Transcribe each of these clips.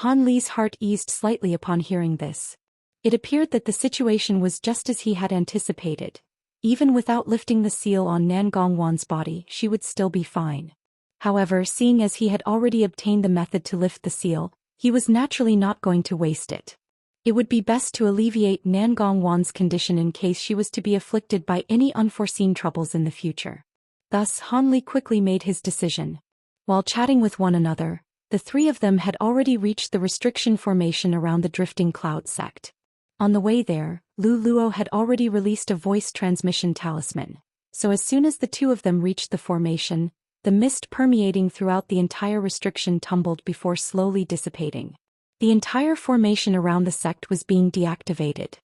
Han Li's heart eased slightly upon hearing this. It appeared that the situation was just as he had anticipated. Even without lifting the seal on Nan Gongwan's body, she would still be fine. However, seeing as he had already obtained the method to lift the seal, he was naturally not going to waste it. It would be best to alleviate Nan Gongwan's condition in case she was to be afflicted by any unforeseen troubles in the future. Thus Han Li quickly made his decision. While chatting with one another, the three of them had already reached the restriction formation around the drifting cloud sect. On the way there, Lu Luo had already released a voice transmission talisman, so as soon as the two of them reached the formation, the mist permeating throughout the entire restriction tumbled before slowly dissipating. The entire formation around the sect was being deactivated.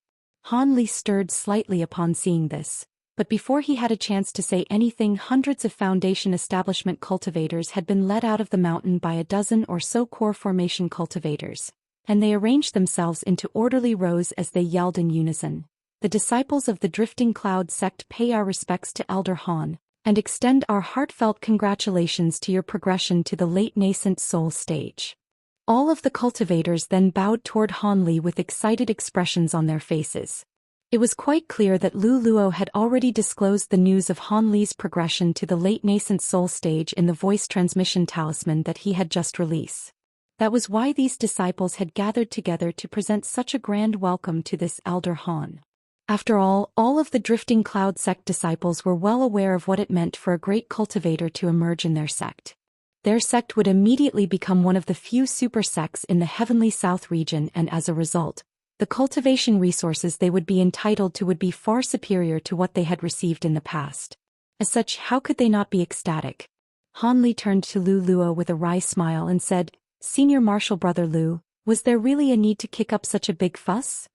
Han Li stirred slightly upon seeing this, but before he had a chance to say anything, hundreds of Foundation establishment cultivators had been led out of the mountain by a dozen or so core formation cultivators, and they arranged themselves into orderly rows as they yelled in unison. The disciples of the Drifting Cloud sect pay our respects to Elder Han, and extend our heartfelt congratulations to your progression to the late nascent soul stage. All of the cultivators then bowed toward Han Li with excited expressions on their faces. It was quite clear that Lu Luo had already disclosed the news of Han Li's progression to the late nascent soul stage in the voice transmission talisman that he had just released. That was why these disciples had gathered together to present such a grand welcome to this Elder Han. After all of the Drifting Cloud sect disciples were well aware of what it meant for a great cultivator to emerge in their sect. Their sect would immediately become one of the few super sects in the Heavenly South region, and as a result, the cultivation resources they would be entitled to would be far superior to what they had received in the past. As such, how could they not be ecstatic? Han Li turned to Lu Luo with a wry smile and said, "Senior Marshal Brother Lu, was there really a need to kick up such a big fuss?"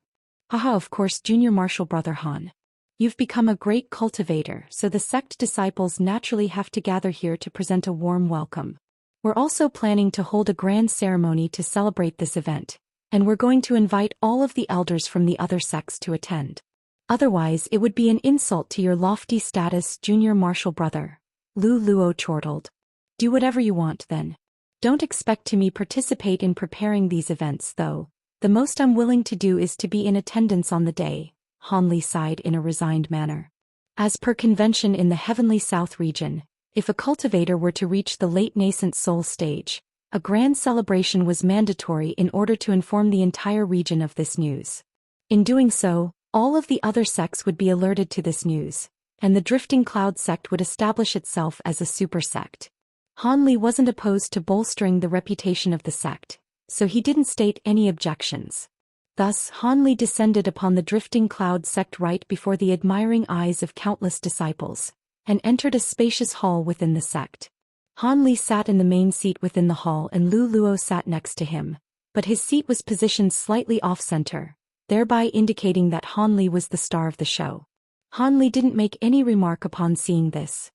"Haha, of course, Junior Marshal Brother Han. You've become a great cultivator, so the sect disciples naturally have to gather here to present a warm welcome. We're also planning to hold a grand ceremony to celebrate this event, and we're going to invite all of the elders from the other sects to attend. Otherwise, it would be an insult to your lofty status, Junior Marshal Brother." Lu Luo chortled. "Do whatever you want then. Don't expect to me participate in preparing these events though. The most I'm willing to do is to be in attendance on the day." Han Li sighed in a resigned manner. As per convention in the Heavenly South region, if a cultivator were to reach the late nascent soul stage, a grand celebration was mandatory in order to inform the entire region of this news. In doing so, all of the other sects would be alerted to this news, and the Drifting Cloud sect would establish itself as a super sect. Han Li wasn't opposed to bolstering the reputation of the sect, so he didn't state any objections. Thus, Han Li descended upon the Drifting Cloud sect right before the admiring eyes of countless disciples, and entered a spacious hall within the sect. Han Li sat in the main seat within the hall and Lu Luo sat next to him, but his seat was positioned slightly off-center, thereby indicating that Han Li was the star of the show. Han Li didn't make any remark upon seeing this.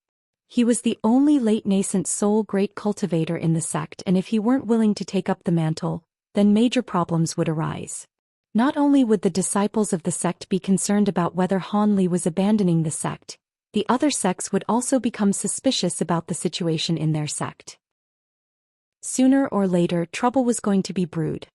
He was the only late nascent soul great cultivator in the sect, and if he weren't willing to take up the mantle, then major problems would arise. Not only would the disciples of the sect be concerned about whether Han Li was abandoning the sect, the other sects would also become suspicious about the situation in their sect. Sooner or later, trouble was going to be brewed.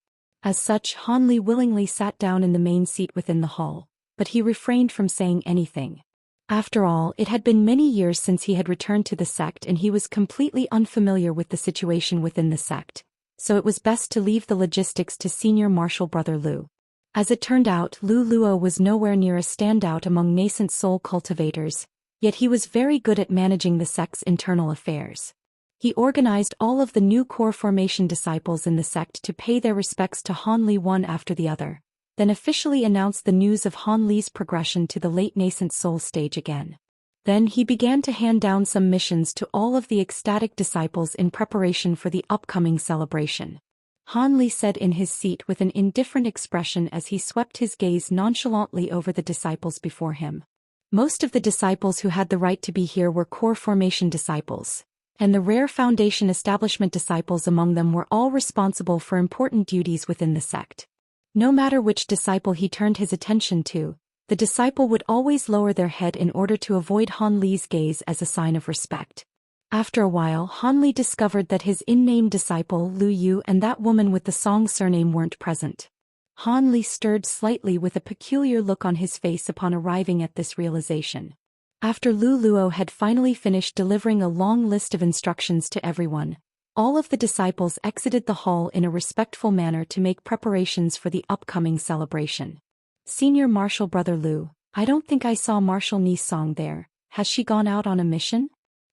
As such, Han Li willingly sat down in the main seat within the hall, but he refrained from saying anything. After all, it had been many years since he had returned to the sect and he was completely unfamiliar with the situation within the sect, so it was best to leave the logistics to Senior Marshal Brother Lu. As it turned out, Lu Luo was nowhere near a standout among nascent soul cultivators, yet he was very good at managing the sect's internal affairs. He organized all of the new core formation disciples in the sect to pay their respects to Han Li one after the other, then officially announced the news of Han Li's progression to the late nascent soul stage again. Then he began to hand down some missions to all of the ecstatic disciples in preparation for the upcoming celebration. Han Li sat in his seat with an indifferent expression as he swept his gaze nonchalantly over the disciples before him. Most of the disciples who had the right to be here were core formation disciples, and the rare Foundation establishment disciples among them were all responsible for important duties within the sect. No matter which disciple he turned his attention to, the disciple would always lower their head in order to avoid Han Li's gaze as a sign of respect. After a while, Han Li discovered that his in-name disciple Lu Yu and that woman with the Song surname weren't present. Han Li stirred slightly with a peculiar look on his face upon arriving at this realization. After Lu Luo had finally finished delivering a long list of instructions to everyone, all of the disciples exited the hall in a respectful manner to make preparations for the upcoming celebration. Senior Marshal Brother Lu, I don't think I saw Marshal Ni Song there. Has she gone out on a mission?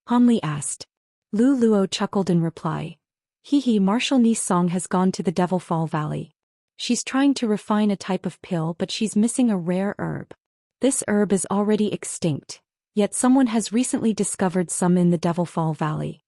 Han Li asked. Lu Luo chuckled in reply. Marshal Ni Song has gone to the Devil Fall Valley. She's trying to refine a type of pill, but she's missing a rare herb. This herb is already extinct, yet someone has recently discovered some in the Devil Fall Valley.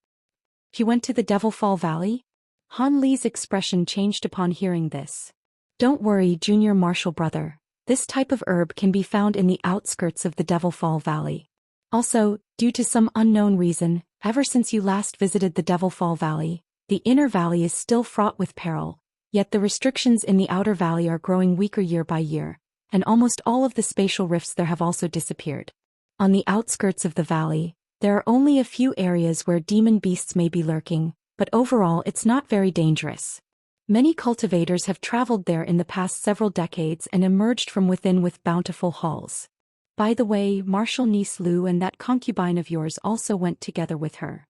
He went to the Devil Fall Valley? Han Li's expression changed upon hearing this. Don't worry, Junior Marshal Brother. This type of herb can be found in the outskirts of the Devil Fall Valley. Also, due to some unknown reason, ever since you last visited the Devil Fall Valley, the inner valley is still fraught with peril, yet the restrictions in the outer valley are growing weaker year by year, and almost all of the spatial rifts there have also disappeared. On the outskirts of the valley, there are only a few areas where demon beasts may be lurking, but overall it's not very dangerous. Many cultivators have traveled there in the past several decades and emerged from within with bountiful hauls. By the way, Marshal Niece Lu and that concubine of yours also went together with her.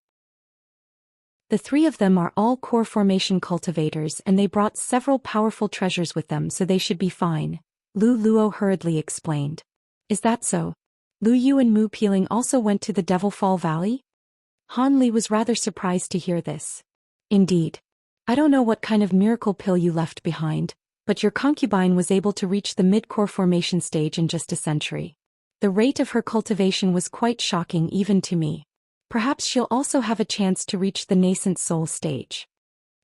The three of them are all core formation cultivators and they brought several powerful treasures with them, so they should be fine, Lu Luo hurriedly explained. Is that so? Lu Yu and Mu Peeling also went to the Devil Fall Valley? Han Li was rather surprised to hear this. Indeed. I don't know what kind of miracle pill you left behind, but your concubine was able to reach the mid-core formation stage in just a century. The rate of her cultivation was quite shocking even to me. Perhaps she'll also have a chance to reach the nascent soul stage.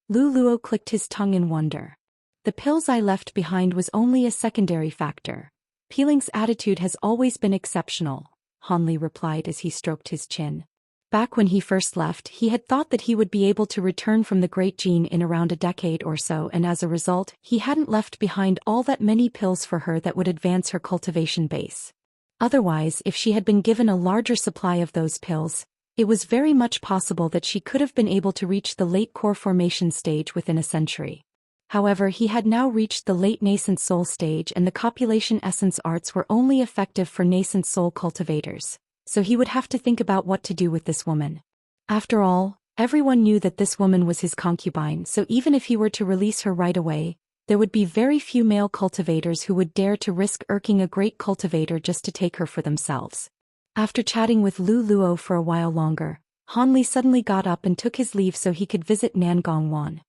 Lu Luo clicked his tongue in wonder. The pills I left behind was only a secondary factor. Peeling's attitude has always been exceptional, Han Li replied as he stroked his chin. Back when he first left, he had thought that he would be able to return from the Great Gene in around a decade or so, and as a result, he hadn't left behind all that many pills for her that would advance her cultivation base. Otherwise, if she had been given a larger supply of those pills, it was very much possible that she could have been able to reach the late core formation stage within a century. However, he had now reached the late nascent soul stage and the copulation essence arts were only effective for nascent soul cultivators, so he would have to think about what to do with this woman. After all, everyone knew that this woman was his concubine, so even if he were to release her right away, there would be very few male cultivators who would dare to risk irking a great cultivator just to take her for themselves. After chatting with Lu Luo for a while longer, Han Li suddenly got up and took his leave so he could visit Nangongwan.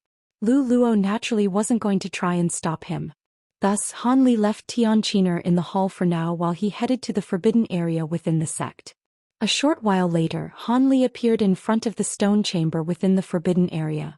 Lu Luo naturally wasn't going to try and stop him. Thus, Han Li left Tianqiner in the hall for now while he headed to the forbidden area within the sect. A short while later, Han Li appeared in front of the stone chamber within the forbidden area.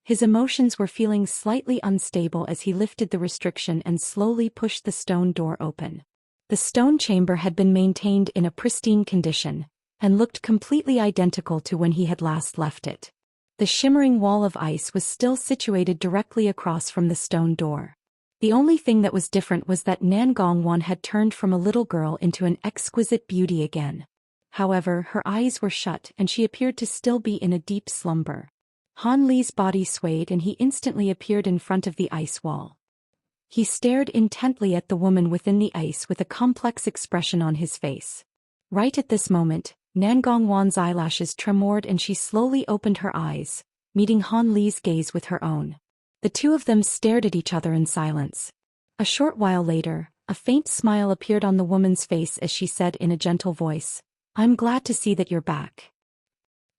His emotions were feeling slightly unstable as he lifted the restriction and slowly pushed the stone door open. The stone chamber had been maintained in a pristine condition, and looked completely identical to when he had last left it. The shimmering wall of ice was still situated directly across from the stone door. The only thing that was different was that Nangongwan had turned from a little girl into an exquisite beauty again. However, her eyes were shut and she appeared to still be in a deep slumber. Han Li's body swayed and he instantly appeared in front of the ice wall. He stared intently at the woman within the ice with a complex expression on his face. Right at this moment, Nangongwan's eyelashes tremored and she slowly opened her eyes, meeting Han Li's gaze with her own. The two of them stared at each other in silence. A short while later, a faint smile appeared on the woman's face as she said in a gentle voice, "I'm glad to see that you're back."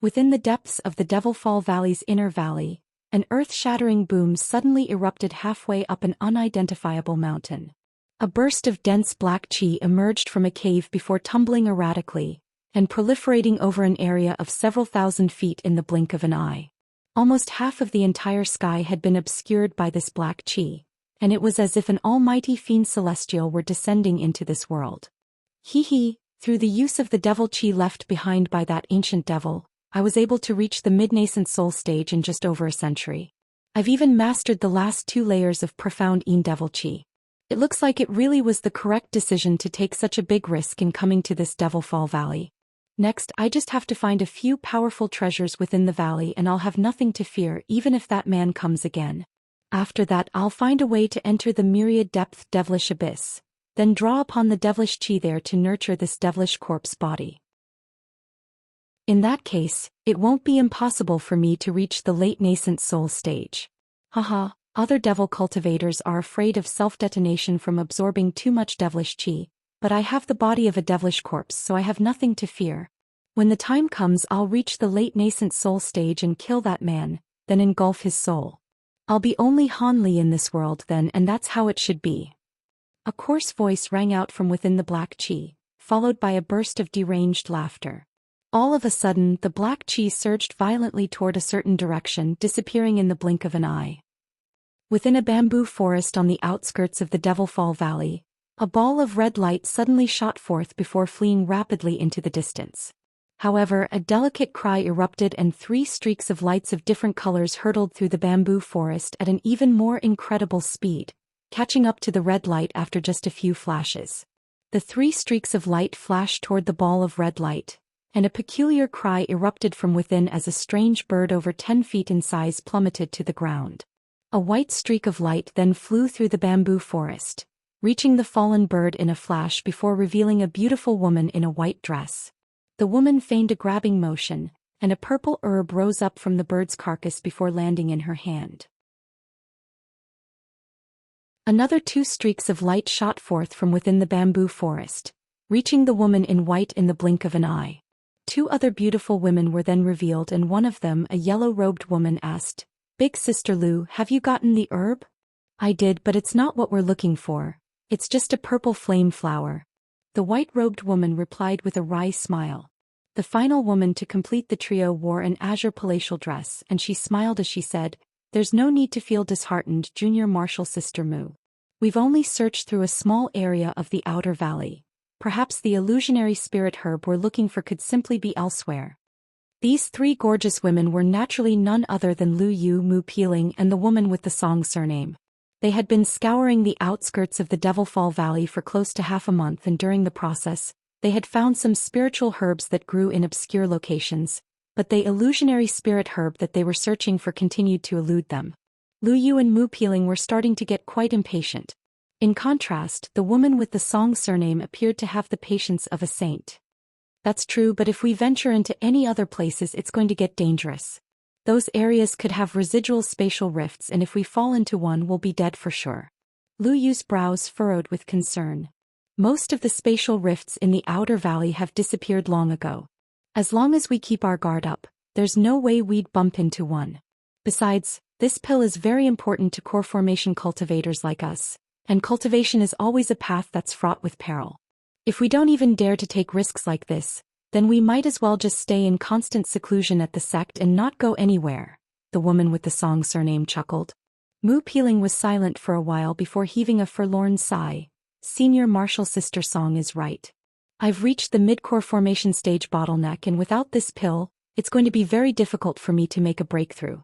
Within the depths of the Devil Fall Valley's inner valley, an earth-shattering boom suddenly erupted halfway up an unidentifiable mountain. A burst of dense black chi emerged from a cave before tumbling erratically, and proliferating over an area of several thousand feet in the blink of an eye. Almost half of the entire sky had been obscured by this black chi, and it was as if an almighty fiend celestial were descending into this world. Through the use of the devil chi left behind by that ancient devil, I was able to reach the mid-nascent soul stage in just over a century. I've even mastered the last 2 layers of profound devil chi. It looks like it really was the correct decision to take such a big risk in coming to this Devil Fall Valley. Next, I just have to find a few powerful treasures within the valley and I'll have nothing to fear even if that man comes again. After that I'll find a way to enter the myriad depth devilish abyss, then draw upon the devilish chi there to nurture this devilish corpse body. In that case, it won't be impossible for me to reach the late nascent soul stage. Haha, other devil cultivators are afraid of self-detonation from absorbing too much devilish chi, but I have the body of a devilish corpse so I have nothing to fear. When the time comes I'll reach the late nascent soul stage and kill that man, then engulf his soul. I'll be only Han Li in this world then and that's how it should be. A coarse voice rang out from within the black chi, followed by a burst of deranged laughter. All of a sudden the black chi surged violently toward a certain direction, disappearing in the blink of an eye. Within a bamboo forest on the outskirts of the Devilfall Valley, a ball of red light suddenly shot forth before fleeing rapidly into the distance. However, a delicate cry erupted and 3 streaks of lights of different colors hurtled through the bamboo forest at an even more incredible speed, catching up to the red light after just a few flashes. The 3 streaks of light flashed toward the ball of red light, and a peculiar cry erupted from within as a strange bird over 10 feet in size plummeted to the ground. A white streak of light then flew through the bamboo forest, reaching the fallen bird in a flash before revealing a beautiful woman in a white dress. The woman feigned a grabbing motion, and a purple herb rose up from the bird's carcass before landing in her hand. Another 2 streaks of light shot forth from within the bamboo forest, reaching the woman in white in the blink of an eye. 2 other beautiful women were then revealed and one of them, a yellow-robed woman, asked, "Big Sister Lu, have you gotten the herb?" "I did, but it's not what we're looking for. It's just a purple flame flower." The white-robed woman replied with a wry smile. The final woman to complete the trio wore an azure palatial dress and she smiled as she said, "There's no need to feel disheartened, Junior Martial Sister Mu. We've only searched through a small area of the outer valley. Perhaps the illusionary spirit herb we're looking for could simply be elsewhere." These 3 gorgeous women were naturally none other than Lu Yu, Mu Peeling, and the woman with the Song surname. They had been scouring the outskirts of the Devilfall Valley for close to half a month, and during the process, they had found some spiritual herbs that grew in obscure locations, but the illusionary spirit herb that they were searching for continued to elude them. Lu Yu and Mu Peeling were starting to get quite impatient. In contrast, the woman with the Song surname appeared to have the patience of a saint. "That's true, but if we venture into any other places it's going to get dangerous. Those areas could have residual spatial rifts and if we fall into one we'll be dead for sure." Lu Yu's brows furrowed with concern. "Most of the spatial rifts in the outer valley have disappeared long ago. As long as we keep our guard up, there's no way we'd bump into one. Besides, this pill is very important to core formation cultivators like us, and cultivation is always a path that's fraught with peril. If we don't even dare to take risks like this, then we might as well just stay in constant seclusion at the sect and not go anywhere," the woman with the Song surname chuckled. Mu Peeling was silent for a while before heaving a forlorn sigh. "Senior Martial Sister Song is right. I've reached the mid-core formation stage bottleneck and without this pill, it's going to be very difficult for me to make a breakthrough."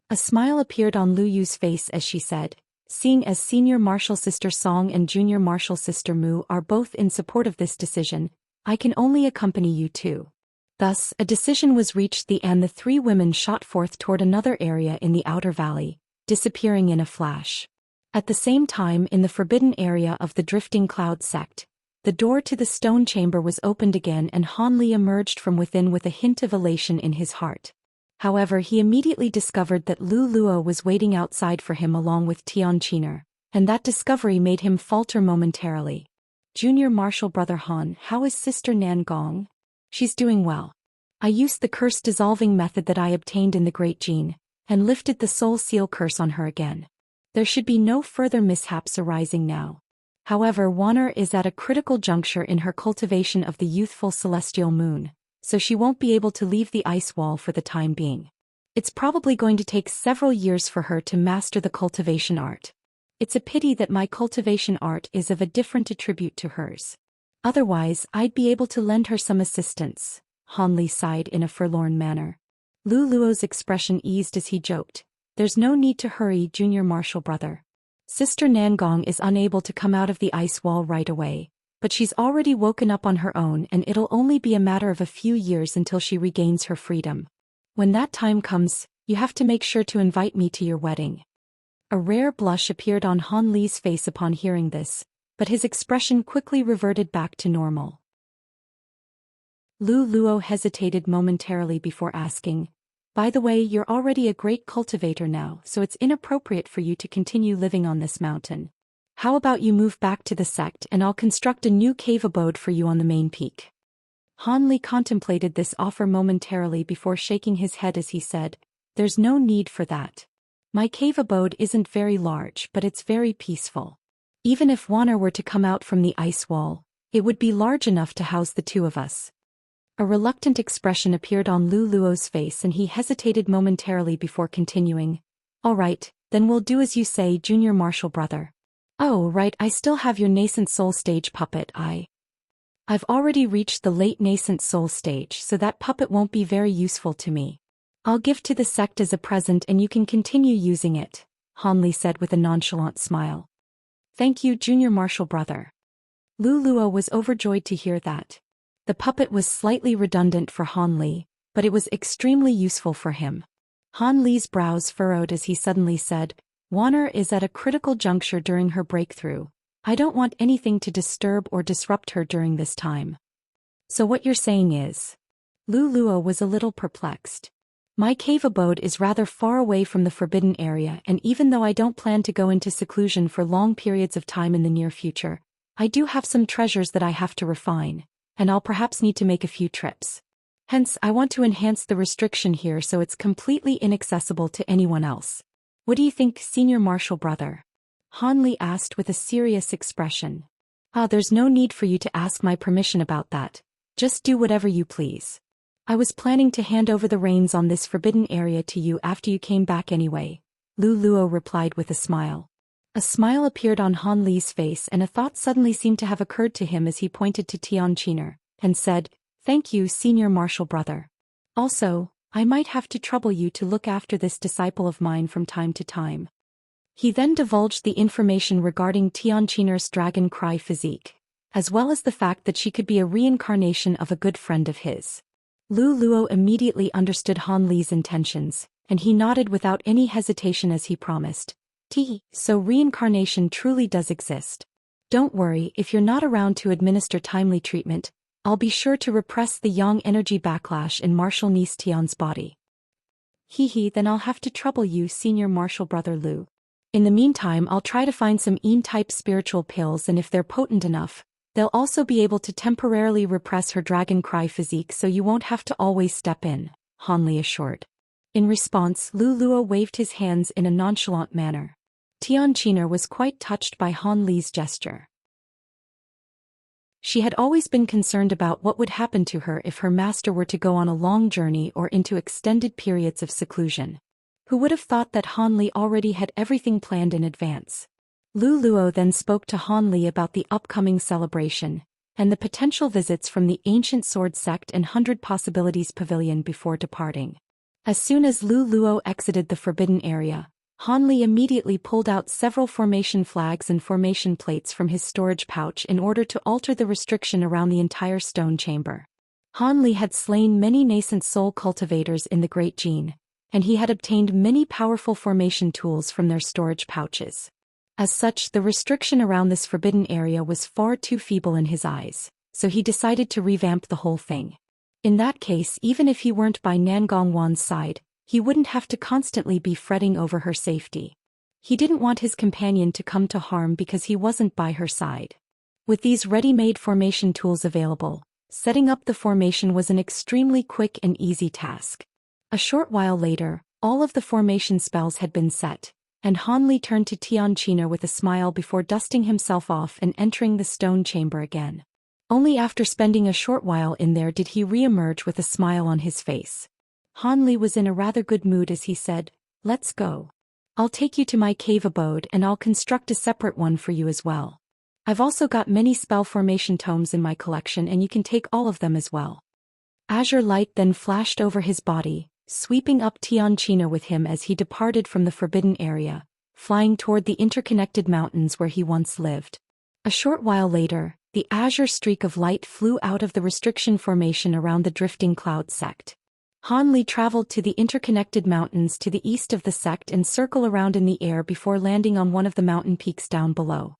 A smile appeared on Lu Yu's face as she said, "Seeing as Senior Martial Sister Song and Junior Martial Sister Mu are both in support of this decision, I can only accompany you too." Thus, a decision was reached and the 3 women shot forth toward another area in the outer valley, disappearing in a flash. At the same time, in the forbidden area of the Drifting Cloud sect, the door to the stone chamber was opened again and Han Li emerged from within with a hint of elation in his heart. However, he immediately discovered that Lu Luo was waiting outside for him along with Tian Qiner, and that discovery made him falter momentarily. "Junior Martial Brother Han, how is Sister Nan Gong?" "She's doing well. I used the curse dissolving method that I obtained in the Great Gene, and lifted the soul seal curse on her again. There should be no further mishaps arising now. However, Wanner is at a critical juncture in her cultivation of the youthful celestial moon, so she won't be able to leave the ice wall for the time being. It's probably going to take several years for her to master the cultivation art. It's a pity that my cultivation art is of a different attribute to hers. Otherwise, I'd be able to lend her some assistance." Han Li sighed in a forlorn manner. Lu Luo's expression eased as he joked, "There's no need to hurry, Junior Martial Brother. Sister Nangong is unable to come out of the ice wall right away, but she's already woken up on her own and it'll only be a matter of a few years until she regains her freedom. When that time comes, you have to make sure to invite me to your wedding." A rare blush appeared on Han Li's face upon hearing this, but his expression quickly reverted back to normal. Lu Luo hesitated momentarily before asking, "By the way, you're already a great cultivator now, so it's inappropriate for you to continue living on this mountain. How about you move back to the sect and I'll construct a new cave abode for you on the main peak?" Han Li contemplated this offer momentarily before shaking his head as he said, "There's no need for that. My cave abode isn't very large, but it's very peaceful. Even if water were to come out from the ice wall, it would be large enough to house the two of us." A reluctant expression appeared on Lu Luo's face and he hesitated momentarily before continuing, "All right, then we'll do as you say, junior martial brother. Oh right, I still have your nascent soul stage puppet. I've already reached the late nascent soul stage, so that puppet won't be very useful to me. I'll give to the sect as a present and you can continue using it," Han Li said with a nonchalant smile. "Thank you, junior martial brother." Lu Luo was overjoyed to hear that. The puppet was slightly redundant for Han Li, but it was extremely useful for him. Han Li's brows furrowed as he suddenly said, "Waner is at a critical juncture during her breakthrough. I don't want anything to disturb or disrupt her during this time." "So what you're saying is?" Lu Luo was a little perplexed. "My cave abode is rather far away from the forbidden area, and even though I don't plan to go into seclusion for long periods of time in the near future, I do have some treasures that I have to refine, and I'll perhaps need to make a few trips. Hence, I want to enhance the restriction here so it's completely inaccessible to anyone else. What do you think, senior martial brother?" Han Li asked with a serious expression. There's no need for you to ask my permission about that. Just do whatever you please. I was planning to hand over the reins on this forbidden area to you after you came back anyway," Lu Luo replied with a smile. A smile appeared on Han Li's face and a thought suddenly seemed to have occurred to him as he pointed to Xianxia, and said, "Thank you, senior martial brother. Also, I might have to trouble you to look after this disciple of mine from time to time." He then divulged the information regarding Xianxia's dragon cry physique, as well as the fact that she could be a reincarnation of a good friend of his. Lu Luo immediately understood Han Li's intentions, and he nodded without any hesitation as he promised, "So reincarnation truly does exist. Don't worry, if you're not around to administer timely treatment, I'll be sure to repress the yang energy backlash in Martial Niece Tian's body." Then I'll have to trouble you, senior martial brother Lu. In the meantime, I'll try to find some Yin-type spiritual pills, and if they're potent enough, they'll also be able to temporarily repress her dragon cry physique so you won't have to always step in," Han Li assured. In response, Lu Luo waved his hands in a nonchalant manner. Xianxia was quite touched by Han Li's gesture. She had always been concerned about what would happen to her if her master were to go on a long journey or into extended periods of seclusion. Who would have thought that Han Li already had everything planned in advance? Lu Luo then spoke to Han Li about the upcoming celebration, and the potential visits from the Ancient Sword Sect and 100 Possibilities Pavilion before departing. As soon as Lu Luo exited the forbidden area, Han Li immediately pulled out several formation flags and formation plates from his storage pouch in order to alter the restriction around the entire stone chamber. Han Li had slain many nascent soul cultivators in the Great Gene, and he had obtained many powerful formation tools from their storage pouches. As such, the restriction around this forbidden area was far too feeble in his eyes, so he decided to revamp the whole thing. In that case, even if he weren't by Nangongwan's side, he wouldn't have to constantly be fretting over her safety. He didn't want his companion to come to harm because he wasn't by her side. With these ready-made formation tools available, setting up the formation was an extremely quick and easy task. A short while later, all of the formation spells had been set, and Han Li turned to Xianxia with a smile before dusting himself off and entering the stone chamber again. Only after spending a short while in there did he re-emerge with a smile on his face. Han Li was in a rather good mood as he said, "Let's go. I'll take you to my cave abode and I'll construct a separate one for you as well. I've also got many spell formation tomes in my collection and you can take all of them as well." Azure light then flashed over his body, sweeping up Xianxia with him as he departed from the forbidden area, flying toward the interconnected mountains where he once lived. A short while later, the azure streak of light flew out of the restriction formation around the drifting cloud sect. Han Li traveled to the interconnected mountains to the east of the sect and circled around in the air before landing on one of the mountain peaks down below.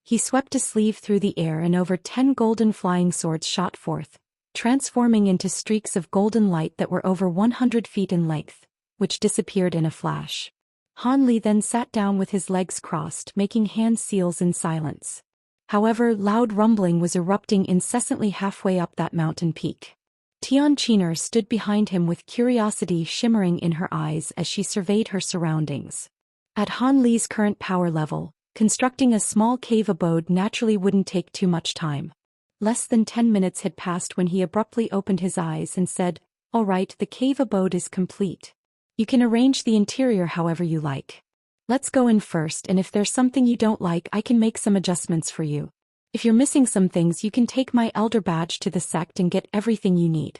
He swept a sleeve through the air and over 10 golden flying swords shot forth, transforming into streaks of golden light that were over 100 feet in length, which disappeared in a flash. Han Li then sat down with his legs crossed, making hand seals in silence. However, loud rumbling was erupting incessantly halfway up that mountain peak. Xianxia stood behind him with curiosity shimmering in her eyes as she surveyed her surroundings. At Han Li's current power level, constructing a small cave abode naturally wouldn't take too much time. Less than 10 minutes had passed when he abruptly opened his eyes and said, "All right, the cave abode is complete. You can arrange the interior however you like. Let's go in first, and if there's something you don't like, I can make some adjustments for you. If you're missing some things, you can take my elder badge to the sect and get everything you need.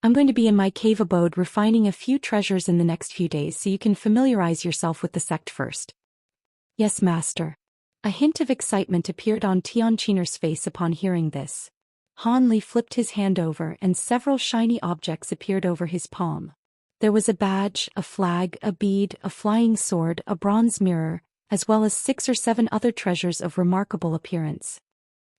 I'm going to be in my cave abode refining a few treasures in the next few days, so you can familiarize yourself with the sect first." "Yes, master." A hint of excitement appeared on Xianxia's face upon hearing this. Han Li flipped his hand over and several shiny objects appeared over his palm. There was a badge, a flag, a bead, a flying sword, a bronze mirror, as well as 6 or 7 other treasures of remarkable appearance.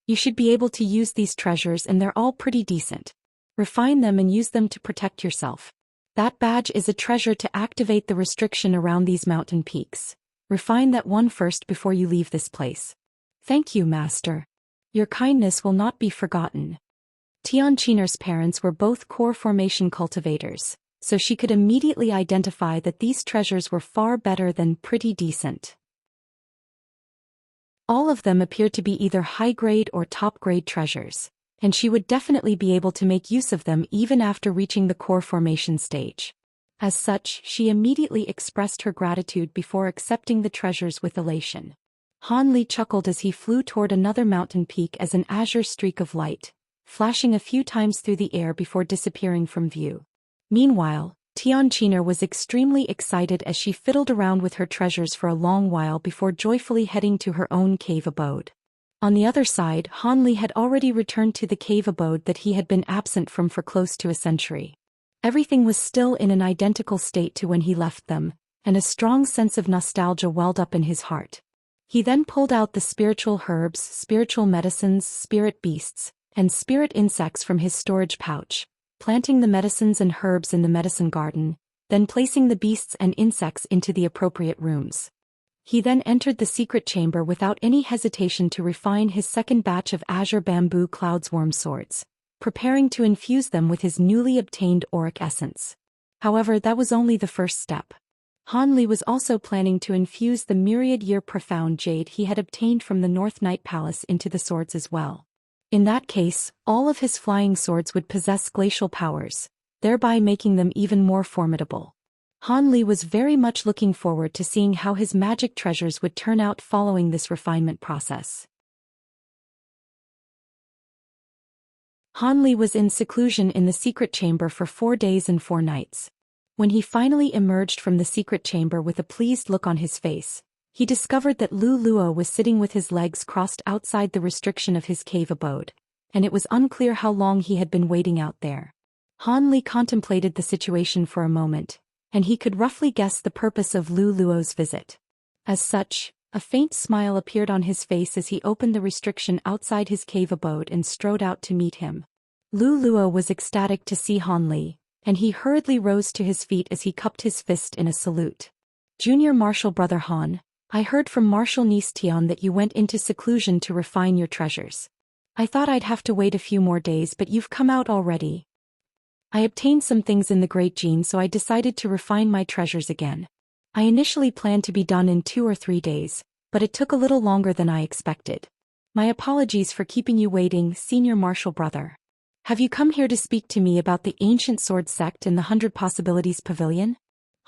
"You should be able to use these treasures, and they're all pretty decent. Refine them and use them to protect yourself. That badge is a treasure to activate the restriction around these mountain peaks. Refine that one first before you leave this place." "Thank you, master. Your kindness will not be forgotten." Xianxia's parents were both core formation cultivators, so she could immediately identify that these treasures were far better than pretty decent. All of them appeared to be either high-grade or top-grade treasures, and she would definitely be able to make use of them even after reaching the core formation stage. As such, she immediately expressed her gratitude before accepting the treasures with elation. Han Li chuckled as he flew toward another mountain peak as an azure streak of light, flashing a few times through the air before disappearing from view. Meanwhile, Xianxia was extremely excited as she fiddled around with her treasures for a long while before joyfully heading to her own cave abode. On the other side, Han Li had already returned to the cave abode that he had been absent from for close to a century. Everything was still in an identical state to when he left them, and a strong sense of nostalgia welled up in his heart. He then pulled out the spiritual herbs, spiritual medicines, spirit beasts, and spirit insects from his storage pouch, planting the medicines and herbs in the medicine garden, then placing the beasts and insects into the appropriate rooms. He then entered the secret chamber without any hesitation to refine his second batch of azure bamboo cloudsworm swords, preparing to infuse them with his newly obtained auric essence. However, that was only the first step. Han Li was also planning to infuse the myriad-year profound jade he had obtained from the North Night Palace into the swords as well. In that case, all of his flying swords would possess glacial powers, thereby making them even more formidable. Han Li was very much looking forward to seeing how his magic treasures would turn out following this refinement process. Han Li was in seclusion in the secret chamber for 4 days and 4 nights. When he finally emerged from the secret chamber with a pleased look on his face, he discovered that Lu Luo was sitting with his legs crossed outside the restriction of his cave abode, and it was unclear how long he had been waiting out there. Han Li contemplated the situation for a moment, and he could roughly guess the purpose of Lu Luo's visit. As such, a faint smile appeared on his face as he opened the restriction outside his cave abode and strode out to meet him. Lu Luo was ecstatic to see Han Li, and he hurriedly rose to his feet as he cupped his fist in a salute. "Junior Marshal Brother Han, I heard from Marshal Niece Tian that you went into seclusion to refine your treasures. I thought I'd have to wait a few more days, but you've come out already. I obtained some things in the Great Gene, so I decided to refine my treasures again. I initially planned to be done in 2 or 3 days, but it took a little longer than I expected. My apologies for keeping you waiting, Senior Marshal Brother. Have you come here to speak to me about the Ancient Sword Sect in the 100 Possibilities Pavilion?"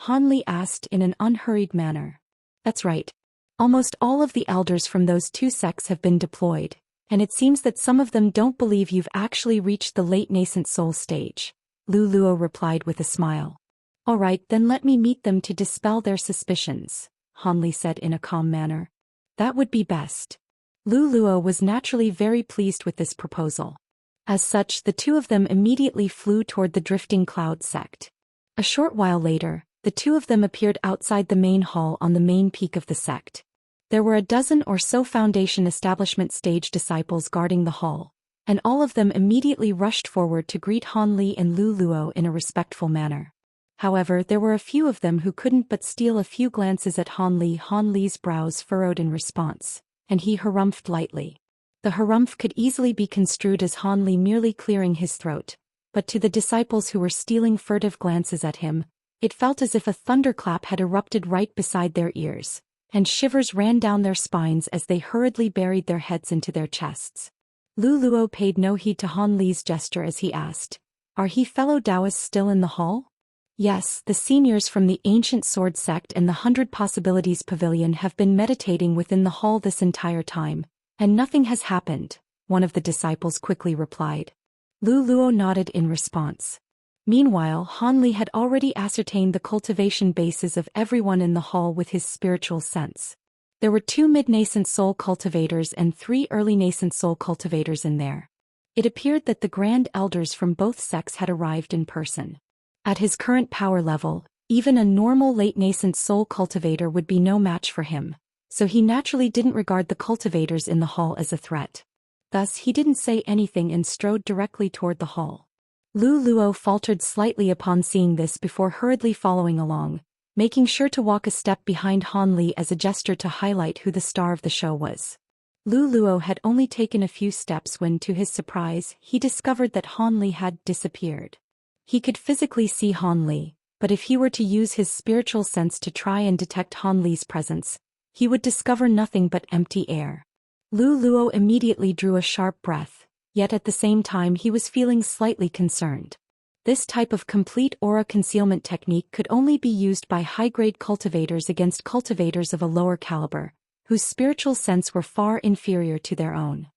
Han Li asked in an unhurried manner. "That's right. Almost all of the elders from those 2 sects have been deployed, and it seems that some of them don't believe you've actually reached the late nascent soul stage," Lu Luo replied with a smile. "All right, then let me meet them to dispel their suspicions," Han Li said in a calm manner. "That would be best." Lu Luo was naturally very pleased with this proposal. As such, the two of them immediately flew toward the drifting cloud sect. A short while later, the two of them appeared outside the main hall on the main peak of the sect. There were a dozen or so Foundation Establishment stage disciples guarding the hall, and all of them immediately rushed forward to greet Han Li and Lu Luo in a respectful manner. However, there were a few of them who couldn't but steal a few glances at Han Li. Han Li's brows furrowed in response, and he harumphed lightly. The harumph could easily be construed as Han Li merely clearing his throat, but to the disciples who were stealing furtive glances at him, it felt as if a thunderclap had erupted right beside their ears, and shivers ran down their spines as they hurriedly buried their heads into their chests. Lu Luo paid no heed to Han Li's gesture as he asked, "Are he fellow Daoists still in the hall?" "Yes, the seniors from the Ancient Sword Sect and the 100 Possibilities Pavilion have been meditating within the hall this entire time, and nothing has happened," one of the disciples quickly replied. Lu Luo nodded in response. Meanwhile, Han Li had already ascertained the cultivation bases of everyone in the hall with his spiritual sense. There were 2 mid-nascent soul cultivators and 3 early nascent soul cultivators in there. It appeared that the Grand Elders from both sects had arrived in person. At his current power level, even a normal late nascent soul cultivator would be no match for him, so he naturally didn't regard the cultivators in the hall as a threat. Thus he didn't say anything and strode directly toward the hall. Lu Luo faltered slightly upon seeing this before hurriedly following along, making sure to walk a step behind Han Li as a gesture to highlight who the star of the show was. Lu Luo had only taken a few steps when, to his surprise, he discovered that Han Li had disappeared. He could physically see Han Li, but if he were to use his spiritual sense to try and detect Han Li's presence, he would discover nothing but empty air. Lu Luo immediately drew a sharp breath, yet at the same time he was feeling slightly concerned. This type of complete aura concealment technique could only be used by high-grade cultivators against cultivators of a lower caliber, whose spiritual sense were far inferior to their own.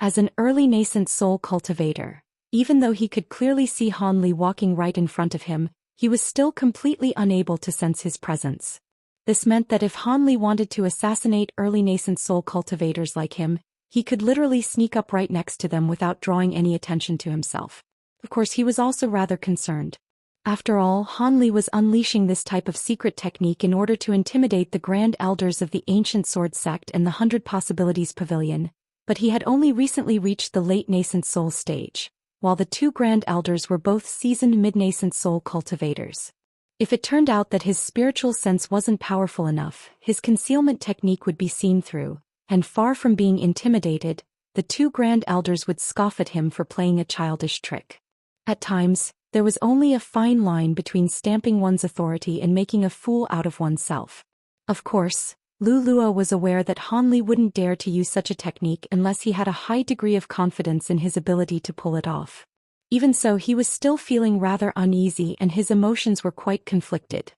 As an early nascent soul cultivator, even though he could clearly see Han Li walking right in front of him, he was still completely unable to sense his presence. This meant that if Han Li wanted to assassinate early nascent soul cultivators like him, he could literally sneak up right next to them without drawing any attention to himself. Of course, he was also rather concerned. After all, Han Li was unleashing this type of secret technique in order to intimidate the Grand Elders of the Ancient Sword Sect and the 100 Possibilities Pavilion, but he had only recently reached the late nascent soul stage, while the 2 Grand Elders were both seasoned mid-nascent soul cultivators. If it turned out that his spiritual sense wasn't powerful enough, his concealment technique would be seen through, and far from being intimidated, the 2 Grand Elders would scoff at him for playing a childish trick. At times, there was only a fine line between stamping one's authority and making a fool out of oneself. Of course, Lu Luo was aware that Han Li wouldn't dare to use such a technique unless he had a high degree of confidence in his ability to pull it off. Even so, he was still feeling rather uneasy and his emotions were quite conflicted.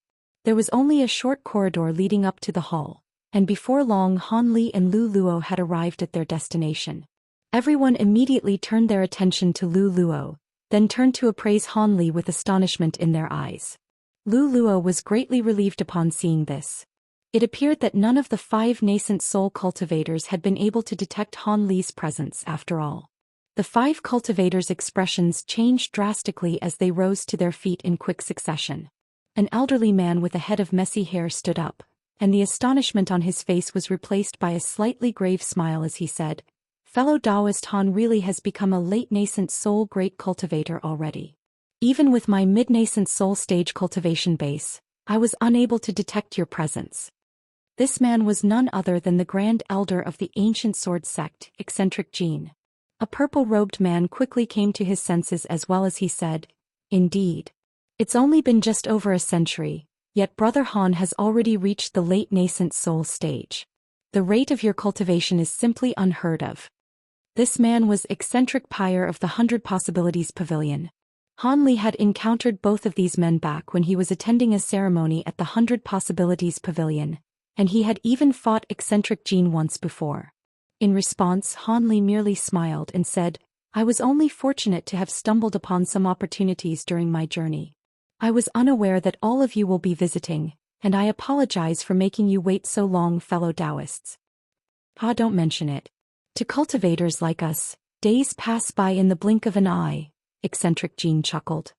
There was only a short corridor leading up to the hall, and before long Han Li and Lu Luo had arrived at their destination. Everyone immediately turned their attention to Lu Luo, then turned to appraise Han Li with astonishment in their eyes. Lu Luo was greatly relieved upon seeing this. It appeared that none of the 5 nascent soul cultivators had been able to detect Han Li's presence after all. The 5 cultivators' expressions changed drastically as they rose to their feet in quick succession. An elderly man with a head of messy hair stood up, and the astonishment on his face was replaced by a slightly grave smile as he said, "Fellow Daoist, Han really has become a late nascent soul great cultivator already. Even with my mid-nascent soul stage cultivation base, I was unable to detect your presence." This man was none other than the Grand Elder of the Ancient Sword Sect, Eccentric Jean. A purple-robed man quickly came to his senses as well as he said, "Indeed. It's only been just over a century, yet Brother Han has already reached the late nascent soul stage. The rate of your cultivation is simply unheard of." This man was Eccentric Pyre of the 100 Possibilities Pavilion. Han Li had encountered both of these men back when he was attending a ceremony at the 100 Possibilities Pavilion, and he had even fought Eccentric Jean once before. In response, Han Li merely smiled and said, "I was only fortunate to have stumbled upon some opportunities during my journey. I was unaware that all of you will be visiting, and I apologize for making you wait so long, fellow Daoists." Ah, don't mention it. To cultivators like us, days pass by in the blink of an eye, eccentric Jean chuckled.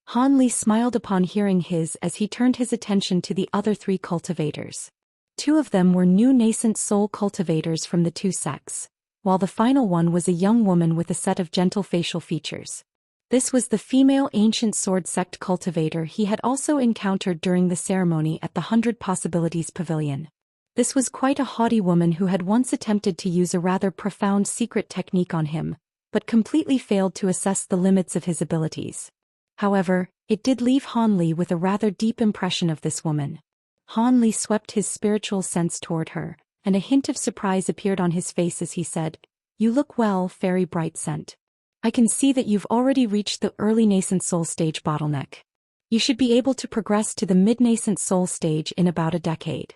Han Li smiled upon hearing his as he turned his attention to the other 3 cultivators. 2 of them were new nascent soul cultivators from the 2 sects, while the final one was a young woman with a set of gentle facial features. This was the female ancient sword sect cultivator he had also encountered during the ceremony at the 100 Possibilities Pavilion. This was quite a haughty woman who had once attempted to use a rather profound secret technique on him, but completely failed to assess the limits of his abilities. However, it did leave Han Li with a rather deep impression of this woman. Han Li swept his spiritual sense toward her, and a hint of surprise appeared on his face as he said, "You look well, Fairy Bright Scent. I can see that you've already reached the early nascent soul stage bottleneck. You should be able to progress to the mid-nascent soul stage in about a decade."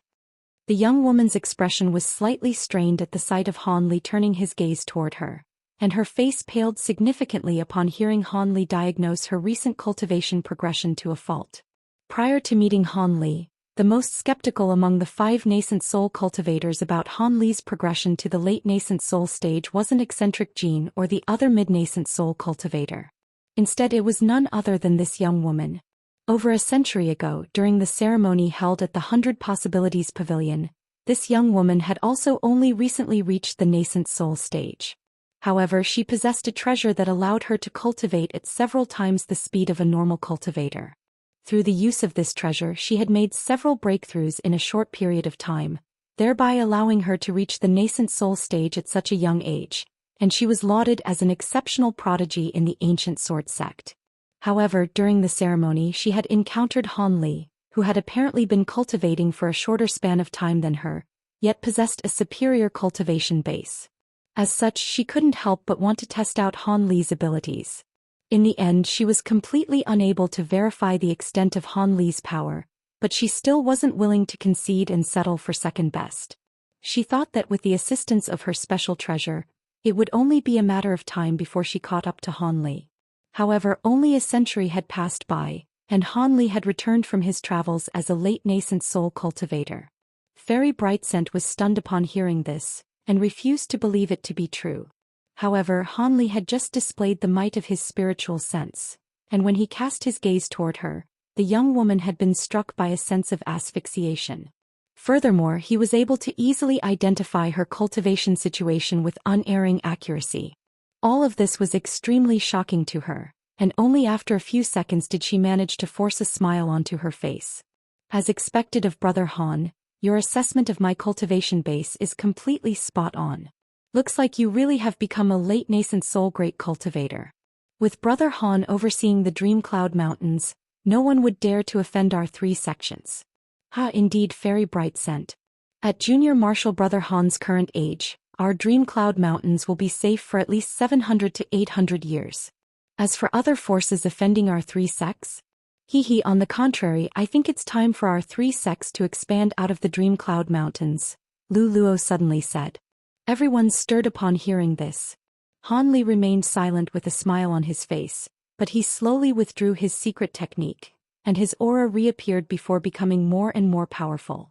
The young woman's expression was slightly strained at the sight of Han Li turning his gaze toward her, and her face paled significantly upon hearing Han Li diagnose her recent cultivation progression to a fault. Prior to meeting Han Li, the most skeptical among the 5 nascent soul cultivators about Han Li's progression to the late nascent soul stage wasn't eccentric Jean or the other mid-nascent soul cultivator. Instead, it was none other than this young woman. Over a century ago, during the ceremony held at the 100 Possibilities Pavilion, this young woman had also only recently reached the nascent soul stage. However, she possessed a treasure that allowed her to cultivate at several times the speed of a normal cultivator. Through the use of this treasure, she had made several breakthroughs in a short period of time, thereby allowing her to reach the nascent soul stage at such a young age, and she was lauded as an exceptional prodigy in the ancient sword sect. However, during the ceremony she had encountered Han Li, who had apparently been cultivating for a shorter span of time than her, yet possessed a superior cultivation base. As such, she couldn't help but want to test out Han Li's abilities. In the end, she was completely unable to verify the extent of Han Li's power, but she still wasn't willing to concede and settle for second best. She thought that with the assistance of her special treasure, it would only be a matter of time before she caught up to Han Li. However, only a century had passed by, and Han Li had returned from his travels as a late nascent soul cultivator. Fairy Brightscent was stunned upon hearing this, and refused to believe it to be true. However, Han Li had just displayed the might of his spiritual sense, and when he cast his gaze toward her, the young woman had been struck by a sense of asphyxiation. Furthermore, he was able to easily identify her cultivation situation with unerring accuracy. All of this was extremely shocking to her, and only after a few seconds did she manage to force a smile onto her face. As expected of Brother Han, your assessment of my cultivation base is completely spot on. Looks like you really have become a late nascent soul great cultivator. With Brother Han overseeing the Dream Cloud Mountains, no one would dare to offend our 3 sections. Ha, indeed, Fairy Brightscent. At Junior Marshal Brother Han's current age, our Dream Cloud Mountains will be safe for at least 700 to 800 years. As for other forces offending our 3 sects, on the contrary, I think it's time for our 3 sects to expand out of the Dream Cloud Mountains, Lu Luo suddenly said. Everyone stirred upon hearing this. Han Li remained silent with a smile on his face, but he slowly withdrew his secret technique, and his aura reappeared before becoming more and more powerful.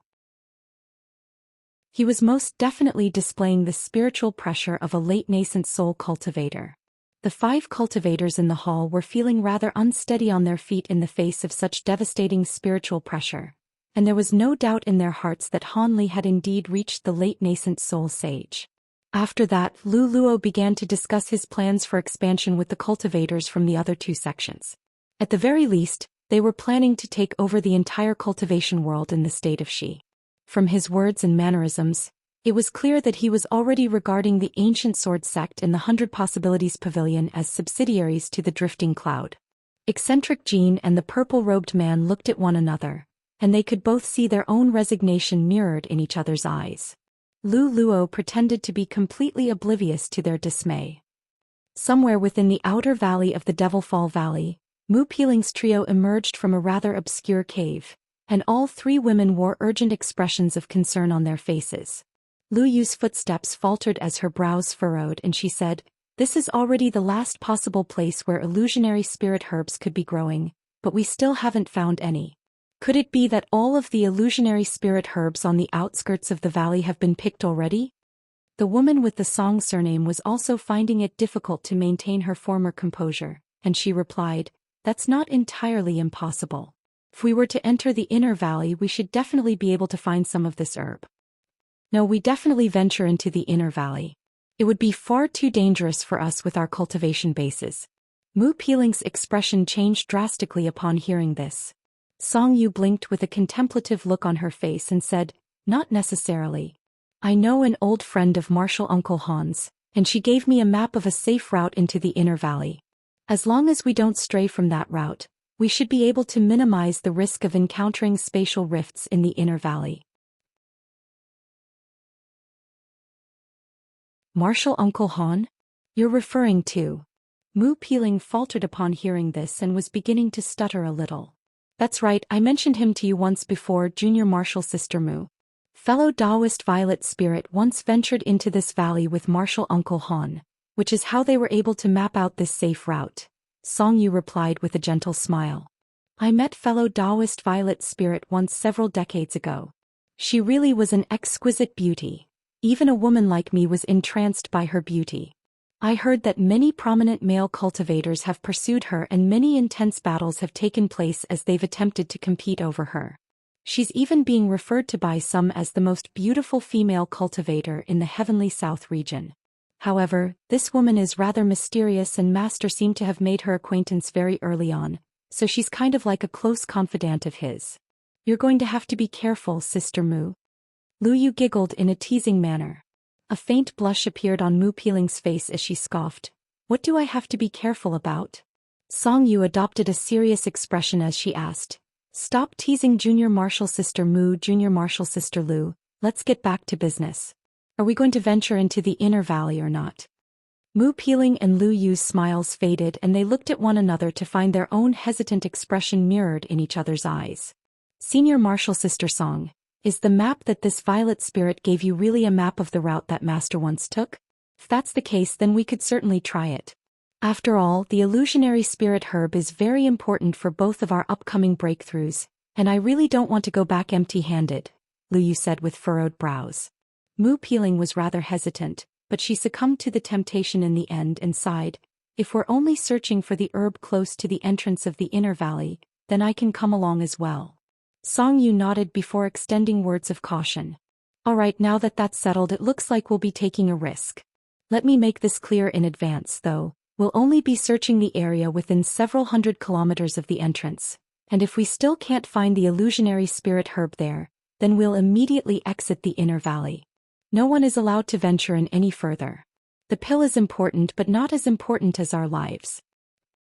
He was most definitely displaying the spiritual pressure of a late nascent soul cultivator. The 5 cultivators in the hall were feeling rather unsteady on their feet in the face of such devastating spiritual pressure, and there was no doubt in their hearts that Han Li had indeed reached the late nascent soul sage. After that, Lu Luo began to discuss his plans for expansion with the cultivators from the other 2 sections. At the very least, they were planning to take over the entire cultivation world in the state of Xi. From his words and mannerisms, it was clear that he was already regarding the ancient sword sect in the 100 Possibilities Pavilion as subsidiaries to the Drifting Cloud. Eccentric Jean and the purple-robed man looked at one another, and they could both see their own resignation mirrored in each other's eyes. Lu Luo pretended to be completely oblivious to their dismay. Somewhere within the outer valley of the Devilfall Valley, Mu Peeling's trio emerged from a rather obscure cave, and all 3 women wore urgent expressions of concern on their faces. Lu Yu's footsteps faltered as her brows furrowed and she said, "This is already the last possible place where illusionary spirit herbs could be growing, but we still haven't found any." Could it be that all of the illusionary spirit herbs on the outskirts of the valley have been picked already? The woman with the Song surname was also finding it difficult to maintain her former composure, and she replied, "That's not entirely impossible. If we were to enter the inner valley, we should definitely be able to find some of this herb." "No, we definitely venture into the inner valley. It would be far too dangerous for us with our cultivation bases." Mu Peeling's expression changed drastically upon hearing this. Song Yu blinked with a contemplative look on her face and said, "Not necessarily. I know an old friend of Martial Uncle Han's, and she gave me a map of a safe route into the inner valley. As long as we don't stray from that route, we should be able to minimize the risk of encountering spatial rifts in the inner valley." Martial Uncle Han? You're referring to? Mu Peeling faltered upon hearing this and was beginning to stutter a little. "That's right, I mentioned him to you once before, Junior Martial Sister Mu. Fellow Daoist Violet Spirit once ventured into this valley with Martial Uncle Han, which is how they were able to map out this safe route." Song Yu replied with a gentle smile. "I met fellow Daoist Violet Spirit once several decades ago. She really was an exquisite beauty. Even a woman like me was entranced by her beauty. I heard that many prominent male cultivators have pursued her and many intense battles have taken place as they've attempted to compete over her. She's even being referred to by some as the most beautiful female cultivator in the Heavenly South region. However, this woman is rather mysterious and Master seemed to have made her acquaintance very early on, so she's kind of like a close confidant of his. You're going to have to be careful, Sister Mu." Lu Yu giggled in a teasing manner. A faint blush appeared on Mu Peeling's face as she scoffed. "What do I have to be careful about?" Song Yu adopted a serious expression as she asked, "Stop teasing Junior Martial Sister Mu, Junior Martial Sister Lu, let's get back to business. Are we going to venture into the inner valley or not?" Mu Peeling and Lu Yu's smiles faded and they looked at one another to find their own hesitant expression mirrored in each other's eyes. "Senior Martial Sister Song, is the map that this violet spirit gave you really a map of the route that Master once took? If that's the case, then we could certainly try it. After all, the illusionary spirit herb is very important for both of our upcoming breakthroughs, and I really don't want to go back empty-handed," Lu Yu said with furrowed brows. Mu Peeling was rather hesitant, but she succumbed to the temptation in the end and sighed, "If we're only searching for the herb close to the entrance of the inner valley, then I can come along as well." Song Yu nodded before extending words of caution. "All right, now that that's settled, it looks like we'll be taking a risk. Let me make this clear in advance, though. We'll only be searching the area within several hundred kilometers of the entrance, and if we still can't find the illusionary spirit herb there, then we'll immediately exit the inner valley. No one is allowed to venture in any further. The pill is important but not as important as our lives.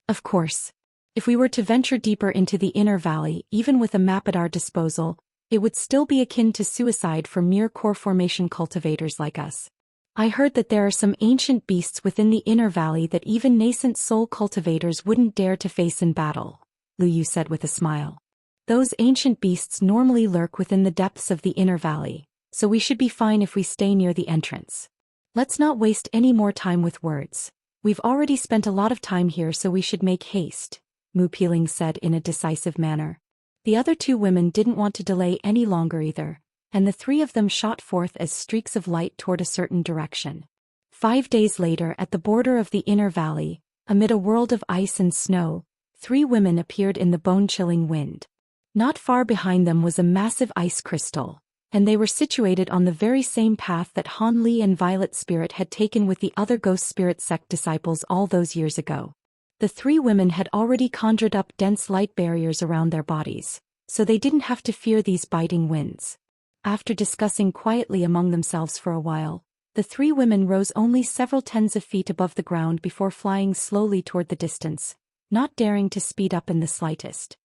Of course, if we were to venture deeper into the inner valley, even with a map at our disposal, it would still be akin to suicide for mere core formation cultivators like us. I heard that there are some ancient beasts within the inner valley that even nascent soul cultivators wouldn't dare to face in battle," Lu Yu said with a smile. "Those ancient beasts normally lurk within the depths of the inner valley, so we should be fine if we stay near the entrance. Let's not waste any more time with words. We've already spent a lot of time here, so we should make haste," Mu Peeling said in a decisive manner. The other two women didn't want to delay any longer either, and the three of them shot forth as streaks of light toward a certain direction. 5 days later, at the border of the inner valley, amid a world of ice and snow, 3 women appeared in the bone-chilling wind. Not far behind them was a massive ice crystal, and they were situated on the very same path that Han Li and Violet Spirit had taken with the other Ghost Spirit sect disciples all those years ago. The 3 women had already conjured up dense light barriers around their bodies, so they didn't have to fear these biting winds. After discussing quietly among themselves for a while, the 3 women rose only several tens of feet above the ground before flying slowly toward the distance, not daring to speed up in the slightest.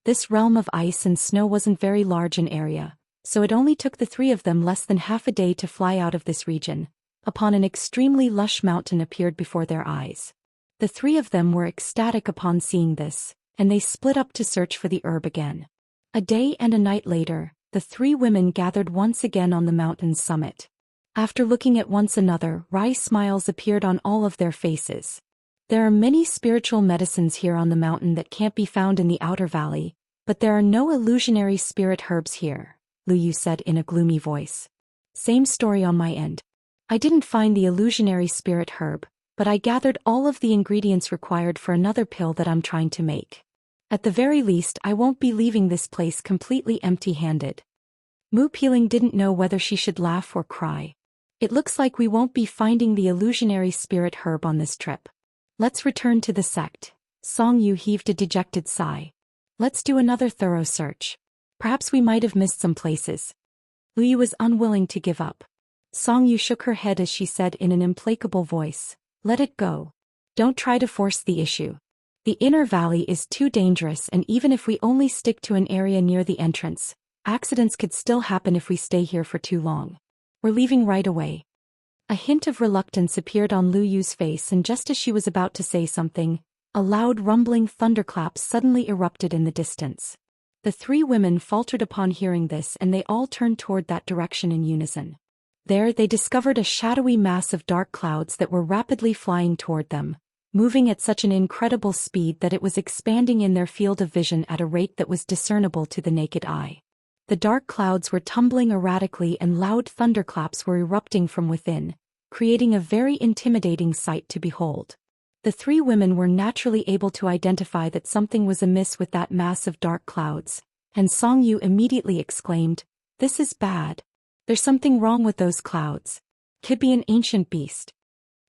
This realm of ice and snow wasn't very large in area, so it only took the 3 of them less than half a day to fly out of this region, upon an extremely lush mountain appeared before their eyes. The 3 of them were ecstatic upon seeing this, and they split up to search for the herb again. A day and a night later, the 3 women gathered once again on the mountain's summit. After looking at one another, wry smiles appeared on all of their faces. There are many spiritual medicines here on the mountain that can't be found in the outer valley, but there are no illusionary spirit herbs here, Lu Yu said in a gloomy voice. Same story on my end. I didn't find the illusionary spirit herb, but I gathered all of the ingredients required for another pill that I'm trying to make. At the very least, I won't be leaving this place completely empty-handed. Mu Peeling didn't know whether she should laugh or cry. It looks like we won't be finding the illusionary spirit herb on this trip. Let's return to the sect. Song Yu heaved a dejected sigh. Let's do another thorough search. Perhaps we might have missed some places. Lu Yu was unwilling to give up. Song Yu shook her head as she said in an implacable voice, "Let it go. Don't try to force the issue. The inner valley is too dangerous, and even if we only stick to an area near the entrance, accidents could still happen if we stay here for too long. We're leaving right away." A hint of reluctance appeared on Lu Yu's face, and just as she was about to say something, a loud rumbling thunderclap suddenly erupted in the distance. The three women faltered upon hearing this, and they all turned toward that direction in unison. There they discovered a shadowy mass of dark clouds that were rapidly flying toward them, moving at such an incredible speed that it was expanding in their field of vision at a rate that was discernible to the naked eye. The dark clouds were tumbling erratically and loud thunderclaps were erupting from within, creating a very intimidating sight to behold. The three women were naturally able to identify that something was amiss with that mass of dark clouds, and Song Yu immediately exclaimed, "This is bad. There's something wrong with those clouds. Could be an ancient beast."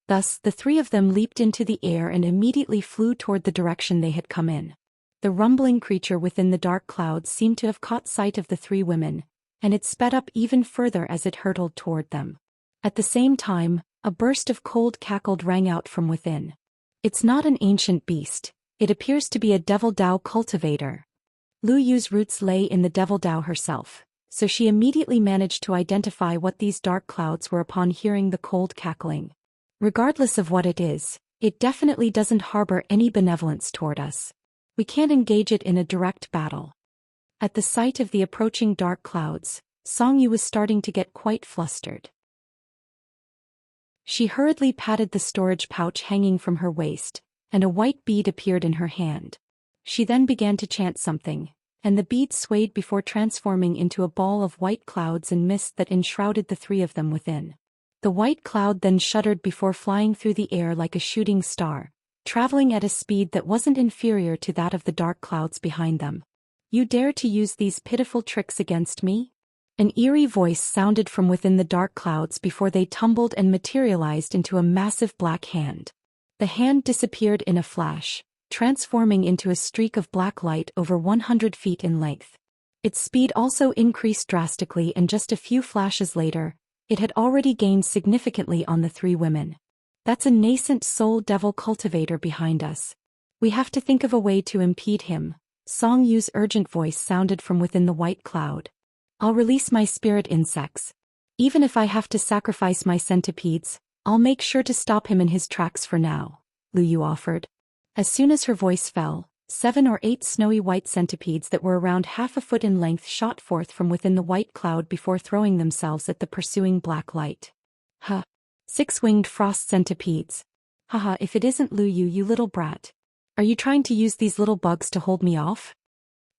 Thus, the three of them leaped into the air and immediately flew toward the direction they had come in. The rumbling creature within the dark clouds seemed to have caught sight of the three women, and it sped up even further as it hurtled toward them. At the same time, a burst of cold cackle rang out from within. "It's not an ancient beast. It appears to be a devil Dao cultivator." Lu Yu's roots lay in the devil Dao herself, so she immediately managed to identify what these dark clouds were upon hearing the cold cackling. Regardless of what it is, it definitely doesn't harbor any benevolence toward us. We can't engage it in a direct battle. At the sight of the approaching dark clouds, Song Yu was starting to get quite flustered. She hurriedly patted the storage pouch hanging from her waist, and a white bead appeared in her hand. She then began to chant something, and the bead swayed before transforming into a ball of white clouds and mist that enshrouded the three of them within. The white cloud then shuddered before flying through the air like a shooting star, traveling at a speed that wasn't inferior to that of the dark clouds behind them. "You dare to use these pitiful tricks against me?" An eerie voice sounded from within the dark clouds before they tumbled and materialized into a massive black hand. The hand disappeared in a flash, transforming into a streak of black light over 100 feet in length. Its speed also increased drastically, and just a few flashes later, it had already gained significantly on the three women. "That's a nascent soul devil cultivator behind us. We have to think of a way to impede him." Song Yu's urgent voice sounded from within the white cloud. "I'll release my spirit insects. Even if I have to sacrifice my centipedes, I'll make sure to stop him in his tracks for now," Lu Yu offered. As soon as her voice fell, 7 or 8 snowy white centipedes that were around half a foot in length shot forth from within the white cloud before throwing themselves at the pursuing black light. "Huh. 6-winged frost centipedes. Haha, if it isn't Lu Yu, you little brat. Are you trying to use these little bugs to hold me off?"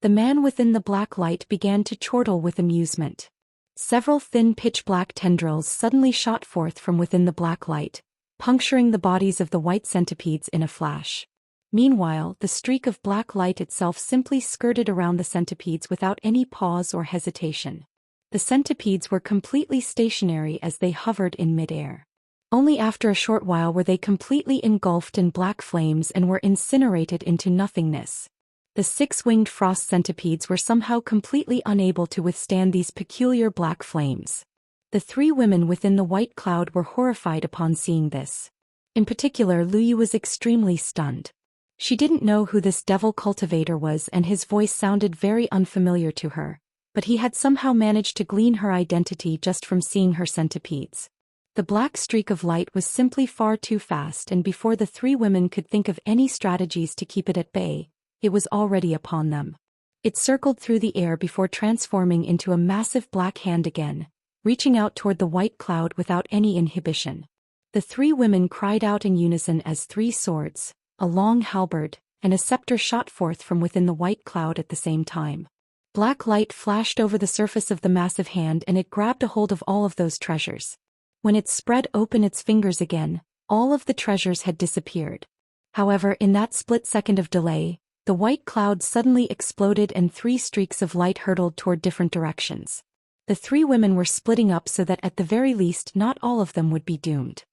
The man within the black light began to chortle with amusement. Several thin pitch-black tendrils suddenly shot forth from within the black light, puncturing the bodies of the white centipedes in a flash. Meanwhile, the streak of black light itself simply skirted around the centipedes without any pause or hesitation. The centipedes were completely stationary as they hovered in midair. Only after a short while were they completely engulfed in black flames and were incinerated into nothingness. The 6-winged frost centipedes were somehow completely unable to withstand these peculiar black flames. The three women within the white cloud were horrified upon seeing this. In particular, Lu Yu was extremely stunned. She didn't know who this devil cultivator was, and his voice sounded very unfamiliar to her, but he had somehow managed to glean her identity just from seeing her centipedes. The black streak of light was simply far too fast, and before the three women could think of any strategies to keep it at bay, it was already upon them. It circled through the air before transforming into a massive black hand again, reaching out toward the white cloud without any inhibition. The three women cried out in unison as three swords, a long halberd, and a scepter shot forth from within the white cloud at the same time. Black light flashed over the surface of the massive hand and it grabbed a hold of all of those treasures. When it spread open its fingers again, all of the treasures had disappeared. However, in that split second of delay, the white cloud suddenly exploded and three streaks of light hurtled toward different directions. The three women were splitting up so that at the very least not all of them would be doomed.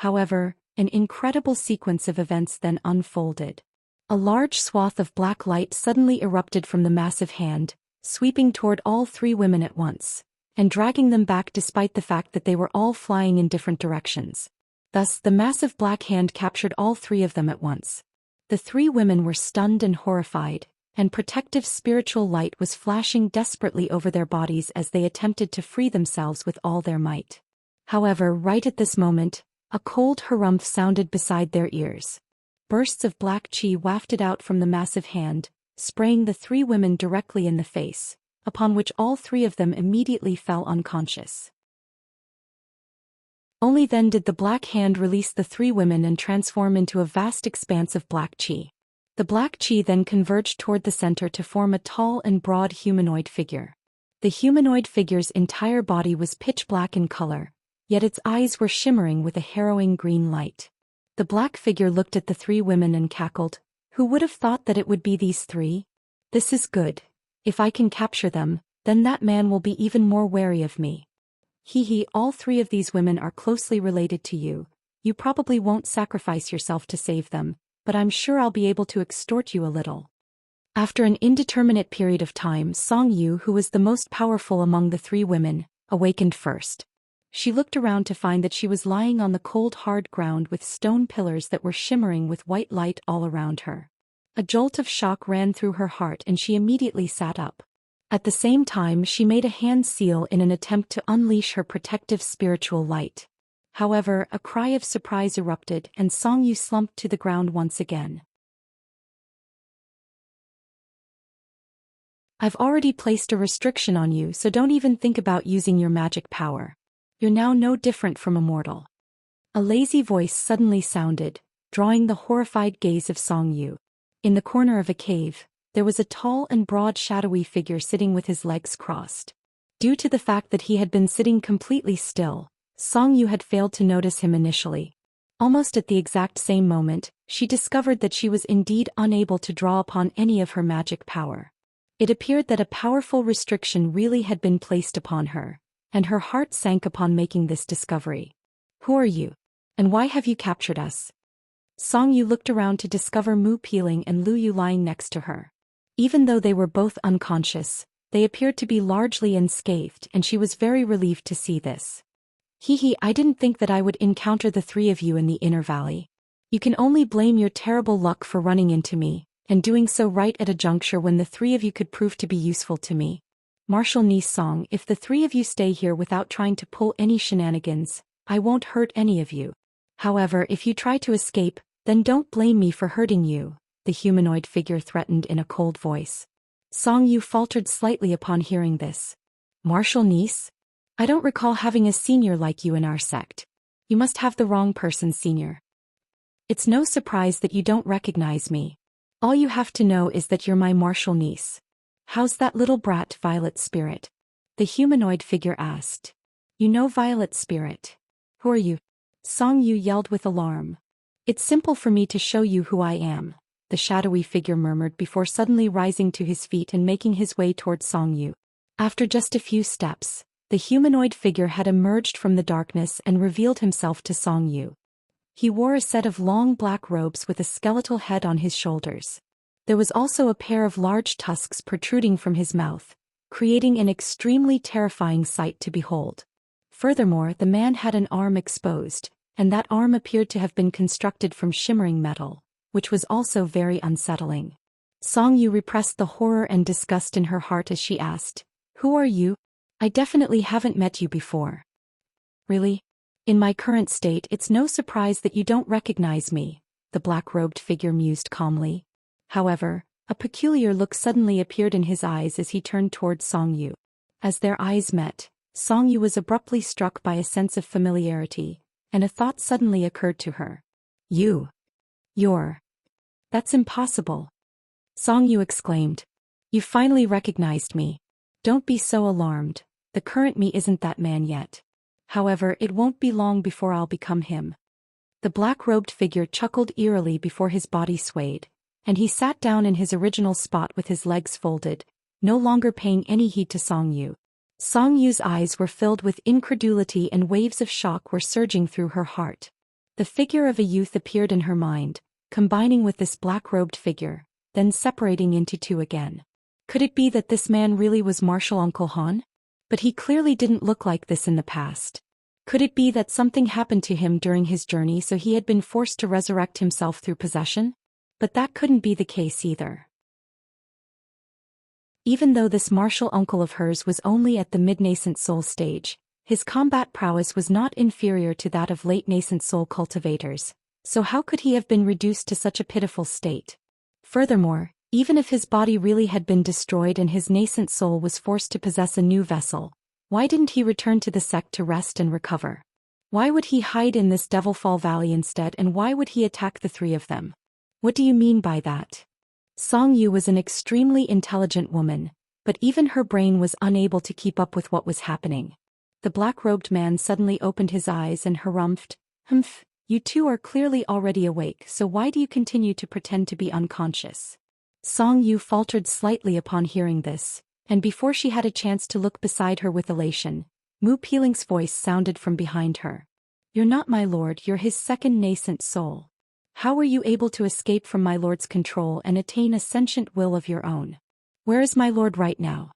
However, an incredible sequence of events then unfolded. A large swath of black light suddenly erupted from the massive hand, sweeping toward all three women at once, and dragging them back despite the fact that they were all flying in different directions. Thus, the massive black hand captured all three of them at once. The three women were stunned and horrified, and protective spiritual light was flashing desperately over their bodies as they attempted to free themselves with all their might. However, right at this moment, a cold harumph sounded beside their ears. Bursts of black chi wafted out from the massive hand, spraying the three women directly in the face, upon which all three of them immediately fell unconscious. Only then did the black hand release the three women and transform into a vast expanse of black chi. The black chi then converged toward the center to form a tall and broad humanoid figure. The humanoid figure's entire body was pitch black in color, yet its eyes were shimmering with a harrowing green light. The black figure looked at the three women and cackled. Who would have thought that it would be these three? This is good. If I can capture them, then that man will be even more wary of me. All three of these women are closely related to you. You probably won't sacrifice yourself to save them, but I'm sure I'll be able to extort you a little. After an indeterminate period of time, Song Yu, who was the most powerful among the three women, awakened first. She looked around to find that she was lying on the cold hard ground with stone pillars that were shimmering with white light all around her. A jolt of shock ran through her heart and she immediately sat up. At the same time, she made a hand seal in an attempt to unleash her protective spiritual light. However, a cry of surprise erupted and Song Yu slumped to the ground once again. I've already placed a restriction on you, so don't even think about using your magic power. You're now no different from a mortal. A lazy voice suddenly sounded, drawing the horrified gaze of Song Yu. In the corner of a cave, there was a tall and broad shadowy figure sitting with his legs crossed. Due to the fact that he had been sitting completely still, Song Yu had failed to notice him initially. Almost at the exact same moment, she discovered that she was indeed unable to draw upon any of her magic power. It appeared that a powerful restriction really had been placed upon her, and her heart sank upon making this discovery. Who are you? And why have you captured us? Song Yu looked around to discover Mu Peeling and Lu Yu lying next to her. Even though they were both unconscious, they appeared to be largely unscathed and she was very relieved to see this. I didn't think that I would encounter the three of you in the inner valley. You can only blame your terrible luck for running into me, and doing so right at a juncture when the three of you could prove to be useful to me. Martial Ni Song, if the three of you stay here without trying to pull any shenanigans, I won't hurt any of you. However, if you try to escape, then don't blame me for hurting you, the humanoid figure threatened in a cold voice. Song Yu faltered slightly upon hearing this. Martial niece? I don't recall having a senior like you in our sect. You must have the wrong person, senior. It's no surprise that you don't recognize me. All you have to know is that you're my martial niece. How's that little brat, Violet Spirit? The humanoid figure asked. You know Violet Spirit. Who are you? Song Yu yelled with alarm. It's simple for me to show you who I am, the shadowy figure murmured before suddenly rising to his feet and making his way toward Song Yu. After just a few steps, the humanoid figure had emerged from the darkness and revealed himself to Song Yu. He wore a set of long black robes with a skeletal head on his shoulders. There was also a pair of large tusks protruding from his mouth, creating an extremely terrifying sight to behold. Furthermore, the man had an arm exposed, and that arm appeared to have been constructed from shimmering metal, which was also very unsettling. Song Yu repressed the horror and disgust in her heart as she asked, Who are you? I definitely haven't met you before. Really? In my current state, it's no surprise that you don't recognize me, the black-robed figure mused calmly. However, a peculiar look suddenly appeared in his eyes as he turned toward Song Yu. As their eyes met, Song Yu was abruptly struck by a sense of familiarity, and a thought suddenly occurred to her. You're. That's impossible. Song Yu exclaimed. You finally recognized me. Don't be so alarmed, the current me isn't that man yet. However, it won't be long before I'll become him. The black-robed figure chuckled eerily before his body swayed, and he sat down in his original spot with his legs folded, no longer paying any heed to Song Yu. Song Yu's eyes were filled with incredulity and waves of shock were surging through her heart. The figure of a youth appeared in her mind, combining with this black-robed figure, then separating into two again. Could it be that this man really was martial Uncle Han? But he clearly didn't look like this in the past. Could it be that something happened to him during his journey so he had been forced to resurrect himself through possession? But that couldn't be the case either. Even though this martial uncle of hers was only at the mid-nascent soul stage, his combat prowess was not inferior to that of late-nascent soul cultivators, so how could he have been reduced to such a pitiful state? Furthermore, even if his body really had been destroyed and his nascent soul was forced to possess a new vessel, why didn't he return to the sect to rest and recover? Why would he hide in this Devilfall Valley instead, and why would he attack the three of them? What do you mean by that? Song Yu was an extremely intelligent woman, but even her brain was unable to keep up with what was happening. The black-robed man suddenly opened his eyes and harumphed, "Humph, you two are clearly already awake, so why do you continue to pretend to be unconscious?" Song Yu faltered slightly upon hearing this, and before she had a chance to look beside her with elation, Mu Peeling's voice sounded from behind her. "You're not my lord, you're his second nascent soul. How were you able to escape from my lord's control and attain a sentient will of your own? Where is my lord right now?"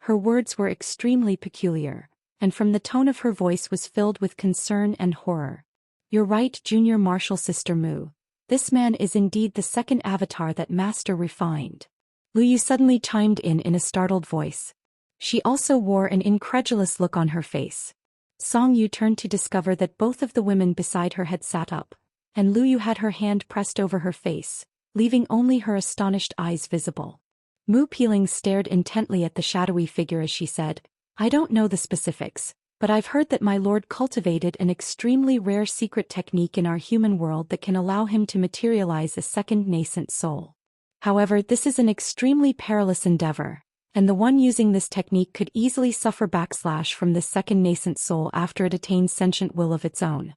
Her words were extremely peculiar, and from the tone of her voice was filled with concern and horror. "You're right, Junior Martial Sister Mu. This man is indeed the second avatar that Master refined." Lu Yu suddenly chimed in a startled voice. She also wore an incredulous look on her face. Song Yu turned to discover that both of the women beside her had sat up, and Lu Yu had her hand pressed over her face, leaving only her astonished eyes visible. Mu Peeling stared intently at the shadowy figure as she said, "I don't know the specifics, but I've heard that my lord cultivated an extremely rare secret technique in our human world that can allow him to materialize a second nascent soul. However, this is an extremely perilous endeavor, and the one using this technique could easily suffer backslash from this second nascent soul after it attains sentient will of its own."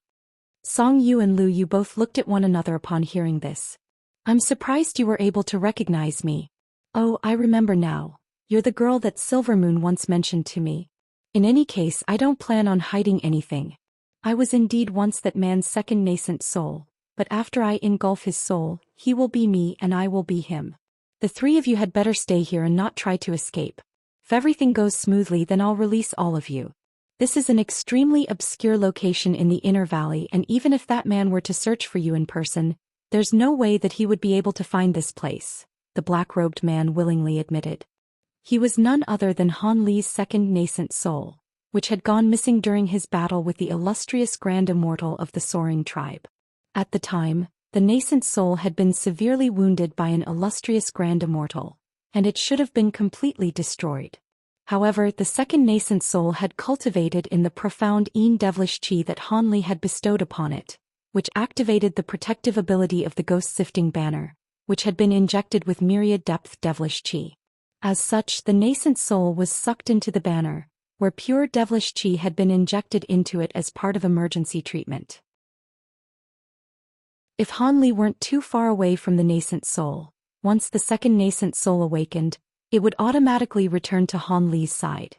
Song Yu and Lu Yu both looked at one another upon hearing this. "I'm surprised you were able to recognize me. Oh, I remember now. You're the girl that Silvermoon once mentioned to me. In any case, I don't plan on hiding anything. I was indeed once that man's second nascent soul, but after I engulf his soul, he will be me and I will be him. The three of you had better stay here and not try to escape. If everything goes smoothly, then I'll release all of you. This is an extremely obscure location in the Inner Valley, and even if that man were to search for you in person, there's no way that he would be able to find this place," the black-robed man willingly admitted. He was none other than Han Li's second nascent soul, which had gone missing during his battle with the illustrious Grand Immortal of the Soaring Tribe. At the time, the nascent soul had been severely wounded by an illustrious Grand Immortal, and it should have been completely destroyed. However, the second nascent soul had cultivated in the profound Een devilish chi that Han Li had bestowed upon it, which activated the protective ability of the ghost-sifting banner, which had been injected with myriad depth devilish chi. As such, the nascent soul was sucked into the banner, where pure devilish chi had been injected into it as part of emergency treatment. If Han Li weren't too far away from the nascent soul, once the second nascent soul awakened, it would automatically return to Han Li's side.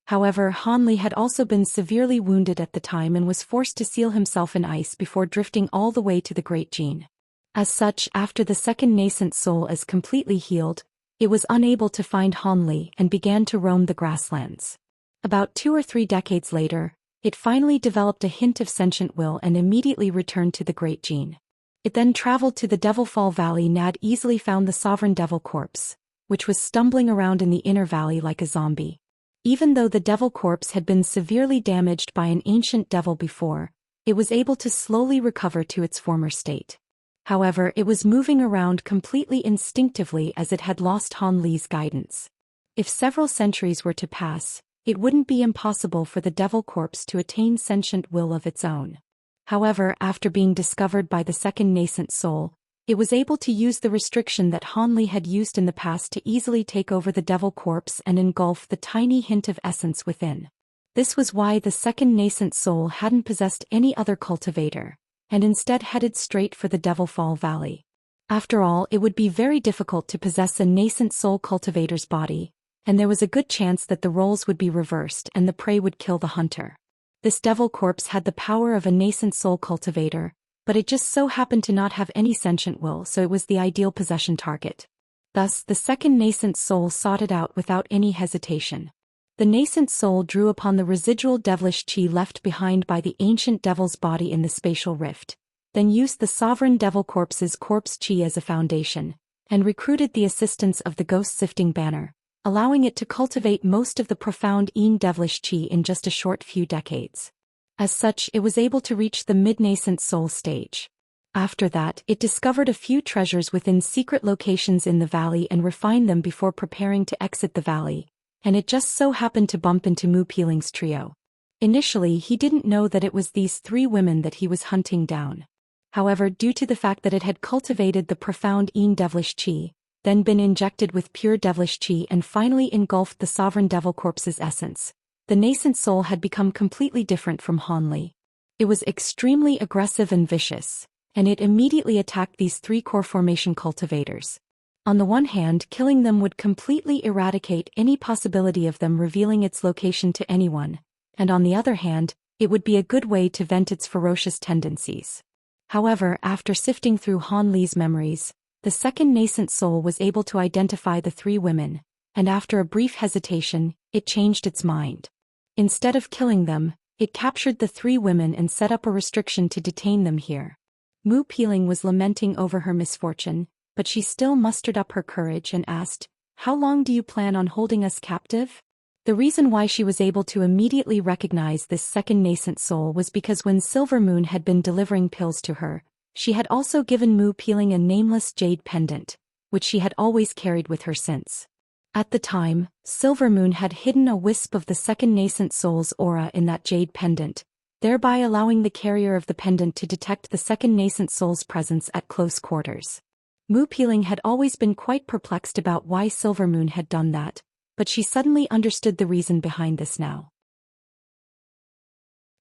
However, Han Li had also been severely wounded at the time and was forced to seal himself in ice before drifting all the way to the Great Gene. As such, after the second nascent soul is completely healed, it was unable to find Han Li and began to roam the grasslands. About 2 or 3 decades later, it finally developed a hint of sentient will and immediately returned to the Great Gene. It then traveled to the Devilfall Valley and had easily found the Sovereign Devil corpse, which was stumbling around in the Inner Valley like a zombie. Even though the devil corpse had been severely damaged by an ancient devil before, it was able to slowly recover to its former state. However, it was moving around completely instinctively as it had lost Han Li's guidance. If several centuries were to pass, it wouldn't be impossible for the devil corpse to attain sentient will of its own. However, after being discovered by the second nascent soul, it was able to use the restriction that Han Li had used in the past to easily take over the devil corpse and engulf the tiny hint of essence within. This was why the second nascent soul hadn't possessed any other cultivator, and instead headed straight for the Devilfall Valley. After all, it would be very difficult to possess a nascent soul cultivator's body, and there was a good chance that the roles would be reversed and the prey would kill the hunter. This devil corpse had the power of a nascent soul cultivator, but it just so happened to not have any sentient will, so it was the ideal possession target. Thus, the second nascent soul sought it out without any hesitation. The nascent soul drew upon the residual devilish chi left behind by the ancient devil's body in the spatial rift, then used the sovereign devil corpse's corpse chi as a foundation, and recruited the assistance of the ghost-sifting banner, allowing it to cultivate most of the profound devilish chi in just a short few decades. As such, it was able to reach the mid-nascent soul stage. After that, it discovered a few treasures within secret locations in the valley and refined them before preparing to exit the valley, and it just so happened to bump into Mu Peeling's trio. Initially, he didn't know that it was these three women that he was hunting down. However, due to the fact that it had cultivated the profound devilish chi, then been injected with pure devilish chi and finally engulfed the sovereign devil corpse's essence, the nascent soul had become completely different from Han Li. It was extremely aggressive and vicious, and it immediately attacked these three core formation cultivators. On the one hand, killing them would completely eradicate any possibility of them revealing its location to anyone, and on the other hand, it would be a good way to vent its ferocious tendencies. However, after sifting through Han Li's memories, the second nascent soul was able to identify the three women, and after a brief hesitation, it changed its mind. Instead of killing them, it captured the three women and set up a restriction to detain them here. Mu Peeling was lamenting over her misfortune, but she still mustered up her courage and asked, "How long do you plan on holding us captive?" The reason why she was able to immediately recognize this second nascent soul was because when Silver Moon had been delivering pills to her, she had also given Mu Peeling a nameless jade pendant, which she had always carried with her since. At the time, Silver Moon had hidden a wisp of the second nascent soul's aura in that jade pendant, thereby allowing the carrier of the pendant to detect the second nascent soul's presence at close quarters. Mu Peeling had always been quite perplexed about why Silver Moon had done that, but she suddenly understood the reason behind this now.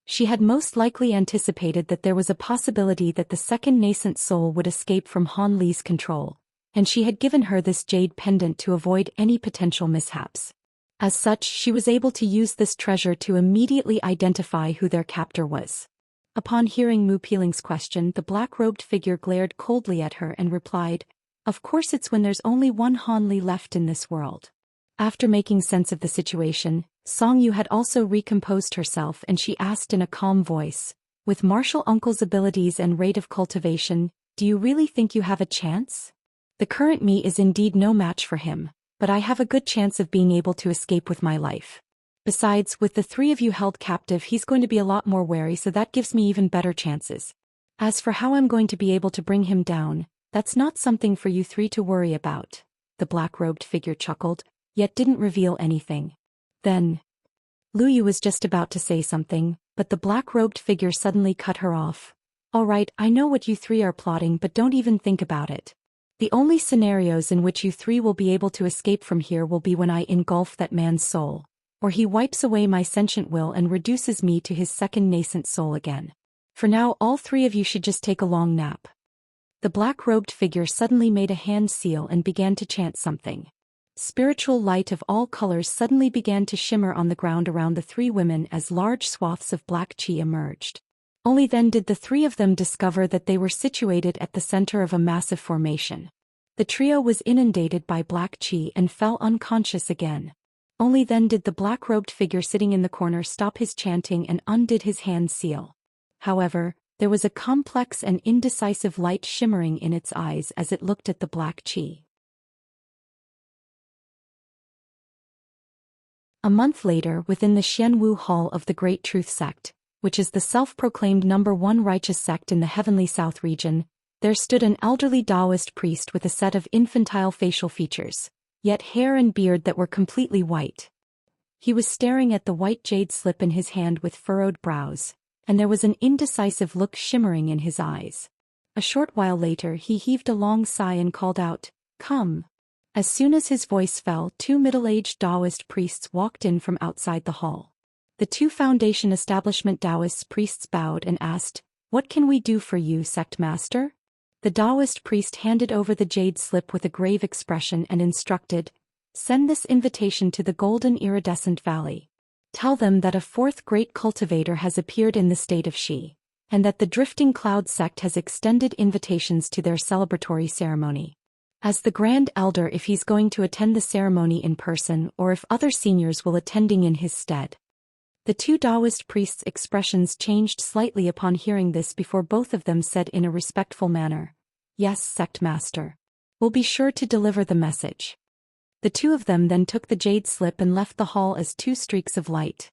She had most likely anticipated that there was a possibility that the second nascent soul would escape from Han Li's control, and she had given her this jade pendant to avoid any potential mishaps. As such, she was able to use this treasure to immediately identify who their captor was. Upon hearing Mu Peeling's question, the black-robed figure glared coldly at her and replied, "Of course it's when there's only one Han Li left in this world." After making sense of the situation, Song Yu had also recomposed herself and she asked in a calm voice, "With Martial Uncle's abilities and rate of cultivation, do you really think you have a chance? The current me is indeed no match for him, but I have a good chance of being able to escape with my life. Besides, with the three of you held captive, he's going to be a lot more wary, so that gives me even better chances. As for how I'm going to be able to bring him down, that's not something for you three to worry about." The black-robed figure chuckled, yet didn't reveal anything. Then, Lu Yu was just about to say something, but the black-robed figure suddenly cut her off. "All right, I know what you three are plotting, but don't even think about it. The only scenarios in which you three will be able to escape from here will be when I engulf that man's soul, or he wipes away my sentient will and reduces me to his second nascent soul again. For now, all three of you should just take a long nap." The black-robed figure suddenly made a hand seal and began to chant something. Spiritual light of all colors suddenly began to shimmer on the ground around the three women as large swaths of black chi emerged. Only then did the three of them discover that they were situated at the center of a massive formation. The trio was inundated by black chi and fell unconscious again. Only then did the black-robed figure sitting in the corner stop his chanting and undid his hand seal. However, there was a complex and indecisive light shimmering in its eyes as it looked at the black chi. A month later, within the Xianwu Hall of the Great Truth Sect, which is the self-proclaimed #1 righteous sect in the Heavenly South region, there stood an elderly Daoist priest with a set of infantile facial features, yet hair and beard that were completely white. He was staring at the white jade slip in his hand with furrowed brows, and there was an indecisive look shimmering in his eyes. A short while later he heaved a long sigh and called out, "Come." As soon as his voice fell, two middle-aged Daoist priests walked in from outside the hall. The two Foundation Establishment Daoist priests bowed and asked, "What can we do for you, Sect Master?" The Daoist priest handed over the jade slip with a grave expression and instructed, "Send this invitation to the Golden Iridescent Valley. Tell them that a fourth great cultivator has appeared in the state of Xi, and that the Drifting Cloud sect has extended invitations to their celebratory ceremony. As the Grand Elder, if he's going to attend the ceremony in person or if other seniors will attending in his stead." The two Daoist priests' expressions changed slightly upon hearing this before both of them said in a respectful manner, "Yes, Sect Master. We'll be sure to deliver the message." The two of them then took the jade slip and left the hall as two streaks of light.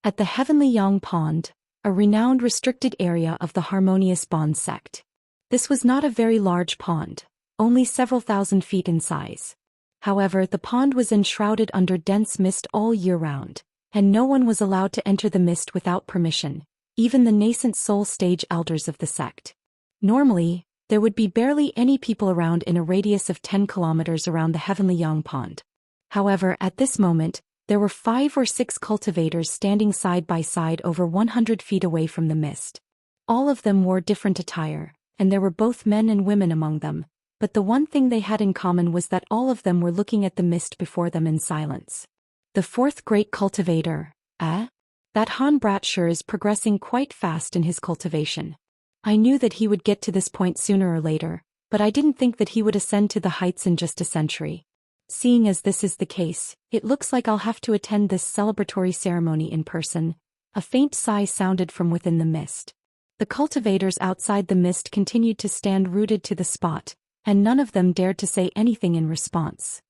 At the Heavenly Yang Pond, a renowned restricted area of the Harmonious Bond sect. This was not a very large pond, only several thousand feet in size. However, the pond was enshrouded under dense mist all year round, and no one was allowed to enter the mist without permission, even the nascent soul stage elders of the sect. Normally, there would be barely any people around in a radius of 10 kilometers around the Heavenly Yang Pond. However, at this moment, there were 5 or 6 cultivators standing side by side over 100 feet away from the mist. All of them wore different attire, and there were both men and women among them, but the one thing they had in common was that all of them were looking at the mist before them in silence. The fourth great cultivator, eh? That Han brat sure is progressing quite fast in his cultivation. I knew that he would get to this point sooner or later, but I didn't think that he would ascend to the heights in just a century. Seeing as this is the case, it looks like I'll have to attend this celebratory ceremony in person. A faint sigh sounded from within the mist. The cultivators outside the mist continued to stand rooted to the spot, and none of them dared to say anything in response.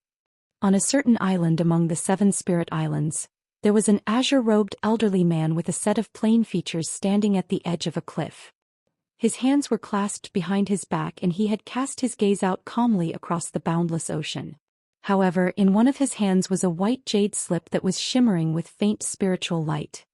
On a certain island among the 7 spirit islands, there was an azure-robed elderly man with a set of plain features standing at the edge of a cliff. His hands were clasped behind his back and he had cast his gaze out calmly across the boundless ocean. However, in one of his hands was a white jade slip that was shimmering with faint spiritual light.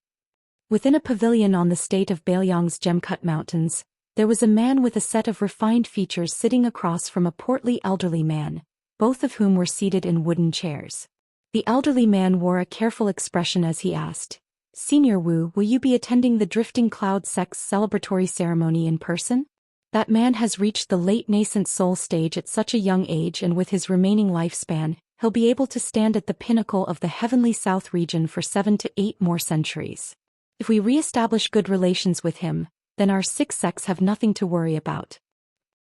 Within a pavilion on the state of Bailiang's gem-cut mountains, there was a man with a set of refined features sitting across from a portly elderly man, both of whom were seated in wooden chairs. The elderly man wore a careful expression as he asked, "Senior Wu, will you be attending the Drifting Cloud sect's celebratory ceremony in person?" That man has reached the late nascent soul stage at such a young age, and with his remaining lifespan, he'll be able to stand at the pinnacle of the Heavenly South region for 7 to 8 more centuries. If we re-establish good relations with him, then our 6 sects have nothing to worry about.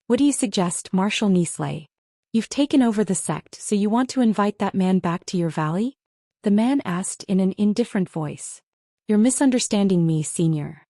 What do you suggest, Marshal Nisley? You've taken over the sect, so you want to invite that man back to your valley? The man asked in an indifferent voice. You're misunderstanding me, Senior.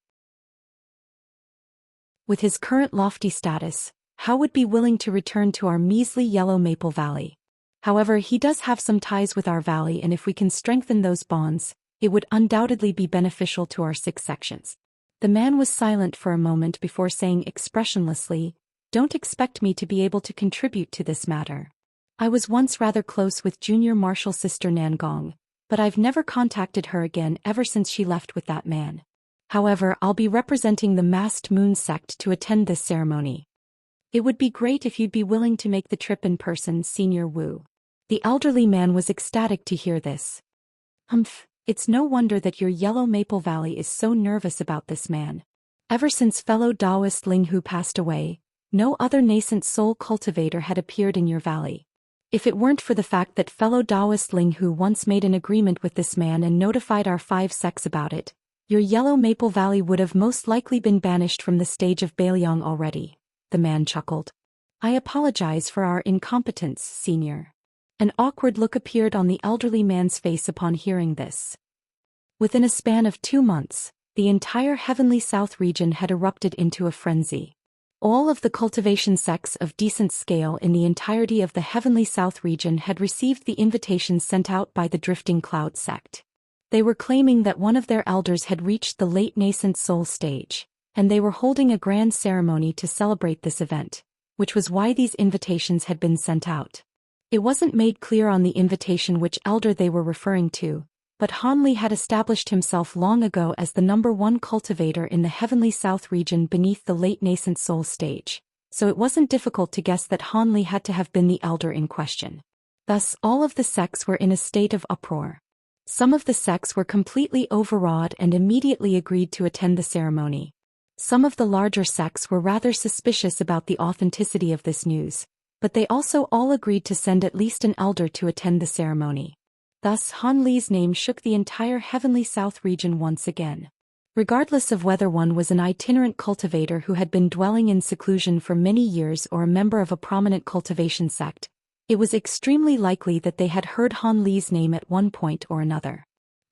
With his current lofty status, Hao would be willing to return to our measly Yellow Maple Valley. However, he does have some ties with our valley, and if we can strengthen those bonds, it would undoubtedly be beneficial to our 6 sections. The man was silent for a moment before saying expressionlessly, "Don't expect me to be able to contribute to this matter. I was once rather close with Junior Marshal Sister Nangong, but I've never contacted her again ever since she left with that man. However, I'll be representing the Masked Moon sect to attend this ceremony. It would be great if you'd be willing to make the trip in person, Senior Wu." The elderly man was ecstatic to hear this. It's no wonder that your Yellow Maple Valley is so nervous about this man. Ever since fellow Daoist Ling Hu passed away, no other nascent soul cultivator had appeared in your valley. If it weren't for the fact that fellow Daoist Ling Hu once made an agreement with this man and notified our 5 sects about it, your Yellow Maple Valley would have most likely been banished from the stage of Bailiang already. The man chuckled. I apologize for our incompetence, Senior. An awkward look appeared on the elderly man's face upon hearing this. Within a span of 2 months, the entire Heavenly South region had erupted into a frenzy. All of the cultivation sects of decent scale in the entirety of the Heavenly South region had received the invitations sent out by the Drifting Cloud sect. They were claiming that one of their elders had reached the late nascent soul stage, and they were holding a grand ceremony to celebrate this event, which was why these invitations had been sent out. It wasn't made clear on the invitation which elder they were referring to, but Han Li had established himself long ago as the #1 cultivator in the Heavenly South region beneath the late nascent soul stage, so it wasn't difficult to guess that Han Li had to have been the elder in question. Thus, all of the sects were in a state of uproar. Some of the sects were completely overawed and immediately agreed to attend the ceremony. Some of the larger sects were rather suspicious about the authenticity of this news, but they also all agreed to send at least an elder to attend the ceremony. Thus, Han Li's name shook the entire Heavenly South region once again. Regardless of whether one was an itinerant cultivator who had been dwelling in seclusion for many years or a member of a prominent cultivation sect, it was extremely likely that they had heard Han Li's name at one point or another.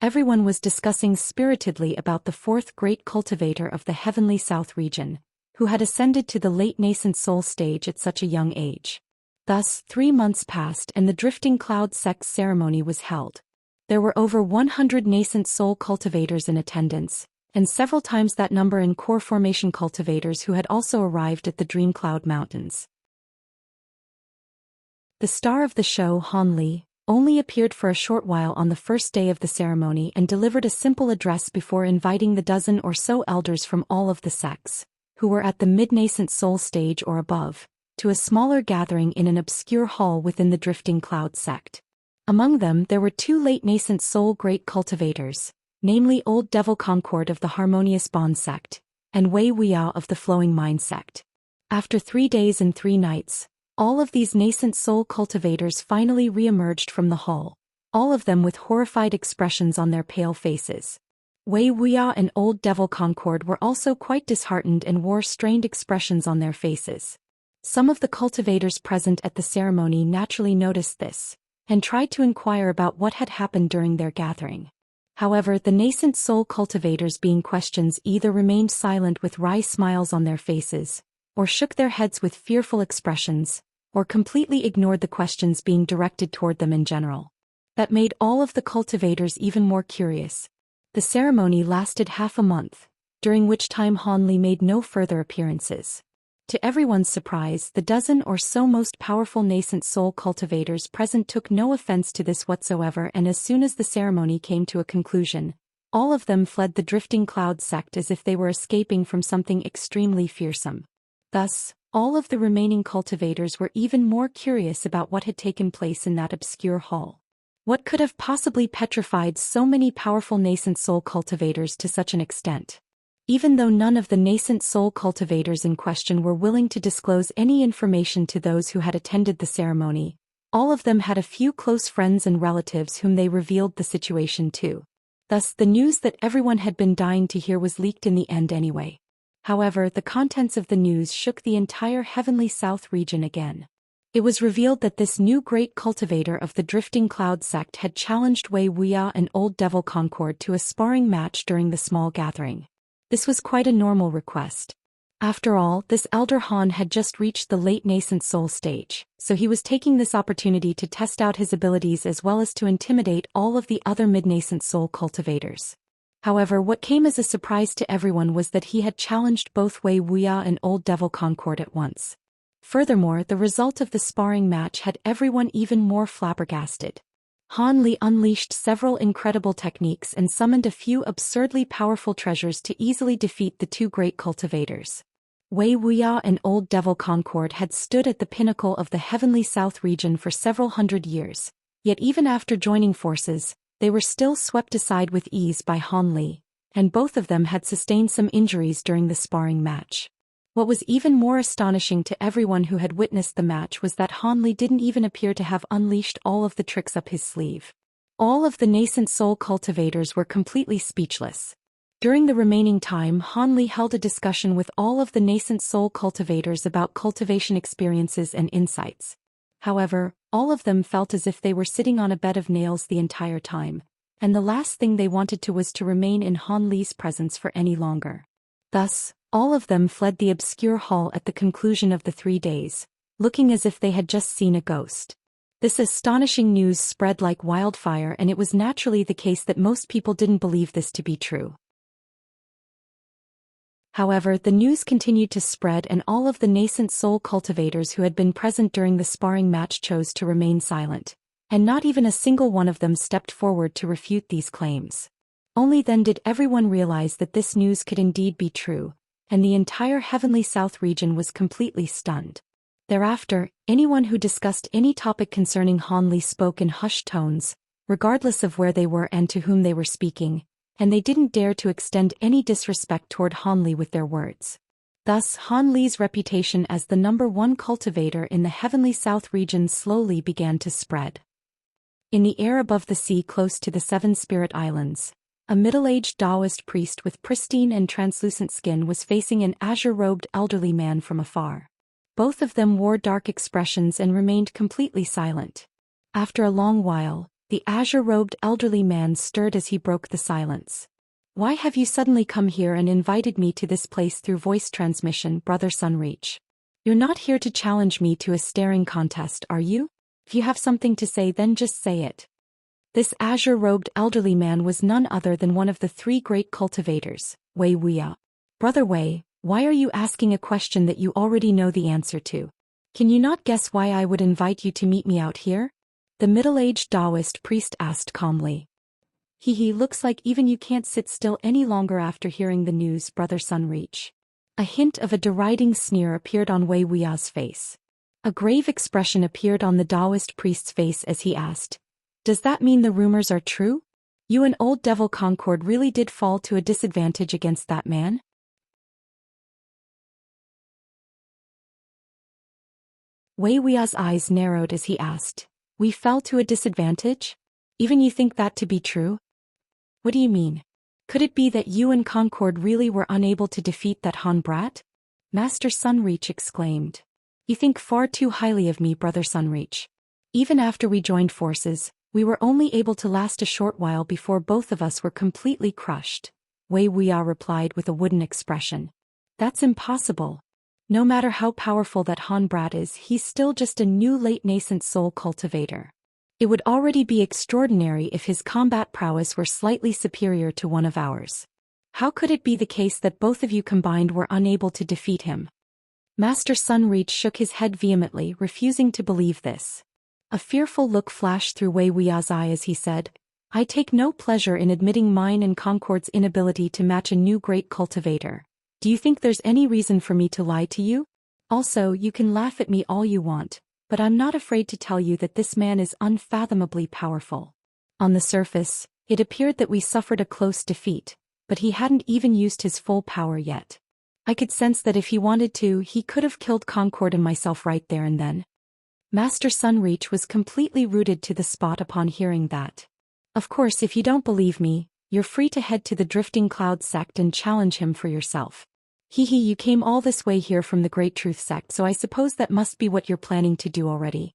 Everyone was discussing spiritedly about the fourth great cultivator of the Heavenly South region, who had ascended to the late nascent soul stage at such a young age. Thus, 3 months passed and the Drifting Cloud Sect's ceremony was held. There were over 100 nascent soul cultivators in attendance, and several times that number in core formation cultivators who had also arrived at the Dream Cloud Mountains. The star of the show, Han Li, only appeared for a short while on the first day of the ceremony and delivered a simple address before inviting the dozen or so elders from all of the sects, who were at the mid-nascent soul stage or above, to a smaller gathering in an obscure hall within the Drifting Cloud sect. Among them there were 2 late nascent soul great cultivators, namely Old Devil Concord of the Harmonious Bond sect, and Wei Wuya of the Flowing Mind sect. After 3 days and 3 nights, all of these nascent soul cultivators finally re-emerged from the hall, all of them with horrified expressions on their pale faces. Wei Wuya and Old Devil Concord were also quite disheartened and wore strained expressions on their faces. Some of the cultivators present at the ceremony naturally noticed this, and tried to inquire about what had happened during their gathering. However, the nascent soul cultivators being questioned either remained silent with wry smiles on their faces, or shook their heads with fearful expressions, or completely ignored the questions being directed toward them in general. That made all of the cultivators even more curious. The ceremony lasted half a month, during which time Han Li made no further appearances. To everyone's surprise, the dozen or so most powerful nascent soul cultivators present took no offense to this whatsoever, and as soon as the ceremony came to a conclusion, all of them fled the Drifting Cloud sect as if they were escaping from something extremely fearsome. Thus, all of the remaining cultivators were even more curious about what had taken place in that obscure hall. What could have possibly petrified so many powerful nascent soul cultivators to such an extent? Even though none of the nascent soul cultivators in question were willing to disclose any information to those who had attended the ceremony, all of them had a few close friends and relatives whom they revealed the situation to. Thus, the news that everyone had been dying to hear was leaked in the end anyway. However, the contents of the news shook the entire Heavenly South region again. It was revealed that this new great cultivator of the Drifting Cloud sect had challenged Wei Wuya and Old Devil Concord to a sparring match during the small gathering. This was quite a normal request. After all, this elder Han had just reached the late nascent soul stage, so he was taking this opportunity to test out his abilities as well as to intimidate all of the other mid-nascent soul cultivators. However, what came as a surprise to everyone was that he had challenged both Wei Wuya and Old Devil Concord at once. Furthermore, the result of the sparring match had everyone even more flabbergasted. Han Li unleashed several incredible techniques and summoned a few absurdly powerful treasures to easily defeat the 2 great cultivators. Wei Wuya and Old Devil Concord had stood at the pinnacle of the Heavenly South region for several hundred years, yet even after joining forces, they were still swept aside with ease by Han Li, and both of them had sustained some injuries during the sparring match. What was even more astonishing to everyone who had witnessed the match was that Han Li didn't even appear to have unleashed all of the tricks up his sleeve. All of the nascent soul cultivators were completely speechless. During the remaining time, Han Li held a discussion with all of the nascent soul cultivators about cultivation experiences and insights. However, all of them felt as if they were sitting on a bed of nails the entire time, and the last thing they wanted to was to remain in Han Li's presence for any longer. Thus, all of them fled the obscure hall at the conclusion of the 3 days, looking as if they had just seen a ghost. This astonishing news spread like wildfire, and it was naturally the case that most people didn't believe this to be true. However, the news continued to spread, and all of the nascent soul cultivators who had been present during the sparring match chose to remain silent, and not even a single one of them stepped forward to refute these claims. Only then did everyone realize that this news could indeed be true, and the entire Heavenly South region was completely stunned. Thereafter, anyone who discussed any topic concerning Han Li spoke in hushed tones, regardless of where they were and to whom they were speaking, and they didn't dare to extend any disrespect toward Han Li with their words. Thus, Han Li's reputation as the #1 cultivator in the Heavenly South region slowly began to spread. In the air above the sea close to the Seven Spirit Islands, a middle-aged Daoist priest with pristine and translucent skin was facing an azure-robed elderly man from afar. Both of them wore dark expressions and remained completely silent. After a long while, the azure-robed elderly man stirred as he broke the silence. "Why have you suddenly come here and invited me to this place through voice transmission, Brother Sunreach? You're not here to challenge me to a staring contest, are you? If you have something to say, then just say it." This azure-robed elderly man was none other than one of the 3 great cultivators, Wuxia. "Brother Wei, why are you asking a question that you already know the answer to? Can you not guess why I would invite you to meet me out here?" The middle-aged Daoist priest asked calmly. Looks like even you can't sit still any longer after hearing the news, Brother Sunreach." A hint of a deriding sneer appeared on Wuxia's face. A grave expression appeared on the Daoist priest's face as he asked, "Does that mean the rumors are true? You and Old Devil Concord really did fall to a disadvantage against that man?" Wuxia's eyes narrowed as he asked, "We fell to a disadvantage? Even you think that to be true? What do you mean? Could it be that you and Concord really were unable to defeat that Han brat?" Master Sunreach exclaimed. "You think far too highly of me, Brother Sunreach. Even after we joined forces, we were only able to last a short while before both of us were completely crushed," Wuxia replied with a wooden expression. "That's impossible. No matter how powerful that Han brat is, he's still just a new late nascent soul cultivator. It would already be extraordinary if his combat prowess were slightly superior to one of ours. How could it be the case that both of you combined were unable to defeat him?" Master Sunreach shook his head vehemently, refusing to believe this. A fearful look flashed through Wuxia's eye as he said, "I take no pleasure in admitting mine and Concord's inability to match a new great cultivator. Do you think there's any reason for me to lie to you? Also, you can laugh at me all you want, but I'm not afraid to tell you that this man is unfathomably powerful. On the surface, it appeared that we suffered a close defeat, but he hadn't even used his full power yet. I could sense that if he wanted to, he could have killed Concord and myself right there and then." Master Sunreach was completely rooted to the spot upon hearing that. "Of course, if you don't believe me, you're free to head to the Drifting Cloud sect and challenge him for yourself. You came all this way here from the Great Truth sect, so I suppose that must be what you're planning to do already."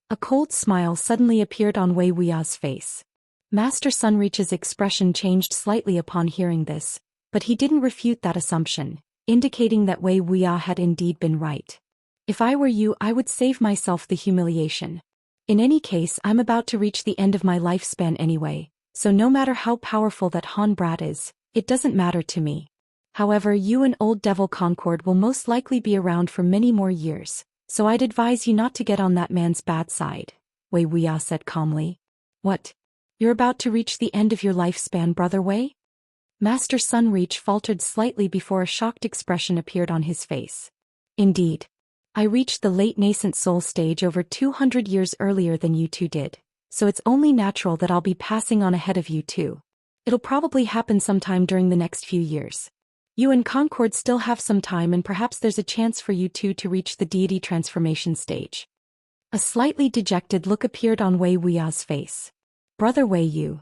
A cold smile suddenly appeared on Wuxia's face. Master Sunreach's expression changed slightly upon hearing this, but he didn't refute that assumption, indicating that Wuxia had indeed been right. "If I were you, I would save myself the humiliation. In any case, I'm about to reach the end of my lifespan anyway, so no matter how powerful that Han brat is, it doesn't matter to me. However, you and Old Devil Concord will most likely be around for many more years, so I'd advise you not to get on that man's bad side," Wuxia said calmly. "What? You're about to reach the end of your lifespan, Brother Wei?" Master Sunreach faltered slightly before a shocked expression appeared on his face. "Indeed. I reached the late nascent soul stage over 200 years earlier than you two did, so it's only natural that I'll be passing on ahead of you too. It'll probably happen sometime during the next few years. You and Concord still have some time, and perhaps there's a chance for you two to reach the deity transformation stage." A slightly dejected look appeared on Wuxia's face. "Brother Wei,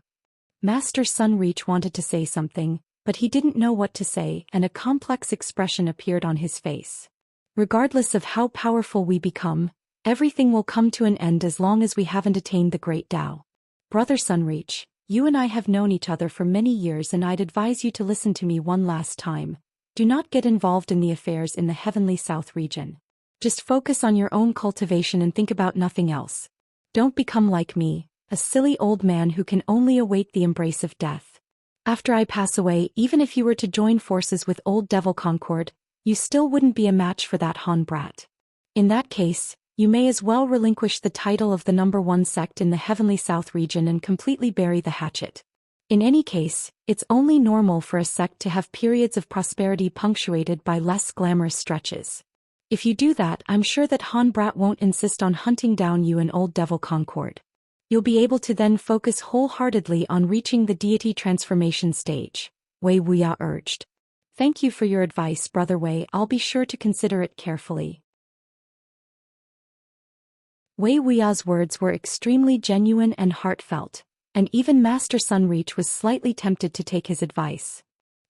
Master Sunreach wanted to say something, but he didn't know what to say, and a complex expression appeared on his face. "Regardless of how powerful we become, everything will come to an end as long as we haven't attained the Great Tao. Brother Sunreach, you and I have known each other for many years, and I'd advise you to listen to me one last time. Do not get involved in the affairs in the Heavenly South region. Just focus on your own cultivation and think about nothing else. Don't become like me, a silly old man who can only await the embrace of death. After I pass away, even if you were to join forces with Old Devil Concord, you still wouldn't be a match for that Han brat. In that case, You may as well relinquish the title of the #1 sect in the Heavenly South region and completely bury the hatchet. In any case, it's only normal for a sect to have periods of prosperity punctuated by less glamorous stretches. If you do that, I'm sure that Han Brat won't insist on hunting down you and Old Devil Concord. You'll be able to then focus wholeheartedly on reaching the deity transformation stage, Wei Wuya urged. Thank you for your advice, Brother Wei. I'll be sure to consider it carefully. Wei Wuya's words were extremely genuine and heartfelt, and even Master Sunreach was slightly tempted to take his advice.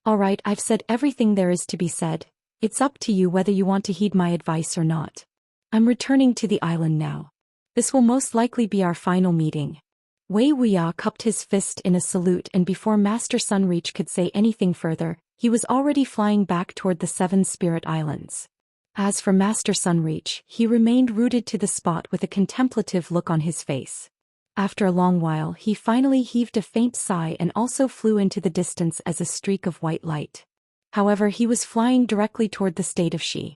All right, I've said everything there is to be said. It's up to you whether you want to heed my advice or not. I'm returning to the island now. This will most likely be our final meeting. Wei Wuya cupped his fist in a salute, and before Master Sunreach could say anything further, he was already flying back toward the 7 Spirit Islands. As for Master Sunreach, he remained rooted to the spot with a contemplative look on his face. After a long while, he finally heaved a faint sigh and also flew into the distance as a streak of white light. However, he was flying directly toward the state of Xi.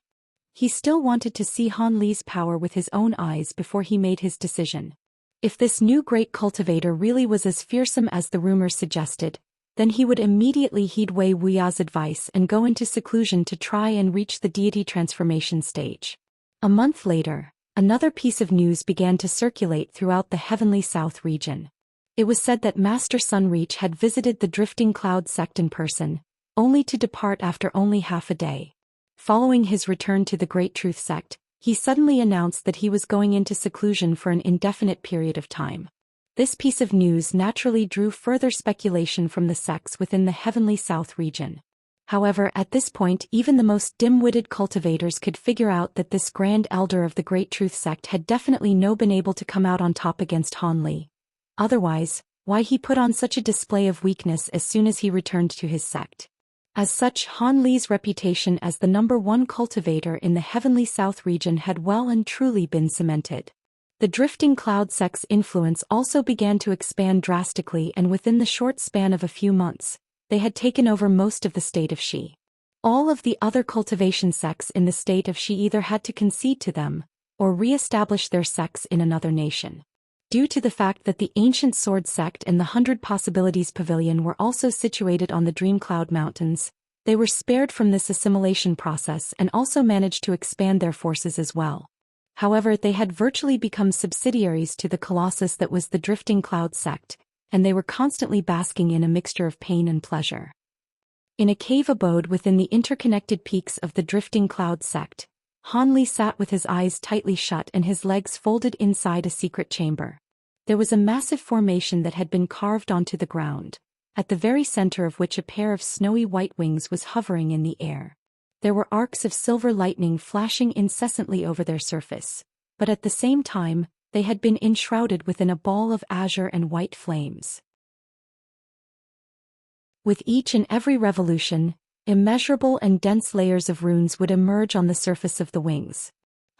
He still wanted to see Han Li's power with his own eyes before he made his decision. If this new great cultivator really was as fearsome as the rumors suggested, then he would immediately heed Wei Wuya's advice and go into seclusion to try and reach the deity transformation stage. A month later, another piece of news began to circulate throughout the Heavenly South region. It was said that Master Sunreach had visited the Drifting Cloud sect in person, only to depart after only half a day. Following his return to the Great Truth sect, he suddenly announced that he was going into seclusion for an indefinite period of time. This piece of news naturally drew further speculation from the sects within the Heavenly South region. However, at this point even the most dim-witted cultivators could figure out that this Grand Elder of the Great Truth sect had definitely been able to come out on top against Han Li. Otherwise, why he put on such a display of weakness as soon as he returned to his sect? As such, Han Li's reputation as the #1 cultivator in the Heavenly South region had well and truly been cemented. The Drifting Cloud sect's influence also began to expand drastically, and within the short span of a few months, they had taken over most of the state of Xi. All of the other cultivation sects in the state of Xi either had to concede to them, or re-establish their sects in another nation. Due to the fact that the Ancient Sword sect and the 100 Possibilities Pavilion were also situated on the Dream Cloud Mountains, they were spared from this assimilation process and also managed to expand their forces as well. However, they had virtually become subsidiaries to the colossus that was the Drifting Cloud sect, and they were constantly basking in a mixture of pain and pleasure. In a cave abode within the interconnected peaks of the Drifting Cloud sect, Han Li sat with his eyes tightly shut and his legs folded inside a secret chamber. There was a massive formation that had been carved onto the ground, at the very center of which a pair of snowy white wings was hovering in the air. There were arcs of silver lightning flashing incessantly over their surface, but at the same time, they had been enshrouded within a ball of azure and white flames. With each and every revolution, immeasurable and dense layers of runes would emerge on the surface of the wings.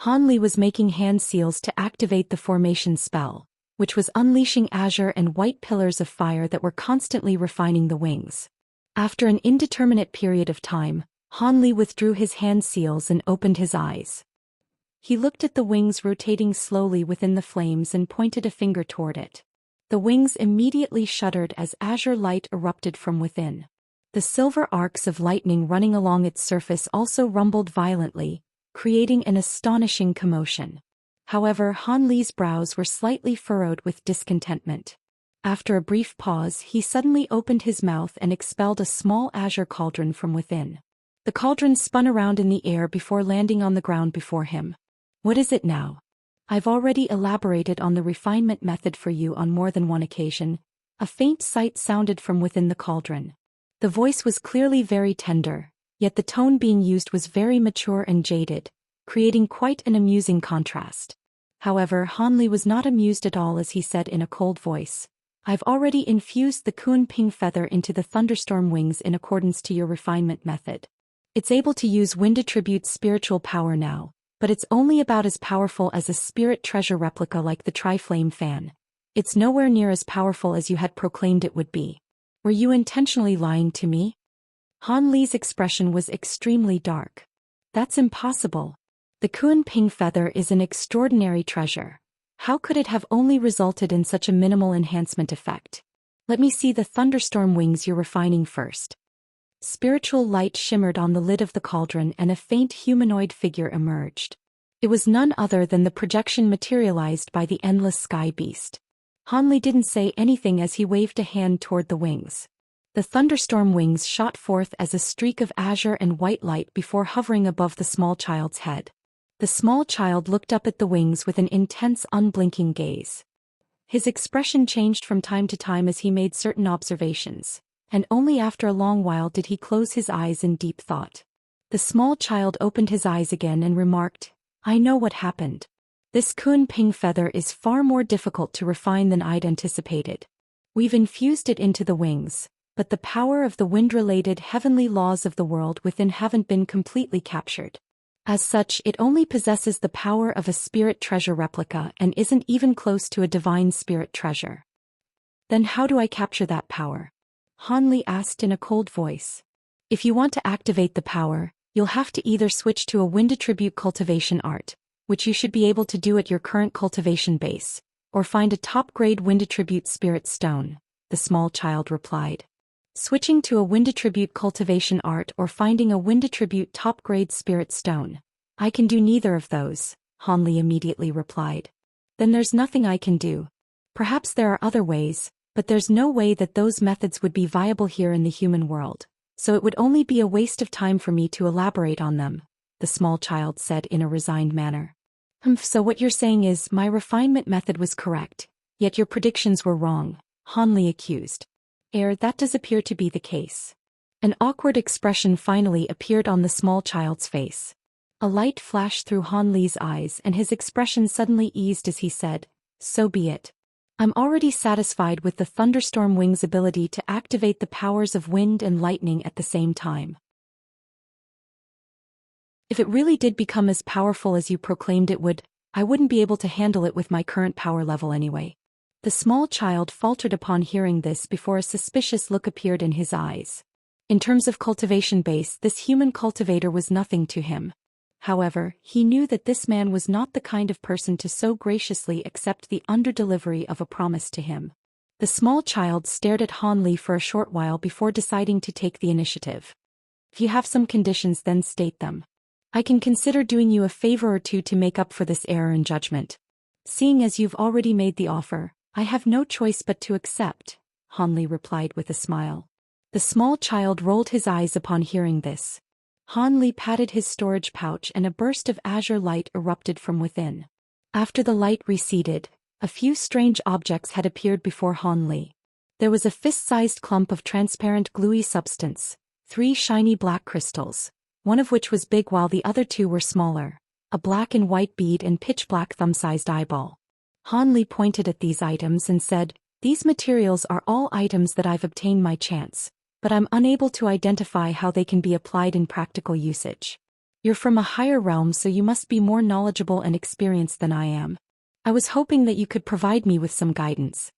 Han Li was making hand seals to activate the formation spell, which was unleashing azure and white pillars of fire that were constantly refining the wings. After an indeterminate period of time, Han Li withdrew his hand seals and opened his eyes. He looked at the wings rotating slowly within the flames and pointed a finger toward it. The wings immediately shuddered as azure light erupted from within. The silver arcs of lightning running along its surface also rumbled violently, creating an astonishing commotion. However, Han Li's brows were slightly furrowed with discontentment. After a brief pause, he suddenly opened his mouth and expelled a small azure cauldron from within. The cauldron spun around in the air before landing on the ground before him. What is it now? I've already elaborated on the refinement method for you on more than one occasion. A faint sigh sounded from within the cauldron. The voice was clearly very tender, yet the tone being used was very mature and jaded, creating quite an amusing contrast. However, Han Li was not amused at all as he said in a cold voice, I've already infused the Kun Ping feather into the thunderstorm wings in accordance to your refinement method. It's able to use wind attribute spiritual power now, but it's only about as powerful as a spirit treasure replica like the Tri-Flame fan. It's nowhere near as powerful as you had proclaimed it would be. Were you intentionally lying to me? Han Li's expression was extremely dark. That's impossible. The Kuan Ping feather is an extraordinary treasure. How could it have only resulted in such a minimal enhancement effect? Let me see the thunderstorm wings you're refining first. Spiritual light shimmered on the lid of the cauldron and a faint humanoid figure emerged. It was none other than the projection materialized by the endless sky beast. Hanli didn't say anything as he waved a hand toward the wings. The thunderstorm wings shot forth as a streak of azure and white light before hovering above the small child's head. The small child looked up at the wings with an intense, unblinking gaze. His expression changed from time to time as he made certain observations, and only after a long while did he close his eyes in deep thought. The small child opened his eyes again and remarked, "I know what happened. This Kuan Ping feather is far more difficult to refine than I'd anticipated. We've infused it into the wings, but the power of the wind-related heavenly laws of the world within haven't been completely captured. As such, it only possesses the power of a spirit treasure replica and isn't even close to a divine spirit treasure." "Then how do I capture that power?" Hanli asked in a cold voice. "If you want to activate the power, you'll have to either switch to a wind attribute cultivation art, which you should be able to do at your current cultivation base, or find a top-grade wind attribute spirit stone," the small child replied. "Switching to a wind attribute cultivation art or finding a wind attribute top-grade spirit stone. I can do neither of those," Hanli immediately replied. "Then there's nothing I can do. Perhaps there are other ways, but there's no way that those methods would be viable here in the human world, so it would only be a waste of time for me to elaborate on them," the small child said in a resigned manner. So what you're saying is my refinement method was correct, yet your predictions were wrong," Hanli accused. That does appear to be the case." An awkward expression finally appeared on the small child's face. A light flashed through Hanli's eyes and his expression suddenly eased as he said, "So be it. I'm already satisfied with the thunderstorm wing's ability to activate the powers of wind and lightning at the same time. If it really did become as powerful as you proclaimed it would, I wouldn't be able to handle it with my current power level anyway." The small child faltered upon hearing this before a suspicious look appeared in his eyes. In terms of cultivation base, this human cultivator was nothing to him. However, he knew that this man was not the kind of person to so graciously accept the under-delivery of a promise to him. The small child stared at Hanli for a short while before deciding to take the initiative. "If you have some conditions, then state them. I can consider doing you a favor or two to make up for this error in judgment. Seeing as you've already made the offer, I have no choice but to accept," Hanli replied with a smile. The small child rolled his eyes upon hearing this. Hanli patted his storage pouch and a burst of azure light erupted from within. After the light receded, a few strange objects had appeared before Hanli. There was a fist-sized clump of transparent gluey substance, 3 shiny black crystals, one of which was big while the other 2 were smaller, a black and white bead and pitch-black thumb-sized eyeball. Hanli pointed at these items and said, "These materials are all items that I've obtained by chance, but I'm unable to identify how they can be applied in practical usage. You're from a higher realm, so you must be more knowledgeable and experienced than I am. I was hoping that you could provide me with some guidance."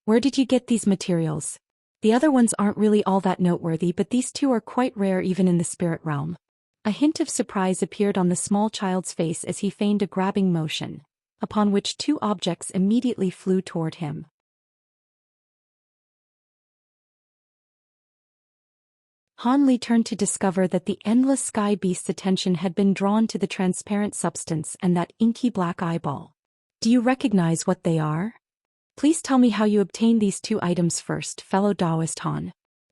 "Where did you get these materials? The other ones aren't really all that noteworthy, but these 2 are quite rare even in the spirit realm." A hint of surprise appeared on the small child's face as he feigned a grabbing motion, upon which 2 objects immediately flew toward him. Hanli turned to discover that the endless sky beast's attention had been drawn to the transparent substance and that inky black eyeball. "Do you recognize what they are? Please tell me how you obtained these 2 items first, fellow Daoist Han."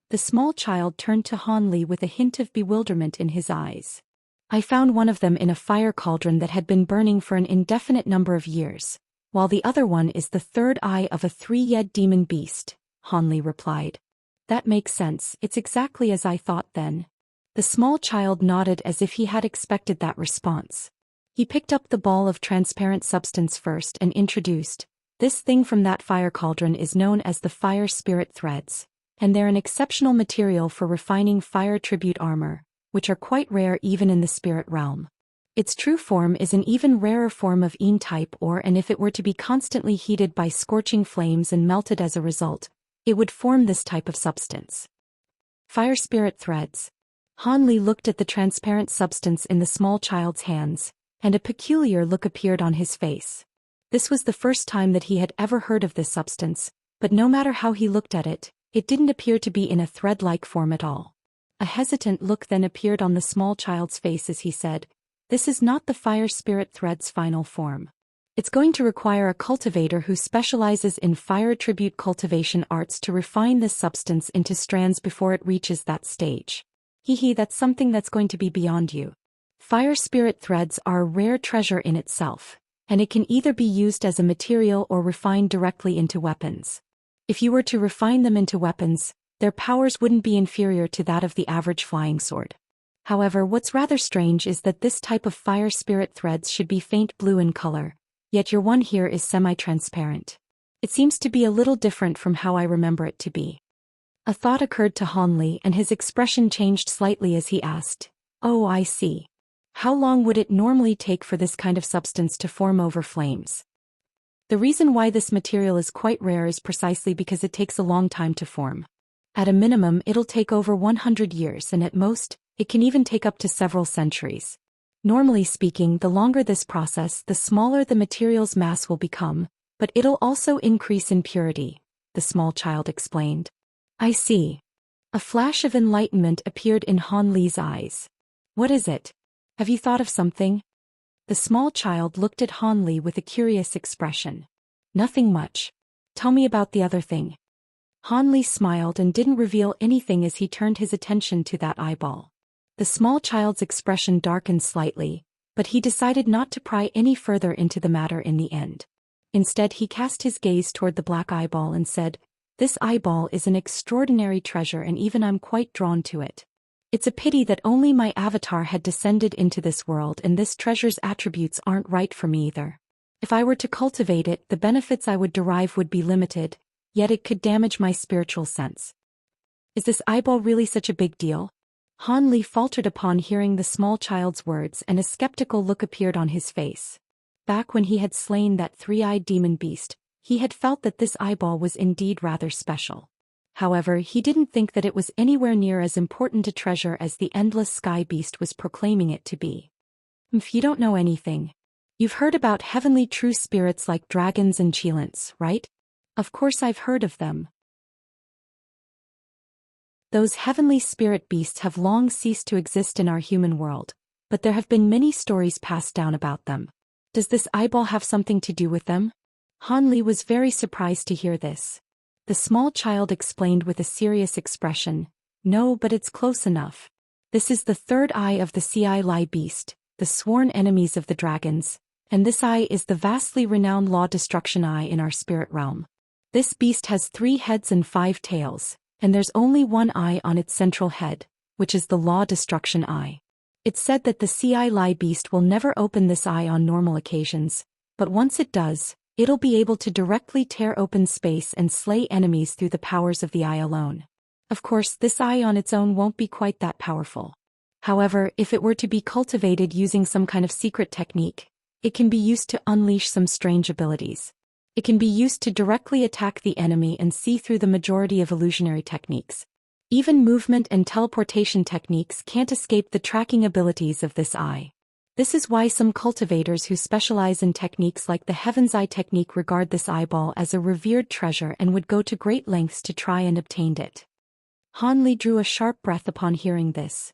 The small child turned to Hanli with a hint of bewilderment in his eyes. "I found one of them in a fire cauldron that had been burning for an indefinite number of years, while the other one is the 3rd eye of a 3-yed demon beast," Hanli replied. "That makes sense, it's exactly as I thought then." The small child nodded as if he had expected that response. He picked up the ball of transparent substance first and introduced, "This thing from that fire cauldron is known as the fire spirit threads, and they're an exceptional material for refining fire attribute armor, which are quite rare even in the spirit realm. Its true form is an even rarer form of Ein-type ore, and if it were to be constantly heated by scorching flames and melted as a result, it would form this type of substance." "Fire spirit threads. Hanli looked at the transparent substance in the small child's hands, and a peculiar look appeared on his face. This was the first time that he had ever heard of this substance, but no matter how he looked at it, it didn't appear to be in a thread-like form at all. A hesitant look then appeared on the small child's face as he said, "This is not the fire spirit thread's final form. It's going to require a cultivator who specializes in fire attribute cultivation arts to refine this substance into strands before it reaches that stage. That's something that's going to be beyond you. Fire spirit threads are a rare treasure in itself, and it can either be used as a material or refined directly into weapons. If you were to refine them into weapons, their powers wouldn't be inferior to that of the average flying sword. However, what's rather strange is that this type of fire spirit threads should be faint blue in color, yet your one here is semi-transparent. It seems to be a little different from how I remember it to be." A thought occurred to Hanli and his expression changed slightly as he asked, "Oh, I see. How long would it normally take for this kind of substance to form over flames?" The reason why this material is quite rare is precisely because it takes a long time to form. At a minimum, it'll take over 100 years, and at most, it can even take up to several centuries. Normally speaking, the longer this process, the smaller the material's mass will become, but it'll also increase in purity, the small child explained. "I see." A flash of enlightenment appeared in Hanli's eyes. "What is it? Have you thought of something?" The small child looked at Hanli with a curious expression. "Nothing much. Tell me about the other thing." Hanli smiled and didn't reveal anything as he turned his attention to that eyeball. The small child's expression darkened slightly, but he decided not to pry any further into the matter in the end. Instead, he cast his gaze toward the black eyeball and said, "This eyeball is an extraordinary treasure, and even I'm quite drawn to it. It's a pity that only my avatar had descended into this world, and this treasure's attributes aren't right for me either. If I were to cultivate it, the benefits I would derive would be limited, yet it could damage my spiritual sense." "Is this eyeball really such a big deal?" Hanli faltered upon hearing the small child's words, and a skeptical look appeared on his face. Back when he had slain that three-eyed demon beast, he had felt that this eyeball was indeed rather special. However, he didn't think that it was anywhere near as important a treasure as the endless sky beast was proclaiming it to be. "If you don't know anything. You've heard about heavenly true spirits like dragons and Qilins, right?" "Of course I've heard of them. Those heavenly spirit beasts have long ceased to exist in our human world, but there have been many stories passed down about them. Does this eyeball have something to do with them?" Hanli was very surprised to hear this. The small child explained with a serious expression, "No, but it's close enough. This is the third eye of the Ci Lai beast, the sworn enemies of the dragons, and this eye is the vastly renowned law destruction eye in our spirit realm. This beast has 3 heads and 5 tails. And there's only one eye on its central head, which is the law destruction eye. It's said that the Ci Lai beast will never open this eye on normal occasions, but once it does, it'll be able to directly tear open space and slay enemies through the powers of the eye alone. Of course, this eye on its own won't be quite that powerful. However, if it were to be cultivated using some kind of secret technique, it can be used to unleash some strange abilities. It can be used to directly attack the enemy and see through the majority of illusionary techniques. Even movement and teleportation techniques can't escape the tracking abilities of this eye. This is why some cultivators who specialize in techniques like the Heaven's Eye technique regard this eyeball as a revered treasure and would go to great lengths to try and obtain it." Hanli drew a sharp breath upon hearing this.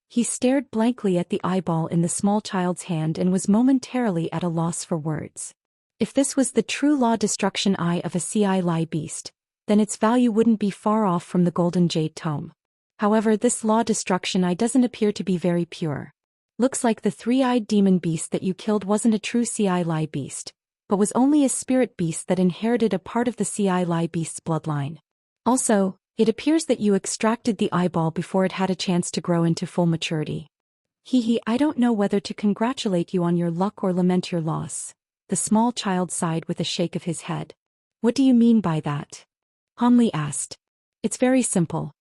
He stared blankly at the eyeball in the small child's hand and was momentarily at a loss for words. If this was the true law destruction eye of a Ci Lai beast, then its value wouldn't be far off from the golden jade tome. However, this law destruction eye doesn't appear to be very pure. Looks like the 3-eyed demon beast that you killed wasn't a true Ci Lai beast, but was only a spirit beast that inherited a part of the Ci Lai beast's bloodline. Also, it appears that you extracted the eyeball before it had a chance to grow into full maturity. I don't know whether to congratulate you on your luck or lament your loss." The small child sighed with a shake of his head. "What do you mean by that?" Hanli asked. "It's very simple.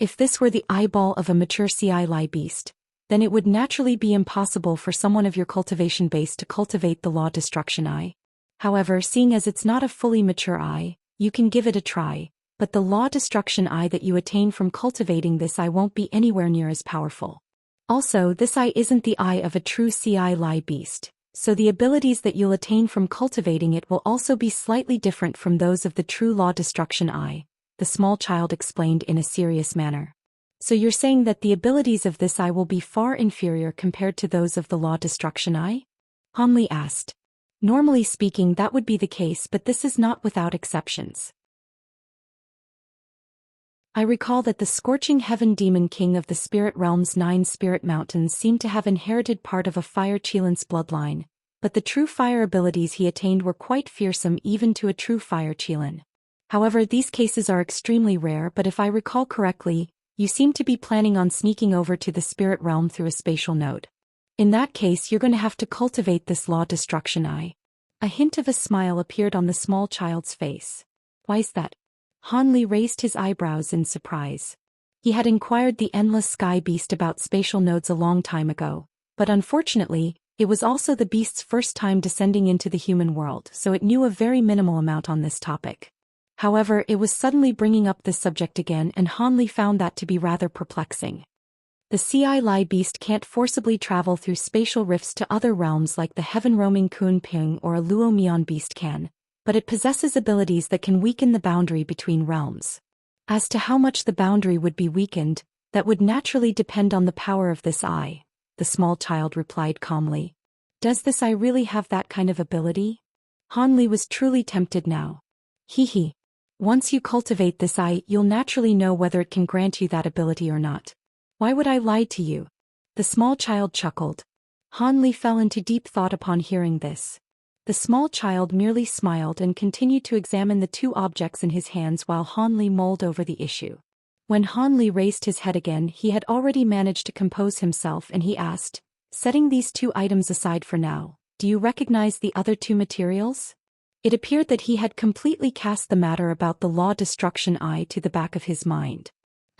If this were the eyeball of a mature Ci Lai beast, then it would naturally be impossible for someone of your cultivation base to cultivate the law destruction eye. However, seeing as it's not a fully mature eye, you can give it a try, but the law destruction eye that you attain from cultivating this eye won't be anywhere near as powerful. Also, this eye isn't the eye of a true Ci Lai beast, so the abilities that you'll attain from cultivating it will also be slightly different from those of the true law destruction eye, the small child explained in a serious manner. So you're saying that the abilities of this eye will be far inferior compared to those of the law destruction eye? Han Li asked. Normally speaking, that would be the case, but this is not without exceptions. I recall that the Scorching Heaven Demon King of the Spirit Realm's 9 Spirit Mountains seemed to have inherited part of a Fire Qilin's bloodline, but the true fire abilities he attained were quite fearsome even to a true Fire Qilin. However, these cases are extremely rare, but if I recall correctly, you seem to be planning on sneaking over to the Spirit Realm through a spatial node. In that case, you're going to have to cultivate this law destruction eye. A hint of a smile appeared on the small child's face. Why's that? Han Li raised his eyebrows in surprise. He had inquired the Endless Sky Beast about spatial nodes a long time ago, but unfortunately, it was also the beast's first time descending into the human world, so it knew a very minimal amount on this topic. However, it was suddenly bringing up this subject again, and Han Li found that to be rather perplexing. The Ci Lai beast can't forcibly travel through spatial rifts to other realms like the heaven-roaming Kun Ping or a Luo Mian beast can, but it possesses abilities that can weaken the boundary between realms. As to how much the boundary would be weakened, that would naturally depend on the power of this eye, the small child replied calmly. Does this eye really have that kind of ability? Han Li was truly tempted now. Hee. Once you cultivate this eye, you'll naturally know whether it can grant you that ability or not. Why would I lie to you? The small child chuckled. Han Li fell into deep thought upon hearing this. The small child merely smiled and continued to examine the 2 objects in his hands while Han Li mulled over the issue. When Han Li raised his head again, he had already managed to compose himself, and he asked, setting these 2 items aside for now, do you recognize the other 2 materials? It appeared that he had completely cast the matter about the law destruction eye to the back of his mind.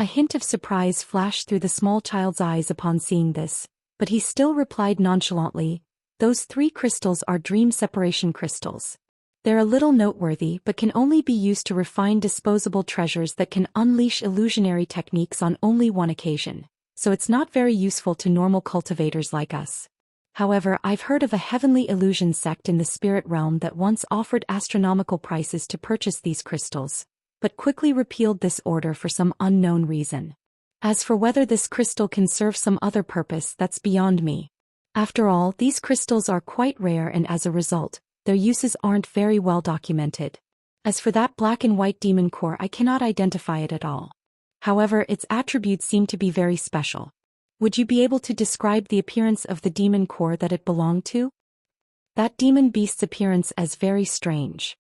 A hint of surprise flashed through the small child's eyes upon seeing this, but he still replied nonchalantly, those 3 crystals are dream separation crystals. They're a little noteworthy but can only be used to refine disposable treasures that can unleash illusionary techniques on only one occasion, so it's not very useful to normal cultivators like us. However, I've heard of a heavenly illusion sect in the spirit realm that once offered astronomical prices to purchase these crystals, but quickly repealed this order for some unknown reason. As for whether this crystal can serve some other purpose, that's beyond me. After all, these crystals are quite rare, and as a result, their uses aren't very well documented. As for that black and white demon core, I cannot identify it at all. However, its attributes seem to be very special. Would you be able to describe the appearance of the demon core that it belonged to? That demon beast's appearance as very strange.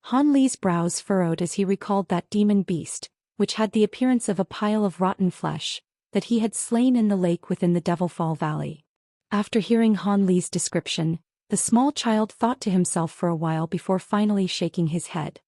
Han Li's brows furrowed as he recalled that demon beast, which had the appearance of a pile of rotten flesh, that he had slain in the lake within the Devilfall Valley. After hearing Han Li's description, the small child thought to himself for a while before finally shaking his head.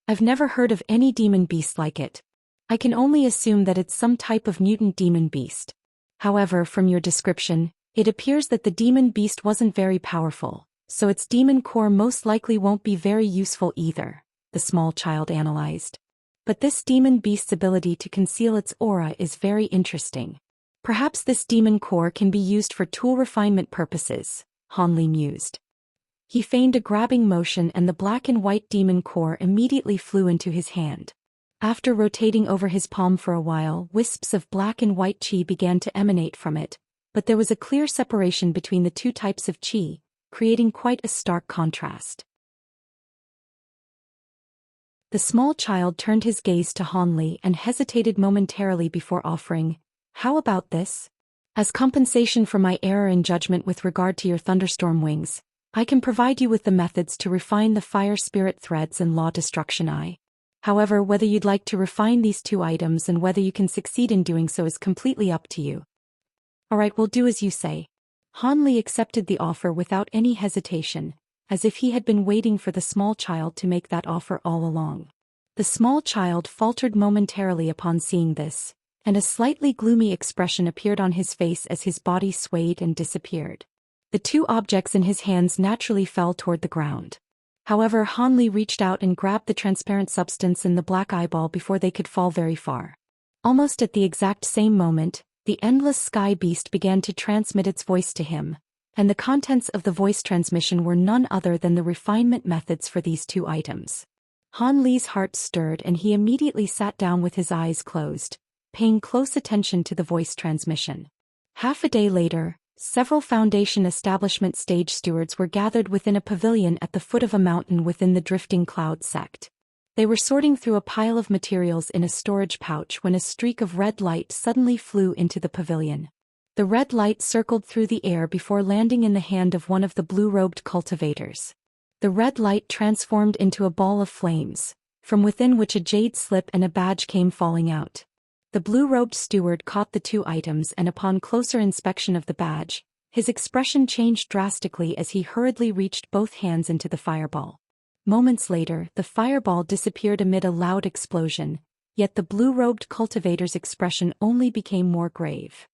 I've never heard of any demon beast like it. I can only assume that it's some type of mutant demon beast. However, from your description, it appears that the demon beast wasn't very powerful, so its demon core most likely won't be very useful either, the small child analyzed. But this demon beast's ability to conceal its aura is very interesting. Perhaps this demon core can be used for tool refinement purposes, Han Li mused. He feigned a grabbing motion, and the black and white demon core immediately flew into his hand. After rotating over his palm for a while, wisps of black and white qi began to emanate from it, but there was a clear separation between the 2 types of qi, creating quite a stark contrast. The small child turned his gaze to Han Li and hesitated momentarily before offering, how about this? As compensation for my error in judgment with regard to your thunderstorm wings, I can provide you with the methods to refine the fire spirit threads and law destruction eye. However, whether you'd like to refine these 2 items and whether you can succeed in doing so is completely up to you. Alright, we'll do as you say. Han Li accepted the offer without any hesitation, as if he had been waiting for the small child to make that offer all along. The small child faltered momentarily upon seeing this, and a slightly gloomy expression appeared on his face as his body swayed and disappeared. The 2 objects in his hands naturally fell toward the ground. However, Han Li reached out and grabbed the transparent substance in the black eyeball before they could fall very far. Almost at the exact same moment, the endless sky beast began to transmit its voice to him, and the contents of the voice transmission were none other than the refinement methods for these two items. Han Li's heart stirred and he immediately sat down with his eyes closed, paying close attention to the voice transmission. Half a day later, several Foundation establishment stage stewards were gathered within a pavilion at the foot of a mountain within the Drifting Cloud sect. They were sorting through a pile of materials in a storage pouch when a streak of red light suddenly flew into the pavilion. The red light circled through the air before landing in the hand of one of the blue-robed cultivators. The red light transformed into a ball of flames, from within which a jade slip and a badge came falling out. The blue-robed steward caught the two items and upon closer inspection of the badge, his expression changed drastically as he hurriedly reached both hands into the fireball. Moments later, the fireball disappeared amid a loud explosion, yet the blue-robed cultivator's expression only became more grave.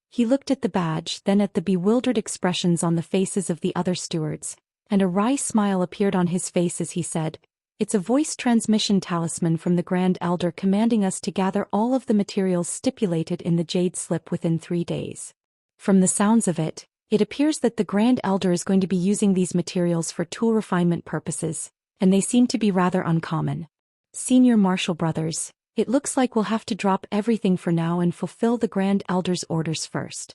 He looked at the badge, then at the bewildered expressions on the faces of the other stewards, and a wry smile appeared on his face as he said, "It's a voice transmission talisman from the Grand Elder commanding us to gather all of the materials stipulated in the jade slip within 3 days. From the sounds of it, it appears that the Grand Elder is going to be using these materials for tool refinement purposes, and they seem to be rather uncommon. Senior Marshal Brothers, it looks like we'll have to drop everything for now and fulfill the Grand Elder's orders first."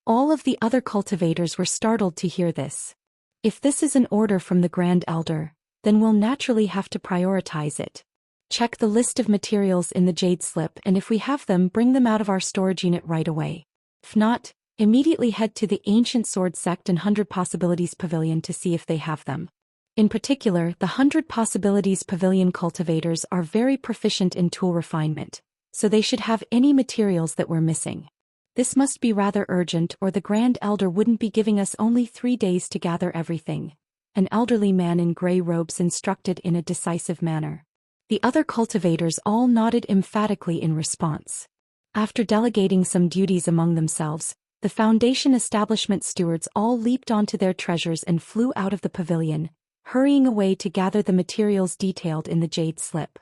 All of the other cultivators were startled to hear this. If this is an order from the Grand Elder, then we'll naturally have to prioritize it. Check the list of materials in the jade slip and if we have them, bring them out of our storage unit right away. If not, immediately head to the Ancient Sword Sect and 100 Possibilities Pavilion to see if they have them. In particular, the 100 Possibilities Pavilion cultivators are very proficient in tool refinement, so they should have any materials that we're missing. This must be rather urgent or the Grand Elder wouldn't be giving us only 3 days to gather everything. An elderly man in grey robes instructed in a decisive manner. The other cultivators all nodded emphatically in response. After delegating some duties among themselves, the Foundation establishment stewards all leaped onto their treasures and flew out of the pavilion, hurrying away to gather the materials detailed in the jade slip.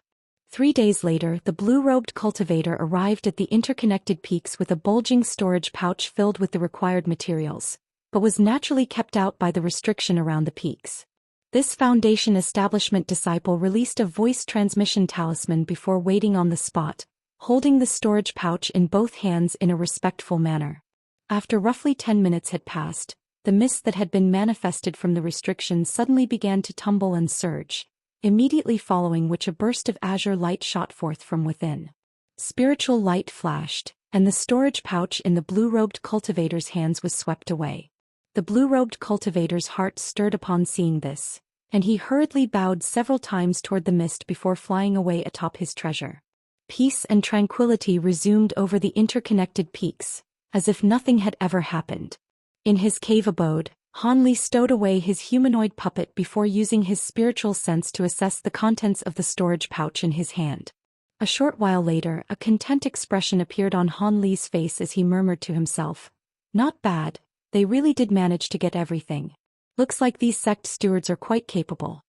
3 days later, the blue-robed cultivator arrived at the interconnected peaks with a bulging storage pouch filled with the required materials, but was naturally kept out by the restriction around the peaks. This Foundation establishment disciple released a voice transmission talisman before waiting on the spot, holding the storage pouch in both hands in a respectful manner. After roughly 10 minutes had passed, the mist that had been manifested from the restriction suddenly began to tumble and surge, immediately following which a burst of azure light shot forth from within. Spiritual light flashed, and the storage pouch in the blue-robed cultivator's hands was swept away. The blue-robed cultivator's heart stirred upon seeing this, and he hurriedly bowed several times toward the mist before flying away atop his treasure. Peace and tranquility resumed over the interconnected peaks, as if nothing had ever happened. In his cave abode, Han Li stowed away his humanoid puppet before using his spiritual sense to assess the contents of the storage pouch in his hand. A short while later, a content expression appeared on Han Li's face as he murmured to himself, "Not bad, they really did manage to get everything. Looks like these sect stewards are quite capable.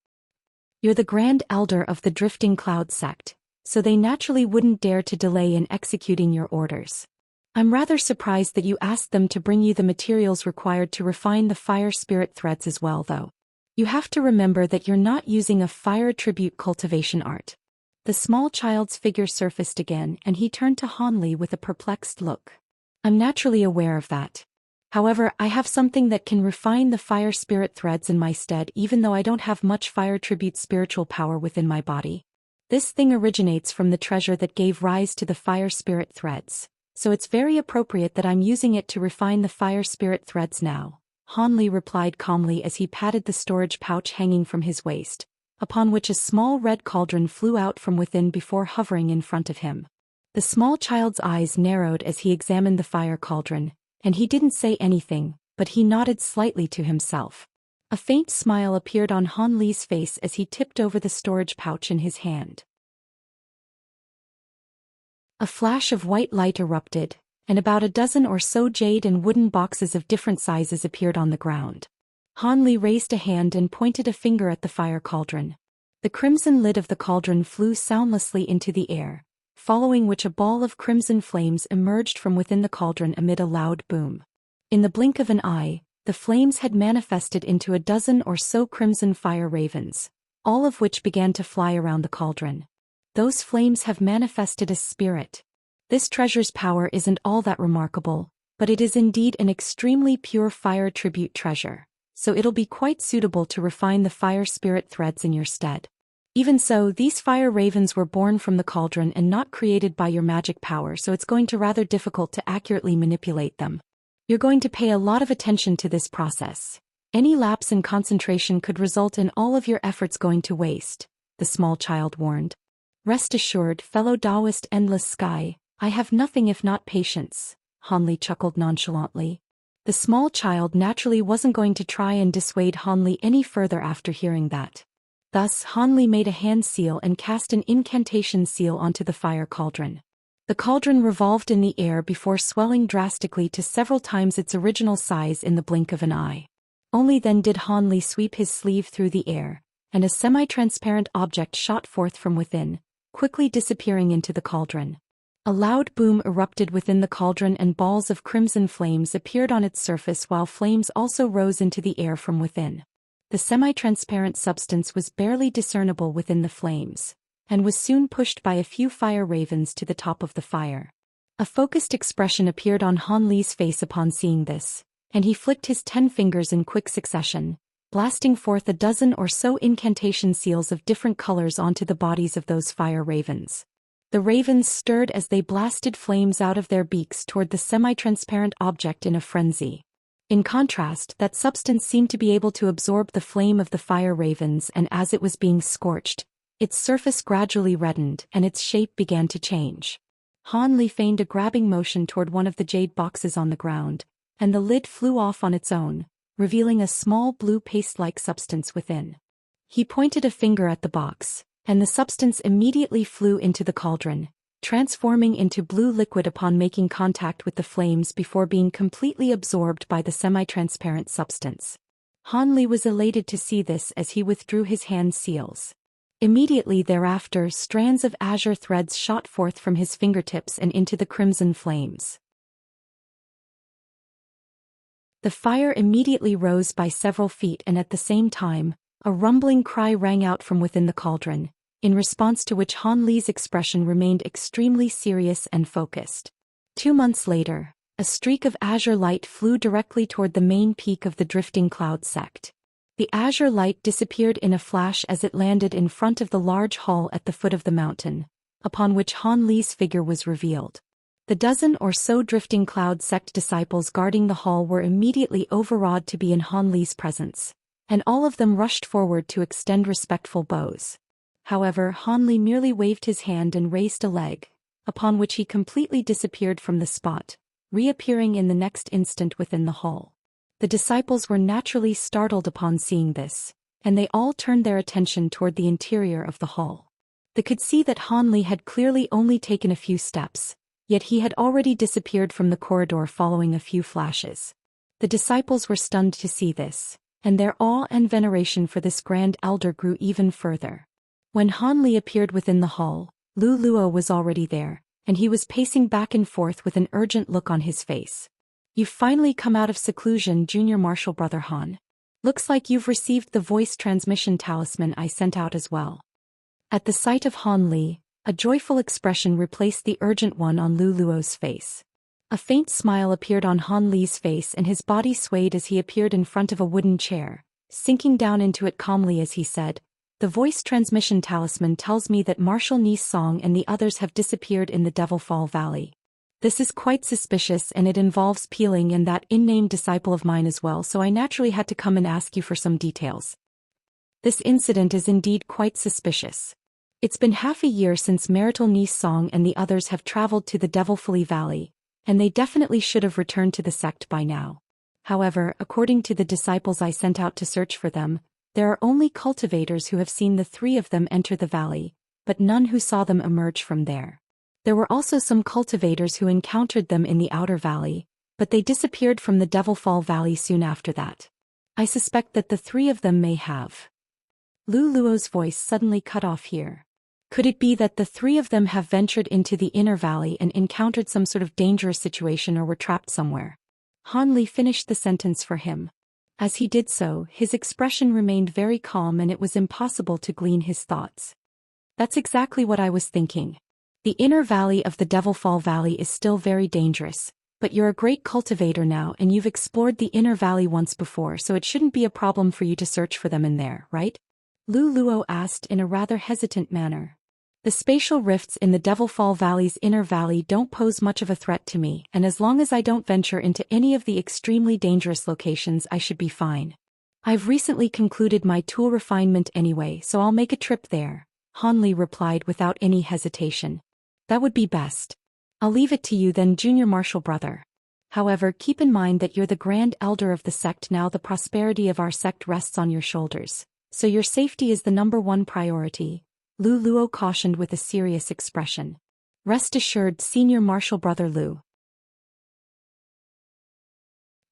You're the Grand Elder of the Drifting Cloud sect, so they naturally wouldn't dare to delay in executing your orders. I'm rather surprised that you asked them to bring you the materials required to refine the fire spirit threads as well though. You have to remember that you're not using a fire attribute cultivation art." The small child's figure surfaced again and he turned to Han Li with a perplexed look. "I'm naturally aware of that. However, I have something that can refine the fire spirit threads in my stead even though I don't have much fire attribute spiritual power within my body. This thing originates from the treasure that gave rise to the fire spirit threads, so it's very appropriate that I'm using it to refine the fire spirit threads now," Han Li replied calmly as he patted the storage pouch hanging from his waist, upon which a small red cauldron flew out from within before hovering in front of him. The small child's eyes narrowed as he examined the fire cauldron, and he didn't say anything, but he nodded slightly to himself. A faint smile appeared on Han Li's face as he tipped over the storage pouch in his hand. A flash of white light erupted, and about a dozen or so jade and wooden boxes of different sizes appeared on the ground. Han Li raised a hand and pointed a finger at the fire cauldron. The crimson lid of the cauldron flew soundlessly into the air, following which a ball of crimson flames emerged from within the cauldron amid a loud boom. In the blink of an eye, the flames had manifested into a dozen or so crimson fire ravens, all of which began to fly around the cauldron. Those flames have manifested a spirit. This treasure's power isn't all that remarkable, but it is indeed an extremely pure fire tribute treasure, so it'll be quite suitable to refine the fire spirit threads in your stead. Even so, these fire ravens were born from the cauldron and not created by your magic power, so it's going to be rather difficult to accurately manipulate them. You're going to pay a lot of attention to this process. Any lapse in concentration could result in all of your efforts going to waste, the small child warned. Rest assured, fellow Daoist Endless Sky, I have nothing if not patience, Han Li chuckled nonchalantly. The small child naturally wasn't going to try and dissuade Han Li any further after hearing that. Thus, Han Li made a hand seal and cast an incantation seal onto the fire cauldron. The cauldron revolved in the air before swelling drastically to several times its original size in the blink of an eye. Only then did Han Li sweep his sleeve through the air, and a semi-transparent object shot forth from within, quickly disappearing into the cauldron. A loud boom erupted within the cauldron and balls of crimson flames appeared on its surface while flames also rose into the air from within. The semi-transparent substance was barely discernible within the flames, and was soon pushed by a few fire ravens to the top of the fire. A focused expression appeared on Han Li's face upon seeing this, and he flicked his 10 fingers in quick succession, blasting forth a dozen or so incantation seals of different colors onto the bodies of those fire ravens. The ravens stirred as they blasted flames out of their beaks toward the semi-transparent object in a frenzy. In contrast, that substance seemed to be able to absorb the flame of the fire ravens, and as it was being scorched, its surface gradually reddened and its shape began to change. Han Li feigned a grabbing motion toward one of the jade boxes on the ground, and the lid flew off on its own, revealing a small blue paste-like substance within. He pointed a finger at the box, and the substance immediately flew into the cauldron, transforming into blue liquid upon making contact with the flames before being completely absorbed by the semi-transparent substance. Han Li was elated to see this as he withdrew his hand seals. Immediately thereafter, strands of azure threads shot forth from his fingertips and into the crimson flames. The fire immediately rose by several feet, and at the same time, a rumbling cry rang out from within the cauldron, in response to which Han Li's expression remained extremely serious and focused. 2 months later, a streak of azure light flew directly toward the main peak of the drifting cloud sect. The azure light disappeared in a flash as it landed in front of the large hall at the foot of the mountain, upon which Han Li's figure was revealed. The dozen or so drifting cloud sect disciples guarding the hall were immediately overawed to be in Han Li's presence, and all of them rushed forward to extend respectful bows. However, Han Li merely waved his hand and raised a leg, upon which he completely disappeared from the spot, reappearing in the next instant within the hall. The disciples were naturally startled upon seeing this, and they all turned their attention toward the interior of the hall. They could see that Han Li had clearly only taken a few steps, yet he had already disappeared from the corridor following a few flashes. The disciples were stunned to see this, and their awe and veneration for this grand elder grew even further. When Han Li appeared within the hall, Lu Luo was already there, and he was pacing back and forth with an urgent look on his face. "You've finally come out of seclusion, Junior Martial Brother Han. Looks like you've received the voice transmission talisman I sent out as well." At the sight of Han Li, a joyful expression replaced the urgent one on Lu Luo's face. A faint smile appeared on Han Li's face and his body swayed as he appeared in front of a wooden chair, sinking down into it calmly as he said, "The voice transmission talisman tells me that Marshal Ni's Song and the others have disappeared in the Devilfall Valley. This is quite suspicious, and it involves Peeling and that unnamed disciple of mine as well, so I naturally had to come and ask you for some details. This incident is indeed quite suspicious. It's been half a year since Marshal Ni's Song and the others have traveled to the Devilfall Valley, and they definitely should have returned to the sect by now. However, according to the disciples I sent out to search for them, there are only cultivators who have seen the 3 of them enter the valley, but none who saw them emerge from there. There were also some cultivators who encountered them in the outer valley, but they disappeared from the Devilfall Valley soon after that. I suspect that the three of them may have. Lu Luo's voice suddenly cut off here. Could it be that the three of them have ventured into the inner valley and encountered some sort of dangerous situation or were trapped somewhere? Han Li finished the sentence for him. As he did so, his expression remained very calm and it was impossible to glean his thoughts. That's exactly what I was thinking. The inner valley of the Devilfall Valley is still very dangerous, but you're a great cultivator now and you've explored the inner valley once before, so it shouldn't be a problem for you to search for them in there, right? Lu Luo asked in a rather hesitant manner. The spatial rifts in the Devilfall Valley's inner valley don't pose much of a threat to me, and as long as I don't venture into any of the extremely dangerous locations, I should be fine. I've recently concluded my tool refinement anyway, so I'll make a trip there, Han Li replied without any hesitation. That would be best. I'll leave it to you then, junior martial brother. However, keep in mind that you're the grand elder of the sect now. The prosperity of our sect rests on your shoulders, so your safety is the #1 priority, Lu Luo cautioned with a serious expression. Rest assured, senior martial brother Lu.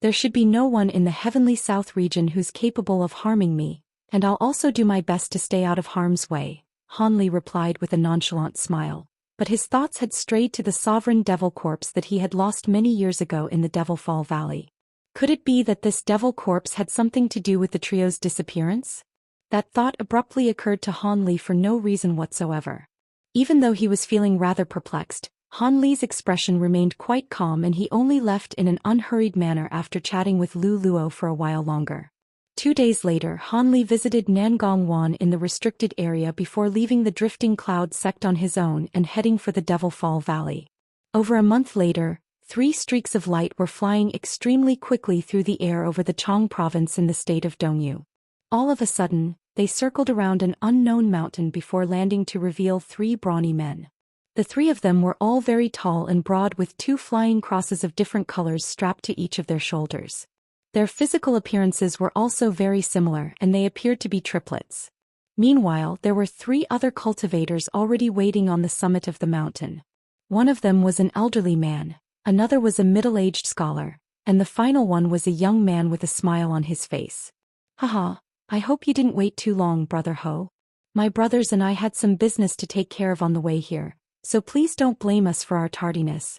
There should be no one in the Heavenly South region who's capable of harming me, and I'll also do my best to stay out of harm's way, Han Li replied with a nonchalant smile. But his thoughts had strayed to the sovereign devil corpse that he had lost many years ago in the Devilfall Valley. Could it be that this devil corpse had something to do with the trio's disappearance? That thought abruptly occurred to Han Li for no reason whatsoever. Even though he was feeling rather perplexed, Han Li's expression remained quite calm and he only left in an unhurried manner after chatting with Lu Luo for a while longer. 2 days later, Han Li visited Nangongwan in the restricted area before leaving the Drifting Cloud sect on his own and heading for the Devilfall Valley. Over a month later, 3 streaks of light were flying extremely quickly through the air over the Chong province in the state of Dongyu. All of a sudden, they circled around an unknown mountain before landing to reveal 3 brawny men. The 3 of them were all very tall and broad with 2 flying crosses of different colors strapped to each of their shoulders. Their physical appearances were also very similar and they appeared to be triplets. Meanwhile, there were 3 other cultivators already waiting on the summit of the mountain. One of them was an elderly man, another was a middle-aged scholar, and the final one was a young man with a smile on his face. Haha, I hope you didn't wait too long, Brother Ho. My brothers and I had some business to take care of on the way here, so please don't blame us for our tardiness.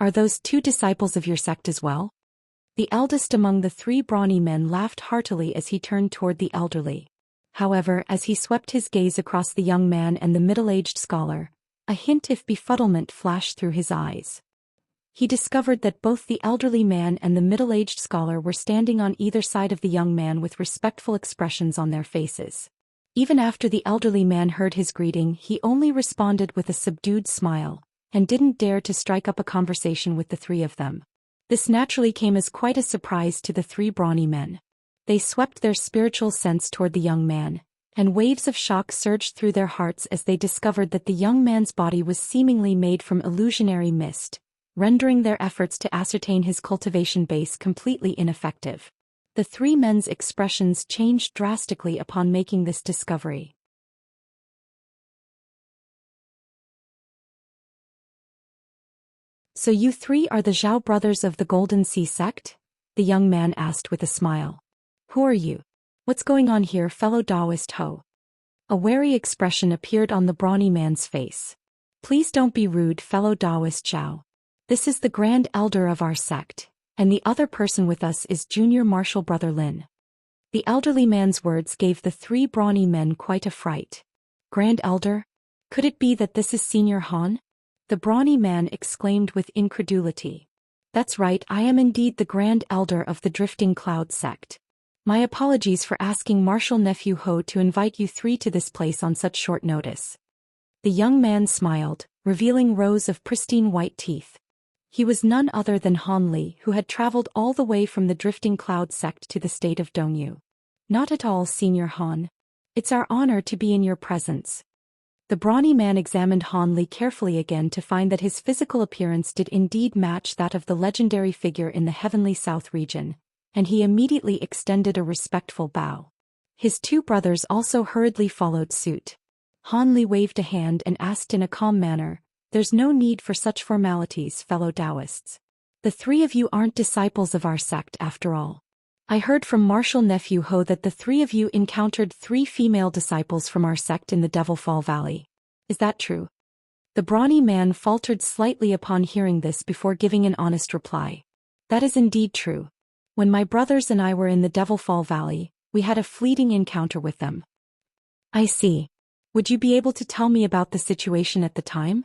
Are those 2 disciples of your sect as well? The eldest among the 3 brawny men laughed heartily as he turned toward the elderly. However, as he swept his gaze across the young man and the middle-aged scholar, a hint of befuddlement flashed through his eyes. He discovered that both the elderly man and the middle-aged scholar were standing on either side of the young man with respectful expressions on their faces. Even after the elderly man heard his greeting, he only responded with a subdued smile, and didn't dare to strike up a conversation with the 3 of them. This naturally came as quite a surprise to the 3 brawny men. They swept their spiritual sense toward the young man, and waves of shock surged through their hearts as they discovered that the young man's body was seemingly made from illusionary mist, rendering their efforts to ascertain his cultivation base completely ineffective. The 3 men's expressions changed drastically upon making this discovery. So you 3 are the Zhao brothers of the Golden Sea sect? The young man asked with a smile. Who are you? What's going on here, fellow Daoist Ho? A wary expression appeared on the brawny man's face. Please don't be rude, fellow Daoist Zhao. This is the grand elder of our sect, and the other person with us is junior martial brother Lin. The elderly man's words gave the 3 brawny men quite a fright. Grand elder? Could it be that this is Senior Han? The brawny man exclaimed with incredulity. That's right, I am indeed the grand elder of the Drifting Cloud sect. My apologies for asking Martial Nephew Ho to invite you 3 to this place on such short notice. The young man smiled, revealing rows of pristine white teeth. He was none other than Han Li, who had traveled all the way from the Drifting Cloud sect to the state of Dongyu. Not at all, Senior Han. It's our honor to be in your presence. The brawny man examined Han Li carefully again to find that his physical appearance did indeed match that of the legendary figure in the Heavenly South region, and he immediately extended a respectful bow. His 2 brothers also hurriedly followed suit. Han Li waved a hand and asked in a calm manner, There's no need for such formalities, fellow Daoists. The three of you aren't disciples of our sect after all. I heard from Martial Nephew Ho that the three of you encountered 3 female disciples from our sect in the Devil Fall Valley. Is that true? The brawny man faltered slightly upon hearing this before giving an honest reply. That is indeed true. When my brothers and I were in the Devil Fall Valley, we had a fleeting encounter with them. I see. Would you be able to tell me about the situation at the time?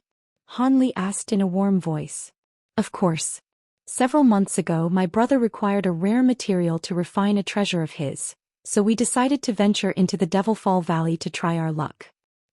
Han Li asked in a warm voice. Of course. Several months ago, my brother required a rare material to refine a treasure of his, so we decided to venture into the Devil Fall Valley to try our luck.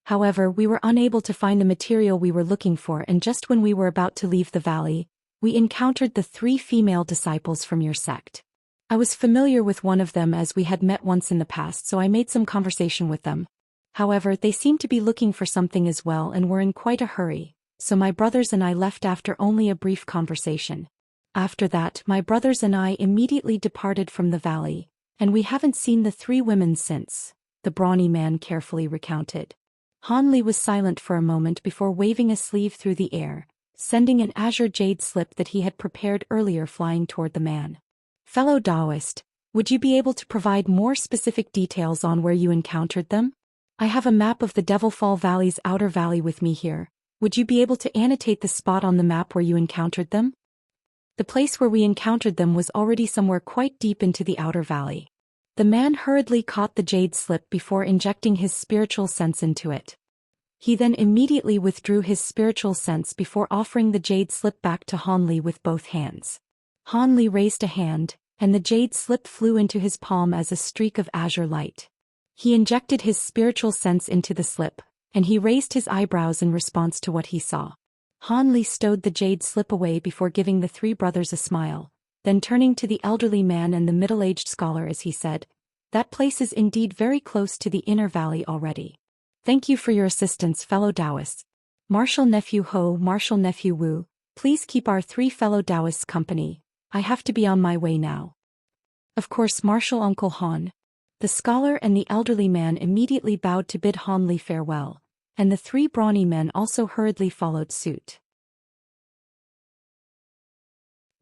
However, we were unable to find the material we were looking for, and just when we were about to leave the valley, we encountered the 3 female disciples from your sect. I was familiar with one of them as we had met once in the past, so I made some conversation with them. However, they seemed to be looking for something as well and were in quite a hurry, so my brothers and I left after only a brief conversation. After that, my brothers and I immediately departed from the valley, and we haven't seen the 3 women since, the brawny man carefully recounted. Han Li was silent for a moment before waving a sleeve through the air, sending an azure jade slip that he had prepared earlier flying toward the man. Fellow Daoist, would you be able to provide more specific details on where you encountered them? I have a map of the Devil Fall Valley's outer valley with me here. Would you be able to annotate the spot on the map where you encountered them? The place where we encountered them was already somewhere quite deep into the outer valley. The man hurriedly caught the jade slip before injecting his spiritual sense into it. He then immediately withdrew his spiritual sense before offering the jade slip back to Han Li with both hands. Han Li raised a hand, and the jade slip flew into his palm as a streak of azure light. He injected his spiritual sense into the slip, and he raised his eyebrows in response to what he saw. Han Li stowed the jade slip away before giving the 3 brothers a smile, then turning to the elderly man and the middle-aged scholar as he said, "That place is indeed very close to the inner valley already. Thank you for your assistance, fellow Daoists. Martial Nephew Ho, Martial Nephew Wu, please keep our 3 fellow Daoists company. I have to be on my way now." Of course, Martial Uncle Han. The scholar and the elderly man immediately bowed to bid Han Li farewell, and the 3 brawny men also hurriedly followed suit.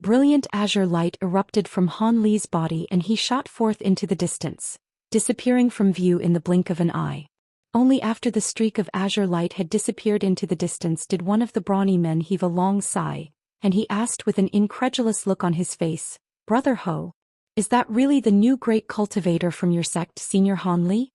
Brilliant azure light erupted from Han Li's body and he shot forth into the distance, disappearing from view in the blink of an eye. Only after the streak of azure light had disappeared into the distance did one of the brawny men heave a long sigh, and he asked with an incredulous look on his face, "Brother Ho, is that really the new great cultivator from your sect, Senior Han Li?"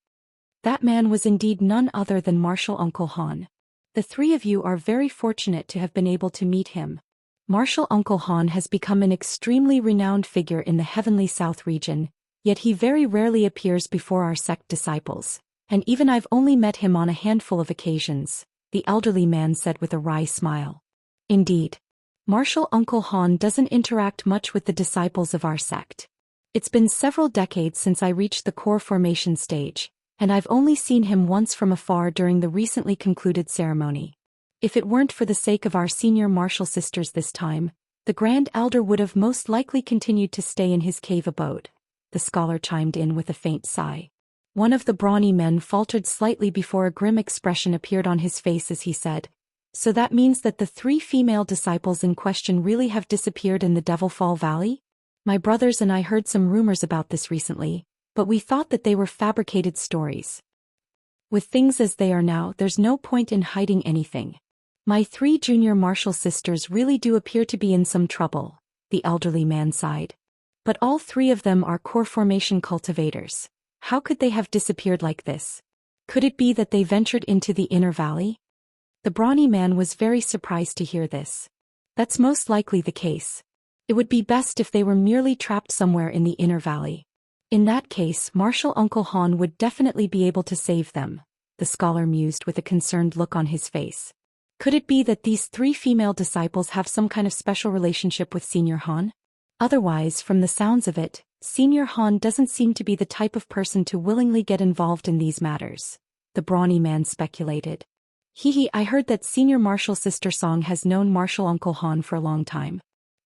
That man was indeed none other than Martial Uncle Han. The 3 of you are very fortunate to have been able to meet him. Martial Uncle Han has become an extremely renowned figure in the Heavenly South region, yet he very rarely appears before our sect disciples, and even I've only met him on a handful of occasions, the elderly man said with a wry smile. Indeed. Martial Uncle Han doesn't interact much with the disciples of our sect. It's been several decades since I reached the core formation stage, and I've only seen him once from afar during the recently concluded ceremony. If it weren't for the sake of our senior martial sisters this time, the Grand Elder would have most likely continued to stay in his cave abode, the scholar chimed in with a faint sigh. One of the brawny men faltered slightly before a grim expression appeared on his face as he said, "So that means that the 3 female disciples in question really have disappeared in the Devil Fall Valley? My brothers and I heard some rumors about this recently, but we thought that they were fabricated stories. With things as they are now, there's no point in hiding anything. My 3 junior martial sisters really do appear to be in some trouble," the elderly man sighed. "But all 3 of them are core formation cultivators. How could they have disappeared like this? Could it be that they ventured into the inner valley?" The brawny man was very surprised to hear this. "That's most likely the case. It would be best if they were merely trapped somewhere in the inner valley. In that case, Martial Uncle Han would definitely be able to save them," the scholar mused with a concerned look on his face. "Could it be that these 3 female disciples have some kind of special relationship with Senior Han? Otherwise, from the sounds of it, Senior Han doesn't seem to be the type of person to willingly get involved in these matters," the brawny man speculated. I heard that Senior Martial Sister Song has known Martial Uncle Han for a long time.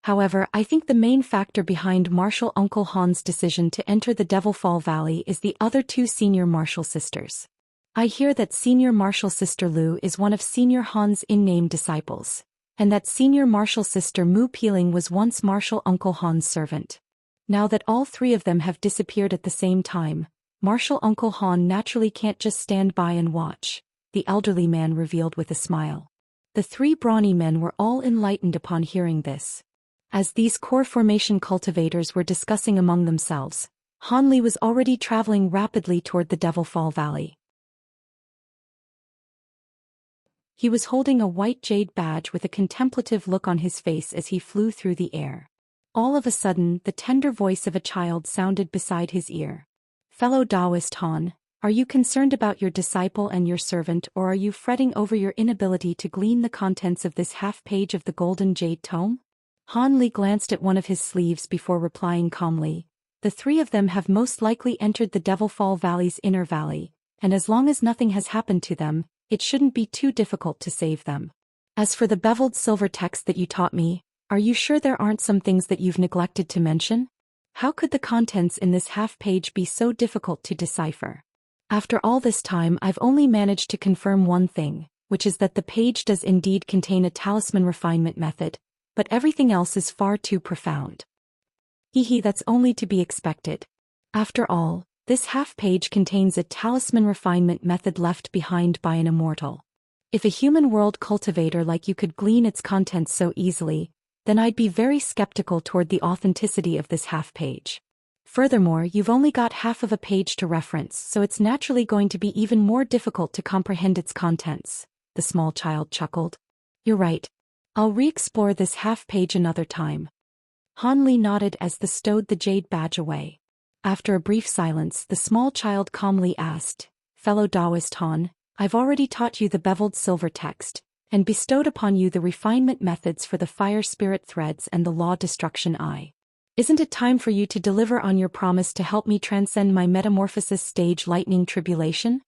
However, I think the main factor behind Martial Uncle Han's decision to enter the Devil Fall Valley is the other 2 senior martial sisters. I hear that Senior Martial Sister Lu is one of Senior Han's in-name disciples, and that Senior Martial Sister Mu Peeling was once Martial Uncle Han's servant. Now that all three of them have disappeared at the same time, Martial Uncle Han naturally can't just stand by and watch, the elderly man revealed with a smile. The three brawny men were all enlightened upon hearing this. As these core formation cultivators were discussing among themselves, Han Li was already traveling rapidly toward the Devilfall Valley. He was holding a white jade badge with a contemplative look on his face as he flew through the air. All of a sudden, the tender voice of a child sounded beside his ear. "Fellow Daoist Han, are you concerned about your disciple and your servant, or are you fretting over your inability to glean the contents of this half-page of the Golden Jade Tome?" Han Li glanced at one of his sleeves before replying calmly. "The three of them have most likely entered the Devilfall Valley's inner valley, and as long as nothing has happened to them, it shouldn't be too difficult to save them. As for the beveled silver text that you taught me, are you sure there aren't some things that you've neglected to mention? How could the contents in this half-page be so difficult to decipher? After all this time, I've only managed to confirm one thing, which is that the page does indeed contain a talisman refinement method, but everything else is far too profound." That's only to be expected. After all, this half-page contains a talisman refinement method left behind by an immortal. If a human world cultivator like you could glean its contents so easily, then I'd be very skeptical toward the authenticity of this half-page. Furthermore, you've only got half of a page to reference, so it's naturally going to be even more difficult to comprehend its contents, the small child chuckled. "You're right. I'll re-explore this half-page another time." Han Li nodded as they stowed the jade badge away. After a brief silence, the small child calmly asked, "Fellow Daoist Han, I've already taught you the beveled silver text, and bestowed upon you the refinement methods for the fire spirit threads and the law destruction eye. Isn't it time for you to deliver on your promise to help me transcend my metamorphosis stage lightning tribulation?"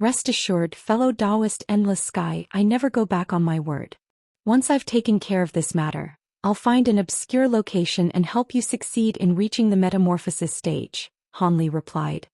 "Rest assured, fellow Daoist Endless Sky, I never go back on my word. Once I've taken care of this matter, I'll find an obscure location and help you succeed in reaching the metamorphosis stage," Han Li replied.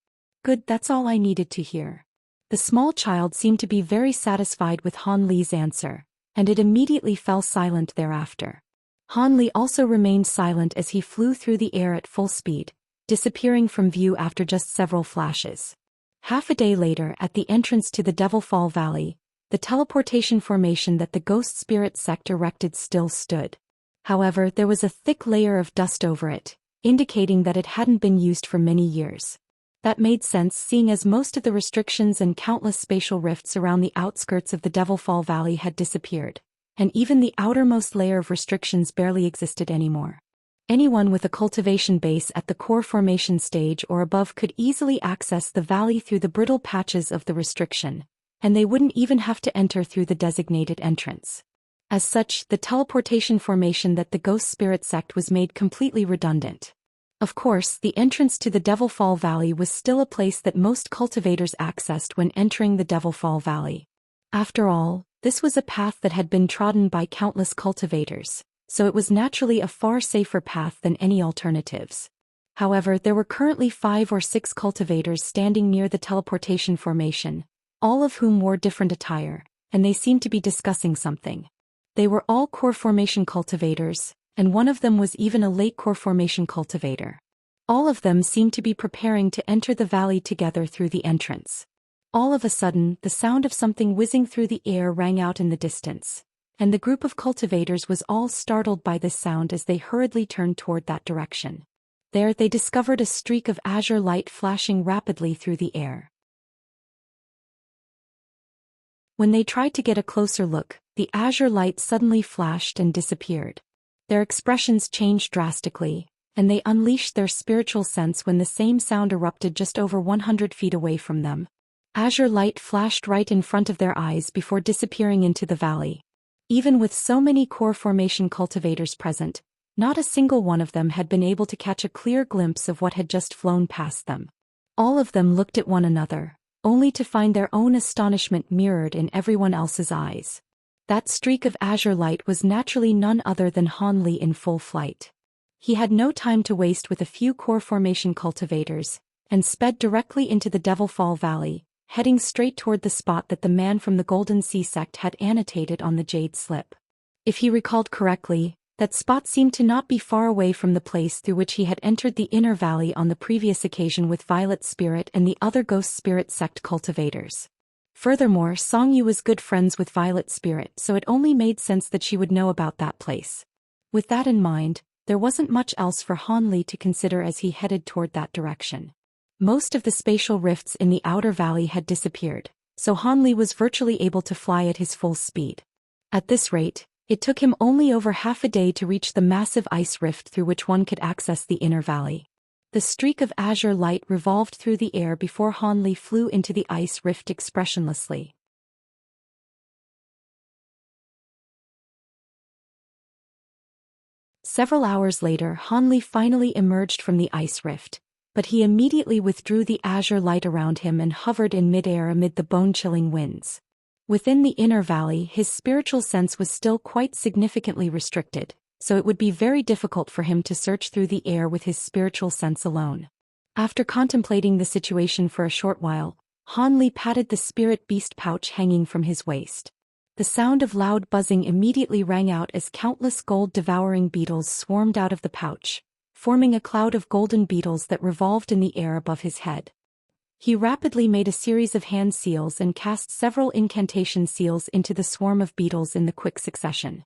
"Good, that's all I needed to hear." The small child seemed to be very satisfied with Han Li's answer, and it immediately fell silent thereafter. Han Li also remained silent as he flew through the air at full speed, disappearing from view after just several flashes. Half a day later, at the entrance to the Devilfall Valley, the teleportation formation that the Ghost Spirit sect erected still stood. However, there was a thick layer of dust over it, indicating that it hadn't been used for many years. That made sense, seeing as most of the restrictions and countless spatial rifts around the outskirts of the Devilfall Valley had disappeared, and even the outermost layer of restrictions barely existed anymore. Anyone with a cultivation base at the core formation stage or above could easily access the valley through the brittle patches of the restriction, and they wouldn't even have to enter through the designated entrance. As such, the teleportation formation that the Ghost Spirit sect was made completely redundant. Of course, the entrance to the Devilfall Valley was still a place that most cultivators accessed when entering the Devilfall Valley. After all, this was a path that had been trodden by countless cultivators, so it was naturally a far safer path than any alternatives. However, there were currently 5 or 6 cultivators standing near the teleportation formation, all of whom wore different attire, and they seemed to be discussing something. They were all core formation cultivators, and one of them was even a late core formation cultivator. All of them seemed to be preparing to enter the valley together through the entrance. All of a sudden, the sound of something whizzing through the air rang out in the distance, and the group of cultivators was all startled by this sound as they hurriedly turned toward that direction. There they discovered a streak of azure light flashing rapidly through the air. When they tried to get a closer look, the azure light suddenly flashed and disappeared. Their expressions changed drastically, and they unleashed their spiritual sense when the same sound erupted just over 100 feet away from them. Azure light flashed right in front of their eyes before disappearing into the valley. Even with so many core formation cultivators present, not a single one of them had been able to catch a clear glimpse of what had just flown past them. All of them looked at one another, only to find their own astonishment mirrored in everyone else's eyes. That streak of azure light was naturally none other than Han Li in full flight. He had no time to waste with a few core formation cultivators, and sped directly into the Devilfall Valley, heading straight toward the spot that the man from the Golden Sea sect had annotated on the jade slip. If he recalled correctly, that spot seemed to not be far away from the place through which he had entered the inner valley on the previous occasion with Violet Spirit and the other Ghost Spirit sect cultivators. Furthermore, Songyu was good friends with Violet Spirit, so it only made sense that she would know about that place. With that in mind, there wasn't much else for Han Li to consider as he headed toward that direction. Most of the spatial rifts in the outer valley had disappeared, so Han Li was virtually able to fly at his full speed. At this rate, it took him only over half a day to reach the massive ice rift through which one could access the inner valley. The streak of azure light revolved through the air before Han Li flew into the ice rift expressionlessly. Several hours later, Han Li finally emerged from the ice rift, but he immediately withdrew the azure light around him and hovered in midair amid the bone-chilling winds. Within the inner valley, his spiritual sense was still quite significantly restricted, so it would be very difficult for him to search through the air with his spiritual sense alone. After contemplating the situation for a short while, Han Li patted the spirit beast pouch hanging from his waist. The sound of loud buzzing immediately rang out as countless gold-devouring beetles swarmed out of the pouch, forming a cloud of golden beetles that revolved in the air above his head. He rapidly made a series of hand seals and cast several incantation seals into the swarm of beetles in the quick succession.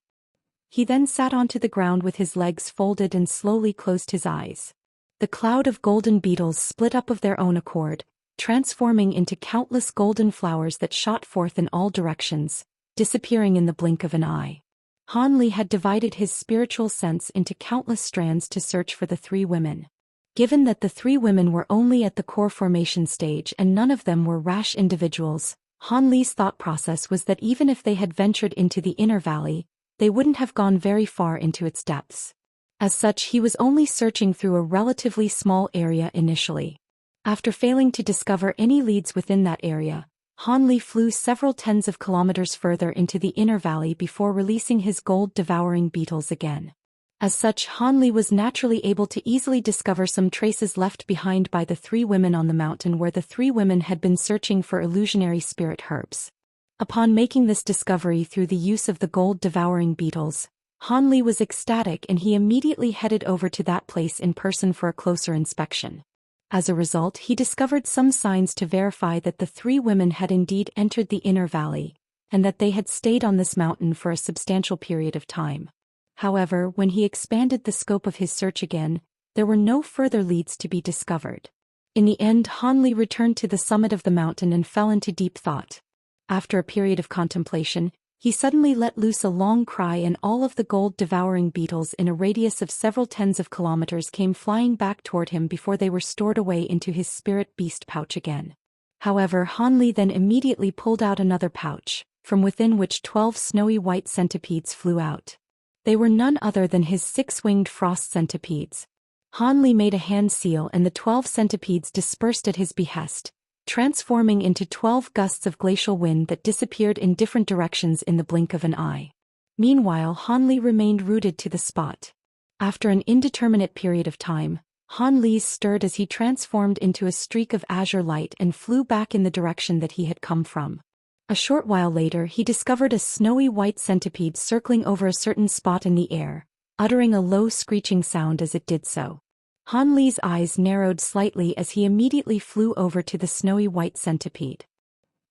He then sat onto the ground with his legs folded and slowly closed his eyes. The cloud of golden beetles split up of their own accord, transforming into countless golden flowers that shot forth in all directions, disappearing in the blink of an eye. Han Li had divided his spiritual sense into countless strands to search for the three women. Given that the three women were only at the core formation stage and none of them were rash individuals, Han Li's thought process was that even if they had ventured into the inner valley, they wouldn't have gone very far into its depths. As such, he was only searching through a relatively small area initially. After failing to discover any leads within that area, Han Li flew several tens of kilometers further into the inner valley before releasing his gold-devouring beetles again. As such, Han Li was naturally able to easily discover some traces left behind by the three women on the mountain where the three women had been searching for illusionary spirit herbs. Upon making this discovery through the use of the gold-devouring beetles, Han Li was ecstatic and he immediately headed over to that place in person for a closer inspection. As a result, he discovered some signs to verify that the three women had indeed entered the inner valley, and that they had stayed on this mountain for a substantial period of time. However, when he expanded the scope of his search again, there were no further leads to be discovered. In the end, Han Li returned to the summit of the mountain and fell into deep thought. After a period of contemplation, he suddenly let loose a long cry and all of the gold-devouring beetles in a radius of several tens of kilometers came flying back toward him before they were stored away into his spirit beast pouch again. However, Han Li then immediately pulled out another pouch, from within which 12 snowy white centipedes flew out. They were none other than his 6-winged frost centipedes. Han Li made a hand seal and the 12 centipedes dispersed at his behest, transforming into 12 gusts of glacial wind that disappeared in different directions in the blink of an eye. Meanwhile, Han Li remained rooted to the spot. After an indeterminate period of time, Han Li stirred as he transformed into a streak of azure light and flew back in the direction that he had come from. A short while later, he discovered a snowy white centipede circling over a certain spot in the air, uttering a low screeching sound as it did so. Han Li's eyes narrowed slightly as he immediately flew over to the snowy white centipede.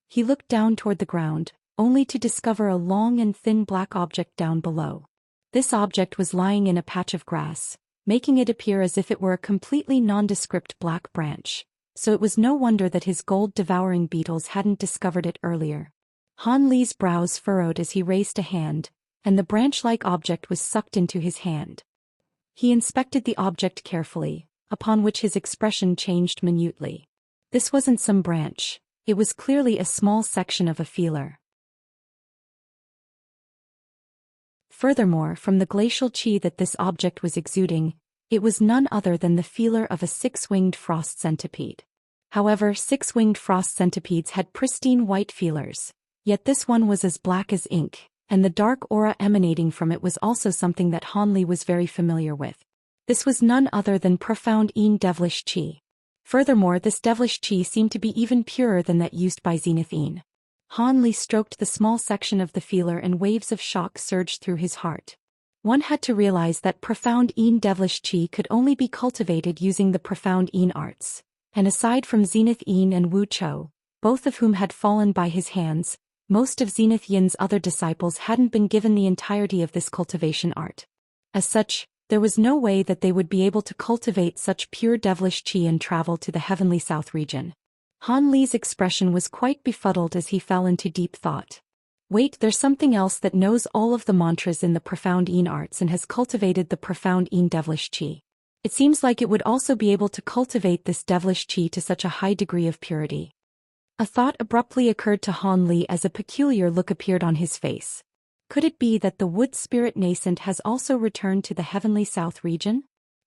He looked down toward the ground, only to discover a long and thin black object down below. This object was lying in a patch of grass, making it appear as if it were a completely nondescript black branch, so it was no wonder that his gold-devouring beetles hadn't discovered it earlier. Han Li's brows furrowed as he raised a hand, and the branch-like object was sucked into his hand. He inspected the object carefully, upon which his expression changed minutely. This wasn't some branch, it was clearly a small section of a feeler. Furthermore, from the glacial chi that this object was exuding, it was none other than the feeler of a 6-winged frost centipede. However, 6-winged frost centipedes had pristine white feelers, yet this one was as black as ink, and the dark aura emanating from it was also something that Han Li was very familiar with. This was none other than profound devilish chi. Furthermore, this devilish qi seemed to be even purer than that used by Zenith Yin. Han Li stroked the small section of the feeler and waves of shock surged through his heart. One had to realize that profound Yin devilish qi could only be cultivated using the profound Yin arts. And aside from Zenith Yin and Wu Chou, both of whom had fallen by his hands, most of Zenith Yin's other disciples hadn't been given the entirety of this cultivation art. As such, there was no way that they would be able to cultivate such pure devilish qi and travel to the heavenly south region. Han Li's expression was quite befuddled as he fell into deep thought. Wait, there's something else that knows all of the mantras in the profound Yin arts and has cultivated the profound Yin devilish qi. It seems like it would also be able to cultivate this devilish qi to such a high degree of purity. A thought abruptly occurred to Han Li as a peculiar look appeared on his face. Could it be that the wood spirit nascent has also returned to the heavenly south region?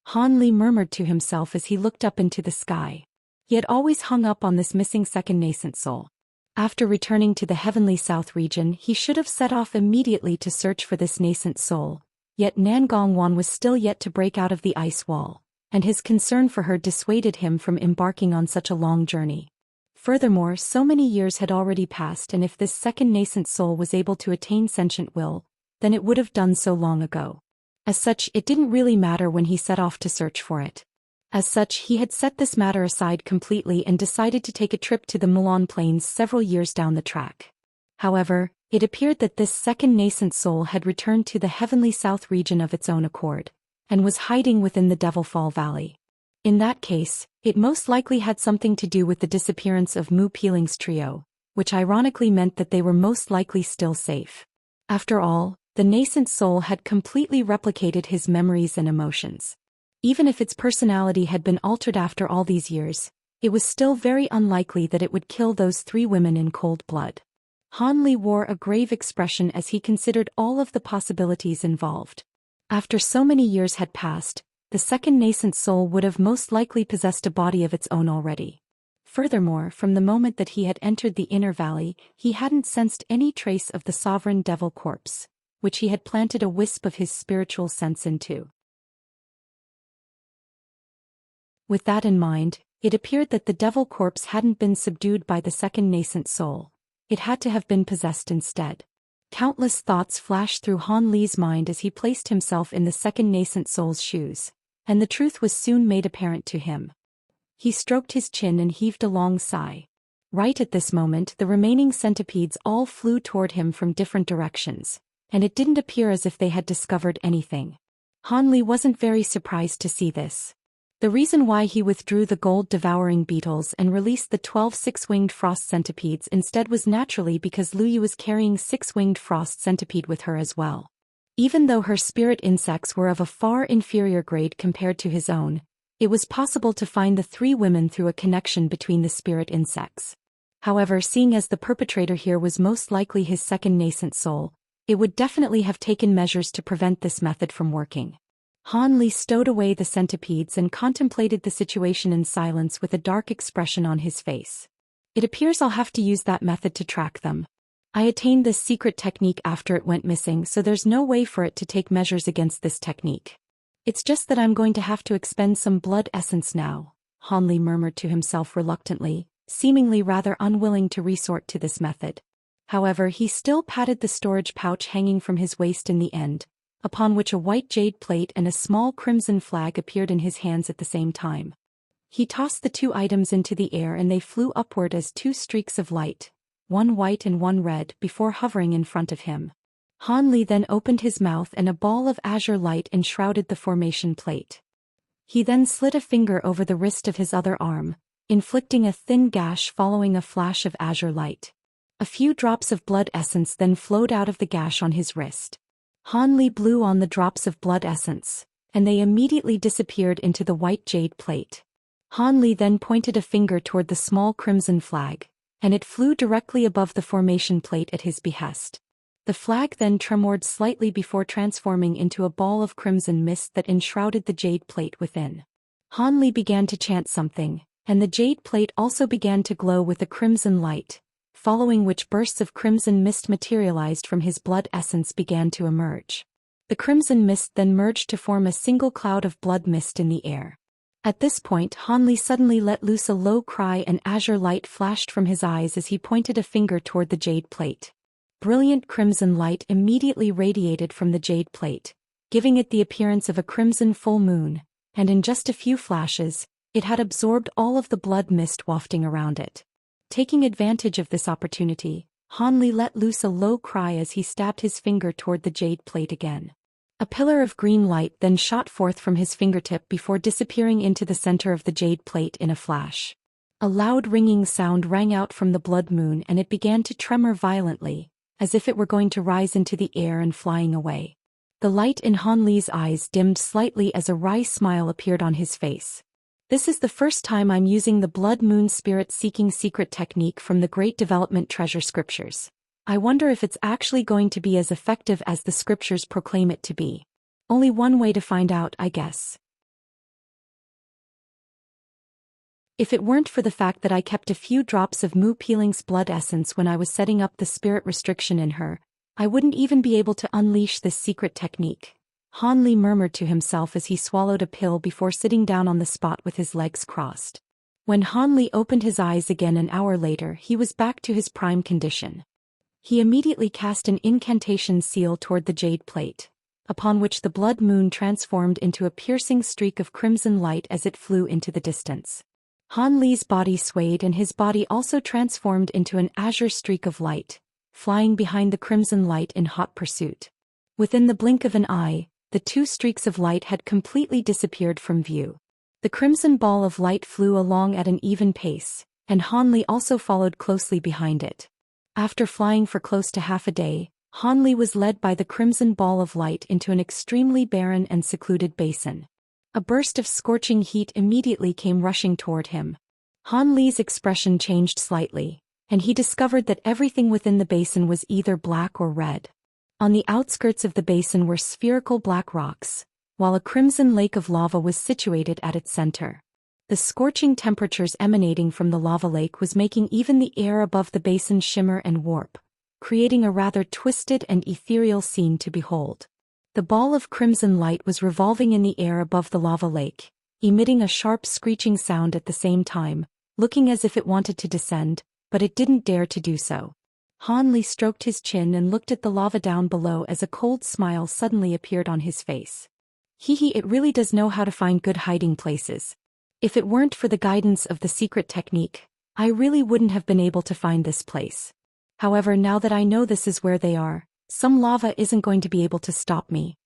Han Li murmured to himself as he looked up into the sky. He had always hung up on this missing second nascent soul. After returning to the heavenly south region, he should have set off immediately to search for this nascent soul. Yet Nangongwan was still yet to break out of the ice wall, and his concern for her dissuaded him from embarking on such a long journey. Furthermore, so many years had already passed, and if this second nascent soul was able to attain sentient will, then it would have done so long ago. As such, it didn't really matter when he set off to search for it. As such, he had set this matter aside completely and decided to take a trip to the Mulan Plains several years down the track. However, it appeared that this second nascent soul had returned to the heavenly south region of its own accord, and was hiding within the Devil Fall Valley. In that case, it most likely had something to do with the disappearance of Mu Peeling's trio, which ironically meant that they were most likely still safe. After all, the nascent soul had completely replicated his memories and emotions. Even if its personality had been altered after all these years, it was still very unlikely that it would kill those three women in cold blood. Han Li wore a grave expression as he considered all of the possibilities involved. After so many years had passed, the second nascent soul would have most likely possessed a body of its own already. Furthermore, from the moment that he had entered the inner valley, he hadn't sensed any trace of the sovereign devil corpse, which he had planted a wisp of his spiritual sense into. With that in mind, it appeared that the devil corpse hadn't been subdued by the second nascent soul. It had to have been possessed instead. Countless thoughts flashed through Han Li's mind as he placed himself in the second nascent soul's shoes, and the truth was soon made apparent to him. He stroked his chin and heaved a long sigh. Right at this moment, the remaining centipedes all flew toward him from different directions, and it didn't appear as if they had discovered anything. Han Li wasn't very surprised to see this. The reason why he withdrew the gold-devouring beetles and released the 12 six-winged frost centipedes instead was naturally because Lu Yu was carrying six-winged frost centipede with her as well. Even though her spirit insects were of a far inferior grade compared to his own, it was possible to find the three women through a connection between the spirit insects. However, seeing as the perpetrator here was most likely his second nascent soul, it would definitely have taken measures to prevent this method from working. Han Li stowed away the centipedes and contemplated the situation in silence with a dark expression on his face. It appears I'll have to use that method to track them. I attained this secret technique after it went missing, so there's no way for it to take measures against this technique. It's just that I'm going to have to expend some blood essence now, Han Li murmured to himself reluctantly, seemingly rather unwilling to resort to this method. However, he still patted the storage pouch hanging from his waist in the end, upon which a white jade plate and a small crimson flag appeared in his hands at the same time. He tossed the two items into the air and they flew upward as two streaks of light, one white and one red, before hovering in front of him. Han Li then opened his mouth and a ball of azure light enshrouded the formation plate. He then slid a finger over the wrist of his other arm, inflicting a thin gash following a flash of azure light. A few drops of blood essence then flowed out of the gash on his wrist. Han Li blew on the drops of blood essence, and they immediately disappeared into the white jade plate. Han Li then pointed a finger toward the small crimson flag, and it flew directly above the formation plate at his behest. The flag then tremored slightly before transforming into a ball of crimson mist that enshrouded the jade plate within. Han Li began to chant something, and the jade plate also began to glow with a crimson light, following which bursts of crimson mist materialized from his blood essence began to emerge. The crimson mist then merged to form a single cloud of blood mist in the air. At this point Han Li suddenly let loose a low cry and azure light flashed from his eyes as he pointed a finger toward the jade plate. Brilliant crimson light immediately radiated from the jade plate, giving it the appearance of a crimson full moon, and in just a few flashes, it had absorbed all of the blood mist wafting around it. Taking advantage of this opportunity, Han Li let loose a low cry as he stabbed his finger toward the jade plate again. A pillar of green light then shot forth from his fingertip before disappearing into the center of the jade plate in a flash. A loud ringing sound rang out from the blood moon and it began to tremor violently, as if it were going to rise into the air and flying away. The light in Han Li's eyes dimmed slightly as a wry smile appeared on his face. This is the first time I'm using the blood moon spirit-seeking secret technique from the Great Development Treasure Scriptures. I wonder if it's actually going to be as effective as the scriptures proclaim it to be. Only one way to find out, I guess. If it weren't for the fact that I kept a few drops of Mu Peeling's blood essence when I was setting up the spirit restriction in her, I wouldn't even be able to unleash this secret technique. Han Li murmured to himself as he swallowed a pill before sitting down on the spot with his legs crossed. When Han Li opened his eyes again an hour later, he was back to his prime condition. He immediately cast an incantation seal toward the jade plate, upon which the blood moon transformed into a piercing streak of crimson light as it flew into the distance. Han Li's body swayed and his body also transformed into an azure streak of light, flying behind the crimson light in hot pursuit. Within the blink of an eye, the two streaks of light had completely disappeared from view. The crimson ball of light flew along at an even pace, and Han Li also followed closely behind it. After flying for close to half a day, Han Li was led by the crimson ball of light into an extremely barren and secluded basin. A burst of scorching heat immediately came rushing toward him. Han Li's expression changed slightly, and he discovered that everything within the basin was either black or red. On the outskirts of the basin were spherical black rocks, while a crimson lake of lava was situated at its center. The scorching temperatures emanating from the lava lake was making even the air above the basin shimmer and warp, creating a rather twisted and ethereal scene to behold. The ball of crimson light was revolving in the air above the lava lake, emitting a sharp screeching sound at the same time, looking as if it wanted to descend, but it didn't dare to do so. Han Li stroked his chin and looked at the lava down below as a cold smile suddenly appeared on his face. It really does know how to find good hiding places. If it weren't for the guidance of the secret technique, I really wouldn't have been able to find this place. However, now that I know this is where they are, some lava isn't going to be able to stop me.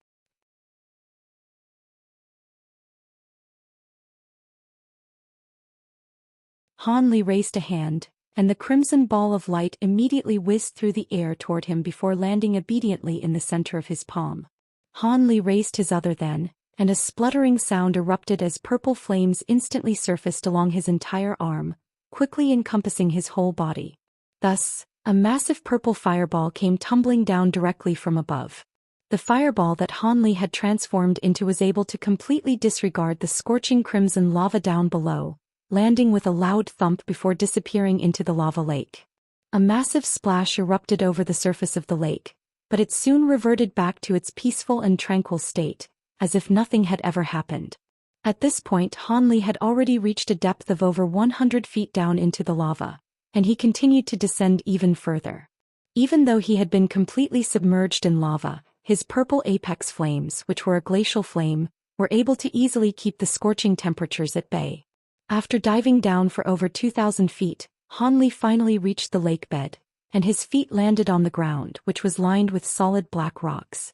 Han Li raised a hand, and the crimson ball of light immediately whizzed through the air toward him before landing obediently in the center of his palm. Han Li raised his other then, and a spluttering sound erupted as purple flames instantly surfaced along his entire arm, quickly encompassing his whole body. Thus, a massive purple fireball came tumbling down directly from above. The fireball that Han Li had transformed into was able to completely disregard the scorching crimson lava down below, landing with a loud thump before disappearing into the lava lake. A massive splash erupted over the surface of the lake, but it soon reverted back to its peaceful and tranquil state, as if nothing had ever happened. At this point Han Li had already reached a depth of over 100 feet down into the lava, and he continued to descend even further. Even though he had been completely submerged in lava, his purple apex flames, which were a glacial flame, were able to easily keep the scorching temperatures at bay. After diving down for over 2,000 feet, Han Li finally reached the lake bed, and his feet landed on the ground, which was lined with solid black rocks.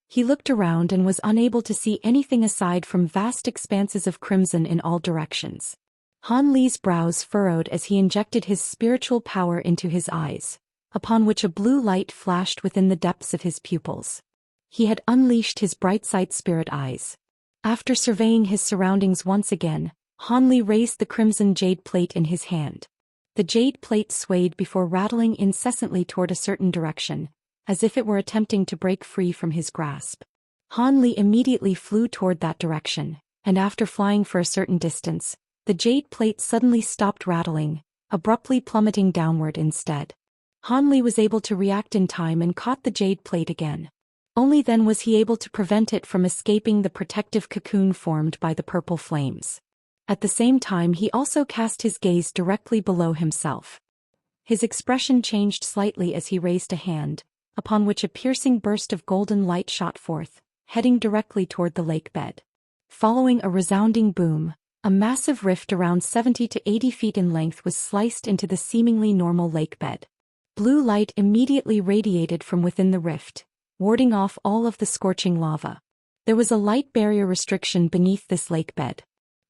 He looked around and was unable to see anything aside from vast expanses of crimson in all directions. Han Li's brows furrowed as he injected his spiritual power into his eyes, upon which a blue light flashed within the depths of his pupils. He had unleashed his bright-side spirit eyes. After surveying his surroundings once again, Han Li raised the crimson jade plate in his hand. The jade plate swayed before rattling incessantly toward a certain direction, as if it were attempting to break free from his grasp. Han Li immediately flew toward that direction, and after flying for a certain distance, the jade plate suddenly stopped rattling, abruptly plummeting downward instead. Han Li was able to react in time and caught the jade plate again. Only then was he able to prevent it from escaping the protective cocoon formed by the purple flames. At the same time he also cast his gaze directly below himself. His expression changed slightly as he raised a hand, upon which a piercing burst of golden light shot forth, heading directly toward the lake bed. Following a resounding boom, a massive rift around 70 to 80 feet in length was sliced into the seemingly normal lake bed. Blue light immediately radiated from within the rift, warding off all of the scorching lava. There was a light barrier restriction beneath this lake bed.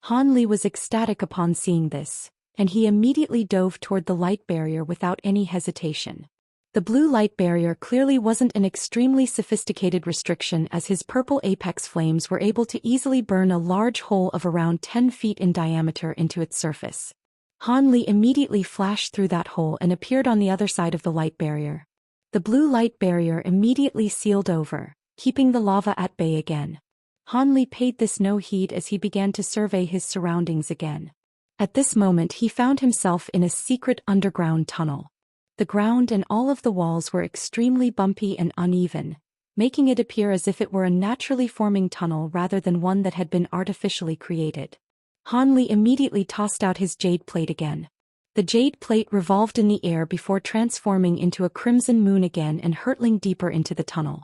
Han Li was ecstatic upon seeing this, and he immediately dove toward the light barrier without any hesitation. The blue light barrier clearly wasn't an extremely sophisticated restriction, as his purple apex flames were able to easily burn a large hole of around 10 feet in diameter into its surface. Han Li immediately flashed through that hole and appeared on the other side of the light barrier. The blue light barrier immediately sealed over, keeping the lava at bay again. Han Li paid this no heed as he began to survey his surroundings again. At this moment he found himself in a secret underground tunnel. The ground and all of the walls were extremely bumpy and uneven, making it appear as if it were a naturally forming tunnel rather than one that had been artificially created. Han Li immediately tossed out his jade plate again. The jade plate revolved in the air before transforming into a crimson moon again and hurtling deeper into the tunnel.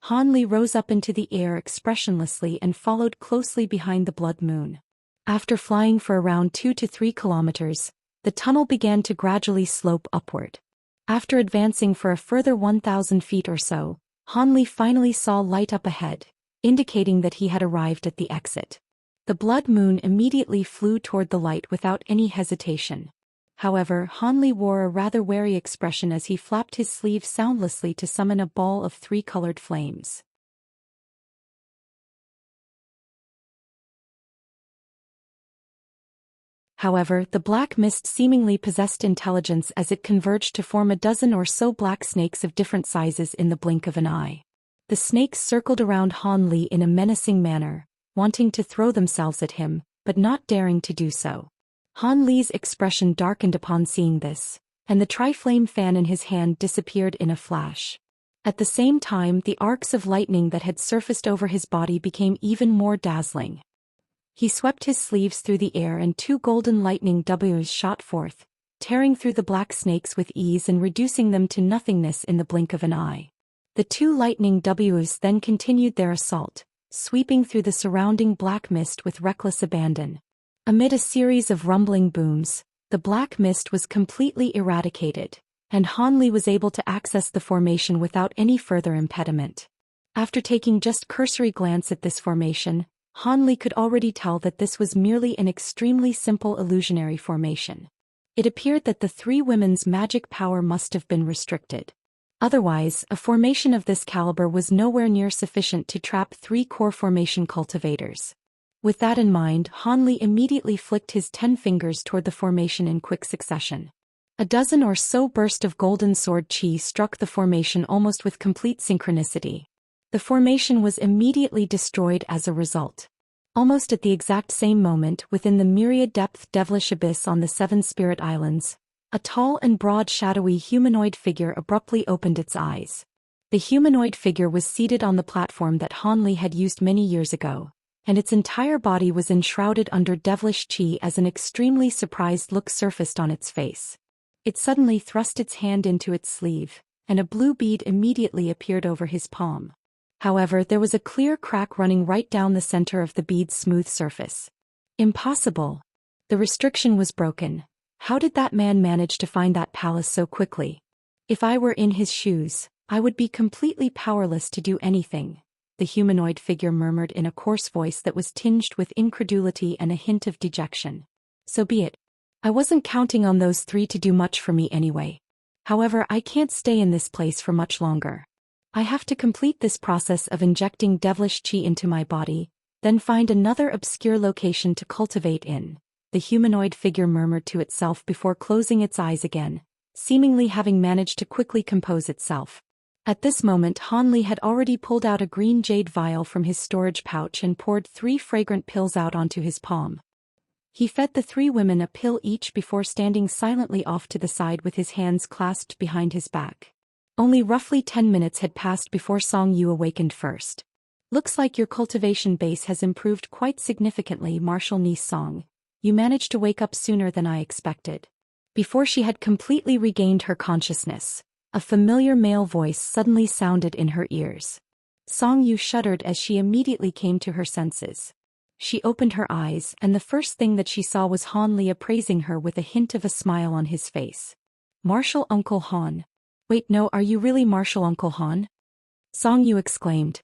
Han Li rose up into the air expressionlessly and followed closely behind the blood moon. After flying for around 2 to 3 kilometers, the tunnel began to gradually slope upward. After advancing for a further 1,000 feet or so, Han Li finally saw light up ahead, indicating that he had arrived at the exit. The blood moon immediately flew toward the light without any hesitation. However, Han Li wore a rather wary expression as he flapped his sleeve soundlessly to summon a ball of 3 colored flames. However, the black mist seemingly possessed intelligence as it converged to form a dozen or so black snakes of different sizes in the blink of an eye. The snakes circled around Han Li in a menacing manner, wanting to throw themselves at him, but not daring to do so. Han Li's expression darkened upon seeing this, and the tri-flame fan in his hand disappeared in a flash. At the same time, the arcs of lightning that had surfaced over his body became even more dazzling. He swept his sleeves through the air and 2 golden lightning Ws shot forth, tearing through the black snakes with ease and reducing them to nothingness in the blink of an eye. The 2 lightning Ws then continued their assault, sweeping through the surrounding black mist with reckless abandon. Amid a series of rumbling booms, the black mist was completely eradicated, and Han Li was able to access the formation without any further impediment. After taking just cursory glance at this formation, Han Li could already tell that this was merely an extremely simple illusionary formation. It appeared that the 3 women's magic power must have been restricted. Otherwise, a formation of this caliber was nowhere near sufficient to trap 3 core formation cultivators. With that in mind, Han Li immediately flicked his 10 fingers toward the formation in quick succession. A dozen or so bursts of golden sword chi struck the formation almost with complete synchronicity. The formation was immediately destroyed as a result. Almost at the exact same moment, within the myriad-depth devilish abyss on the 7 spirit islands, a tall and broad shadowy humanoid figure abruptly opened its eyes. The humanoid figure was seated on the platform that Han Li had used many years ago, and its entire body was enshrouded under devilish chi as an extremely surprised look surfaced on its face. It suddenly thrust its hand into its sleeve, and a blue bead immediately appeared over his palm. However, there was a clear crack running right down the center of the bead's smooth surface. Impossible! The restriction was broken. How did that man manage to find that palace so quickly? If I were in his shoes, I would be completely powerless to do anything, the humanoid figure murmured in a coarse voice that was tinged with incredulity and a hint of dejection. So be it. I wasn't counting on those 3 to do much for me anyway. However, I can't stay in this place for much longer. I have to complete this process of injecting devilish chi into my body, then find another obscure location to cultivate in, the humanoid figure murmured to itself before closing its eyes again, seemingly having managed to quickly compose itself. At this moment Han Li had already pulled out a green jade vial from his storage pouch and poured 3 fragrant pills out onto his palm. He fed the 3 women a pill each before standing silently off to the side with his hands clasped behind his back. Only roughly 10 minutes had passed before Song Yu awakened first. Looks like your cultivation base has improved quite significantly, Marshal Ni Song, You managed to wake up sooner than I expected. Before she had completely regained her consciousness, a familiar male voice suddenly sounded in her ears. Song Yu shuddered as she immediately came to her senses. She opened her eyes, and the first thing that she saw was Han Li appraising her with a hint of a smile on his face. Martial Uncle Han. Wait, no, are you really Martial Uncle Han? Song Yu exclaimed.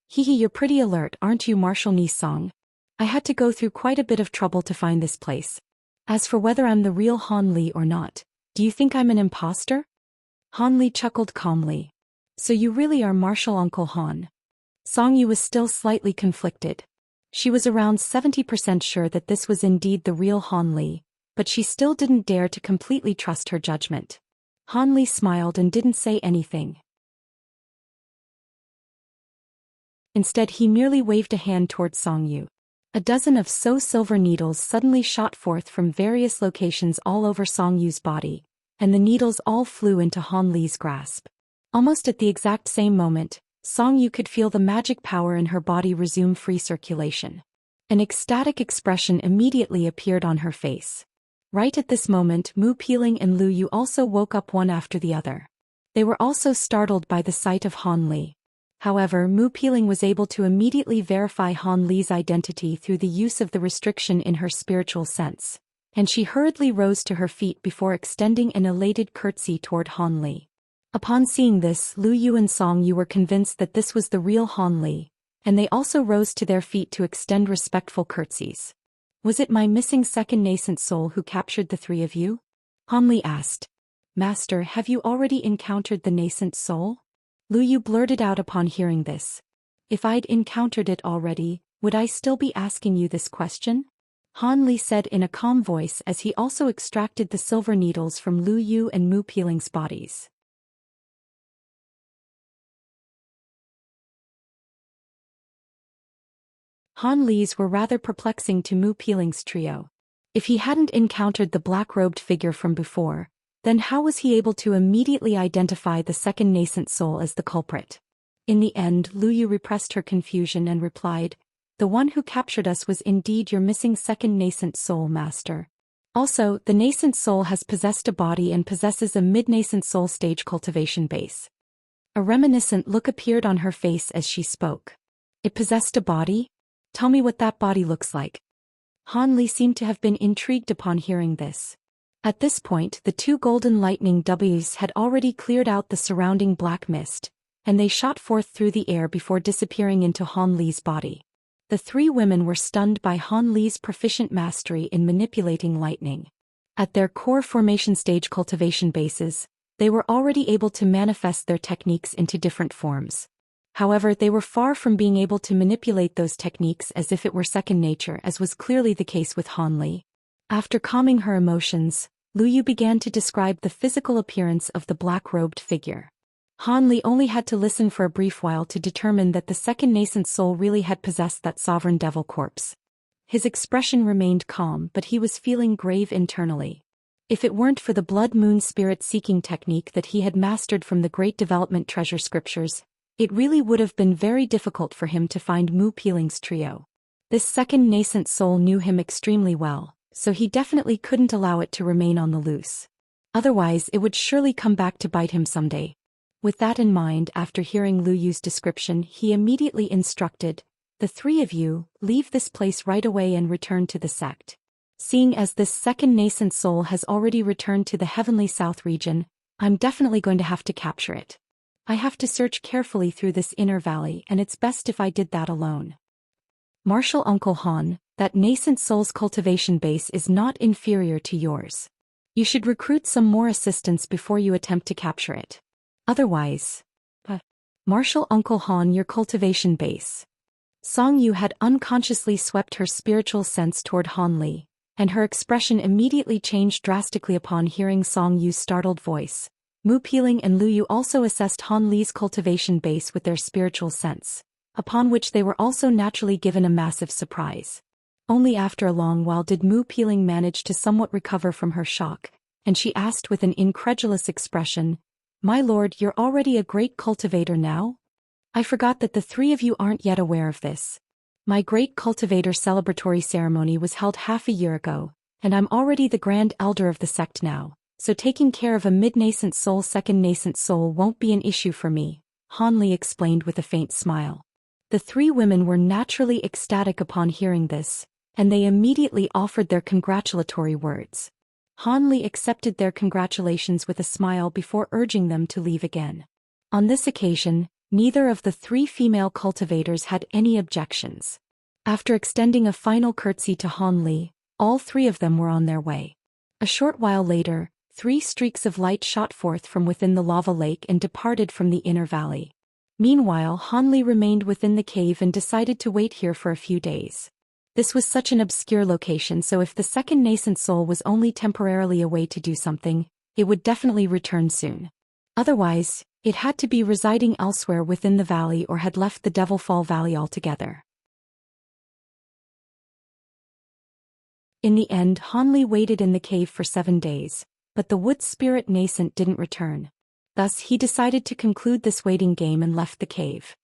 Hee, you're pretty alert, aren't you, Martial Ni Song? I had to go through quite a bit of trouble to find this place. As for whether I'm the real Han Li or not, do you think I'm an imposter? Han Li chuckled calmly. So you really are Martial Uncle Han? Song Yu was still slightly conflicted. She was around 70% sure that this was indeed the real Han Li, but she still didn't dare to completely trust her judgment. Han Li smiled and didn't say anything. Instead, he merely waved a hand toward Song Yu. A dozen of silver needles suddenly shot forth from various locations all over Song Yu's body, and the needles all flew into Han Li's grasp. Almost at the exact same moment, Song Yu could feel the magic power in her body resume free circulation. An ecstatic expression immediately appeared on her face. Right at this moment, Mu Piling and Lu Yu also woke up one after the other. They were also startled by the sight of Han Li. However, Mu Piling was able to immediately verify Han Li's identity through the use of the restriction in her spiritual sense, and she hurriedly rose to her feet before extending an elated curtsy toward Han Li. Upon seeing this, Lu Yu and Song Yu were convinced that this was the real Han Li, and they also rose to their feet to extend respectful curtsies. Was it my missing second nascent soul who captured the three of you? Han Li asked. Master, have you already encountered the nascent soul? Lu Yu blurted out upon hearing this. If I'd encountered it already, would I still be asking you this question? Han Li said in a calm voice as he also extracted the silver needles from Lu Yu and Mu Piling's bodies. Han Li's were rather perplexing to Mu Piling's trio. If he hadn't encountered the black-robed figure from before, then how was he able to immediately identify the second nascent soul as the culprit? In the end, Lu Yu repressed her confusion and replied, The one who captured us was indeed your missing second nascent soul, Master. Also, the nascent soul has possessed a body and possesses a mid-nascent soul stage cultivation base. A reminiscent look appeared on her face as she spoke. It possessed a body? Tell me what that body looks like. Han Li seemed to have been intrigued upon hearing this. At this point, the two golden lightning W's had already cleared out the surrounding black mist, and they shot forth through the air before disappearing into Han Li's body. The three women were stunned by Han Li's proficient mastery in manipulating lightning. At their core formation stage cultivation bases, they were already able to manifest their techniques into different forms. However, they were far from being able to manipulate those techniques as if it were second nature, as was clearly the case with Han Li. After calming her emotions, Lu Yu began to describe the physical appearance of the black-robed figure. Han Li only had to listen for a brief while to determine that the second nascent soul really had possessed that sovereign devil corpse. His expression remained calm, but he was feeling grave internally. If it weren't for the blood moon spirit-seeking technique that he had mastered from the Great Development Treasure Scriptures, it really would have been very difficult for him to find Mu Piling's trio. This second nascent soul knew him extremely well, so he definitely couldn't allow it to remain on the loose. Otherwise, it would surely come back to bite him someday. With that in mind, after hearing Lu Yu's description, he immediately instructed, The three of you, leave this place right away and return to the sect. Seeing as this second nascent soul has already returned to the Heavenly South region, I'm definitely going to have to capture it. I have to search carefully through this inner valley, and it's best if I did that alone. Martial Uncle Han, that nascent soul's cultivation base is not inferior to yours. You should recruit some more assistants before you attempt to capture it. Otherwise, Martial Uncle Han, your cultivation base. Song Yu had unconsciously swept her spiritual sense toward Han Li, and her expression immediately changed drastically upon hearing Song Yu's startled voice. Mu Piling and Lu Yu also assessed Han Li's cultivation base with their spiritual sense, upon which they were also naturally given a massive surprise. Only after a long while did Mu Piling manage to somewhat recover from her shock, and she asked with an incredulous expression, My lord, you're already a great cultivator now? I forgot that the three of you aren't yet aware of this. My great cultivator celebratory ceremony was held half a year ago, and I'm already the grand elder of the sect now, so taking care of a mid-nascent soul, second nascent soul won't be an issue for me, Han Li explained with a faint smile. The three women were naturally ecstatic upon hearing this, and they immediately offered their congratulatory words. Han Li accepted their congratulations with a smile before urging them to leave again. On this occasion, neither of the three female cultivators had any objections. After extending a final curtsy to Han Li, all three of them were on their way. A short while later, 3 streaks of light shot forth from within the lava lake and departed from the inner valley. Meanwhile, Han Li remained within the cave and decided to wait here for a few days. This was such an obscure location, so if the second nascent soul was only temporarily away to do something, it would definitely return soon. Otherwise, it had to be residing elsewhere within the valley or had left the Devilfall Valley altogether. In the end, Han Li waited in the cave for 7 days, but the wood spirit nascent didn't return. Thus he decided to conclude this waiting game and left the cave.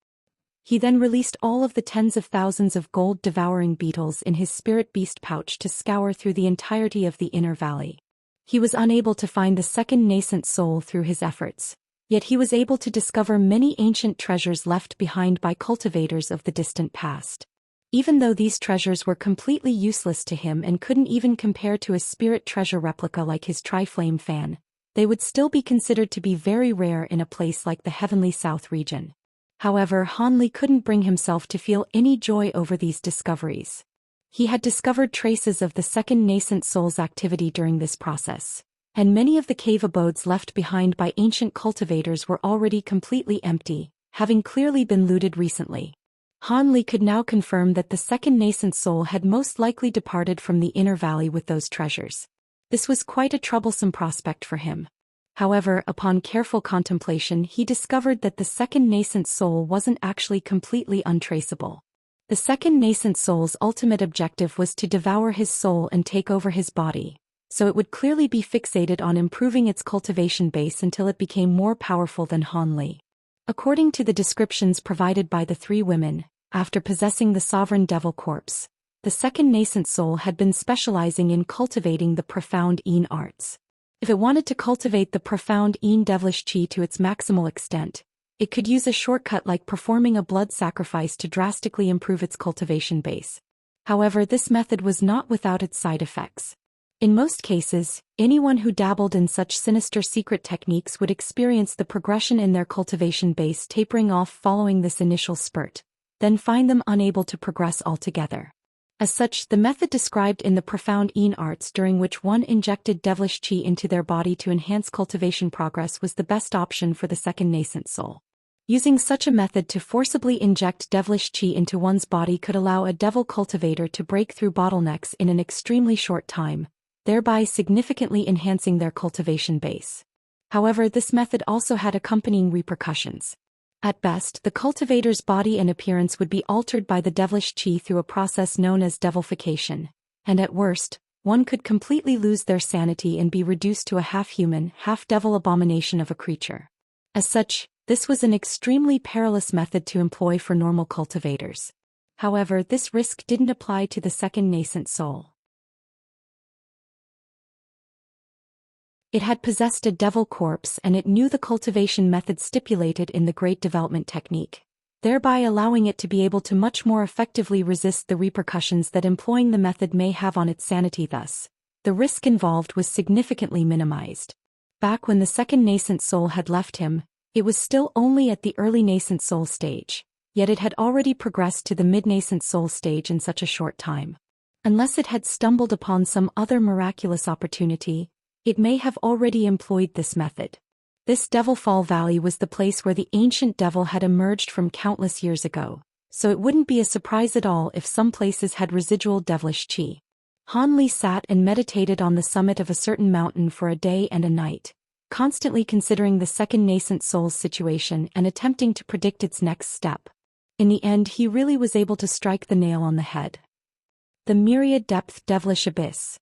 He then released all of the tens of thousands of gold-devouring beetles in his spirit beast pouch to scour through the entirety of the inner valley. He was unable to find the second nascent soul through his efforts, yet he was able to discover many ancient treasures left behind by cultivators of the distant past. Even though these treasures were completely useless to him and couldn't even compare to a spirit treasure replica like his tri-flame fan, they would still be considered to be very rare in a place like the Heavenly South region. However, Han Li couldn't bring himself to feel any joy over these discoveries. He had discovered traces of the second nascent soul's activity during this process, and many of the cave abodes left behind by ancient cultivators were already completely empty, having clearly been looted recently. Han Li could now confirm that the second nascent soul had most likely departed from the inner valley with those treasures. This was quite a troublesome prospect for him. However, upon careful contemplation he discovered that the second nascent soul wasn't actually completely untraceable. The second nascent soul's ultimate objective was to devour his soul and take over his body, so it would clearly be fixated on improving its cultivation base until it became more powerful than Han Li. According to the descriptions provided by the three women, after possessing the sovereign devil corpse, the second nascent soul had been specializing in cultivating the profound Yin arts. If it wanted to cultivate the profound Yin devilish qi to its maximal extent, it could use a shortcut like performing a blood sacrifice to drastically improve its cultivation base. However, this method was not without its side effects. In most cases, anyone who dabbled in such sinister secret techniques would experience the progression in their cultivation base tapering off following this initial spurt, then find them unable to progress altogether. As such, the method described in the profound Yin arts, during which one injected devilish qi into their body to enhance cultivation progress, was the best option for the second nascent soul. Using such a method to forcibly inject devilish qi into one's body could allow a devil cultivator to break through bottlenecks in an extremely short time, thereby significantly enhancing their cultivation base. However, this method also had accompanying repercussions. At best, the cultivator's body and appearance would be altered by the devilish qi through a process known as devilification, and at worst, one could completely lose their sanity and be reduced to a half-human, half-devil abomination of a creature. As such, this was an extremely perilous method to employ for normal cultivators. However, this risk didn't apply to the second nascent soul. It had possessed a devil corpse and it knew the cultivation method stipulated in the Great Development Technique, thereby allowing it to be able to much more effectively resist the repercussions that employing the method may have on its sanity. Thus, the risk involved was significantly minimized. Back when the second nascent soul had left him, it was still only at the early nascent soul stage, yet it had already progressed to the mid-nascent soul stage in such a short time. Unless it had stumbled upon some other miraculous opportunity, it may have already employed this method. This Devilfall Valley was the place where the ancient devil had emerged from countless years ago, so it wouldn't be a surprise at all if some places had residual devilish qi. Han Li sat and meditated on the summit of a certain mountain for a day and a night, constantly considering the second nascent soul's situation and attempting to predict its next step. In the end, he really was able to strike the nail on the head. The myriad depth devilish abyss.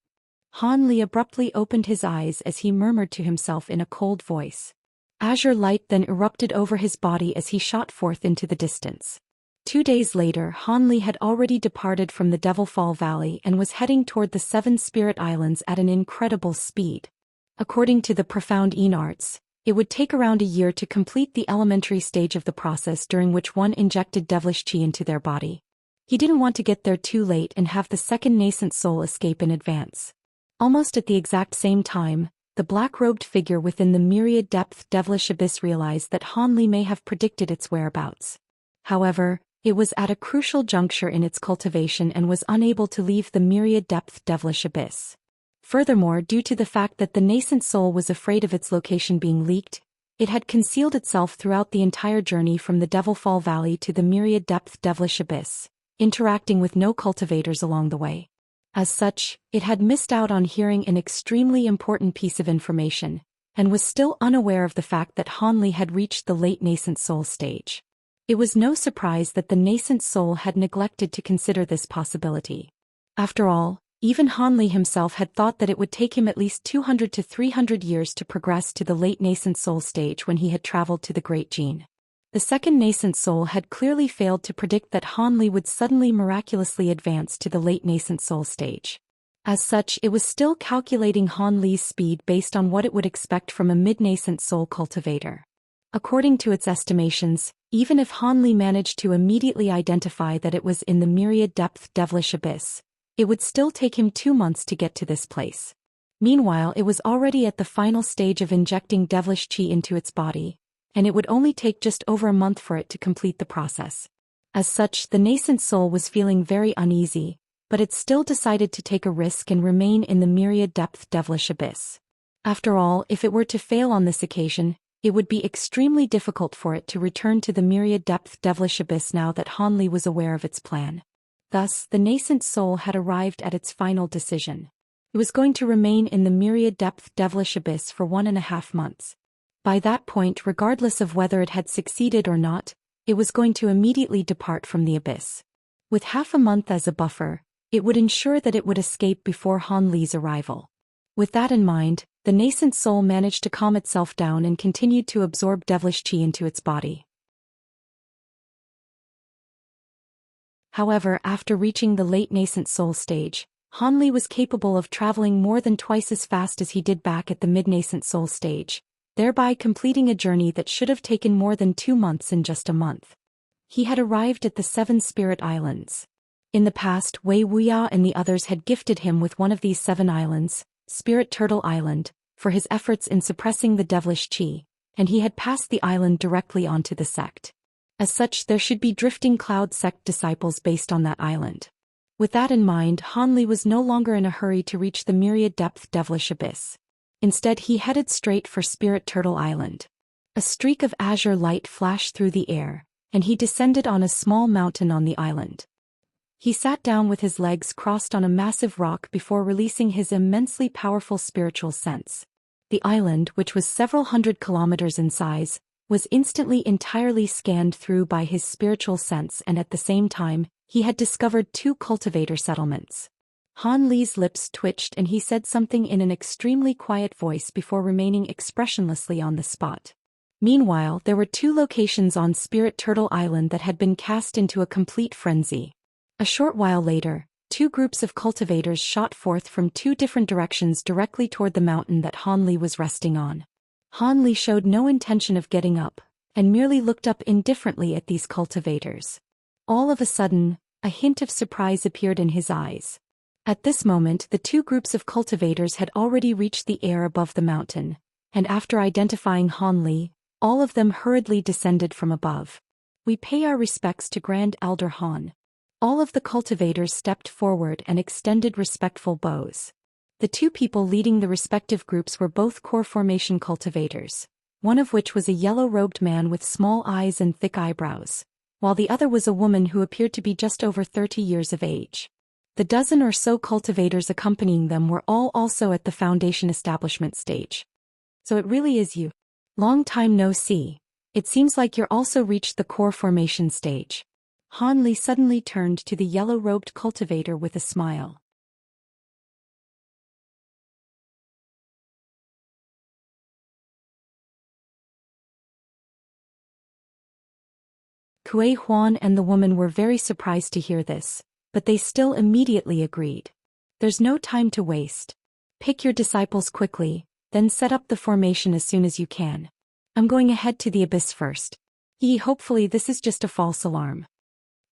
Han Li abruptly opened his eyes as he murmured to himself in a cold voice. Azure light then erupted over his body as he shot forth into the distance. 2 days later, Han Li had already departed from the Devil Fall Valley and was heading toward the Seven Spirit Islands at an incredible speed. According to the profound arts, it would take around a year to complete the elementary stage of the process, during which one injected devilish chi into their body. He didn't want to get there too late and have the second nascent soul escape in advance. Almost at the exact same time, the black-robed figure within the myriad depth devilish abyss realized that Han Li may have predicted its whereabouts. However, it was at a crucial juncture in its cultivation and was unable to leave the myriad depth devilish abyss. Furthermore, due to the fact that the nascent soul was afraid of its location being leaked, it had concealed itself throughout the entire journey from the Devil Fall Valley to the myriad depth devilish abyss, interacting with no cultivators along the way. As such, it had missed out on hearing an extremely important piece of information, and was still unaware of the fact that Han Li had reached the late nascent soul stage. It was no surprise that the nascent soul had neglected to consider this possibility. After all, even Han Li himself had thought that it would take him at least 200 to 300 years to progress to the late nascent soul stage when he had traveled to the Great Gene. The second nascent soul had clearly failed to predict that Han Li would suddenly miraculously advance to the late nascent soul stage. As such, it was still calculating Han Li's speed based on what it would expect from a mid-nascent soul cultivator. According to its estimations, even if Han Li managed to immediately identify that it was in the myriad depth devilish abyss, it would still take him 2 months to get to this place. Meanwhile, it was already at the final stage of injecting devilish chi into its body, and it would only take just over a month for it to complete the process. As such, the nascent soul was feeling very uneasy, but it still decided to take a risk and remain in the myriad depth devilish abyss. After all, if it were to fail on this occasion, it would be extremely difficult for it to return to the myriad depth devilish abyss now that Han Li was aware of its plan. Thus, the nascent soul had arrived at its final decision. It was going to remain in the myriad depth devilish abyss for 1.5 months. By that point, regardless of whether it had succeeded or not, it was going to immediately depart from the abyss. With half a month as a buffer, it would ensure that it would escape before Han Li's arrival. With that in mind, the nascent soul managed to calm itself down and continued to absorb devilish chi into its body. However, after reaching the late nascent soul stage, Han Li was capable of traveling more than twice as fast as he did back at the mid-nascent soul stage, thereby completing a journey that should have taken more than 2 months in just a month. He had arrived at the Seven Spirit Islands. In the past, Wuxia and the others had gifted him with one of these 7 islands, Spirit Turtle Island, for his efforts in suppressing the devilish chi, and he had passed the island directly onto the sect. As such, there should be drifting cloud sect disciples based on that island. With that in mind, Han Li was no longer in a hurry to reach the myriad depth devilish abyss. Instead, he headed straight for Spirit Turtle Island. A streak of azure light flashed through the air, and he descended on a small mountain on the island. He sat down with his legs crossed on a massive rock before releasing his immensely powerful spiritual sense. The island, which was several hundred kilometers in size, was instantly entirely scanned through by his spiritual sense, and at the same time, he had discovered 2 cultivator settlements. Han Li's lips twitched and he said something in an extremely quiet voice before remaining expressionlessly on the spot. Meanwhile, there were 2 locations on Spirit Turtle Island that had been cast into a complete frenzy. A short while later, 2 groups of cultivators shot forth from 2 different directions directly toward the mountain that Han Li was resting on. Han Li showed no intention of getting up, and merely looked up indifferently at these cultivators. All of a sudden, a hint of surprise appeared in his eyes. At this moment, the 2 groups of cultivators had already reached the air above the mountain, and after identifying Han Li, all of them hurriedly descended from above. "We pay our respects to Grand Elder Han." All of the cultivators stepped forward and extended respectful bows. The 2 people leading the respective groups were both core formation cultivators, one of which was a yellow-robed man with small eyes and thick eyebrows, while the other was a woman who appeared to be just over 30 years of age. The dozen or so cultivators accompanying them were all also at the foundation establishment stage. "So it really is you. Long time no see. It seems like you're also reached the core formation stage." Han Li suddenly turned to the yellow-robed cultivator with a smile. Kuei Huan and the woman were very surprised to hear this, but they still immediately agreed. There's no time to waste. Pick your disciples quickly, then set up the formation as soon as you can. I'm going ahead to the abyss first. Hopefully this is just a false alarm.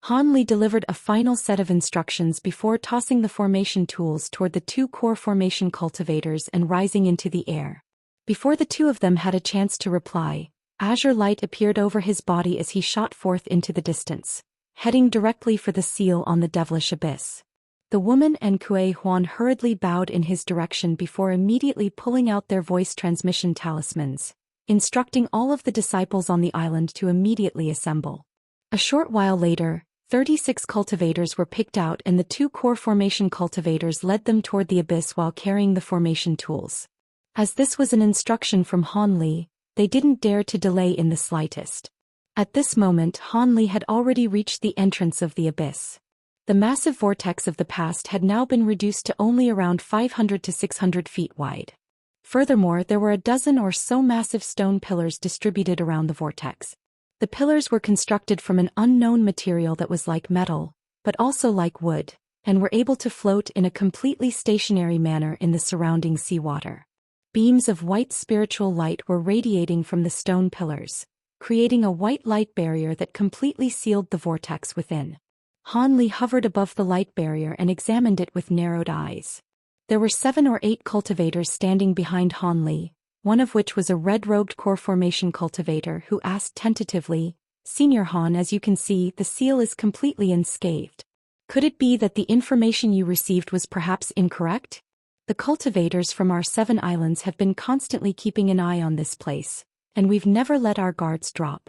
Han Li delivered a final set of instructions before tossing the formation tools toward the two core formation cultivators and rising into the air. Before the two of them had a chance to reply, azure light appeared over his body as he shot forth into the distance, heading directly for the seal on the devilish abyss. The woman and Kuei Huan hurriedly bowed in his direction before immediately pulling out their voice transmission talismans, instructing all of the disciples on the island to immediately assemble. A short while later, 36 cultivators were picked out and the two core formation cultivators led them toward the abyss while carrying the formation tools. As this was an instruction from Han Li, they didn't dare to delay in the slightest. At this moment Han Li had already reached the entrance of the abyss. The massive vortex of the past had now been reduced to only around 500 to 600 feet wide. Furthermore, there were a dozen or so massive stone pillars distributed around the vortex. The pillars were constructed from an unknown material that was like metal, but also like wood, and were able to float in a completely stationary manner in the surrounding seawater. Beams of white spiritual light were radiating from the stone pillars, creating a white light barrier that completely sealed the vortex within. Han Li hovered above the light barrier and examined it with narrowed eyes. There were 7 or 8 cultivators standing behind Han Li, one of which was a red-robed core formation cultivator who asked tentatively, "Senior Han, as you can see, the seal is completely unscathed. Could it be that the information you received was perhaps incorrect? The cultivators from our 7 islands have been constantly keeping an eye on this place, and we've never let our guards drop."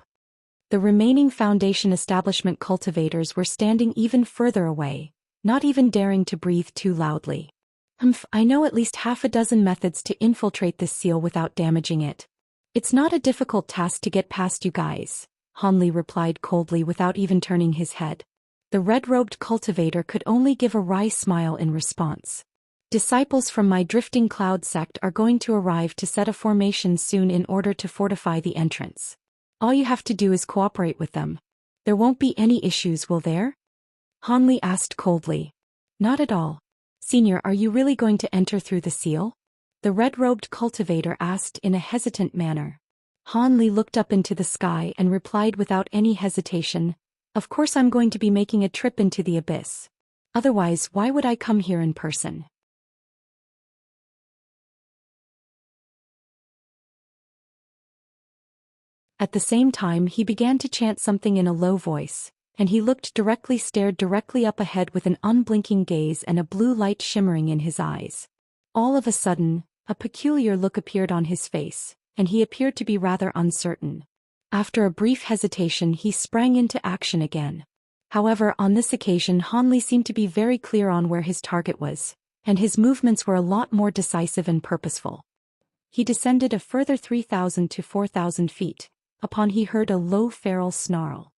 The remaining Foundation establishment cultivators were standing even further away, not even daring to breathe too loudly. I know at least half a dozen methods to infiltrate this seal without damaging it. It's not a difficult task to get past you guys, Han Li replied coldly without even turning his head. The red-robed cultivator could only give a wry smile in response. Disciples from my drifting cloud sect are going to arrive to set a formation soon in order to fortify the entrance. All you have to do is cooperate with them. There won't be any issues, will there? Han Li asked coldly. Not at all. Senior, are you really going to enter through the seal? The red-robed cultivator asked in a hesitant manner. Han Li looked up into the sky and replied without any hesitation, "Of course I'm going to be making a trip into the abyss. Otherwise, why would I come here in person?" At the same time he began to chant something in a low voice, and he stared directly up ahead with an unblinking gaze and a blue light shimmering in his eyes. All of a sudden, a peculiar look appeared on his face, and he appeared to be rather uncertain. After a brief hesitation he sprang into action again. However, on this occasion Han Li seemed to be very clear on where his target was, and his movements were a lot more decisive and purposeful. He descended a further 3,000 to 4,000 feet, upon he heard a low feral snarl.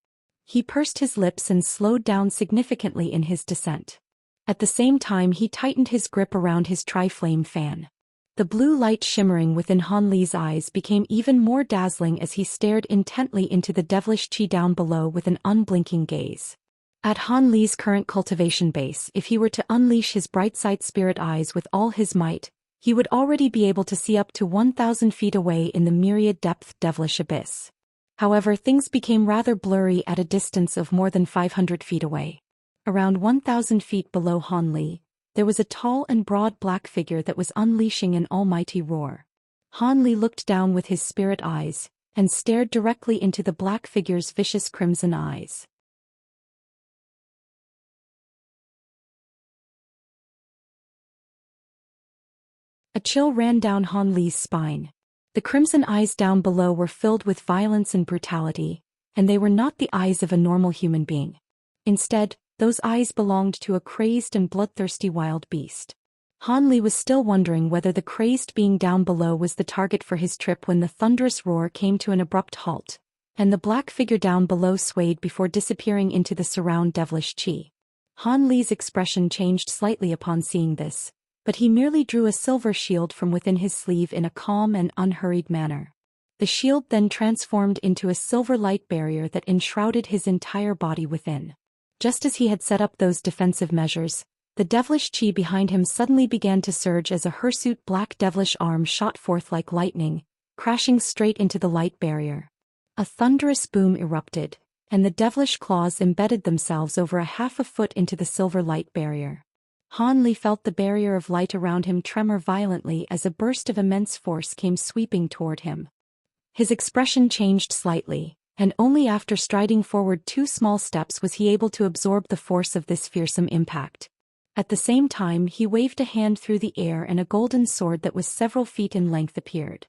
He pursed his lips and slowed down significantly in his descent. At the same time he tightened his grip around his tri-flame fan. The blue light shimmering within Han Li's eyes became even more dazzling as he stared intently into the devilish chi down below with an unblinking gaze. At Han Li's current cultivation base, if he were to unleash his bright sight spirit eyes with all his might, he would already be able to see up to 1,000 feet away in the myriad depth devilish abyss. However, things became rather blurry at a distance of more than 500 feet away. Around 1,000 feet below Han Li, there was a tall and broad black figure that was unleashing an almighty roar. Han Li looked down with his spirit eyes, and stared directly into the black figure's vicious crimson eyes. A chill ran down Han Li's spine. The crimson eyes down below were filled with violence and brutality, and they were not the eyes of a normal human being. Instead, those eyes belonged to a crazed and bloodthirsty wild beast. Han Li was still wondering whether the crazed being down below was the target for his trip when the thunderous roar came to an abrupt halt, and the black figure down below swayed before disappearing into the surround devilish chi. Han Li's expression changed slightly upon seeing this, but he merely drew a silver shield from within his sleeve in a calm and unhurried manner. The shield then transformed into a silver light barrier that enshrouded his entire body within. Just as he had set up those defensive measures, the devilish chi behind him suddenly began to surge as a hirsute black devilish arm shot forth like lightning, crashing straight into the light barrier. A thunderous boom erupted, and the devilish claws embedded themselves over a half a foot into the silver light barrier. Han Li felt the barrier of light around him tremor violently as a burst of immense force came sweeping toward him. His expression changed slightly, and only after striding forward 2 small steps was he able to absorb the force of this fearsome impact. At the same time he waved a hand through the air and a golden sword that was several feet in length appeared.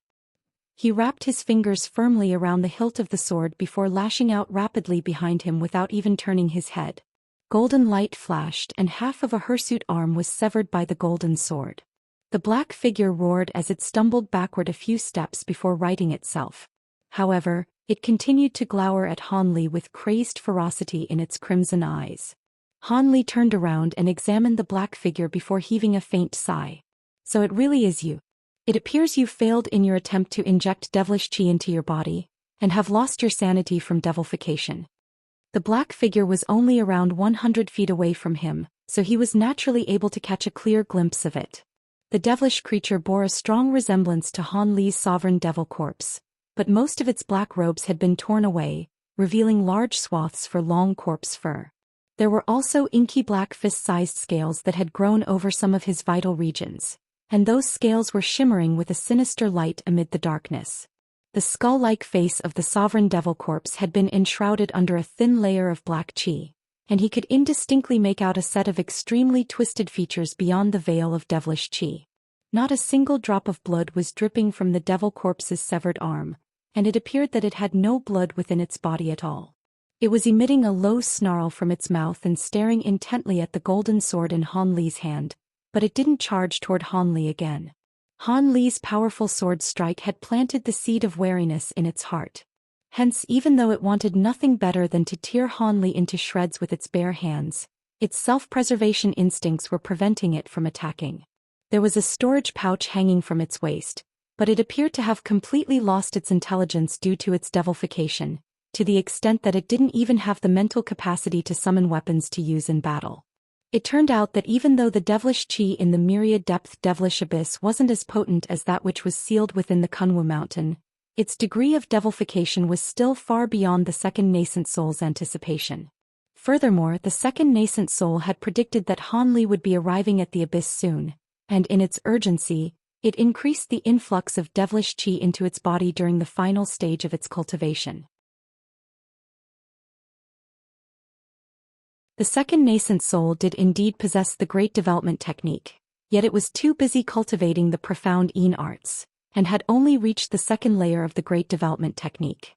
He wrapped his fingers firmly around the hilt of the sword before lashing out rapidly behind him without even turning his head. Golden light flashed and half of a hirsute arm was severed by the golden sword. The black figure roared as it stumbled backward a few steps before righting itself. However, it continued to glower at Han Li with crazed ferocity in its crimson eyes. Han Li turned around and examined the black figure before heaving a faint sigh. So it really is you. It appears you failed in your attempt to inject devilish chi into your body, and have lost your sanity from devilification. The black figure was only around 100 feet away from him, so he was naturally able to catch a clear glimpse of it. The devilish creature bore a strong resemblance to Han Li's sovereign devil corpse, but most of its black robes had been torn away, revealing large swaths for long corpse fur. There were also inky black fist-sized scales that had grown over some of his vital regions, and those scales were shimmering with a sinister light amid the darkness. The skull-like face of the sovereign devil corpse had been enshrouded under a thin layer of black chi, and he could indistinctly make out a set of extremely twisted features beyond the veil of devilish chi. Not a single drop of blood was dripping from the devil corpse's severed arm, and it appeared that it had no blood within its body at all. It was emitting a low snarl from its mouth and staring intently at the golden sword in Han Li's hand, but it didn't charge toward Han Li again. Han Li's powerful sword strike had planted the seed of wariness in its heart. Hence, even though it wanted nothing better than to tear Han Li into shreds with its bare hands, its self-preservation instincts were preventing it from attacking. There was a storage pouch hanging from its waist, but it appeared to have completely lost its intelligence due to its devilification, to the extent that it didn't even have the mental capacity to summon weapons to use in battle. It turned out that even though the devilish chi in the myriad-depth devilish abyss wasn't as potent as that which was sealed within the Kunwu mountain, its degree of devilification was still far beyond the second nascent soul's anticipation. Furthermore, the second nascent soul had predicted that Han Li would be arriving at the abyss soon, and in its urgency, it increased the influx of devilish chi into its body during the final stage of its cultivation. The second nascent soul did indeed possess the great development technique, yet it was too busy cultivating the profound Yin arts, and had only reached the second layer of the great development technique.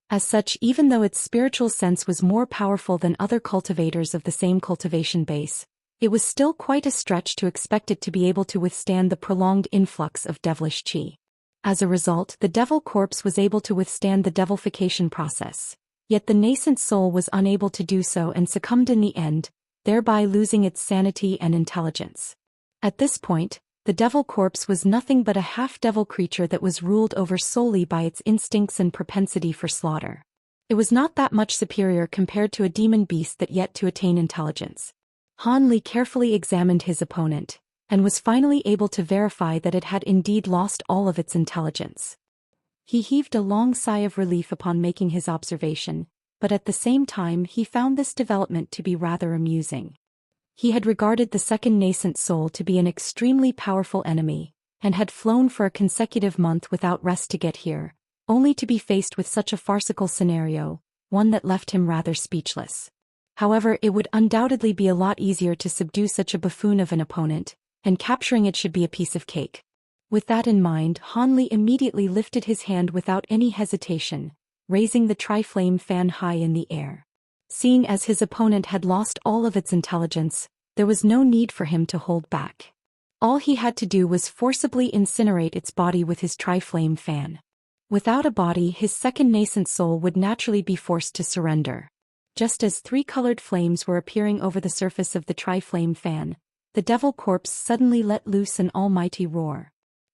As such, even though its spiritual sense was more powerful than other cultivators of the same cultivation base, it was still quite a stretch to expect it to be able to withstand the prolonged influx of devilish chi. As a result, the devil corpse was able to withstand the devilification process. Yet the nascent soul was unable to do so and succumbed in the end, thereby losing its sanity and intelligence. At this point, the devil corpse was nothing but a half-devil creature that was ruled over solely by its instincts and propensity for slaughter. It was not that much superior compared to a demon beast that yet to attain intelligence. Han Li carefully examined his opponent, and was finally able to verify that it had indeed lost all of its intelligence. He heaved a long sigh of relief upon making his observation, but at the same time he found this development to be rather amusing. He had regarded the second nascent soul to be an extremely powerful enemy, and had flown for a consecutive month without rest to get here, only to be faced with such a farcical scenario, one that left him rather speechless. However, it would undoubtedly be a lot easier to subdue such a buffoon of an opponent, and capturing it should be a piece of cake. With that in mind, Han Li immediately lifted his hand without any hesitation, raising the tri-flame fan high in the air. Seeing as his opponent had lost all of its intelligence, there was no need for him to hold back. All he had to do was forcibly incinerate its body with his tri-flame fan. Without a body, his second nascent soul would naturally be forced to surrender. Just as 3 colored flames were appearing over the surface of the tri-flame fan, the devil corpse suddenly let loose an almighty roar.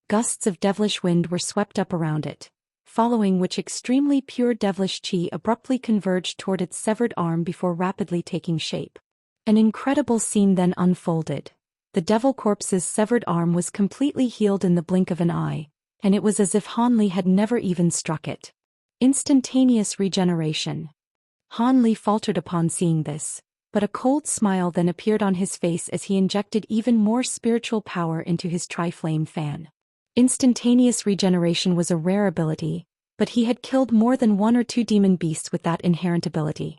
Gusts of devilish wind were swept up around it, following which extremely pure devilish qi abruptly converged toward its severed arm before rapidly taking shape. An incredible scene then unfolded. The devil corpse's severed arm was completely healed in the blink of an eye, and it was as if Han Li had never even struck it. Instantaneous regeneration. Han Li faltered upon seeing this, but a cold smile then appeared on his face as he injected even more spiritual power into his tri-flame fan. Instantaneous regeneration was a rare ability, but he had killed more than one or two demon beasts with that inherent ability.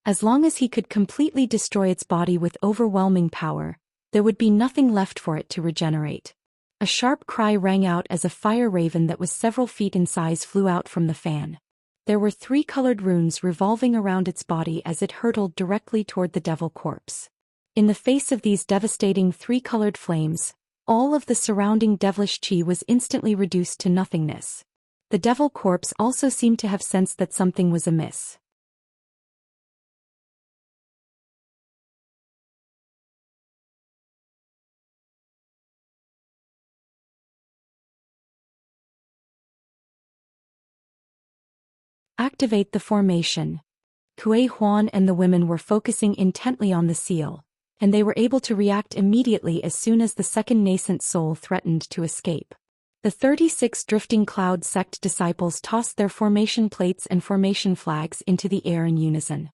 As long as he could completely destroy its body with overwhelming power, there would be nothing left for it to regenerate. A sharp cry rang out as a fire raven that was several feet in size flew out from the fan. There were 3 colored runes revolving around its body as it hurtled directly toward the devil corpse. In the face of these devastating 3-colored flames, all of the surrounding devilish qi was instantly reduced to nothingness. The devil corpse also seemed to have sensed that something was amiss. Activate the formation. Kuei Huan and the women were focusing intently on the seal, and they were able to react immediately as soon as the second nascent soul threatened to escape. The 36 drifting cloud sect disciples tossed their formation plates and formation flags into the air in unison.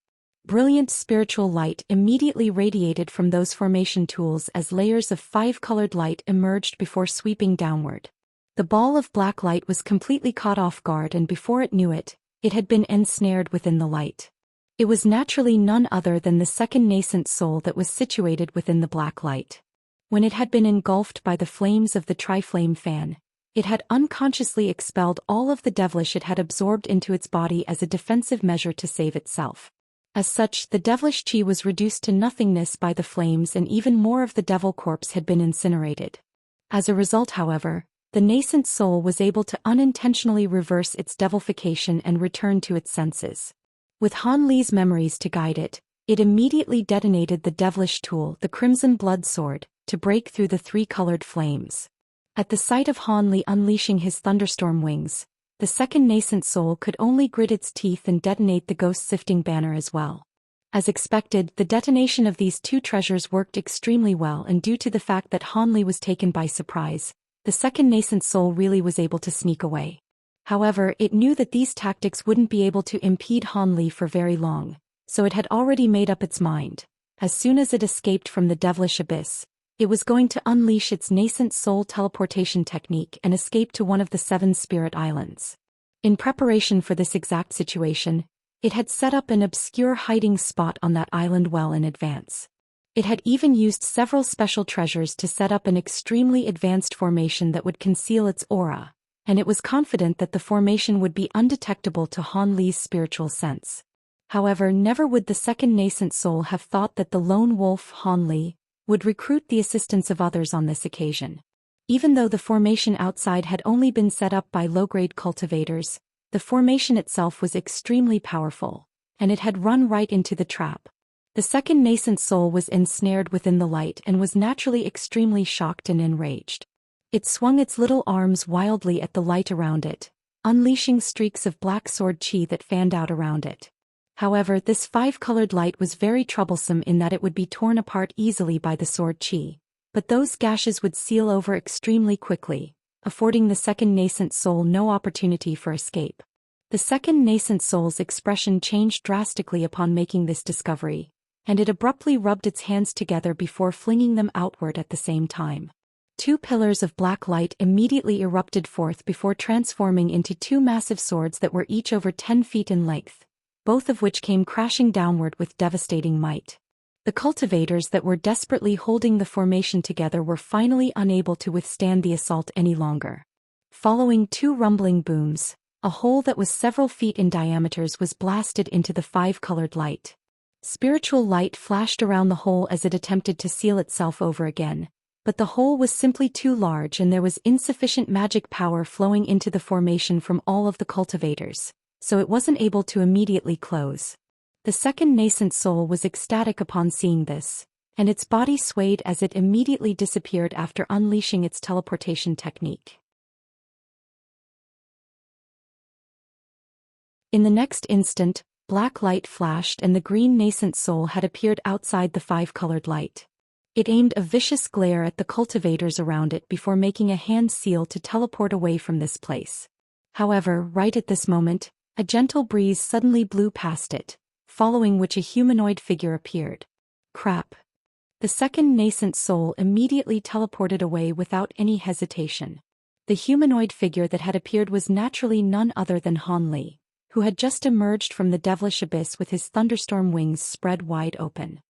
Brilliant spiritual light immediately radiated from those formation tools as layers of 5-colored light emerged before sweeping downward. The ball of black light was completely caught off guard, and before it knew it, it had been ensnared within the light. It was naturally none other than the second nascent soul that was situated within the black light. When it had been engulfed by the flames of the tri-flame fan, it had unconsciously expelled all of the devilish it had absorbed into its body as a defensive measure to save itself. As such, the devilish qi was reduced to nothingness by the flames, and even more of the devil corpse had been incinerated. As a result, however, the nascent soul was able to unintentionally reverse its devilification and return to its senses. With Han Li's memories to guide it, it immediately detonated the devilish tool, the Crimson Blood Sword, to break through the 3-colored flames. At the sight of Han Li unleashing his thunderstorm wings, the second nascent soul could only grit its teeth and detonate the ghost-sifting banner as well. As expected, the detonation of these 2 treasures worked extremely well, and due to the fact that Han Li was taken by surprise, the second nascent soul really was able to sneak away. However, it knew that these tactics wouldn't be able to impede Han Li for very long, so it had already made up its mind. As soon as it escaped from the devilish abyss, it was going to unleash its nascent soul teleportation technique and escape to one of the 7 spirit islands. In preparation for this exact situation, it had set up an obscure hiding spot on that island well in advance. It had even used several special treasures to set up an extremely advanced formation that would conceal its aura, and it was confident that the formation would be undetectable to Han Li's spiritual sense. However, never would the second nascent soul have thought that the lone wolf Han Li would recruit the assistance of others on this occasion. Even though the formation outside had only been set up by low-grade cultivators, the formation itself was extremely powerful, and it had run right into the trap. The second nascent soul was ensnared within the light and was naturally extremely shocked and enraged. It swung its little arms wildly at the light around it, unleashing streaks of black sword qi that fanned out around it. However, this 5-colored light was very troublesome in that it would be torn apart easily by the sword qi, but those gashes would seal over extremely quickly, affording the second nascent soul no opportunity for escape. The second nascent soul's expression changed drastically upon making this discovery, and it abruptly rubbed its hands together before flinging them outward at the same time. 2 pillars of black light immediately erupted forth before transforming into 2 massive swords that were each over 10 feet in length, both of which came crashing downward with devastating might. The cultivators that were desperately holding the formation together were finally unable to withstand the assault any longer. Following 2 rumbling booms, a hole that was several feet in diameter was blasted into the 5-colored light. Spiritual light flashed around the hole as it attempted to seal itself over again, but the hole was simply too large and there was insufficient magic power flowing into the formation from all of the cultivators, so it wasn't able to immediately close. The second nascent soul was ecstatic upon seeing this, and its body swayed as it immediately disappeared after unleashing its teleportation technique. In the next instant, black light flashed and the green nascent soul had appeared outside the five-colored light. It aimed a vicious glare at the cultivators around it before making a hand seal to teleport away from this place. However, right at this moment, a gentle breeze suddenly blew past it, following which a humanoid figure appeared. Crap. The second nascent soul immediately teleported away without any hesitation. The humanoid figure that had appeared was naturally none other than Han Li, who had just emerged from the devilish abyss with his thunderstorm wings spread wide open.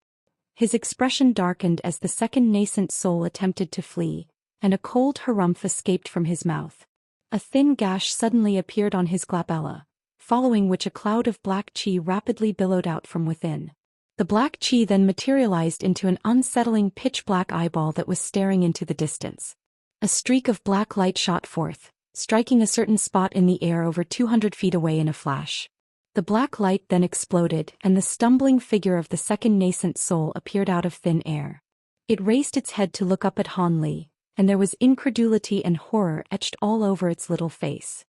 His expression darkened as the second nascent soul attempted to flee, and a cold harumph escaped from his mouth. A thin gash suddenly appeared on his glabella, following which a cloud of black chi rapidly billowed out from within. The black chi then materialized into an unsettling pitch-black eyeball that was staring into the distance. A streak of black light shot forth, striking a certain spot in the air over 200 feet away in a flash. The black light then exploded and the stumbling figure of the second nascent soul appeared out of thin air. It raised its head to look up at Han Li, and there was incredulity and horror etched all over its little face.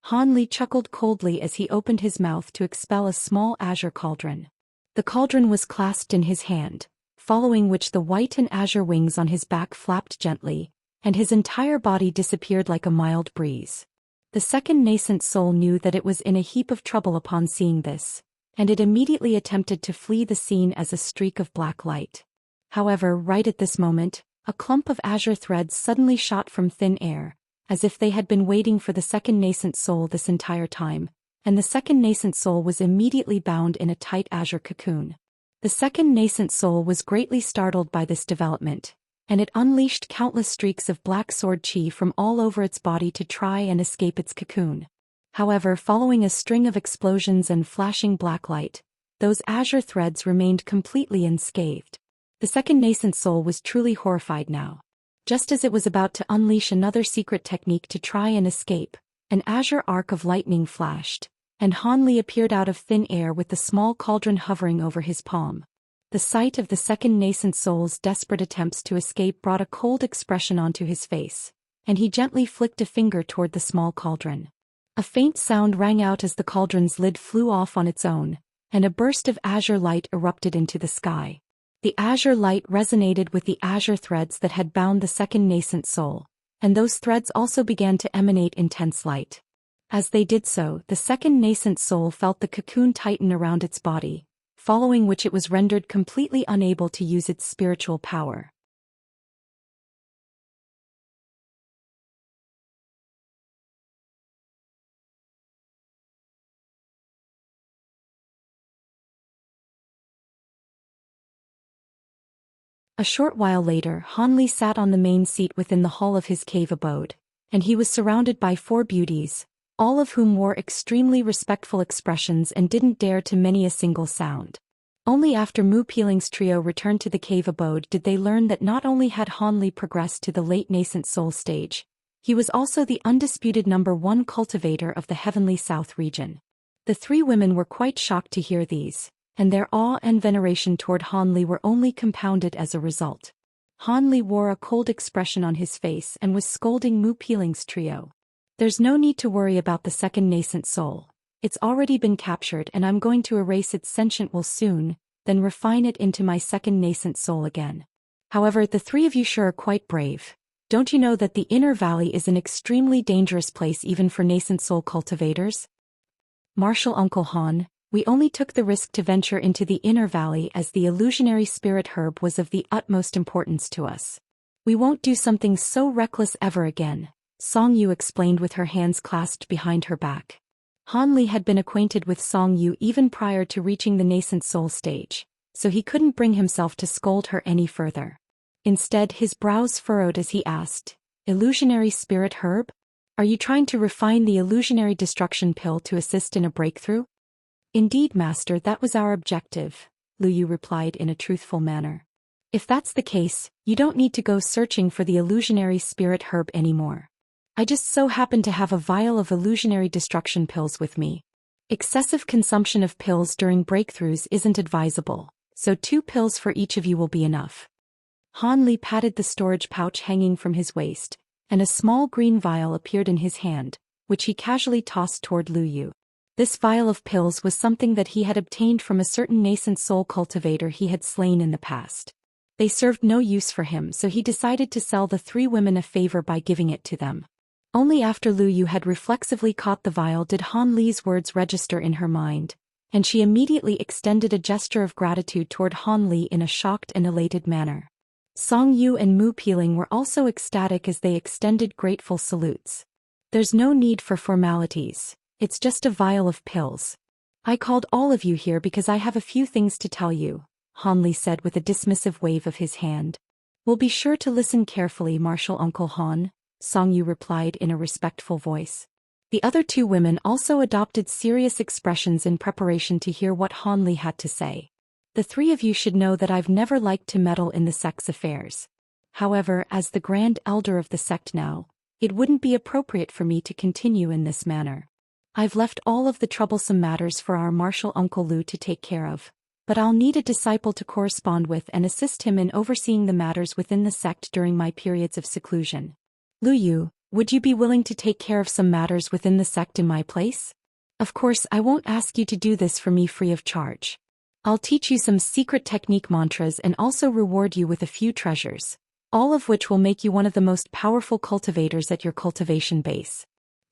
Han Li chuckled coldly as he opened his mouth to expel a small azure cauldron. The cauldron was clasped in his hand, following which the white and azure wings on his back flapped gently, and his entire body disappeared like a mild breeze. The second nascent soul knew that it was in a heap of trouble upon seeing this, and it immediately attempted to flee the scene as a streak of black light. However, right at this moment, a clump of azure threads suddenly shot from thin air, as if they had been waiting for the second nascent soul this entire time, and the second nascent soul was immediately bound in a tight azure cocoon. The second nascent soul was greatly startled by this development, and it unleashed countless streaks of black sword chi from all over its body to try and escape its cocoon. However, following a string of explosions and flashing black light, those azure threads remained completely unscathed. The second nascent soul was truly horrified now. Just as it was about to unleash another secret technique to try and escape, an azure arc of lightning flashed, and Han Li appeared out of thin air with the small cauldron hovering over his palm. The sight of the second nascent soul's desperate attempts to escape brought a cold expression onto his face, and he gently flicked a finger toward the small cauldron. A faint sound rang out as the cauldron's lid flew off on its own, and a burst of azure light erupted into the sky. The azure light resonated with the azure threads that had bound the second nascent soul, and those threads also began to emanate intense light. As they did so, the second nascent soul felt the cocoon tighten around its body, following which it was rendered completely unable to use its spiritual power. A short while later, Han Li sat on the main seat within the hall of his cave abode, and he was surrounded by 4 beauties, all of whom wore extremely respectful expressions and didn't dare to many a single sound. Only after Mu Peeling's trio returned to the cave abode did they learn that not only had Han Li progressed to the late nascent soul stage, he was also the undisputed #1 cultivator of the Heavenly South region. The 3 women were quite shocked to hear these, and their awe and veneration toward Han Li were only compounded as a result. Han Li wore a cold expression on his face and was scolding Mu Peeling's trio. "There's no need to worry about the second nascent soul. It's already been captured and I'm going to erase its sentient will soon, then refine it into my second nascent soul again. However, the 3 of you sure are quite brave. Don't you know that the Inner Valley is an extremely dangerous place even for nascent soul cultivators? Martial Uncle Han, we only took the risk to venture into the Inner Valley as the illusionary spirit herb was of the utmost importance to us. We won't do something so reckless ever again," Song Yu explained with her hands clasped behind her back. Han Li had been acquainted with Song Yu even prior to reaching the nascent soul stage, so he couldn't bring himself to scold her any further. Instead, his brows furrowed as he asked, "Illusionary spirit herb? Are you trying to refine the illusionary destruction pill to assist in a breakthrough?" "Indeed, Master, that was our objective," Lu Yu replied in a truthful manner. "If that's the case, you don't need to go searching for the illusionary spirit herb anymore. I just so happen to have a vial of illusionary destruction pills with me. Excessive consumption of pills during breakthroughs isn't advisable, so 2 pills for each of you will be enough." Han Li patted the storage pouch hanging from his waist, and a small green vial appeared in his hand, which he casually tossed toward Lu Yu. This vial of pills was something that he had obtained from a certain nascent soul cultivator he had slain in the past. They served no use for him, so he decided to sell the three women a favor by giving it to them. Only after Lu Yu had reflexively caught the vial did Han Li's words register in her mind, and she immediately extended a gesture of gratitude toward Han Li in a shocked and elated manner. Song Yu and Mu Piling were also ecstatic as they extended grateful salutes. There's no need for formalities. It's just a vial of pills. I called all of you here because I have a few things to tell you, Han Li said with a dismissive wave of his hand. We'll be sure to listen carefully, Martial Uncle Han, Song Yu replied in a respectful voice. The other two women also adopted serious expressions in preparation to hear what Han Li had to say. The three of you should know that I've never liked to meddle in the sect's affairs. However, as the Grand Elder of the sect now, it wouldn't be appropriate for me to continue in this manner. I've left all of the troublesome matters for our Martial Uncle Lu to take care of, but I'll need a disciple to correspond with and assist him in overseeing the matters within the sect during my periods of seclusion. Lu Yu, would you be willing to take care of some matters within the sect in my place? Of course, I won't ask you to do this for me free of charge. I'll teach you some secret technique mantras and also reward you with a few treasures, all of which will make you one of the most powerful cultivators at your cultivation base.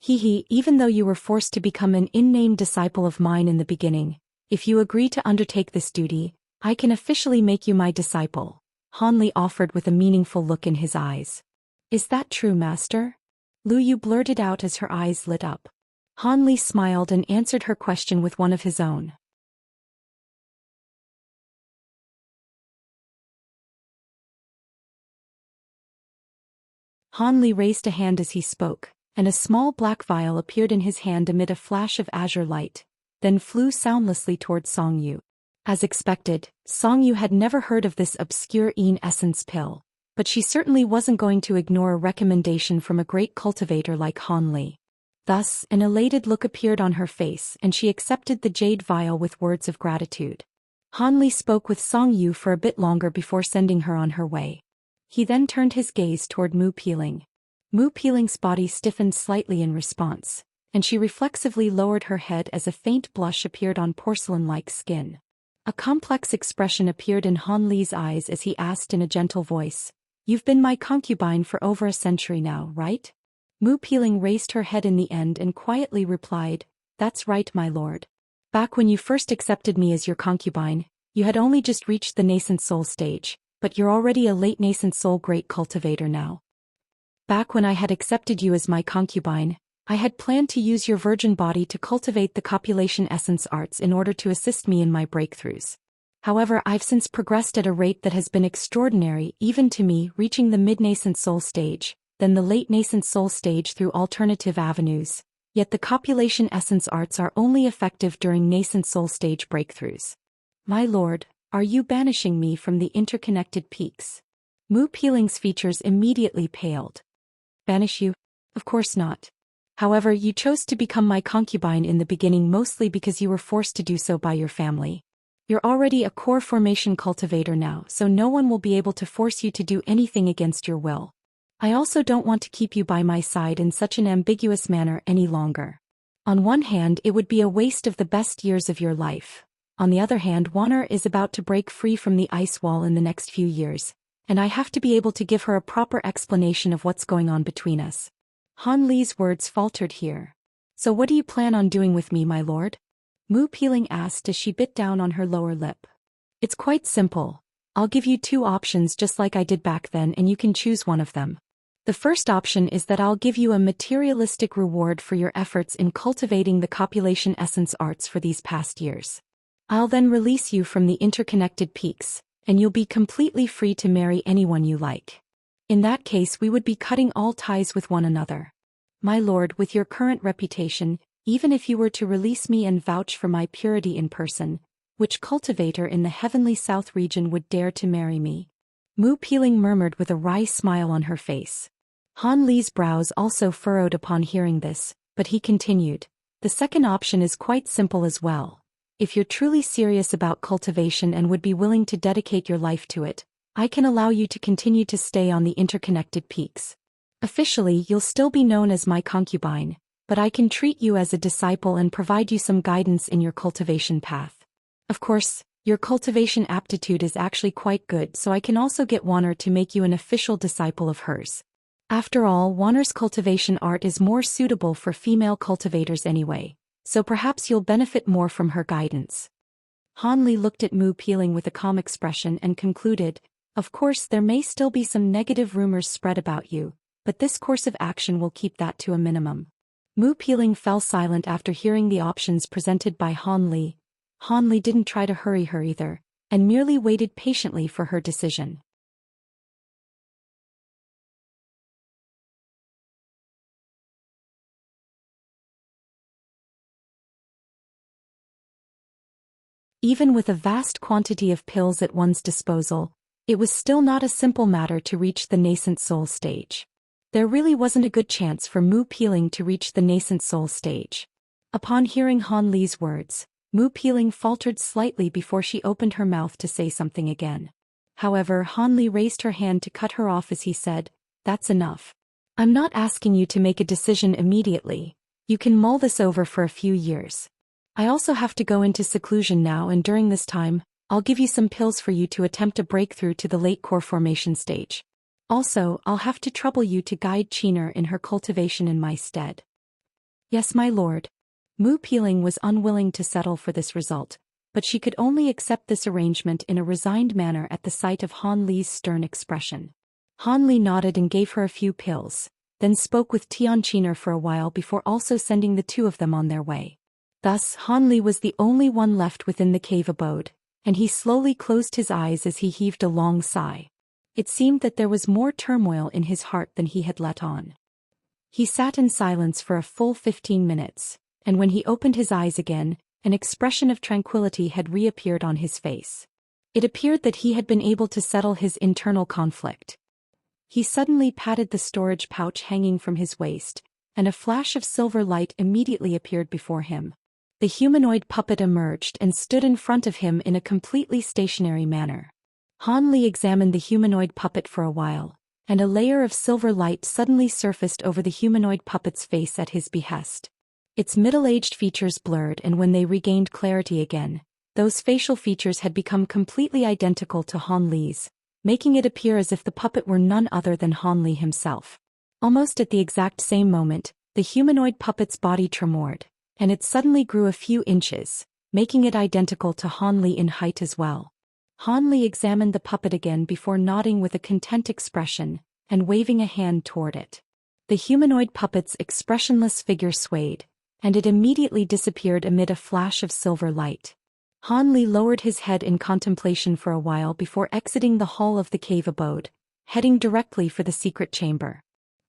Even though you were forced to become an in-name disciple of mine in the beginning, if you agree to undertake this duty, I can officially make you my disciple, Han Li offered with a meaningful look in his eyes. Is that true, Master? Lu Yu blurted out as her eyes lit up. Han Li smiled and answered her question with one of his own. Han Li raised a hand as he spoke, and a small black vial appeared in his hand amid a flash of azure light, then flew soundlessly toward Song Yu. As expected, Song Yu had never heard of this obscure essence pill, but she certainly wasn't going to ignore a recommendation from a great cultivator like Han Li. Thus, an elated look appeared on her face and she accepted the jade vial with words of gratitude. Han Li spoke with Song Yu for a bit longer before sending her on her way. He then turned his gaze toward Mu Piling. Mu Piling's body stiffened slightly in response, and she reflexively lowered her head as a faint blush appeared on porcelain-like skin. A complex expression appeared in Han Li's eyes as he asked in a gentle voice, "You've been my concubine for over a century now, right?" Mu Piling raised her head in the end and quietly replied, "That's right, my lord. Back when you first accepted me as your concubine, you had only just reached the nascent soul stage, but you're already a late nascent soul great cultivator now. Back when I had accepted you as my concubine, I had planned to use your virgin body to cultivate the copulation essence arts in order to assist me in my breakthroughs. However, I've since progressed at a rate that has been extraordinary even to me, reaching the mid-nascent soul stage, then the late nascent soul stage through alternative avenues, yet the copulation essence arts are only effective during nascent soul stage breakthroughs. My lord, are you banishing me from the interconnected peaks?" Mu Piling's features immediately paled. Banish you? Of course not. However, you chose to become my concubine in the beginning mostly because you were forced to do so by your family. You're already a core formation cultivator now, so no one will be able to force you to do anything against your will. I also don't want to keep you by my side in such an ambiguous manner any longer. On one hand, it would be a waste of the best years of your life. On the other hand, Wanner is about to break free from the ice wall in the next few years, and I have to be able to give her a proper explanation of what's going on between us. Han Li's words faltered here. So what do you plan on doing with me, my lord? Mu Piling asked as she bit down on her lower lip. It's quite simple. I'll give you two options just like I did back then and you can choose one of them. The first option is that I'll give you a materialistic reward for your efforts in cultivating the copulation essence arts for these past years. I'll then release you from the interconnected peaks, and you'll be completely free to marry anyone you like. In that case, we would be cutting all ties with one another. My lord, with your current reputation, even if you were to release me and vouch for my purity in person, which cultivator in the heavenly south region would dare to marry me? Mu Piling murmured with a wry smile on her face. Han Li's brows also furrowed upon hearing this, but he continued, the second option is quite simple as well. If you're truly serious about cultivation and would be willing to dedicate your life to it, I can allow you to continue to stay on the interconnected peaks. Officially, you'll still be known as my concubine, but I can treat you as a disciple and provide you some guidance in your cultivation path. Of course, your cultivation aptitude is actually quite good, so I can also get Warner to make you an official disciple of hers. After all, Warner's cultivation art is more suitable for female cultivators anyway, so perhaps you'll benefit more from her guidance. Han Li looked at Mu Peeling with a calm expression and concluded, of course there may still be some negative rumors spread about you, but this course of action will keep that to a minimum. Mu Peeling fell silent after hearing the options presented by Han Li. Han Li didn't try to hurry her either, and merely waited patiently for her decision. Even with a vast quantity of pills at one's disposal, it was still not a simple matter to reach the nascent soul stage. There really wasn't a good chance for Mu Peeling to reach the nascent soul stage. Upon hearing Han Li's words, Mu Peeling faltered slightly before she opened her mouth to say something again. However, Han Li raised her hand to cut her off as he said, "That's enough. I'm not asking you to make a decision immediately. You can mull this over for a few years. I also have to go into seclusion now, and during this time, I'll give you some pills for you to attempt a breakthrough to the late core formation stage. Also, I'll have to trouble you to guide Qiner in her cultivation in my stead." "Yes, my lord." Mu Peeling was unwilling to settle for this result, but she could only accept this arrangement in a resigned manner at the sight of Han Li's stern expression. Han Li nodded and gave her a few pills, then spoke with Tian Qiner for a while before also sending the two of them on their way. Thus, Han Li was the only one left within the cave abode, and he slowly closed his eyes as he heaved a long sigh. It seemed that there was more turmoil in his heart than he had let on. He sat in silence for a full 15 minutes, and when he opened his eyes again, an expression of tranquility had reappeared on his face. It appeared that he had been able to settle his internal conflict. He suddenly patted the storage pouch hanging from his waist, and a flash of silver light immediately appeared before him. The humanoid puppet emerged and stood in front of him in a completely stationary manner. Han Li examined the humanoid puppet for a while, and a layer of silver light suddenly surfaced over the humanoid puppet's face at his behest. Its middle-aged features blurred, and when they regained clarity again, those facial features had become completely identical to Han Li's, making it appear as if the puppet were none other than Han Li himself. Almost at the exact same moment, the humanoid puppet's body tremored, and it suddenly grew a few inches, making it identical to Han Li in height as well. Han Li examined the puppet again before nodding with a content expression and waving a hand toward it. The humanoid puppet's expressionless figure swayed, and it immediately disappeared amid a flash of silver light. Han Li lowered his head in contemplation for a while before exiting the hall of the cave abode, heading directly for the secret chamber.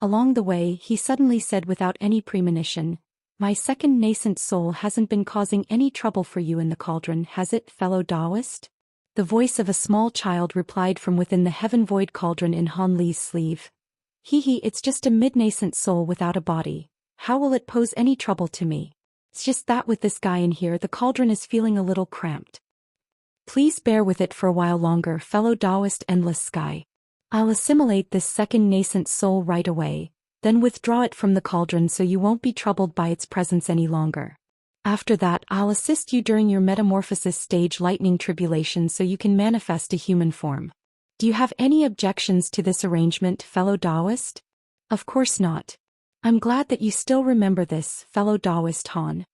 Along the way, he suddenly said without any premonition, "My second nascent soul hasn't been causing any trouble for you in the cauldron, has it, fellow Daoist?" The voice of a small child replied from within the heaven void cauldron in Han Li's sleeve. "Hee, it's just a mid-nascent soul without a body. How will it pose any trouble to me? It's just that with this guy in here, the cauldron is feeling a little cramped. Please bear with it for a while longer, fellow Daoist Endless Sky. I'll assimilate this second nascent soul right away, then withdraw it from the cauldron so you won't be troubled by its presence any longer. After that, I'll assist you during your metamorphosis stage lightning tribulation so you can manifest a human form. Do you have any objections to this arrangement, fellow Daoist?" "Of course not. I'm glad that you still remember this, fellow Daoist Han."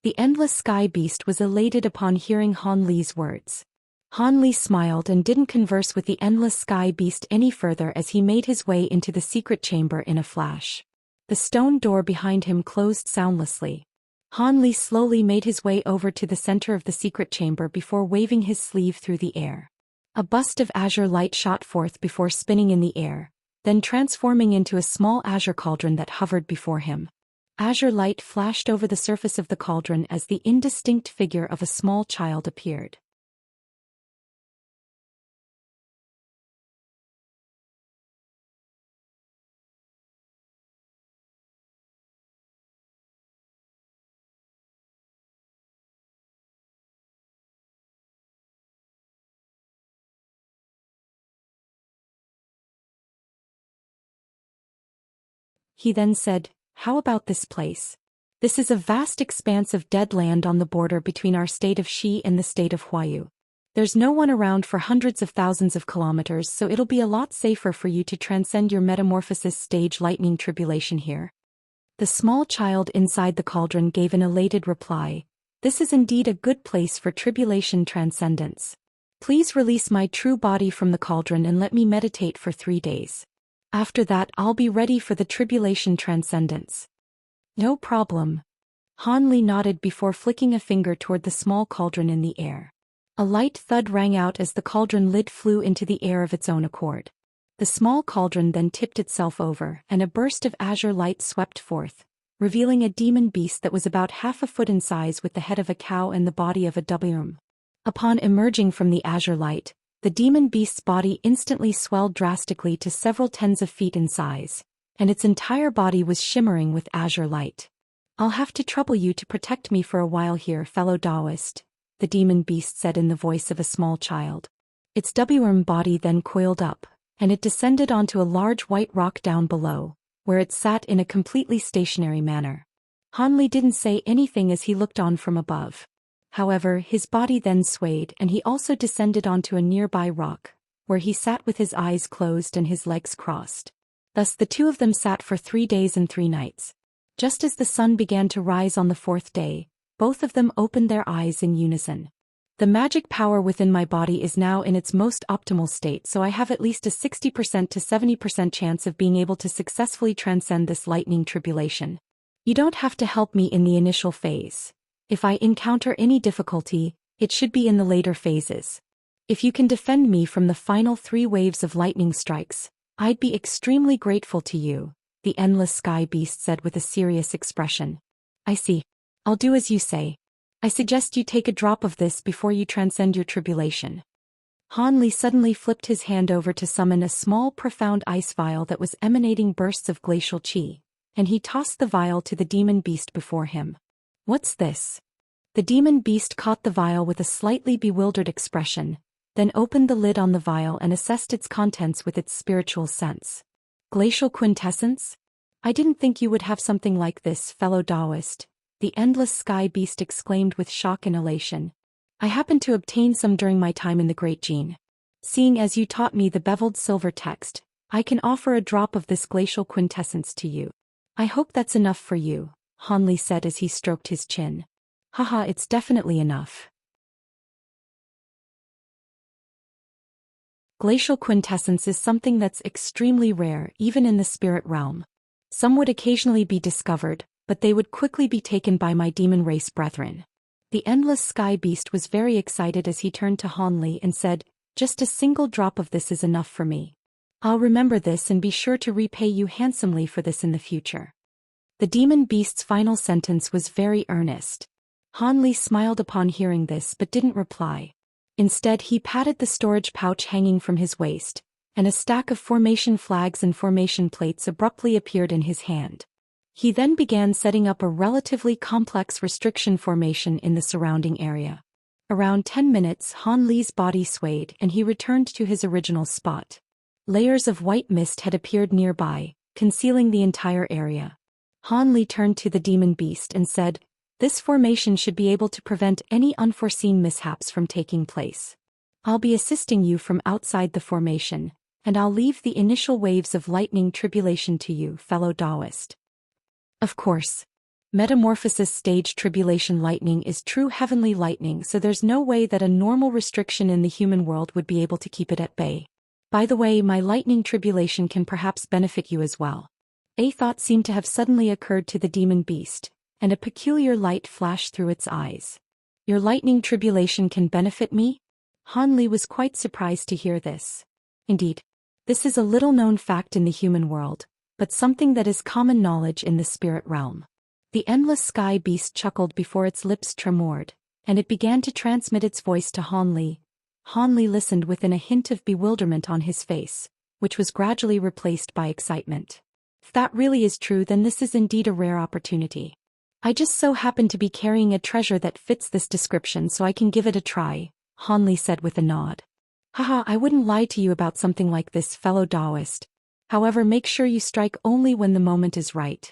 The Endless Sky Beast was elated upon hearing Han Li's words. Han Li smiled and didn't converse with the Endless Sky Beast any further as he made his way into the secret chamber in a flash. The stone door behind him closed soundlessly. Han Li slowly made his way over to the center of the secret chamber before waving his sleeve through the air. A bust of azure light shot forth before spinning in the air, then transforming into a small azure cauldron that hovered before him. Azure light flashed over the surface of the cauldron as the indistinct figure of a small child appeared. He then said, how about this place? This is a vast expanse of dead land on the border between our state of Xi and the state of Huayu. There's no one around for hundreds of thousands of kilometers, so it'll be a lot safer for you to transcend your metamorphosis stage lightning tribulation here. The small child inside the cauldron gave an elated reply. This is indeed a good place for tribulation transcendence. Please release my true body from the cauldron and let me meditate for 3 days. After that, I'll be ready for the tribulation transcendence. No problem. Han Li nodded before flicking a finger toward the small cauldron in the air. A light thud rang out as the cauldron lid flew into the air of its own accord. The small cauldron then tipped itself over, and a burst of azure light swept forth, revealing a demon beast that was about half a foot in size with the head of a cow and the body of a Daoist. Upon emerging from the azure light, the demon beast's body instantly swelled drastically to several tens of feet in size, and its entire body was shimmering with azure light. I'll have to trouble you to protect me for a while here, fellow Daoist, the demon beast said in the voice of a small child. Its Daoist body then coiled up, and it descended onto a large white rock down below, where it sat in a completely stationary manner. Han Li didn't say anything as he looked on from above. However, his body then swayed and he also descended onto a nearby rock, where he sat with his eyes closed and his legs crossed. Thus the two of them sat for 3 days and 3 nights. Just as the sun began to rise on the 4th day, both of them opened their eyes in unison. The magic power within my body is now in its most optimal state, so I have at least a 60% to 70% chance of being able to successfully transcend this lightning tribulation. You don't have to help me in the initial phase. If I encounter any difficulty, it should be in the later phases. If you can defend me from the final 3 waves of lightning strikes, I'd be extremely grateful to you, the endless sky beast said with a serious expression. I see. I'll do as you say. I suggest you take a drop of this before you transcend your tribulation. Han Li suddenly flipped his hand over to summon a small profound ice vial that was emanating bursts of glacial qi, and he tossed the vial to the demon beast before him. What's this? The demon beast caught the vial with a slightly bewildered expression, then opened the lid on the vial and assessed its contents with its spiritual sense. Glacial quintessence? I didn't think you would have something like this, fellow Daoist, the endless sky beast exclaimed with shock and elation. I happened to obtain some during my time in the Great Gene. Seeing as you taught me the beveled silver text, I can offer a drop of this glacial quintessence to you. I hope that's enough for you, Han Li said as he stroked his chin. Haha, it's definitely enough. Glacial quintessence is something that's extremely rare even in the spirit realm. Some would occasionally be discovered, but they would quickly be taken by my demon race brethren. The endless sky beast was very excited as he turned to Han Li and said, just a single drop of this is enough for me. I'll remember this and be sure to repay you handsomely for this in the future. The demon beast's final sentence was very earnest. Han Li smiled upon hearing this but didn't reply. Instead, he patted the storage pouch hanging from his waist, and a stack of formation flags and formation plates abruptly appeared in his hand. He then began setting up a relatively complex restriction formation in the surrounding area. Around 10 minutes, Han Li's body swayed and he returned to his original spot. Layers of white mist had appeared nearby, concealing the entire area. Han Li turned to the demon beast and said, this formation should be able to prevent any unforeseen mishaps from taking place. I'll be assisting you from outside the formation, and I'll leave the initial waves of lightning tribulation to you, fellow Daoist. Of course. Metamorphosis stage tribulation lightning is true heavenly lightning, so there's no way that a normal restriction in the human world would be able to keep it at bay. By the way, my lightning tribulation can perhaps benefit you as well. A thought seemed to have suddenly occurred to the demon beast, and a peculiar light flashed through its eyes. Your lightning tribulation can benefit me? Han Li was quite surprised to hear this. Indeed. This is a little-known fact in the human world, but something that is common knowledge in the spirit realm. The endless sky beast chuckled before its lips tremored, and it began to transmit its voice to Han Li. Han Li listened within a hint of bewilderment on his face, which was gradually replaced by excitement. If that really is true, then this is indeed a rare opportunity. I just so happen to be carrying a treasure that fits this description, so I can give it a try, Han Li said with a nod. Haha, I wouldn't lie to you about something like this, fellow Daoist. However, make sure you strike only when the moment is right.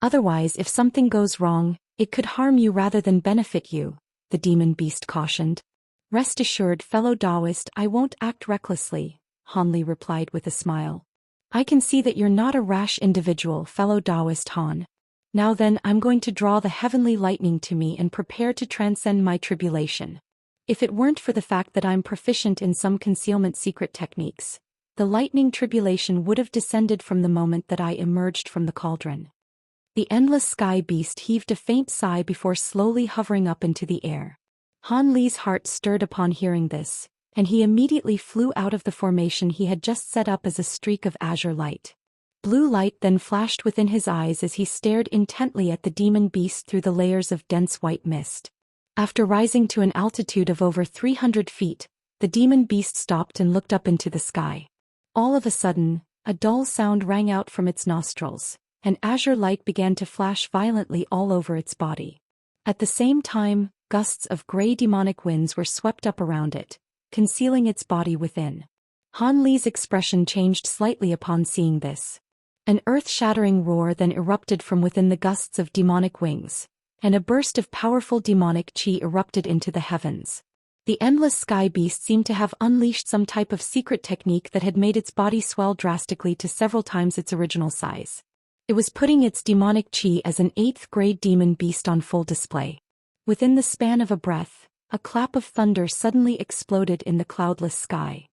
Otherwise, if something goes wrong, it could harm you rather than benefit you, the demon beast cautioned. Rest assured, fellow Daoist, I won't act recklessly, Han Li replied with a smile. I can see that you're not a rash individual, fellow Daoist Han. Now then, I'm going to draw the heavenly lightning to me and prepare to transcend my tribulation. If it weren't for the fact that I'm proficient in some concealment secret techniques, the lightning tribulation would have descended from the moment that I emerged from the cauldron. The endless sky beast heaved a faint sigh before slowly hovering up into the air. Han Li's heart stirred upon hearing this, and he immediately flew out of the formation he had just set up as a streak of azure light. Blue light then flashed within his eyes as he stared intently at the demon beast through the layers of dense white mist. After rising to an altitude of over 300 feet, the demon beast stopped and looked up into the sky. All of a sudden, a dull sound rang out from its nostrils, and azure light began to flash violently all over its body. At the same time, gusts of gray demonic winds were swept up around it, concealing its body within. Han Li's expression changed slightly upon seeing this. An earth-shattering roar then erupted from within the gusts of demonic wings, and a burst of powerful demonic chi erupted into the heavens. The endless sky beast seemed to have unleashed some type of secret technique that had made its body swell drastically to several times its original size. It was putting its demonic chi as an 8th-grade demon beast on full display. Within the span of a breath, a clap of thunder suddenly exploded in the cloudless sky.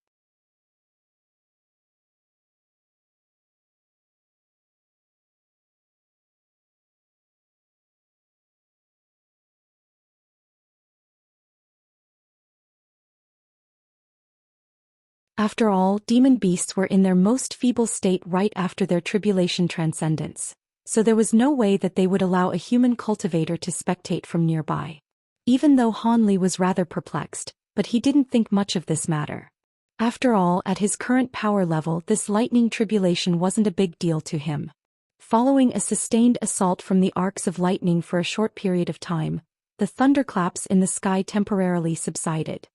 After all, demon beasts were in their most feeble state right after their tribulation transcendence, so there was no way that they would allow a human cultivator to spectate from nearby. Even though Han Li was rather perplexed, but he didn't think much of this matter. After all, at his current power level, this lightning tribulation wasn't a big deal to him. Following a sustained assault from the arcs of lightning for a short period of time, the thunderclaps in the sky temporarily subsided.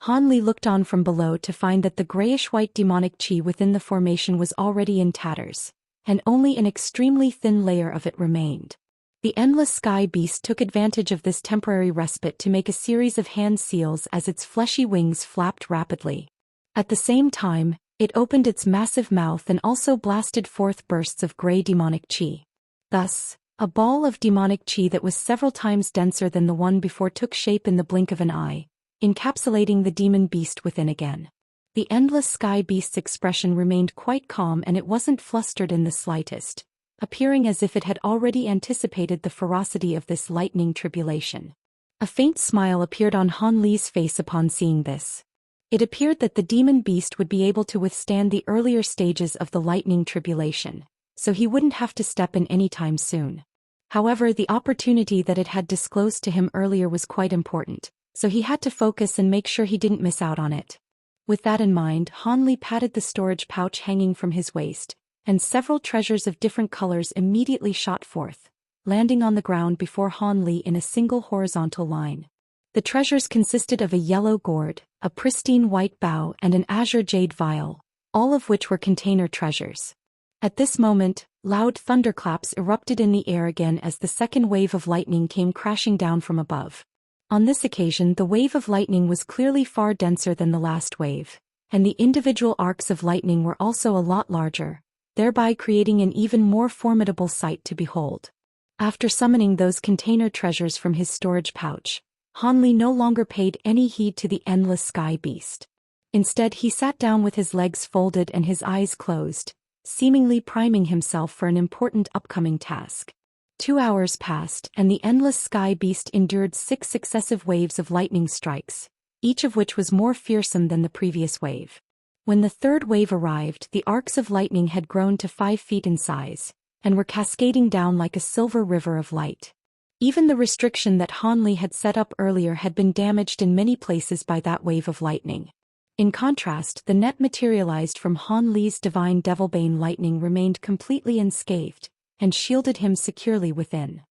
Han Li looked on from below to find that the grayish-white demonic chi within the formation was already in tatters, and only an extremely thin layer of it remained. The endless sky beast took advantage of this temporary respite to make a series of hand seals as its fleshy wings flapped rapidly. At the same time, it opened its massive mouth and also blasted forth bursts of gray demonic chi. Thus, a ball of demonic chi that was several times denser than the one before took shape in the blink of an eye, encapsulating the demon beast within again. The endless sky beast's expression remained quite calm, and it wasn't flustered in the slightest, appearing as if it had already anticipated the ferocity of this lightning tribulation. A faint smile appeared on Han Li's face upon seeing this. It appeared that the demon beast would be able to withstand the earlier stages of the lightning tribulation, so he wouldn't have to step in any time soon. However, the opportunity that it had disclosed to him earlier was quite important, so he had to focus and make sure he didn't miss out on it. With that in mind, Han Li patted the storage pouch hanging from his waist, and several treasures of different colors immediately shot forth, landing on the ground before Han Li in a single horizontal line. The treasures consisted of a yellow gourd, a pristine white bow, and an azure jade vial, all of which were container treasures. At this moment, loud thunderclaps erupted in the air again as the second wave of lightning came crashing down from above. On this occasion, the wave of lightning was clearly far denser than the last wave, and the individual arcs of lightning were also a lot larger, thereby creating an even more formidable sight to behold. After summoning those container treasures from his storage pouch, Han Li no longer paid any heed to the endless sky beast. Instead, he sat down with his legs folded and his eyes closed, seemingly priming himself for an important upcoming task. 2 hours passed, and the endless sky beast endured 6 successive waves of lightning strikes, each of which was more fearsome than the previous wave. When the third wave arrived, the arcs of lightning had grown to 5 feet in size, and were cascading down like a silver river of light. Even the restriction that Han Li had set up earlier had been damaged in many places by that wave of lightning. In contrast, the net materialized from Han Li's divine Devilbane lightning remained completely unscathed, and shielded him securely within.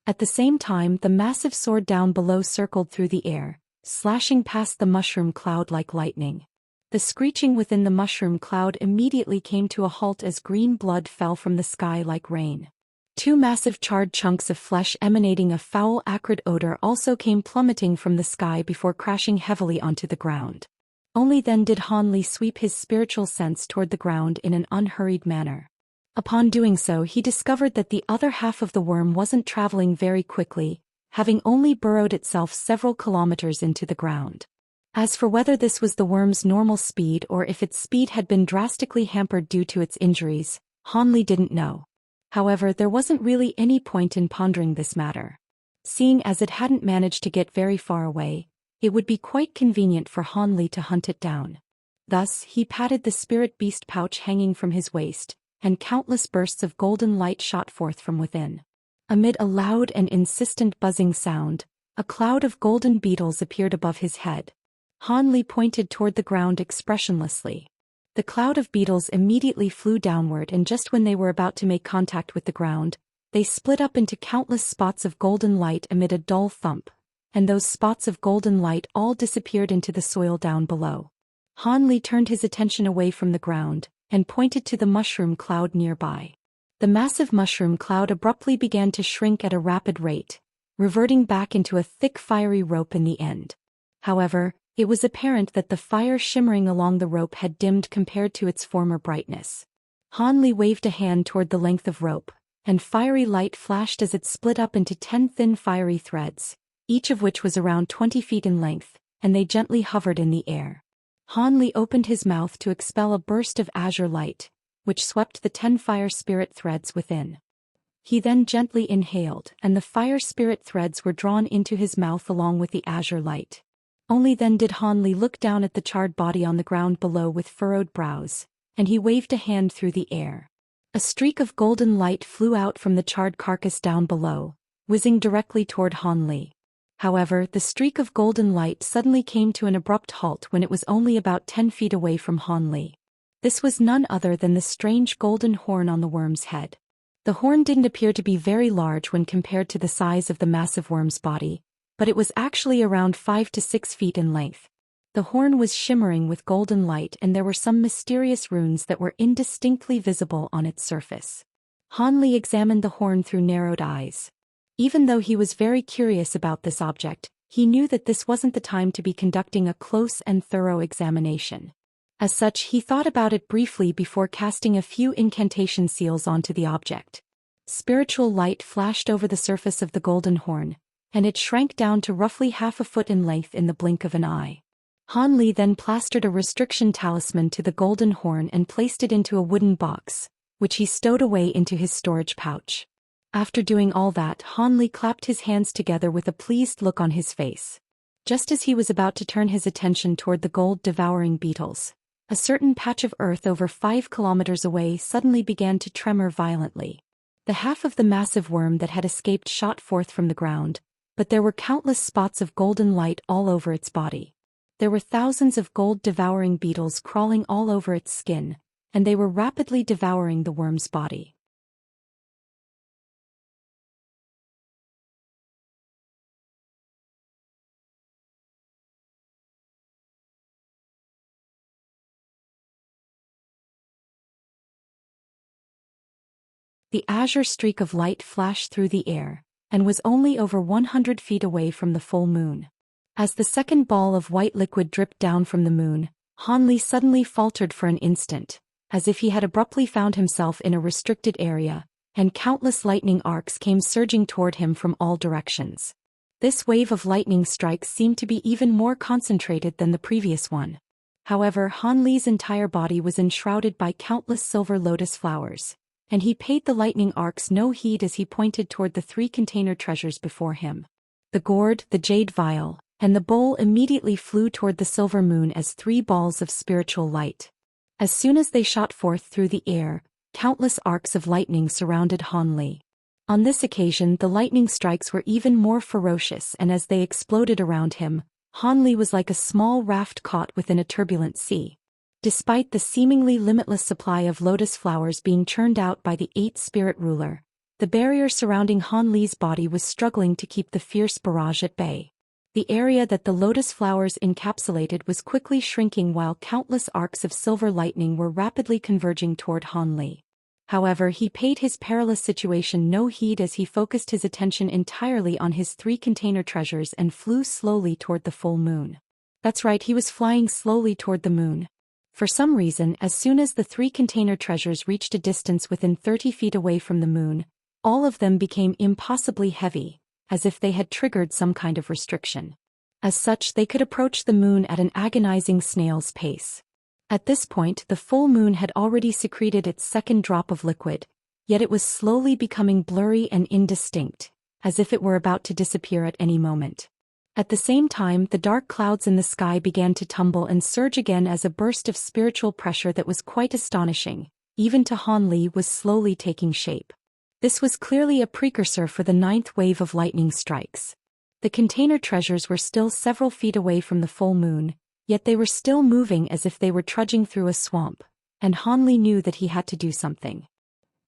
At the same time, the massive sword down below circled through the air, slashing past the mushroom cloud like lightning. The screeching within the mushroom cloud immediately came to a halt as green blood fell from the sky like rain. Two massive charred chunks of flesh emanating a foul acrid odor also came plummeting from the sky before crashing heavily onto the ground. Only then did Han Li sweep his spiritual sense toward the ground in an unhurried manner. Upon doing so, he discovered that the other half of the worm wasn't traveling very quickly, having only burrowed itself several kilometers into the ground. As for whether this was the worm's normal speed or if its speed had been drastically hampered due to its injuries, Han Li didn't know. However, there wasn't really any point in pondering this matter. Seeing as it hadn't managed to get very far away, it would be quite convenient for Han Li to hunt it down. Thus, he patted the spirit beast pouch hanging from his waist, and countless bursts of golden light shot forth from within. Amid a loud and insistent buzzing sound, a cloud of golden beetles appeared above his head. Han Li pointed toward the ground expressionlessly. The cloud of beetles immediately flew downward, and just when they were about to make contact with the ground, they split up into countless spots of golden light amid a dull thump, and those spots of golden light all disappeared into the soil down below. Han Li turned his attention away from the ground, and pointed to the mushroom cloud nearby. The massive mushroom cloud abruptly began to shrink at a rapid rate, reverting back into a thick fiery rope in the end. However, it was apparent that the fire shimmering along the rope had dimmed compared to its former brightness. Han Li waved a hand toward the length of rope, and fiery light flashed as it split up into 10 thin fiery threads, each of which was around 20 feet in length, and they gently hovered in the air. Han Li opened his mouth to expel a burst of azure light, which swept the 10 fire spirit threads within. He then gently inhaled, and the fire spirit threads were drawn into his mouth along with the azure light. Only then did Han Li look down at the charred body on the ground below with furrowed brows, and he waved a hand through the air. A streak of golden light flew out from the charred carcass down below, whizzing directly toward Han Li. However, the streak of golden light suddenly came to an abrupt halt when it was only about 10 feet away from Han Li. This was none other than the strange golden horn on the worm's head. The horn didn't appear to be very large when compared to the size of the massive worm's body, but it was actually around 5 to 6 feet in length. The horn was shimmering with golden light, and there were some mysterious runes that were indistinctly visible on its surface. Han Li examined the horn through narrowed eyes. Even though he was very curious about this object, he knew that this wasn't the time to be conducting a close and thorough examination. As such, he thought about it briefly before casting a few incantation seals onto the object. Spiritual light flashed over the surface of the golden horn, and it shrank down to roughly half a foot in length in the blink of an eye. Han Li then plastered a restriction talisman to the golden horn and placed it into a wooden box, which he stowed away into his storage pouch. After doing all that, Han Li clapped his hands together with a pleased look on his face. Just as he was about to turn his attention toward the gold-devouring beetles, a certain patch of earth over 5 kilometers away suddenly began to tremor violently. The half of the massive worm that had escaped shot forth from the ground, but there were countless spots of golden light all over its body. There were thousands of gold-devouring beetles crawling all over its skin, and they were rapidly devouring the worm's body. The azure streak of light flashed through the air, and was only over 100 feet away from the full moon. As the second ball of white liquid dripped down from the moon, Han Li suddenly faltered for an instant, as if he had abruptly found himself in a restricted area, and countless lightning arcs came surging toward him from all directions. This wave of lightning strikes seemed to be even more concentrated than the previous one. However, Han Li's entire body was enshrouded by countless silver lotus flowers, and he paid the lightning arcs no heed as he pointed toward the 3 container treasures before him. The gourd, the jade vial, and the bowl immediately flew toward the silver moon as 3 balls of spiritual light. As soon as they shot forth through the air, countless arcs of lightning surrounded Han Li. On this occasion, the lightning strikes were even more ferocious, and as they exploded around him, Han Li was like a small raft caught within a turbulent sea. Despite the seemingly limitless supply of lotus flowers being churned out by the 8 spirit ruler, The barrier surrounding Han Li's body was struggling to keep the fierce barrage at bay. The area that the lotus flowers encapsulated was quickly shrinking while countless arcs of silver lightning were rapidly converging toward Han Li. However, he paid his perilous situation no heed as he focused his attention entirely on his 3 container treasures and flew slowly toward the full moon. That's right, he was flying slowly toward the moon. For some reason, as soon as the 3 container treasures reached a distance within 30 feet away from the moon, all of them became impossibly heavy, as if they had triggered some kind of restriction. As such, they could approach the moon at an agonizing snail's pace. At this point, the full moon had already secreted its second drop of liquid, yet it was slowly becoming blurry and indistinct, as if it were about to disappear at any moment. At the same time, the dark clouds in the sky began to tumble and surge again as a burst of spiritual pressure that was quite astonishing, even to Han Li, was slowly taking shape. This was clearly a precursor for the 9th wave of lightning strikes. The container treasures were still several feet away from the full moon, yet they were still moving as if they were trudging through a swamp, and Han Li knew that he had to do something.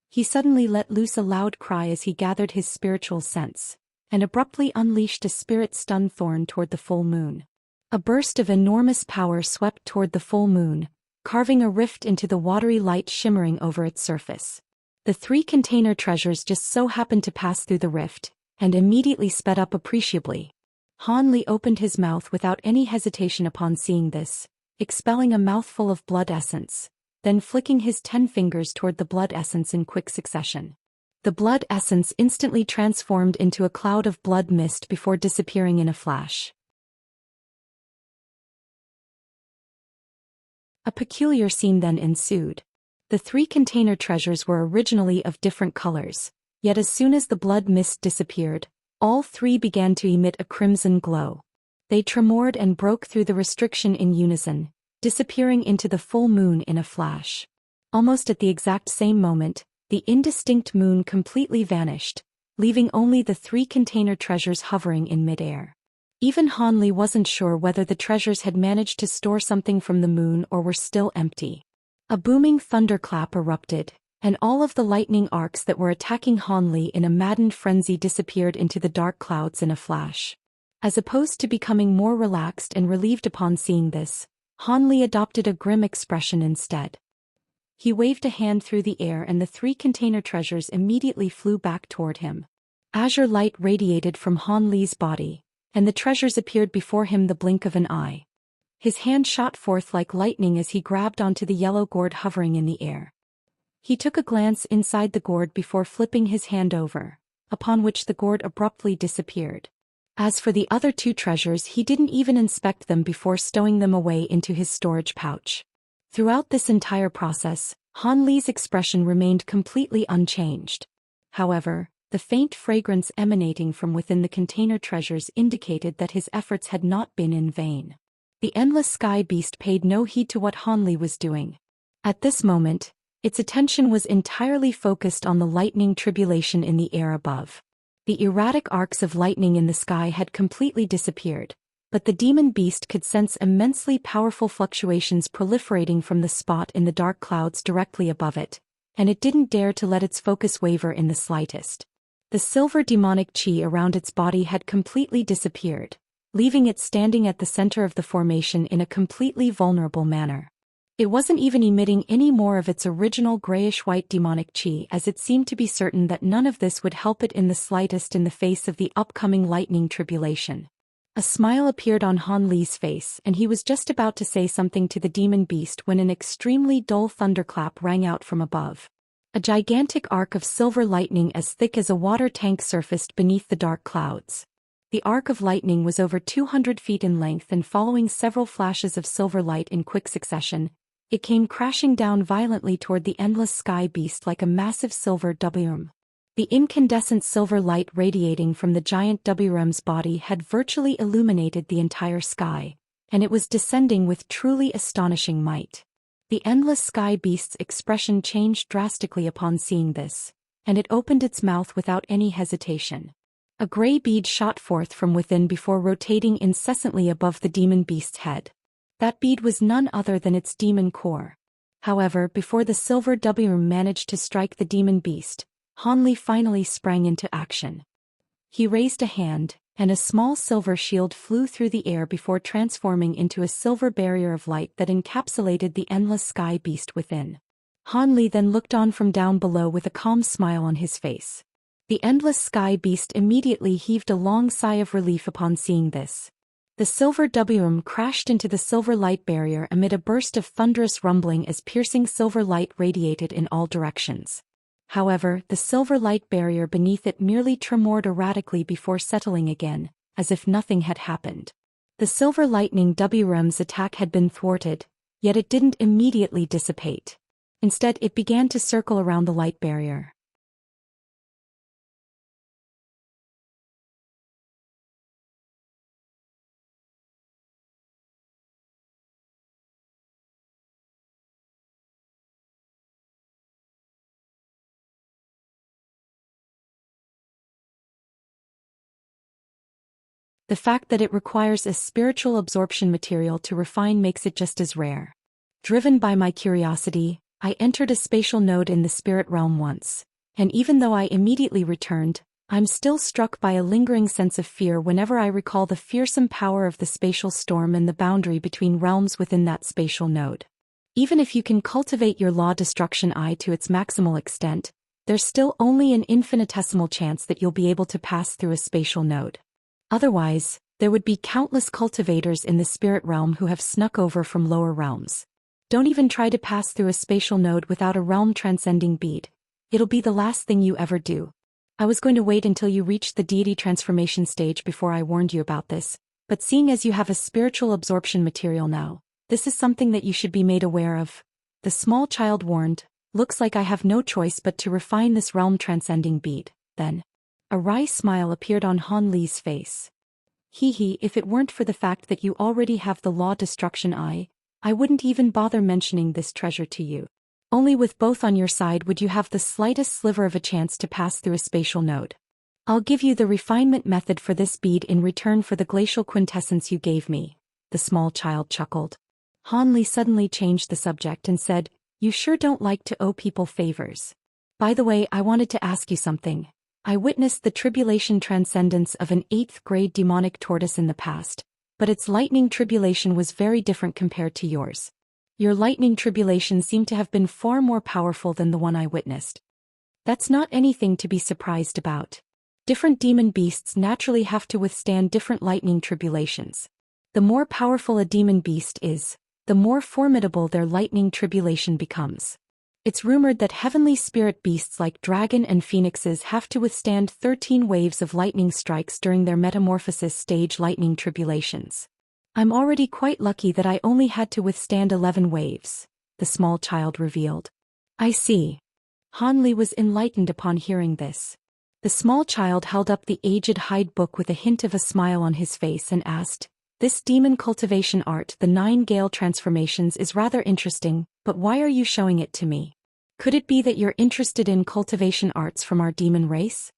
He suddenly let loose a loud cry as he gathered his spiritual sense, and abruptly unleashed a spirit-stun thorn toward the full moon. A burst of enormous power swept toward the full moon, carving a rift into the watery light shimmering over its surface. The 3 container treasures just so happened to pass through the rift, and immediately sped up appreciably. Han Li opened his mouth without any hesitation upon seeing this, expelling a mouthful of blood essence, then flicking his 10 fingers toward the blood essence in quick succession. The blood essence instantly transformed into a cloud of blood mist before disappearing in a flash. A peculiar scene then ensued. The 3 container treasures were originally of different colors, yet as soon as the blood mist disappeared, all 3 began to emit a crimson glow. They tremored and broke through the restriction in unison, disappearing into the full moon in a flash. Almost at the exact same moment, the indistinct moon completely vanished, leaving only the 3 container treasures hovering in midair. Even Han Li wasn't sure whether the treasures had managed to store something from the moon or were still empty. A booming thunderclap erupted, and all of the lightning arcs that were attacking Han Li in a maddened frenzy disappeared into the dark clouds in a flash. As opposed to becoming more relaxed and relieved upon seeing this, Han Li adopted a grim expression instead. He waved a hand through the air and the 3 container treasures immediately flew back toward him. Azure light radiated from Han Li's body, and the treasures appeared before him the blink of an eye. His hand shot forth like lightning as he grabbed onto the yellow gourd hovering in the air. He took a glance inside the gourd before flipping his hand over, upon which the gourd abruptly disappeared. As for the other 2 treasures, he didn't even inspect them before stowing them away into his storage pouch. Throughout this entire process, Han Li's expression remained completely unchanged. However, the faint fragrance emanating from within the container treasures indicated that his efforts had not been in vain. The endless sky beast paid no heed to what Han Li was doing. At this moment, its attention was entirely focused on the lightning tribulation in the air above. The erratic arcs of lightning in the sky had completely disappeared, but the demon beast could sense immensely powerful fluctuations proliferating from the spot in the dark clouds directly above it, and it didn't dare to let its focus waver in the slightest. The silver demonic chi around its body had completely disappeared, leaving it standing at the center of the formation in a completely vulnerable manner. It wasn't even emitting any more of its original grayish-white demonic chi, as it seemed to be certain that none of this would help it in the slightest in the face of the upcoming lightning tribulation. A smile appeared on Han Li's face, and he was just about to say something to the demon beast when an extremely dull thunderclap rang out from above. A gigantic arc of silver lightning as thick as a water tank surfaced beneath the dark clouds. The arc of lightning was over 200 feet in length, and following several flashes of silver light in quick succession, it came crashing down violently toward the endless sky beast like a massive silver WRM. The incandescent silver light radiating from the giant WRM's body had virtually illuminated the entire sky, and it was descending with truly astonishing might. The endless sky beast's expression changed drastically upon seeing this, and it opened its mouth without any hesitation. A gray bead shot forth from within before rotating incessantly above the demon beast's head. That bead was none other than its demon core. However, before the silver WRM managed to strike the demon beast, Han finally sprang into action. He raised a hand, and a small silver shield flew through the air before transforming into a silver barrier of light that encapsulated the endless sky beast within. Han then looked on from down below with a calm smile on his face. The endless sky beast immediately heaved a long sigh of relief upon seeing this. The silver WM crashed into the silver light barrier amid a burst of thunderous rumbling as piercing silver light radiated in all directions. However, the silver light barrier beneath it merely tremored erratically before settling again, as if nothing had happened. The silver lightning WM's attack had been thwarted, yet it didn't immediately dissipate. Instead, it began to circle around the light barrier. The fact that it requires a spiritual absorption material to refine makes it just as rare. Driven by my curiosity, I entered a spatial node in the spirit realm once, and even though I immediately returned, I'm still struck by a lingering sense of fear whenever I recall the fearsome power of the spatial storm and the boundary between realms within that spatial node. Even if you can cultivate your law destruction eye to its maximal extent, there's still only an infinitesimal chance that you'll be able to pass through a spatial node. Otherwise, there would be countless cultivators in the spirit realm who have snuck over from lower realms. Don't even try to pass through a spatial node without a realm-transcending bead. It'll be the last thing you ever do. I was going to wait until you reached the deity transformation stage before I warned you about this, but seeing as you have a spiritual absorption material now, this is something that you should be made aware of. The small child warned, looks like I have no choice but to refine this realm-transcending bead, then. A wry smile appeared on Han Li's face. If it weren't for the fact that you already have the law destruction eye, I wouldn't even bother mentioning this treasure to you. Only with both on your side would you have the slightest sliver of a chance to pass through a spatial node. I'll give you the refinement method for this bead in return for the glacial quintessence you gave me, the small child chuckled. Han Li suddenly changed the subject and said, You sure don't like to owe people favors. By the way, I wanted to ask you something. I witnessed the tribulation transcendence of an 8th grade demonic tortoise in the past, but its lightning tribulation was very different compared to yours. Your lightning tribulation seemed to have been far more powerful than the one I witnessed. That's not anything to be surprised about. Different demon beasts naturally have to withstand different lightning tribulations. The more powerful a demon beast is, the more formidable their lightning tribulation becomes. It's rumored that heavenly spirit beasts like dragon and phoenixes have to withstand 13 waves of lightning strikes during their metamorphosis stage lightning tribulations. I'm already quite lucky that I only had to withstand 11 waves, the small child revealed. I see. Han Li was enlightened upon hearing this. The small child held up the aged hide book with a hint of a smile on his face and asked, This demon cultivation art, the 9 Gale transformations, is rather interesting, but why are you showing it to me? Could it be that you're interested in cultivation arts from our demon race?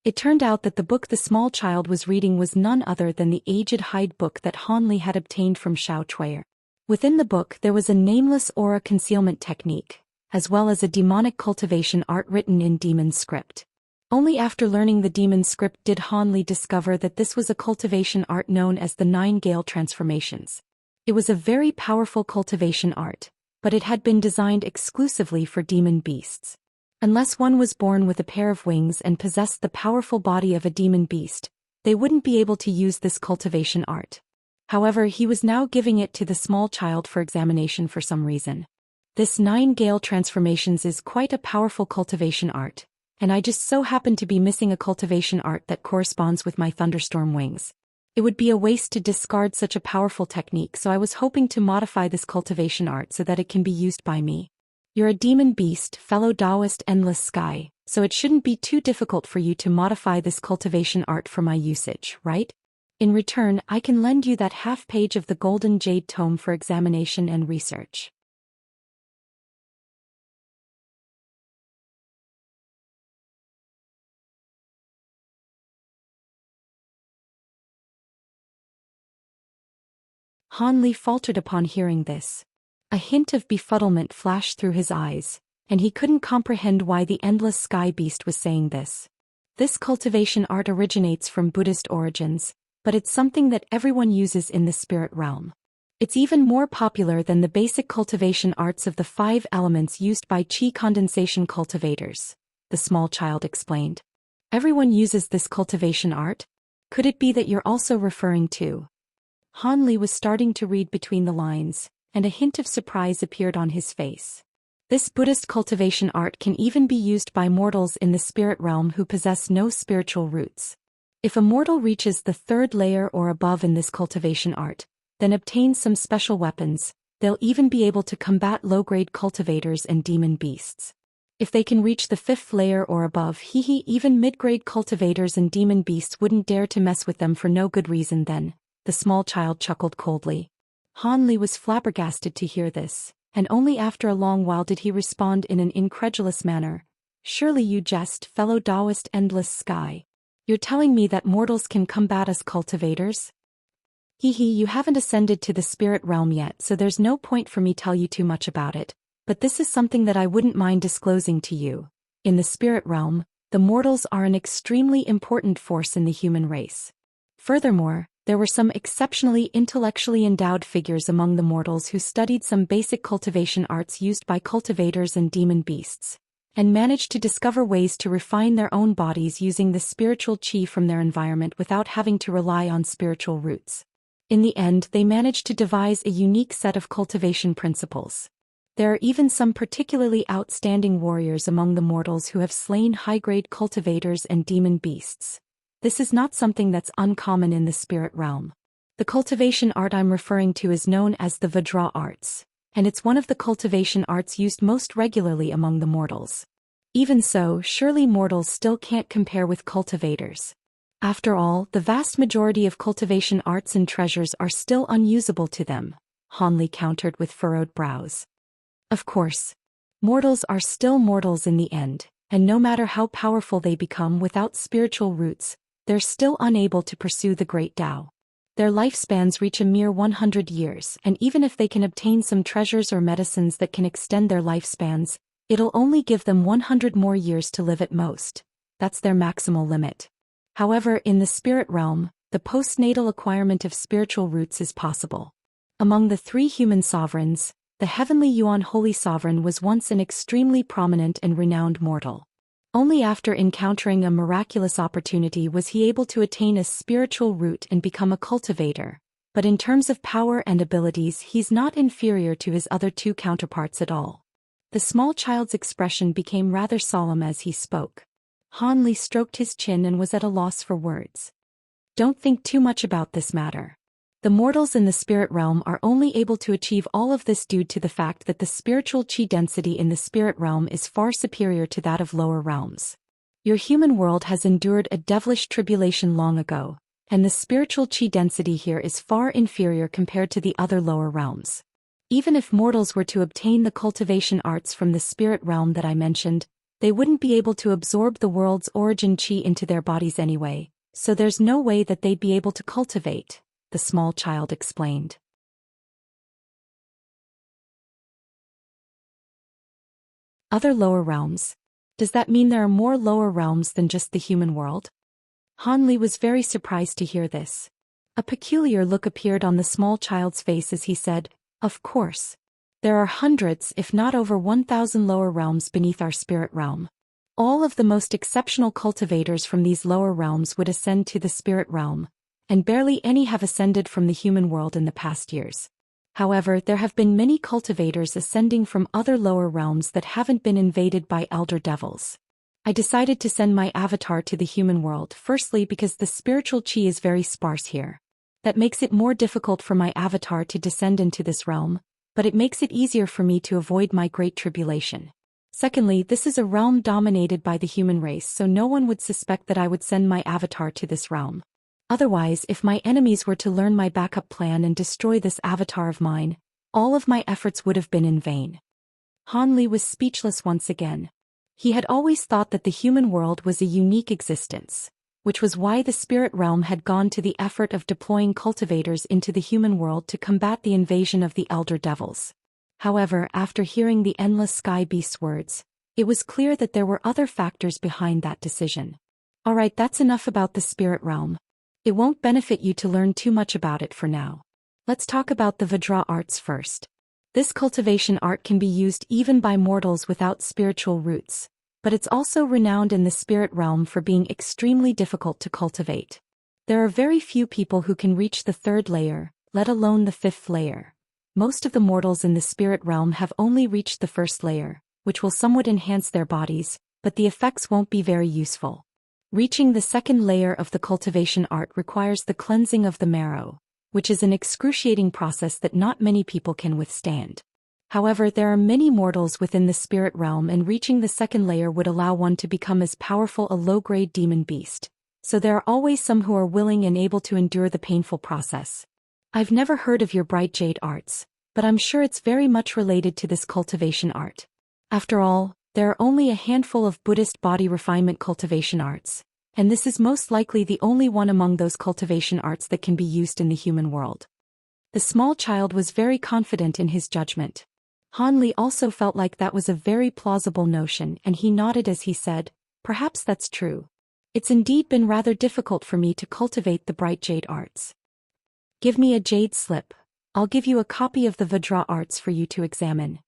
It turned out that the book the small child was reading was none other than the aged hide book that Han Li had obtained from Xiao Chuier. Within the book there was a nameless aura concealment technique, as well as a demonic cultivation art written in demon script. Only after learning the demon script did Han Li discover that this was a cultivation art known as the 9 Gale transformations. It was a very powerful cultivation art, but it had been designed exclusively for demon beasts. Unless one was born with a pair of wings and possessed the powerful body of a demon beast, they wouldn't be able to use this cultivation art. However, he was now giving it to the small child for examination for some reason. This 9 Gale transformations is quite a powerful cultivation art, and I just so happen to be missing a cultivation art that corresponds with my thunderstorm wings. It would be a waste to discard such a powerful technique, so I was hoping to modify this cultivation art so that it can be used by me. You're a demon beast, fellow Daoist endless sky, so it shouldn't be too difficult for you to modify this cultivation art for my usage, right? In return, I can lend you that half-page of the Golden Jade Tome for examination and research. Han Li faltered upon hearing this. A hint of befuddlement flashed through his eyes, and he couldn't comprehend why the endless sky beast was saying this. This cultivation art originates from Buddhist origins, but it's something that everyone uses in the spirit realm. It's even more popular than the basic cultivation arts of the 5 elements used by qi condensation cultivators, the small child explained. Everyone uses this cultivation art? Could it be that you're also referring to? Han Li was starting to read between the lines, and a hint of surprise appeared on his face. This Buddhist cultivation art can even be used by mortals in the spirit realm who possess no spiritual roots. If a mortal reaches the 3rd layer or above in this cultivation art, then obtains some special weapons, they'll even be able to combat low-grade cultivators and demon beasts. If they can reach the 5th layer or above, even mid-grade cultivators and demon beasts wouldn't dare to mess with them for no good reason then, the small child chuckled coldly. Han Li was flabbergasted to hear this, and only after a long while did he respond in an incredulous manner. Surely you jest, fellow Daoist endless sky. You're telling me that mortals can combat us cultivators? You haven't ascended to the spirit realm yet, so there's no point for me tell you too much about it, but this is something that I wouldn't mind disclosing to you. In the spirit realm, the mortals are an extremely important force in the human race. Furthermore, there were some exceptionally intellectually endowed figures among the mortals who studied some basic cultivation arts used by cultivators and demon beasts, and managed to discover ways to refine their own bodies using the spiritual qi from their environment without having to rely on spiritual roots. In the end, they managed to devise a unique set of cultivation principles. There are even some particularly outstanding warriors among the mortals who have slain high-grade cultivators and demon beasts. This is not something that's uncommon in the spirit realm. The cultivation art I'm referring to is known as the Vajra arts, and it's one of the cultivation arts used most regularly among the mortals. Even so, surely mortals still can't compare with cultivators. After all, the vast majority of cultivation arts and treasures are still unusable to them, Han Li countered with furrowed brows. Of course. Mortals are still mortals in the end, and no matter how powerful they become without spiritual roots, they're still unable to pursue the great Tao. Their lifespans reach a mere 100 years, and even if they can obtain some treasures or medicines that can extend their lifespans, it'll only give them 100 more years to live at most. That's their maximal limit. However, in the spirit realm, the postnatal acquirement of spiritual roots is possible. Among the 3 human sovereigns, the heavenly Yuan Holy Sovereign was once an extremely prominent and renowned mortal. Only after encountering a miraculous opportunity was he able to attain a spiritual root and become a cultivator, but in terms of power and abilities he's not inferior to his other 2 counterparts at all. The small child's expression became rather solemn as he spoke. Han Li stroked his chin and was at a loss for words. Don't think too much about this matter. The mortals in the spirit realm are only able to achieve all of this due to the fact that the spiritual qi density in the spirit realm is far superior to that of lower realms. Your human world has endured a devilish tribulation long ago, and the spiritual qi density here is far inferior compared to the other lower realms. Even if mortals were to obtain the cultivation arts from the spirit realm that I mentioned, they wouldn't be able to absorb the world's origin qi into their bodies anyway, so there's no way that they'd be able to cultivate, the small child explained. Other lower realms? Does that mean there are more lower realms than just the human world? Han Li was very surprised to hear this. A peculiar look appeared on the small child's face as he said, "Of course. There are hundreds if not over 1,000 lower realms beneath our spirit realm. All of the most exceptional cultivators from these lower realms would ascend to the spirit realm, and barely any have ascended from the human world in the past years. However, there have been many cultivators ascending from other lower realms that haven't been invaded by elder devils. I decided to send my avatar to the human world firstly because the spiritual qi is very sparse here. That makes it more difficult for my avatar to descend into this realm, but it makes it easier for me to avoid my great tribulation. Secondly, this is a realm dominated by the human race, so no one would suspect that I would send my avatar to this realm. Otherwise, if my enemies were to learn my backup plan and destroy this avatar of mine, all of my efforts would have been in vain." Han Li was speechless once again. He had always thought that the human world was a unique existence, which was why the spirit realm had gone to the effort of deploying cultivators into the human world to combat the invasion of the elder devils. However, after hearing the Endless Sky Beast's words, it was clear that there were other factors behind that decision. Alright, that's enough about the spirit realm. It won't benefit you to learn too much about it for now. Let's talk about the Vajra arts first. This cultivation art can be used even by mortals without spiritual roots, but it's also renowned in the spirit realm for being extremely difficult to cultivate. There are very few people who can reach the 3rd layer, let alone the 5th layer. Most of the mortals in the spirit realm have only reached the 1st layer, which will somewhat enhance their bodies, but the effects won't be very useful. Reaching the 2nd layer of the cultivation art requires the cleansing of the marrow, which is an excruciating process that not many people can withstand. However, there are many mortals within the spirit realm, and reaching the 2nd layer would allow one to become as powerful a low-grade demon beast. So there are always some who are willing and able to endure the painful process. I've never heard of your bright jade arts, but I'm sure it's very much related to this cultivation art. After all, there are only a handful of Buddhist body refinement cultivation arts, and this is most likely the only one among those cultivation arts that can be used in the human world. The small child was very confident in his judgment. Han Li also felt like that was a very plausible notion, and he nodded as he said, "Perhaps that's true. It's indeed been rather difficult for me to cultivate the bright jade arts. Give me a jade slip. I'll give you a copy of the Vajra arts for you to examine.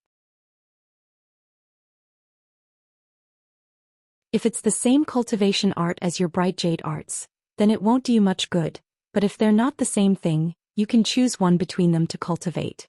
If it's the same cultivation art as your bright jade arts, then it won't do you much good, but if they're not the same thing, you can choose one between them to cultivate."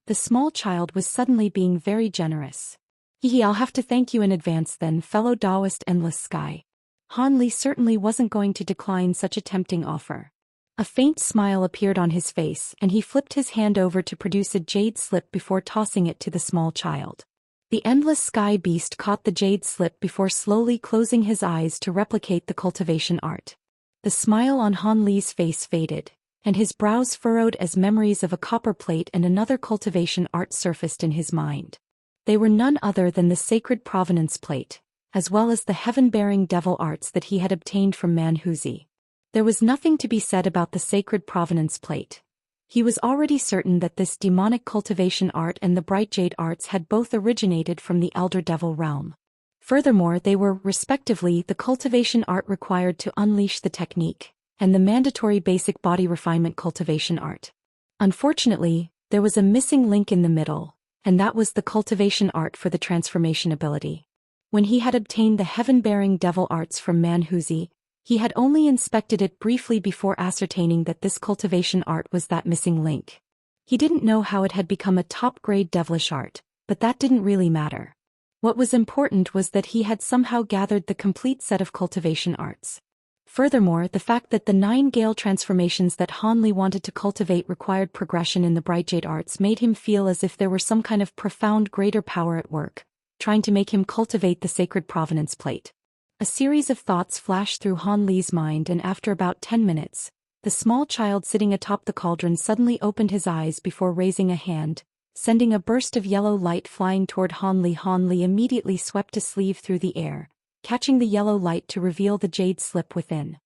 The small child was suddenly being very generous. I'll have to thank you in advance then, fellow Daoist Endless Sky. Han Li certainly wasn't going to decline such a tempting offer. A faint smile appeared on his face, and he flipped his hand over to produce a jade slip before tossing it to the small child. The Endless Sky Beast caught the jade slip before slowly closing his eyes to replicate the cultivation art. The smile on Han Li's face faded, and his brows furrowed as memories of a copper plate and another cultivation art surfaced in his mind. They were none other than the Sacred Provenance plate, as well as the heaven-bearing devil arts that he had obtained from Manhuzi. There was nothing to be said about the Sacred Provenance plate. He was already certain that this demonic cultivation art and the bright jade arts had both originated from the Elder Devil realm. Furthermore, they were, respectively, the cultivation art required to unleash the technique, and the mandatory basic body refinement cultivation art. Unfortunately, there was a missing link in the middle, and that was the cultivation art for the transformation ability. When he had obtained the heaven-bearing devil arts from Manhuzi, he had only inspected it briefly before ascertaining that this cultivation art was that missing link. He didn't know how it had become a top-grade devilish art, but that didn't really matter. What was important was that he had somehow gathered the complete set of cultivation arts. Furthermore, the fact that the 9 Gale transformations that Han Li wanted to cultivate required progression in the bright jade arts made him feel as if there were some kind of profound greater power at work, trying to make him cultivate the Sacred Provenance plate. A series of thoughts flashed through Han Li's mind, and after about 10 minutes, the small child sitting atop the cauldron suddenly opened his eyes before raising a hand, sending a burst of yellow light flying toward Han Li. Han Li immediately swept a sleeve through the air, catching the yellow light to reveal the jade slip within.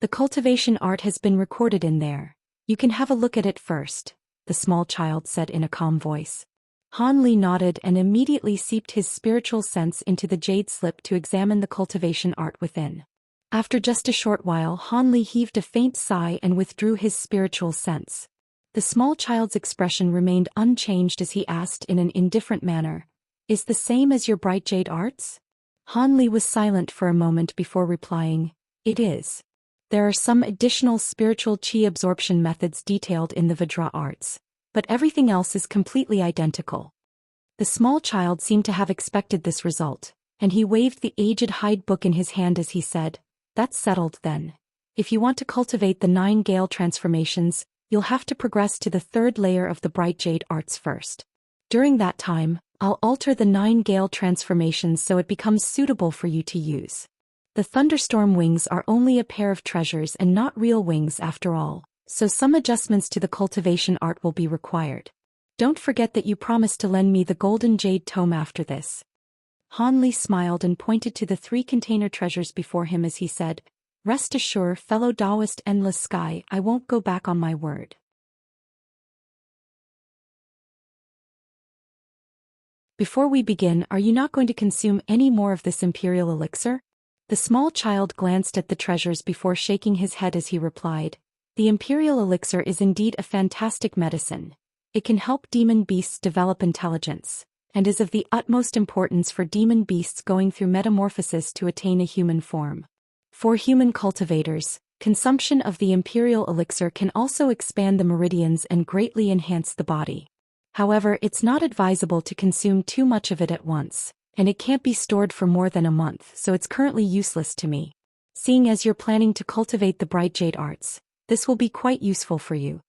"The cultivation art has been recorded in there. You can have a look at it first," the small child said in a calm voice. Han Li nodded and immediately seeped his spiritual sense into the jade slip to examine the cultivation art within. After just a short while, Han Li heaved a faint sigh and withdrew his spiritual sense. The small child's expression remained unchanged as he asked in an indifferent manner, "Is the same as your bright jade arts?" Han Li was silent for a moment before replying, "It is. There are some additional spiritual qi absorption methods detailed in the Vajra arts, but everything else is completely identical." The small child seemed to have expected this result, and he waved the aged hide book in his hand as he said, "That's settled then. If you want to cultivate the 9 Gale transformations, you'll have to progress to the 3rd layer of the bright jade arts first. During that time, I'll alter the 9 Gale transformations so it becomes suitable for you to use. The thunderstorm wings are only a pair of treasures and not real wings after all, so some adjustments to the cultivation art will be required. Don't forget that you promised to lend me the golden jade tome after this." Han Li smiled and pointed to the 3 container treasures before him as he said, "Rest assured, fellow Daoist Endless Sky, I won't go back on my word." Before we begin, are you not going to consume any more of this imperial elixir? The small child glanced at the treasures before shaking his head as he replied, "The imperial elixir is indeed a fantastic medicine. It can help demon beasts develop intelligence, and is of the utmost importance for demon beasts going through metamorphosis to attain a human form. For human cultivators, consumption of the imperial elixir can also expand the meridians and greatly enhance the body. However, it's not advisable to consume too much of it at once, and it can't be stored for more than a month, so it's currently useless to me. Seeing as you're planning to cultivate the bright jade arts, this will be quite useful for you.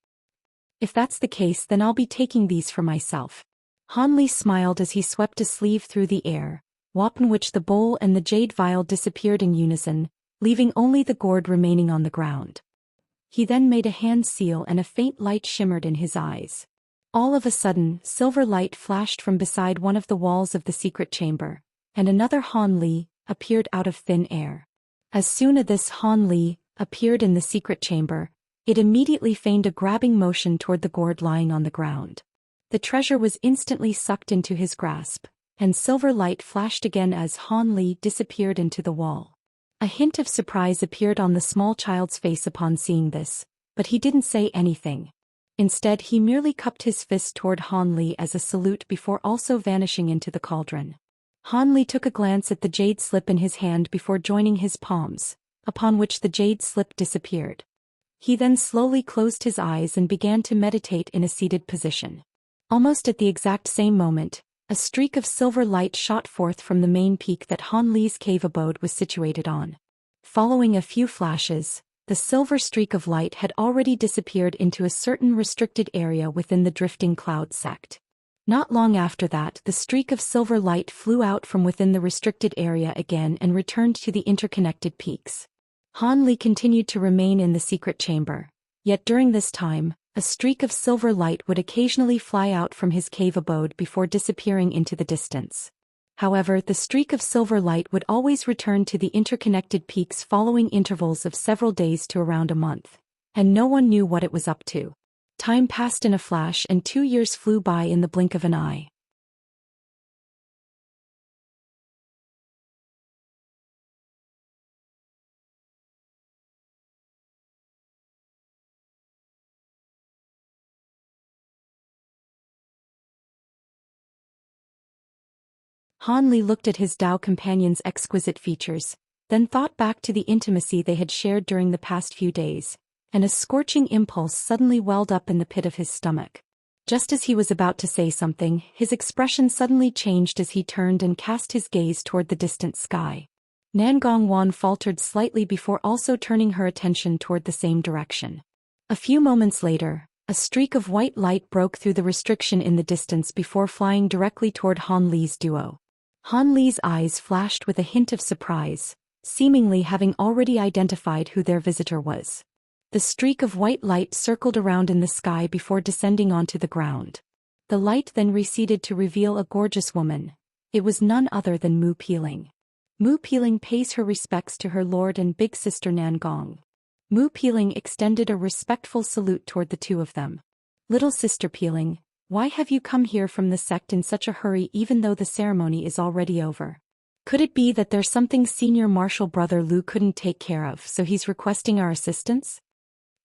If that's the case, then I'll be taking these for myself." Han Li smiled as he swept a sleeve through the air, upon which the bowl and the jade vial disappeared in unison, leaving only the gourd remaining on the ground. He then made a hand seal and a faint light shimmered in his eyes. All of a sudden, silver light flashed from beside one of the walls of the secret chamber, and another Han Li appeared out of thin air. As soon as this Han Li appeared in the secret chamber, it immediately feigned a grabbing motion toward the gourd lying on the ground. The treasure was instantly sucked into his grasp, and silver light flashed again as Han Li disappeared into the wall. A hint of surprise appeared on the small child's face upon seeing this, but he didn't say anything. Instead, he merely cupped his fist toward Han Li as a salute before also vanishing into the cauldron. Han Li took a glance at the jade slip in his hand before joining his palms, upon which the jade slip disappeared. He then slowly closed his eyes and began to meditate in a seated position. Almost at the exact same moment, a streak of silver light shot forth from the main peak that Han Li's cave abode was situated on. Following a few flashes, the silver streak of light had already disappeared into a certain restricted area within the drifting cloud sect. Not long after that, the streak of silver light flew out from within the restricted area again and returned to the interconnected peaks. Han Li continued to remain in the secret chamber, yet during this time, a streak of silver light would occasionally fly out from his cave abode before disappearing into the distance. However, the streak of silver light would always return to the interconnected peaks following intervals of several days to around a month, and no one knew what it was up to. Time passed in a flash and 2 years flew by in the blink of an eye. Han Li looked at his Dao companion's exquisite features, then thought back to the intimacy they had shared during the past few days, and a scorching impulse suddenly welled up in the pit of his stomach. Just as he was about to say something, his expression suddenly changed as he turned and cast his gaze toward the distant sky. Nangong Wan faltered slightly before also turning her attention toward the same direction. A few moments later, a streak of white light broke through the restriction in the distance before flying directly toward Han Li's duo. Han Li's eyes flashed with a hint of surprise, seemingly having already identified who their visitor was. The streak of white light circled around in the sky before descending onto the ground. The light then receded to reveal a gorgeous woman. It was none other than Mu Piling. Mu Piling pays her respects to her lord and big sister Nangong. Mu Piling extended a respectful salute toward the two of them. "Little sister Piling, why have you come here from the sect in such a hurry even though the ceremony is already over? Could it be that there's something senior martial brother Lu couldn't take care of, so he's requesting our assistance?"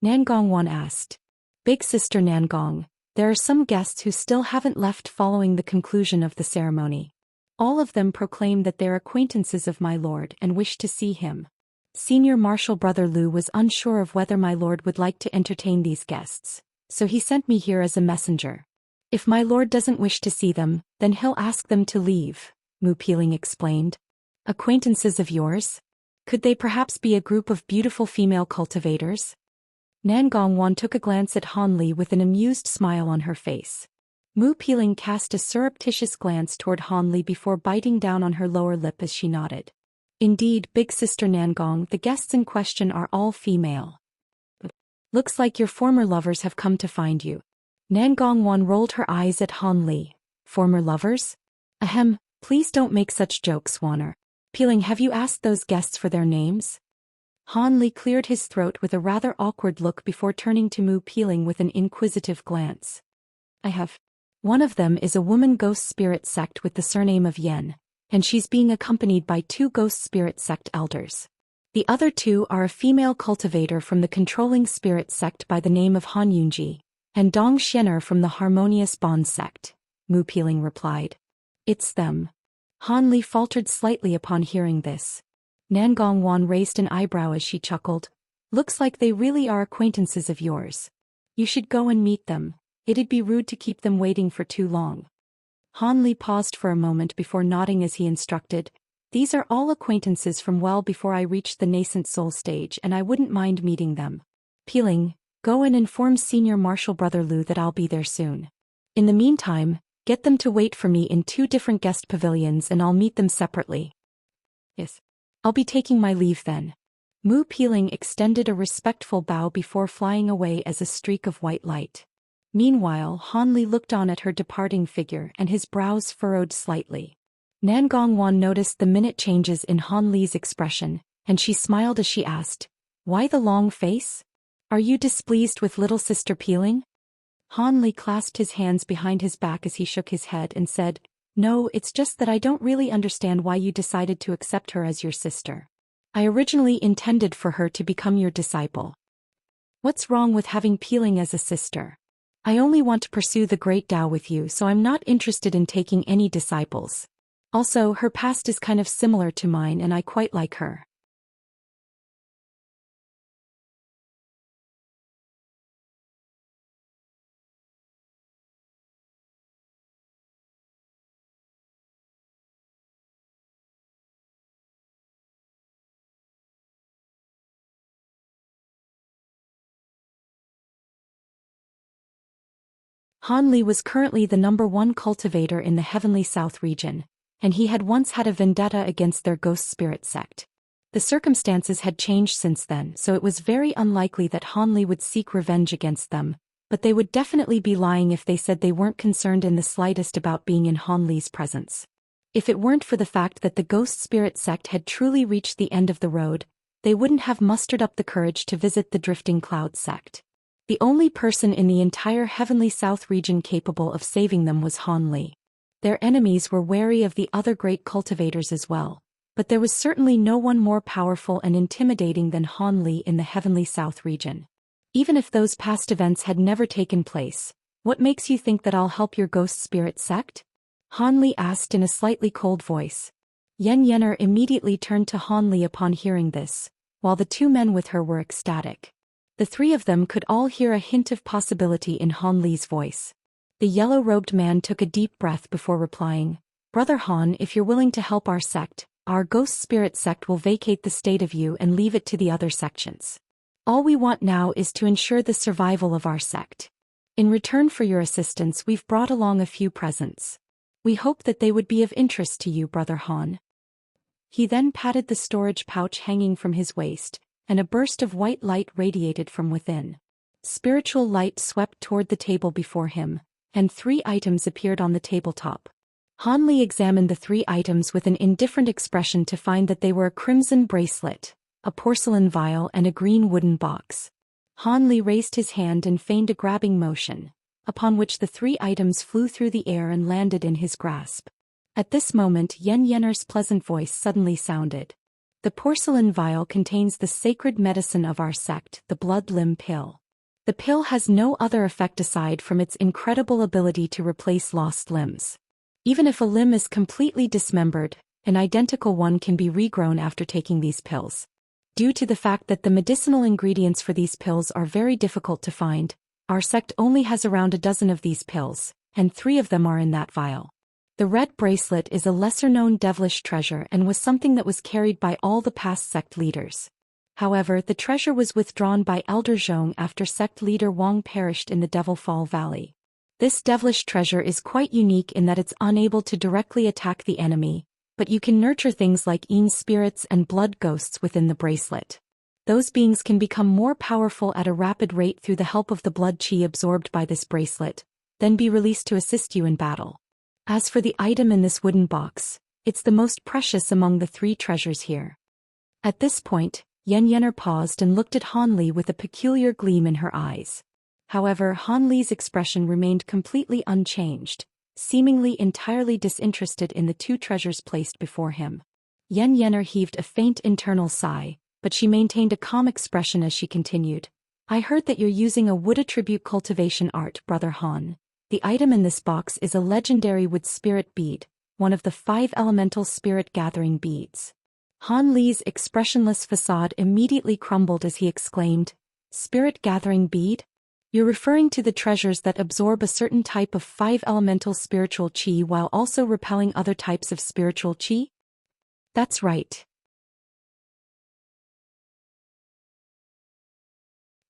Nangong Wan asked. "Big sister Nangong, there are some guests who still haven't left following the conclusion of the ceremony. All of them proclaim that they're acquaintances of my lord and wish to see him. Senior martial brother Lu was unsure of whether my lord would like to entertain these guests, so he sent me here as a messenger. If my lord doesn't wish to see them, then he'll ask them to leave," Mu Piling explained. "Acquaintances of yours? Could they perhaps be a group of beautiful female cultivators?" Nangong Wan took a glance at Han Li with an amused smile on her face. Mu Piling cast a surreptitious glance toward Han Li before biting down on her lower lip as she nodded. "Indeed, big sister Nangong, the guests in question are all female. Looks like your former lovers have come to find you." Nangong Wan rolled her eyes at Han Li. "Former lovers? Ahem, please don't make such jokes, Wanner. Piling, have you asked those guests for their names?" Han Li cleared his throat with a rather awkward look before turning to Mu Piling with an inquisitive glance. "I have. One of them is a woman ghost spirit sect with the surname of Yen, and she's being accompanied by 2 ghost spirit sect elders. The other 2 are a female cultivator from the controlling spirit sect by the name of Han Yunji, and Dong Xianer from the Harmonious Bond sect, Mu Peeling replied. It's them. Han Li faltered slightly upon hearing this. Nangong Wan raised an eyebrow as she chuckled. Looks like they really are acquaintances of yours. You should go and meet them. It'd be rude to keep them waiting for too long. Han Li paused for a moment before nodding as he instructed. These are all acquaintances from well before I reached the nascent soul stage, and I wouldn't mind meeting them. Peeling, go and inform Senior Marshal Brother Lu that I'll be there soon. In the meantime, get them to wait for me in 2 different guest pavilions and I'll meet them separately. Yes. I'll be taking my leave then. Mu Peeling extended a respectful bow before flying away as a streak of white light. Meanwhile, Han Li looked on at her departing figure and his brows furrowed slightly. Nangong Wan noticed the minute changes in Han Li's expression, and she smiled as she asked, "Why the long face? Are you displeased with little sister Peeling?" Han Li clasped his hands behind his back as he shook his head and said, "No, it's just that I don't really understand why you decided to accept her as your sister. I originally intended for her to become your disciple. What's wrong with having Peeling as a sister? I only want to pursue the great Tao with you, so I'm not interested in taking any disciples. Also, her past is kind of similar to mine and I quite like her." Han Li was currently the #1 cultivator in the Heavenly South region, and he had once had a vendetta against their ghost spirit sect. The circumstances had changed since then, so it was very unlikely that Han Li would seek revenge against them, but they would definitely be lying if they said they weren't concerned in the slightest about being in Han Li's presence. If it weren't for the fact that the ghost spirit sect had truly reached the end of the road, they wouldn't have mustered up the courage to visit the Drifting Cloud sect. The only person in the entire Heavenly South region capable of saving them was Han Li. Their enemies were wary of the other great cultivators as well, but there was certainly no one more powerful and intimidating than Han Li in the Heavenly South region. Even if those past events had never taken place, what makes you think that I'll help your ghost spirit sect? Han Li asked in a slightly cold voice. Yen Yener immediately turned to Han Li upon hearing this, while the 2 men with her were ecstatic. The 3 of them could all hear a hint of possibility in Han Li's voice. The yellow-robed man took a deep breath before replying, "Brother Han, if you're willing to help our sect, our ghost spirit sect will vacate the state of you and leave it to the other sections. All we want now is to ensure the survival of our sect. In return for your assistance, we've brought along a few presents. We hope that they would be of interest to you, Brother Han." He then patted the storage pouch hanging from his waist, and a burst of white light radiated from within. Spiritual light swept toward the table before him, and 3 items appeared on the tabletop. Han Li examined the 3 items with an indifferent expression to find that they were a crimson bracelet, a porcelain vial and a green wooden box. Han Li raised his hand and feigned a grabbing motion, upon which the 3 items flew through the air and landed in his grasp. At this moment Yen Yener's pleasant voice suddenly sounded. "The porcelain vial contains the sacred medicine of our sect, the blood limb pill. The pill has no other effect aside from its incredible ability to replace lost limbs. Even if a limb is completely dismembered, an identical one can be regrown after taking these pills. Due to the fact that the medicinal ingredients for these pills are very difficult to find, our sect only has around a dozen of these pills, and 3 of them are in that vial. The red bracelet is a lesser-known devilish treasure and was something that was carried by all the past sect leaders. However, the treasure was withdrawn by Elder Zhong after sect leader Wang perished in the Devil Fall Valley. This devilish treasure is quite unique in that it's unable to directly attack the enemy, but you can nurture things like Yin spirits and blood ghosts within the bracelet. Those beings can become more powerful at a rapid rate through the help of the blood qi absorbed by this bracelet, then be released to assist you in battle. As for the item in this wooden box, it's the most precious among the 3 treasures here." At this point, Yen Yener paused and looked at Han Li with a peculiar gleam in her eyes. However, Han Li's expression remained completely unchanged, seemingly entirely disinterested in the two treasures placed before him. Yan Yenner heaved a faint internal sigh, but she maintained a calm expression as she continued. I heard that you're using a wood attribute cultivation art, Brother Han. The item in this box is a legendary wood spirit bead, one of the 5 elemental spirit gathering beads. Han Li's expressionless facade immediately crumbled as he exclaimed, Spirit gathering bead? You're referring to the treasures that absorb a certain type of 5 elemental spiritual qi while also repelling other types of spiritual qi? That's right.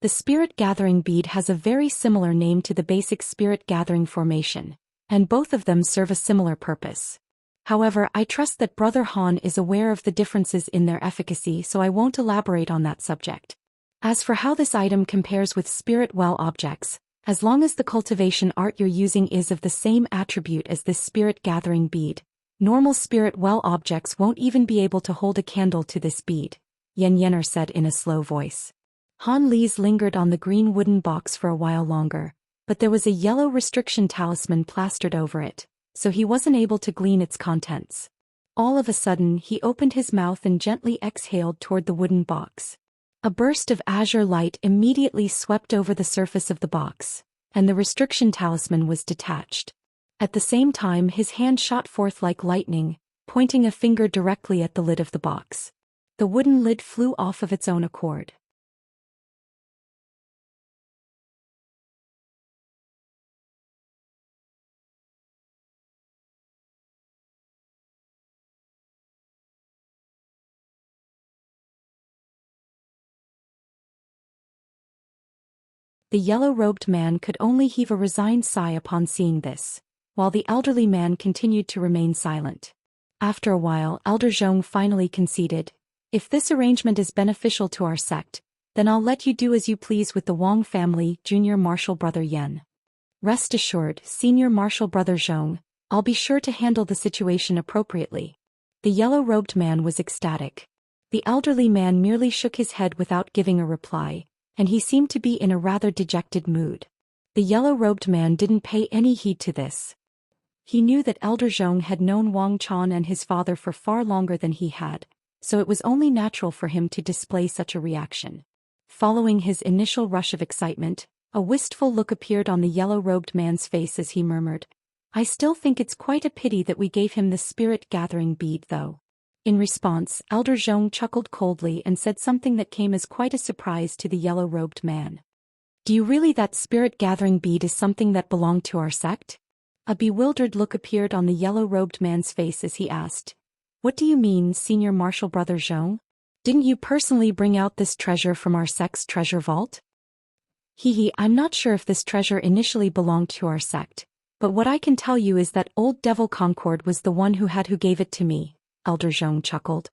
The spirit gathering bead has a very similar name to the basic spirit gathering formation, and both of them serve a similar purpose. However, I trust that Brother Han is aware of the differences in their efficacy, so I won't elaborate on that subject. As for how this item compares with spirit well objects, as long as the cultivation art you're using is of the same attribute as this spirit gathering bead, normal spirit well objects won't even be able to hold a candle to this bead, Yan Yenner said in a slow voice. Han Li's lingered on the green wooden box for a while longer, but there was a yellow restriction talisman plastered over it, so he wasn't able to glean its contents. All of a sudden he opened his mouth and gently exhaled toward the wooden box. A burst of azure light immediately swept over the surface of the box, and the restriction talisman was detached. At the same time his hand shot forth like lightning, pointing a finger directly at the lid of the box. The wooden lid flew off of its own accord. The yellow-robed man could only heave a resigned sigh upon seeing this, while the elderly man continued to remain silent. After a while, Elder Zhong finally conceded, If this arrangement is beneficial to our sect, then I'll let you do as you please with the Wang family, Junior Martial Brother Yan. Rest assured, Senior Martial Brother Zhong, I'll be sure to handle the situation appropriately. The yellow-robed man was ecstatic. The elderly man merely shook his head without giving a reply, and he seemed to be in a rather dejected mood. The yellow-robed man didn't pay any heed to this. He knew that Elder Zhong had known Wang Chan and his father for far longer than he had, so it was only natural for him to display such a reaction. Following his initial rush of excitement, a wistful look appeared on the yellow-robed man's face as he murmured, I still think it's quite a pity that we gave him the spirit-gathering bead though. In response, Elder Zhong chuckled coldly and said something that came as quite a surprise to the yellow-robed man. Do you really that spirit-gathering bead is something that belonged to our sect? A bewildered look appeared on the yellow-robed man's face as he asked, What do you mean, Senior Martial Brother Zhong? Didn't you personally bring out this treasure from our sect's treasure vault? I'm not sure if this treasure initially belonged to our sect, but what I can tell you is that Old Devil Concord was the one who gave it to me. Elder Zhong chuckled.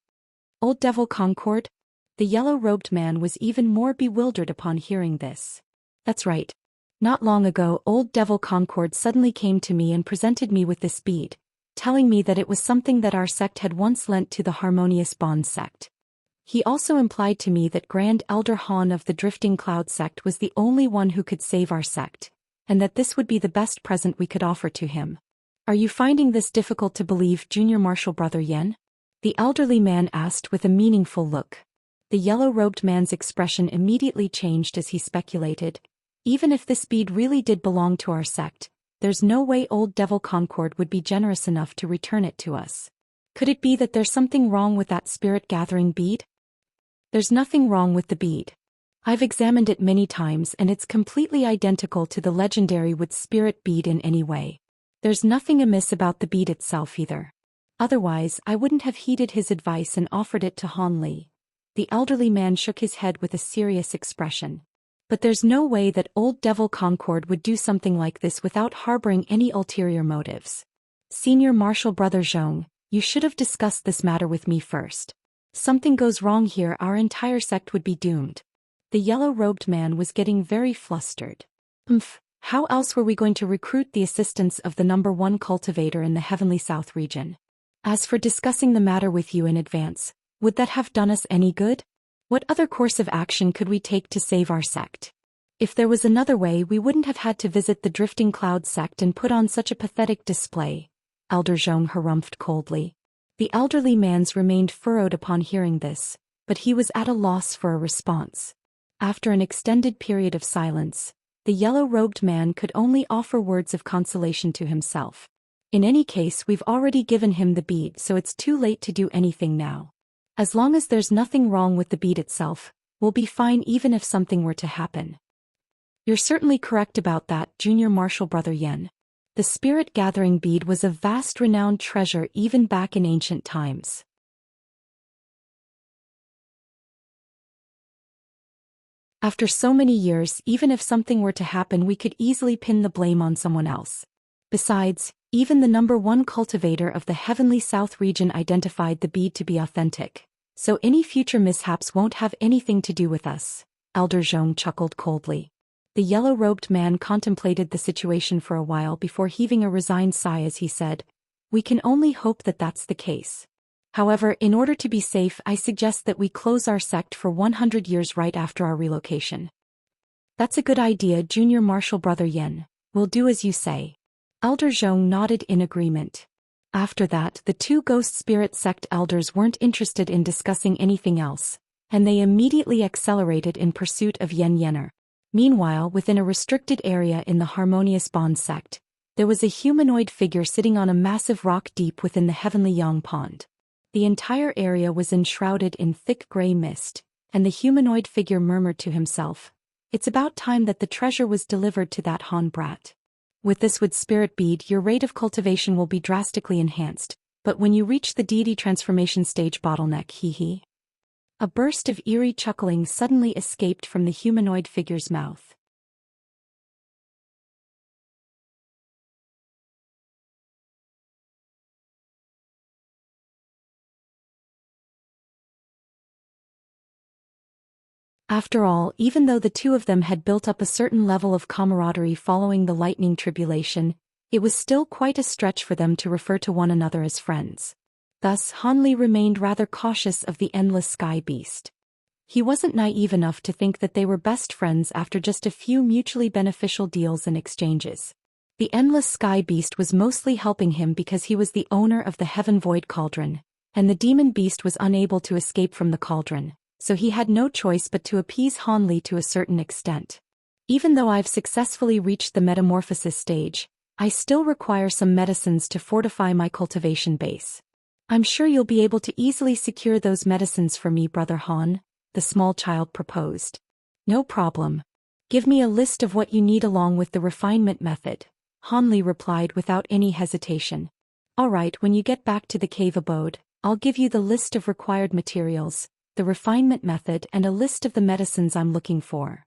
Old Devil Concord? The yellow-robed man was even more bewildered upon hearing this. That's right. Not long ago, Old Devil Concord suddenly came to me and presented me with this bead, telling me that it was something that our sect had once lent to the Harmonious Bond sect. He also implied to me that Grand Elder Han of the Drifting Cloud sect was the only one who could save our sect, and that this would be the best present we could offer to him. Are you finding this difficult to believe, Junior Martial Brother Yan? The elderly man asked with a meaningful look. The yellow-robed man's expression immediately changed as he speculated, Even if this bead really did belong to our sect, there's no way Old Devil Concord would be generous enough to return it to us. Could it be that there's something wrong with that spirit-gathering bead? There's nothing wrong with the bead. I've examined it many times and it's completely identical to the legendary wood spirit bead in any way. There's nothing amiss about the bead itself either. Otherwise, I wouldn't have heeded his advice and offered it to Han Li. The elderly man shook his head with a serious expression. But there's no way that Old Devil Concord would do something like this without harboring any ulterior motives. Senior Martial Brother Zhong, you should have discussed this matter with me first. Something goes wrong here, our entire sect would be doomed. The yellow-robed man was getting very flustered. How else were we going to recruit the assistance of the #1 cultivator in the Heavenly South region? As for discussing the matter with you in advance, would that have done us any good? What other course of action could we take to save our sect? If there was another way, we wouldn't have had to visit the Drifting Cloud sect and put on such a pathetic display, Elder Zhong harumphed coldly. The elderly man's remained furrowed upon hearing this, but he was at a loss for a response. After an extended period of silence, the yellow-robed man could only offer words of consolation to himself. In any case, we've already given him the bead, so it's too late to do anything now. As long as there's nothing wrong with the bead itself, we'll be fine even if something were to happen. You're certainly correct about that, Junior Marshal Brother Yen. The Spirit Gathering Bead was a vast renowned treasure even back in ancient times. After so many years, even if something were to happen, we could easily pin the blame on someone else. Besides, even the #1 cultivator of the Heavenly South region identified the bead to be authentic, so any future mishaps won't have anything to do with us, Elder Zhong chuckled coldly. The yellow-robed man contemplated the situation for a while before heaving a resigned sigh as he said, "We can only hope that that's the case. However, in order to be safe, I suggest that we close our sect for 100 years right after our relocation." "That's a good idea, Junior Marshal Brother Yen. We'll do as you say." Elder Zhong nodded in agreement. After that, the two Ghost Spirit sect elders weren't interested in discussing anything else, and they immediately accelerated in pursuit of Yen Yener. Meanwhile, within a restricted area in the Harmonious Bond sect, there was a humanoid figure sitting on a massive rock deep within the Heavenly Yang Pond. The entire area was enshrouded in thick gray mist, and the humanoid figure murmured to himself, "It's about time that the treasure was delivered to that Han brat. With this wood spirit bead, your rate of cultivation will be drastically enhanced, but when you reach the deity transformation stage bottleneck, hee." A burst of eerie chuckling suddenly escaped from the humanoid figure's mouth. After all, even though the two of them had built up a certain level of camaraderie following the lightning tribulation, it was still quite a stretch for them to refer to one another as friends. Thus, Hanli remained rather cautious of the Endless Sky Beast. He wasn't naive enough to think that they were best friends after just a few mutually beneficial deals and exchanges. The Endless Sky Beast was mostly helping him because he was the owner of the Heaven Void Cauldron, and the Demon Beast was unable to escape from the cauldron, so he had no choice but to appease Hanli to a certain extent. Even though I've successfully reached the metamorphosis stage, I still require some medicines to fortify my cultivation base. I'm sure you'll be able to easily secure those medicines for me, Brother Han, the small child proposed. No problem. Give me a list of what you need along with the refinement method, Hanli replied without any hesitation. All right, when you get back to the cave abode, I'll give you the list of required materials, the refinement method, and a list of the medicines I'm looking for.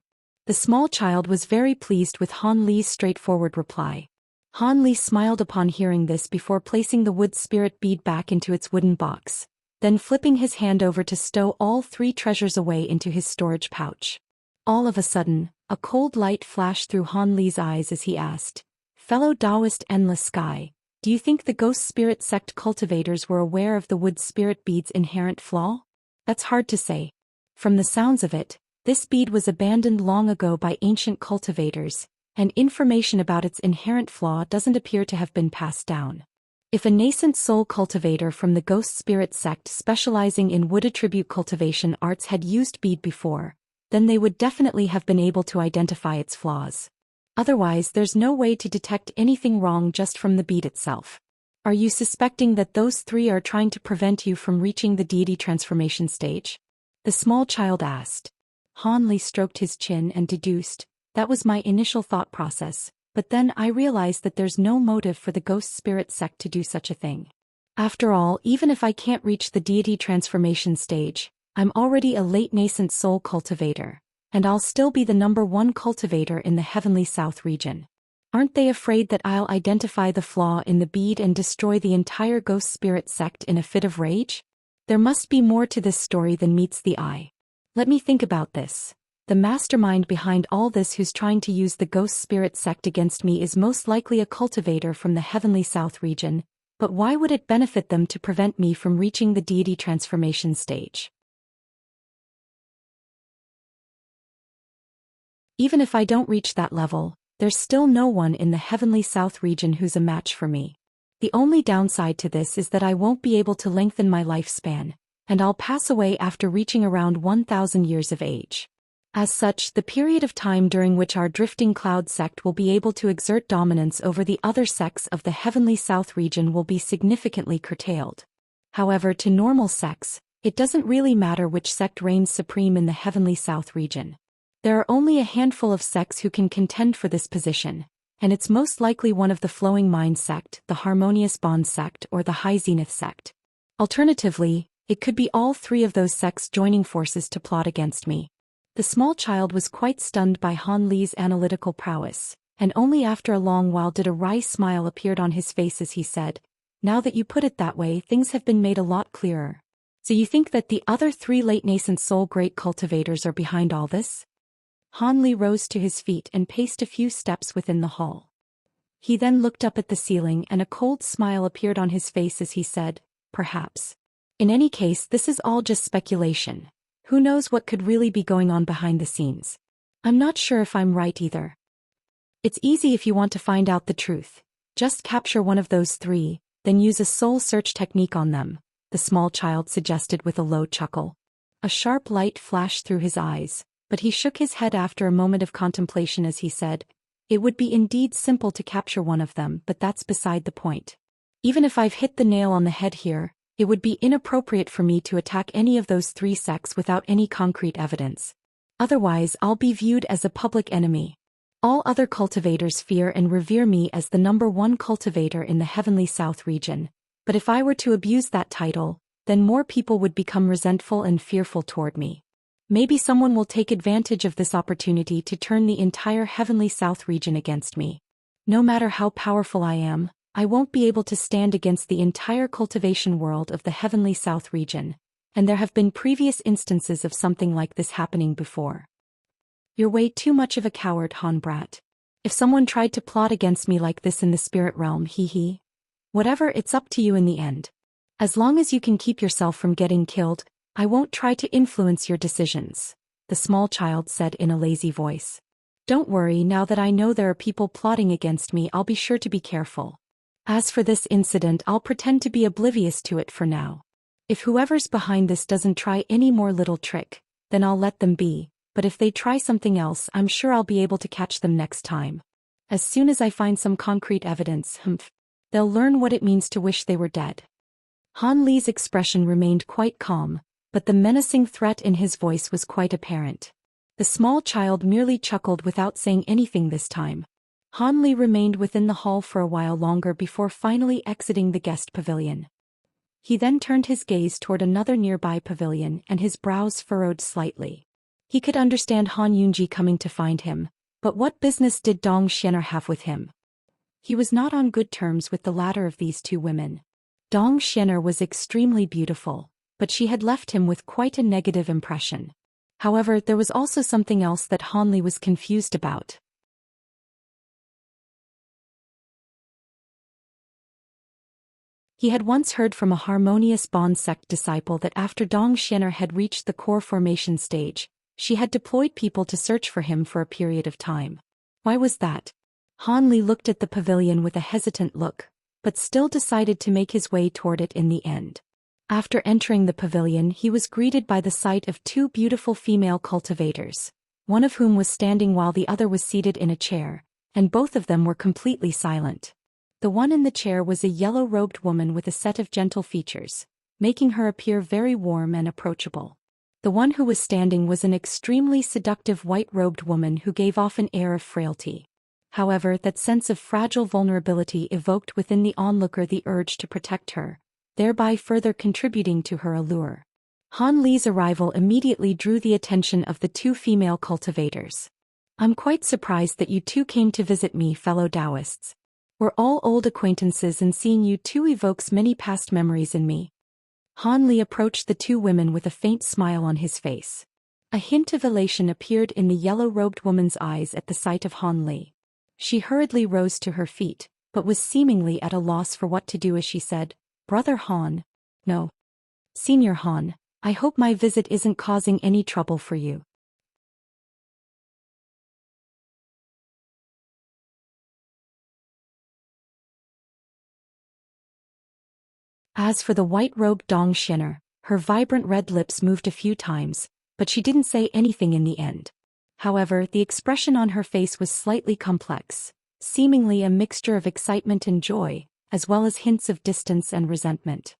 The small child was very pleased with Han Li's straightforward reply. Han Li smiled upon hearing this before placing the wood spirit bead back into its wooden box, then flipping his hand over to stow all three treasures away into his storage pouch. All of a sudden, a cold light flashed through Han Li's eyes as he asked, "Fellow Daoist Endless Sky, do you think the Ghost Spirit sect cultivators were aware of the wood spirit bead's inherent flaw?" "That's hard to say. From the sounds of it, this bead was abandoned long ago by ancient cultivators, and information about its inherent flaw doesn't appear to have been passed down. If a nascent soul cultivator from the Ghost Spirit sect specializing in wood attribute cultivation arts had used bead before, then they would definitely have been able to identify its flaws. Otherwise, there's no way to detect anything wrong just from the bead itself. Are you suspecting that those three are trying to prevent you from reaching the deity transformation stage?" the small child asked. Han Li stroked his chin and deduced, "That was my initial thought process, but then I realized that there's no motive for the Ghost Spirit sect to do such a thing. After all, even if I can't reach the deity transformation stage, I'm already a late nascent soul cultivator, and I'll still be the #1 cultivator in the Heavenly South region. Aren't they afraid that I'll identify the flaw in the bead and destroy the entire Ghost Spirit sect in a fit of rage? There must be more to this story than meets the eye. Let me think about this. The mastermind behind all this who's trying to use the Ghost Spirit sect against me is most likely a cultivator from the Heavenly South region, but why would it benefit them to prevent me from reaching the deity transformation stage?" Even if I don't reach that level, there's still no one in the Heavenly South region who's a match for me. The only downside to this is that I won't be able to lengthen my lifespan, and I'll pass away after reaching around 1,000 years of age. As such, the period of time during which our drifting cloud sect will be able to exert dominance over the other sects of the Heavenly South region will be significantly curtailed. However, to normal sects, it doesn't really matter which sect reigns supreme in the Heavenly South region. There are only a handful of sects who can contend for this position, and it's most likely one of the Flowing Mind sect, the Harmonious Bond sect, or the High Zenith sect. Alternatively, it could be all three of those sects joining forces to plot against me. The small child was quite stunned by Han Li's analytical prowess, and only after a long while did a wry smile appear on his face as he said, "Now that you put it that way, things have been made a lot clearer. So you think that the other three late nascent soul great cultivators are behind all this?" Han Li rose to his feet and paced a few steps within the hall. He then looked up at the ceiling and a cold smile appeared on his face as he said, "Perhaps. In any case, this is all just speculation. Who knows what could really be going on behind the scenes? I'm not sure if I'm right either. It's easy if you want to find out the truth. Just capture one of those three, then use a soul search technique on them," the small child suggested with a low chuckle. A sharp light flashed through his eyes, but he shook his head after a moment of contemplation as he said, "It would be indeed simple to capture one of them, but that's beside the point. Even if I've hit the nail on the head here, it would be inappropriate for me to attack any of those three sects without any concrete evidence. Otherwise, I'll be viewed as a public enemy. All other cultivators fear and revere me as the #1 cultivator in the Heavenly South region, but if I were to abuse that title, then more people would become resentful and fearful toward me. Maybe someone will take advantage of this opportunity to turn the entire Heavenly South region against me. No matter how powerful I am, I won't be able to stand against the entire cultivation world of the Heavenly South region, and there have been previous instances of something like this happening before. You're way too much of a coward, Han Brat. If someone tried to plot against me like this in the spirit realm, hee. Whatever, it's up to you in the end. As long as you can keep yourself from getting killed, I won't try to influence your decisions," the small child said in a lazy voice. "Don't worry, now that I know there are people plotting against me, I'll be sure to be careful. As for this incident, I'll pretend to be oblivious to it for now. If whoever's behind this doesn't try any more little trick, then I'll let them be, but if they try something else, I'm sure I'll be able to catch them next time. As soon as I find some concrete evidence, they'll learn what it means to wish they were dead." Han Li's expression remained quite calm, but the menacing threat in his voice was quite apparent. The small child merely chuckled without saying anything this time. Han Li remained within the hall for a while longer before finally exiting the guest pavilion. He then turned his gaze toward another nearby pavilion and his brows furrowed slightly. He could understand Han Yunji coming to find him, but what business did Dong Xianer have with him? He was not on good terms with the latter of these two women. Dong Xianer was extremely beautiful, but she had left him with quite a negative impression. However, there was also something else that Han Li was confused about. He had once heard from a Harmonious Bond sect disciple that after Dong Xianer had reached the core formation stage, she had deployed people to search for him for a period of time. Why was that? Han Li looked at the pavilion with a hesitant look, but still decided to make his way toward it in the end. After entering the pavilion, he was greeted by the sight of two beautiful female cultivators, one of whom was standing while the other was seated in a chair, and both of them were completely silent. The one in the chair was a yellow-robed woman with a set of gentle features, making her appear very warm and approachable. The one who was standing was an extremely seductive white-robed woman who gave off an air of frailty. However, that sense of fragile vulnerability evoked within the onlooker the urge to protect her, thereby further contributing to her allure. Han Li's arrival immediately drew the attention of the two female cultivators. "I'm quite surprised that you two came to visit me, fellow Daoists. We're all old acquaintances and seeing you two evokes many past memories in me." Han Li approached the two women with a faint smile on his face. A hint of elation appeared in the yellow-robed woman's eyes at the sight of Han Li. She hurriedly rose to her feet, but was seemingly at a loss for what to do as she said, "Brother Han. No. Senior Han, I hope my visit isn't causing any trouble for you." As for the white-robed Dong Xianer, her vibrant red lips moved a few times, but she didn't say anything in the end. However, the expression on her face was slightly complex, seemingly a mixture of excitement and joy, as well as hints of distance and resentment.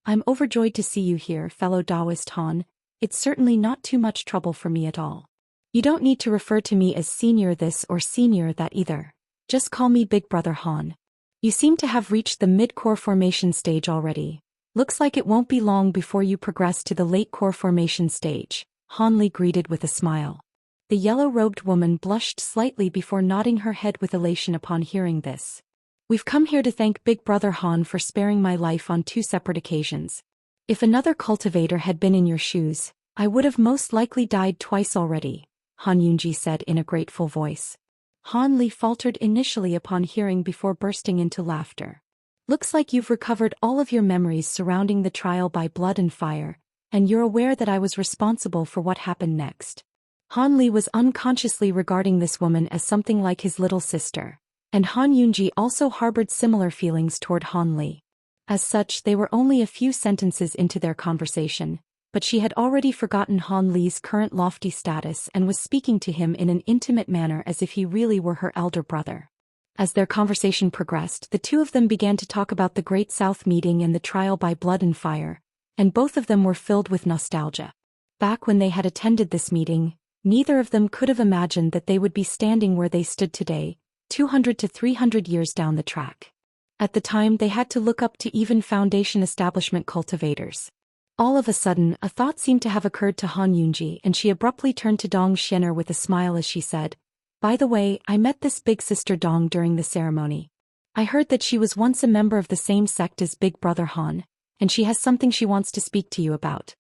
I'm overjoyed to see you here, fellow Daoist Han. It's certainly not too much trouble for me at all. You don't need to refer to me as senior this or senior that either. Just call me Big Brother Han. You seem to have reached the mid-core formation stage already. Looks like it won't be long before you progress to the late core formation stage, Han Li greeted with a smile. The yellow-robed woman blushed slightly before nodding her head with elation upon hearing this. We've come here to thank Big Brother Han for sparing my life on 2 separate occasions. If another cultivator had been in your shoes, I would have most likely died twice already, Han Yunji said in a grateful voice. Han Li faltered initially upon hearing before bursting into laughter. Looks like you've recovered all of your memories surrounding the trial by blood and fire, and you're aware that I was responsible for what happened next. Han Li was unconsciously regarding this woman as something like his little sister, and Han Yunji also harbored similar feelings toward Han Li. As such, they were only a few sentences into their conversation, but she had already forgotten Han Li's current lofty status and was speaking to him in an intimate manner as if he really were her elder brother. As their conversation progressed, the two of them began to talk about the Great South meeting and the trial by blood and fire, and both of them were filled with nostalgia. Back when they had attended this meeting, neither of them could have imagined that they would be standing where they stood today, 200 to 300 years down the track. At the time, they had to look up to even Foundation establishment cultivators. All of a sudden, a thought seemed to have occurred to Han Yunji, and she abruptly turned to Dong Xianer with a smile as she said, "By the way, I met this big sister Dong during the ceremony. I heard that she was once a member of the same sect as Big Brother Han, and she has something she wants to speak to you about."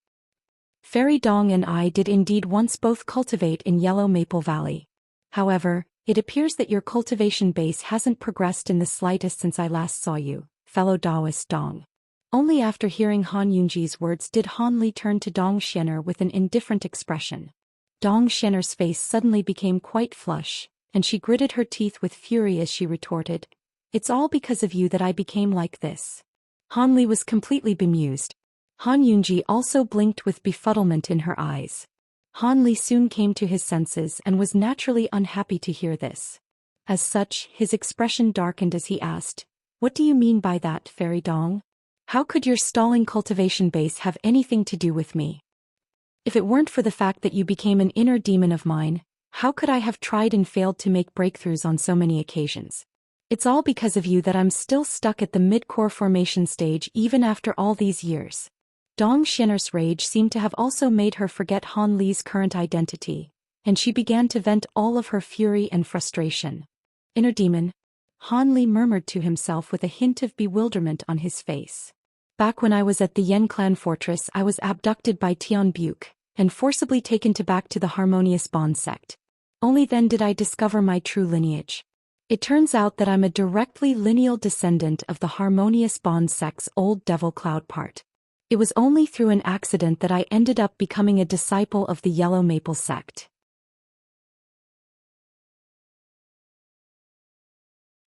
Fairy Dong and I did indeed once both cultivate in Yellow Maple Valley. However, it appears that your cultivation base hasn't progressed in the slightest since I last saw you, fellow Daoist Dong. Only after hearing Han Yunji's words did Han Li turn to Dong Xianer with an indifferent expression. Dong Xianer's face suddenly became quite flush, and she gritted her teeth with fury as she retorted, "It's all because of you that I became like this." Han Li was completely bemused. Han Yunji also blinked with befuddlement in her eyes. Han Li soon came to his senses and was naturally unhappy to hear this. As such, his expression darkened as he asked, "What do you mean by that, Fairy Dong? How could your stalling cultivation base have anything to do with me? If it weren't for the fact that you became an inner demon of mine, how could I have tried and failed to make breakthroughs on so many occasions? It's all because of you that I'm still stuck at the mid-core formation stage even after all these years." Dong Xianer's rage seemed to have also made her forget Han Li's current identity, and she began to vent all of her fury and frustration. "Inner demon?" Han Li murmured to himself with a hint of bewilderment on his face. "Back when I was at the Yen clan fortress, I was abducted by Tian Buke, and forcibly taken back to the Harmonious Bond sect. Only then did I discover my true lineage. It turns out that I'm a directly lineal descendant of the Harmonious Bond sect's old Devil Cloud part. It was only through an accident that I ended up becoming a disciple of the Yellow Maple sect.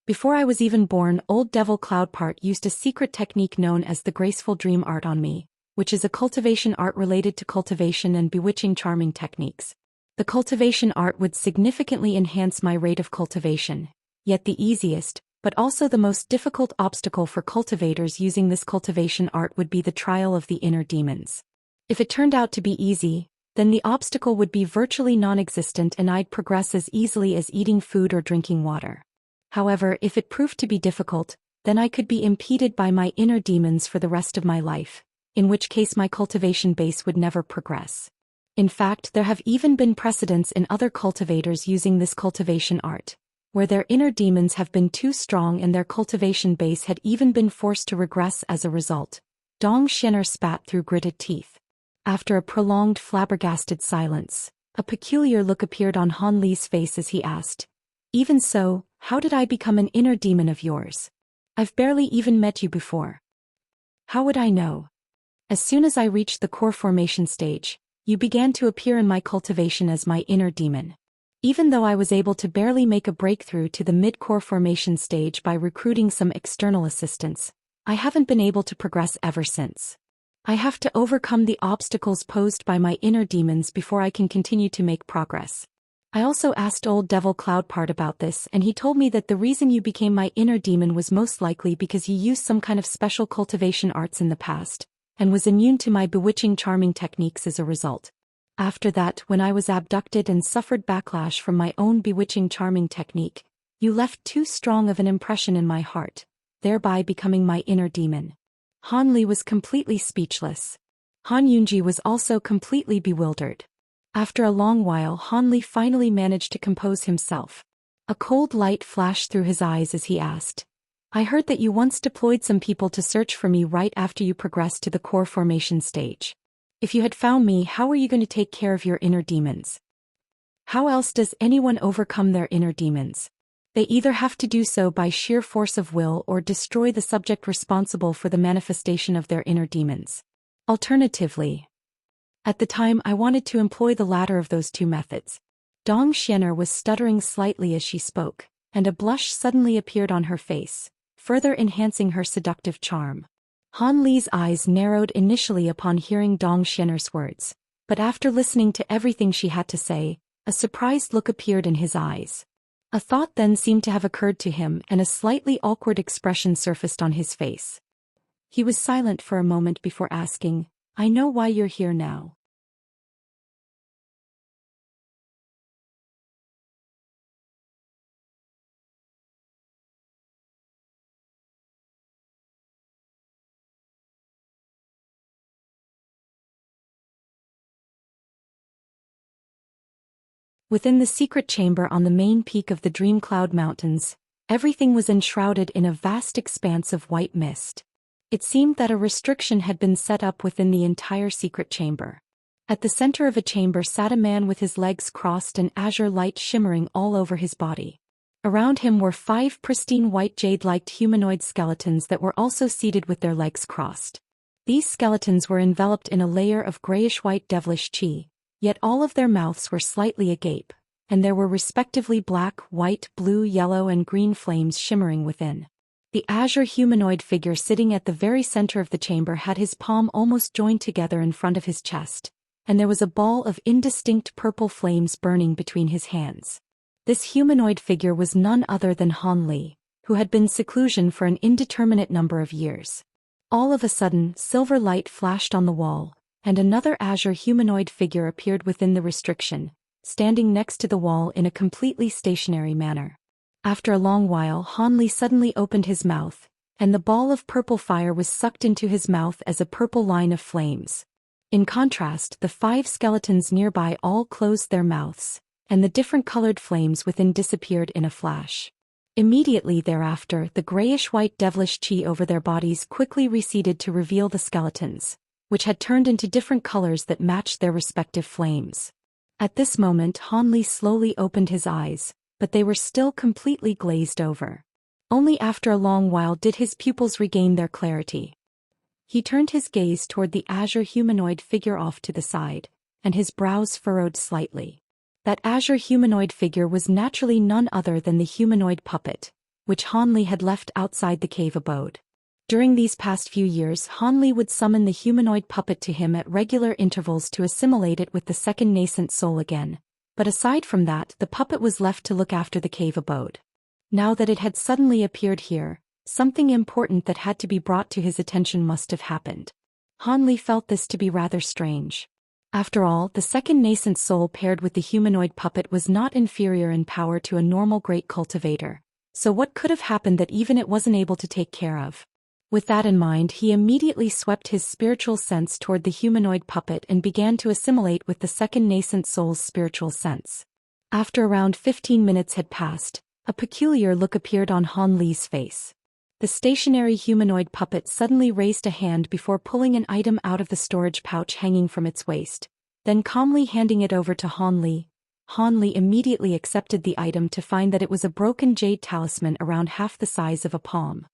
Before I was even born, old Devil Cloud part used a secret technique known as the Graceful Dream Art on me, which is a cultivation art related to cultivation and bewitching charming techniques. The cultivation art would significantly enhance my rate of cultivation, yet the easiest, but also the most difficult obstacle for cultivators using this cultivation art would be the trial of the inner demons. If it turned out to be easy, then the obstacle would be virtually non-existent and I'd progress as easily as eating food or drinking water. However, if it proved to be difficult, then I could be impeded by my inner demons for the rest of my life, in which case my cultivation base would never progress. In fact, there have even been precedents in other cultivators using this cultivation art, where their inner demons have been too strong and their cultivation base had even been forced to regress as a result. Dong Xianer spat through gritted teeth. After a prolonged flabbergasted silence, a peculiar look appeared on Han Li's face as he asked, "Even so, how did I become an inner demon of yours? I've barely even met you before." "How would I know? As soon as I reached the core formation stage, you began to appear in my cultivation as my inner demon. Even though I was able to barely make a breakthrough to the mid-core formation stage by recruiting some external assistance, I haven't been able to progress ever since. I have to overcome the obstacles posed by my inner demons before I can continue to make progress. I also asked old Devil Cloudpart about this, and he told me that the reason you became my inner demon was most likely because you used some kind of special cultivation arts in the past, and was immune to my bewitching charming techniques as a result. After that, when I was abducted and suffered backlash from my own bewitching charming technique, you left too strong of an impression in my heart, thereby becoming my inner demon. Han Li was completely speechless. Han Yunji was also completely bewildered. After a long while, Han Li finally managed to compose himself. A cold light flashed through his eyes as he asked, I heard that you once deployed some people to search for me right after you progressed to the core formation stage. If you had found me, how were you going to take care of your inner demons? How else does anyone overcome their inner demons? They either have to do so by sheer force of will or destroy the subject responsible for the manifestation of their inner demons. Alternatively, at the time I wanted to employ the latter of those two methods. Dong Xianer was stuttering slightly as she spoke, and a blush suddenly appeared on her face, further enhancing her seductive charm. Han Li's eyes narrowed initially upon hearing Dong Xianer's words, but after listening to everything she had to say, a surprised look appeared in his eyes. A thought then seemed to have occurred to him, and a slightly awkward expression surfaced on his face. He was silent for a moment before asking, I know why you're here now. Within the secret chamber on the main peak of the Dream Cloud Mountains, everything was enshrouded in a vast expanse of white mist. It seemed that a restriction had been set up within the entire secret chamber. At the center of a chamber sat a man with his legs crossed and azure light shimmering all over his body. Around him were 5 pristine white jade-like humanoid skeletons that were also seated with their legs crossed. These skeletons were enveloped in a layer of grayish-white devilish qi, yet all of their mouths were slightly agape, and there were respectively black, white, blue, yellow, and green flames shimmering within. The azure humanoid figure sitting at the very center of the chamber had his palm almost joined together in front of his chest, and there was a ball of indistinct purple flames burning between his hands. This humanoid figure was none other than Han Li, who had been seclusion for an indeterminate number of years. All of a sudden, silver light flashed on the wall, and another azure humanoid figure appeared within the restriction, standing next to the wall in a completely stationary manner. After a long while, Han Li suddenly opened his mouth, and the ball of purple fire was sucked into his mouth as a purple line of flames. In contrast, the 5 skeletons nearby all closed their mouths, and the different colored flames within disappeared in a flash. Immediately thereafter, the grayish-white devilish qi over their bodies quickly receded to reveal the skeletons, which had turned into different colors that matched their respective flames. At this moment, Han Li slowly opened his eyes, but they were still completely glazed over. Only after a long while did his pupils regain their clarity. He turned his gaze toward the azure humanoid figure off to the side, and his brows furrowed slightly. That azure humanoid figure was naturally none other than the humanoid puppet, which Han Li had left outside the cave abode. During these past few years, Han Li would summon the humanoid puppet to him at regular intervals to assimilate it with the second nascent soul again, but aside from that, the puppet was left to look after the cave abode. Now that it had suddenly appeared here, something important that had to be brought to his attention must have happened. Han Li felt this to be rather strange. After all, the second nascent soul paired with the humanoid puppet was not inferior in power to a normal great cultivator, so what could have happened that even it wasn't able to take care of? With that in mind, he immediately swept his spiritual sense toward the humanoid puppet and began to assimilate with the second nascent soul's spiritual sense. After around 15 minutes had passed, a peculiar look appeared on Han Li's face. The stationary humanoid puppet suddenly raised a hand before pulling an item out of the storage pouch hanging from its waist, then calmly handing it over to Han Li. Han Li immediately accepted the item to find that it was a broken jade talisman around half the size of a palm.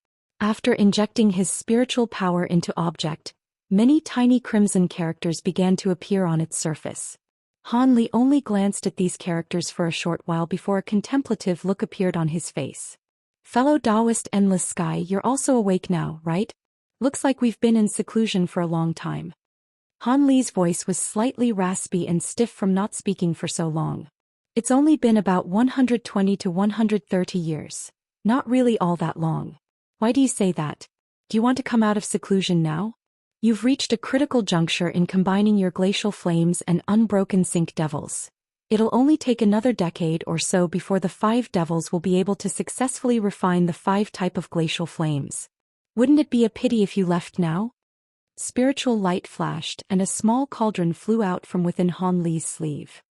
After injecting his spiritual power into object, many tiny crimson characters began to appear on its surface. Han Li only glanced at these characters for a short while before a contemplative look appeared on his face. "Fellow Daoist Endless Sky, you're also awake now, right?" Looks like we've been in seclusion for a long time. Han Li's voice was slightly raspy and stiff from not speaking for so long. It's only been about 120 to 130 years. Not really all that long. Why do you say that? Do you want to come out of seclusion now? You've reached a critical juncture in combining your glacial flames and unbroken sync devils. It'll only take another decade or so before the 5 devils will be able to successfully refine the 5 type of glacial flames. Wouldn't it be a pity if you left now? Spiritual light flashed and a small cauldron flew out from within Han Li's sleeve.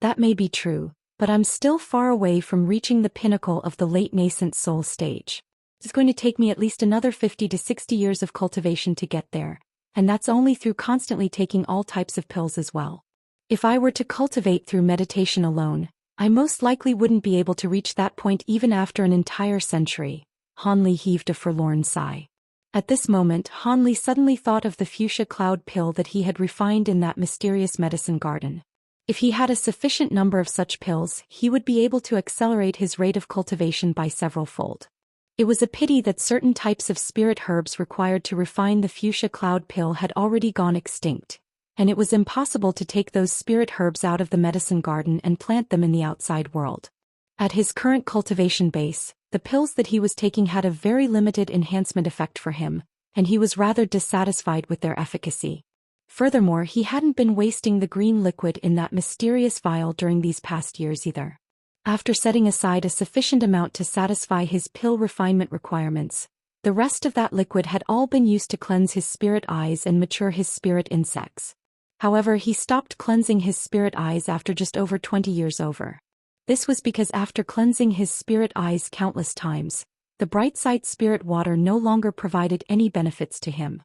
That may be true, but I'm still far away from reaching the pinnacle of the late nascent soul stage. It's going to take me at least another 50 to 60 years of cultivation to get there, and that's only through constantly taking all types of pills as well. If I were to cultivate through meditation alone, I most likely wouldn't be able to reach that point even after an entire century. Han Li heaved a forlorn sigh. At this moment, Han Li suddenly thought of the fuchsia cloud pill that he had refined in that mysterious medicine garden. If he had a sufficient number of such pills, he would be able to accelerate his rate of cultivation by several-fold. It was a pity that certain types of spirit herbs required to refine the fuchsia cloud pill had already gone extinct, and it was impossible to take those spirit herbs out of the medicine garden and plant them in the outside world. At his current cultivation base, the pills that he was taking had a very limited enhancement effect for him, and he was rather dissatisfied with their efficacy. Furthermore, he hadn't been wasting the green liquid in that mysterious vial during these past years either. After setting aside a sufficient amount to satisfy his pill refinement requirements, the rest of that liquid had all been used to cleanse his spirit eyes and mature his spirit insects. However, he stopped cleansing his spirit eyes after just over 20 years over. This was because after cleansing his spirit eyes countless times, the bright side spirit water no longer provided any benefits to him.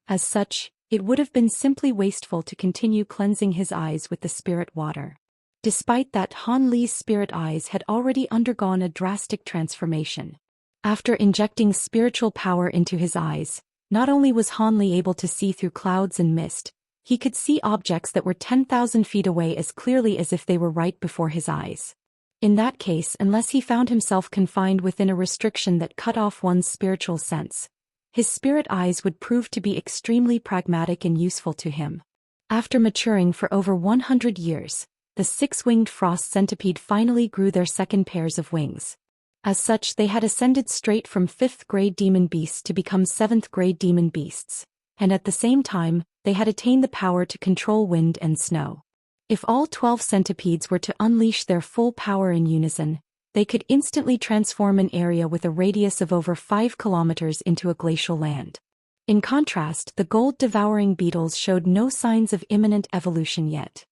As such, it would have been simply wasteful to continue cleansing his eyes with the spirit water. Despite that, Han Li's spirit eyes had already undergone a drastic transformation. After injecting spiritual power into his eyes, not only was Han Li able to see through clouds and mist, he could see objects that were 10,000 feet away as clearly as if they were right before his eyes. In that case, unless he found himself confined within a restriction that cut off one's spiritual sense, his spirit eyes would prove to be extremely pragmatic and useful to him. After maturing for over 100 years, the 6-winged frost centipede finally grew their second pairs of wings. As such, they had ascended straight from 5th-grade demon beasts to become 7th-grade demon beasts, and at the same time, they had attained the power to control wind and snow. If all 12 centipedes were to unleash their full power in unison, they could instantly transform an area with a radius of over 5 kilometers into a glacial land. In contrast, the gold-devouring beetles showed no signs of imminent evolution yet.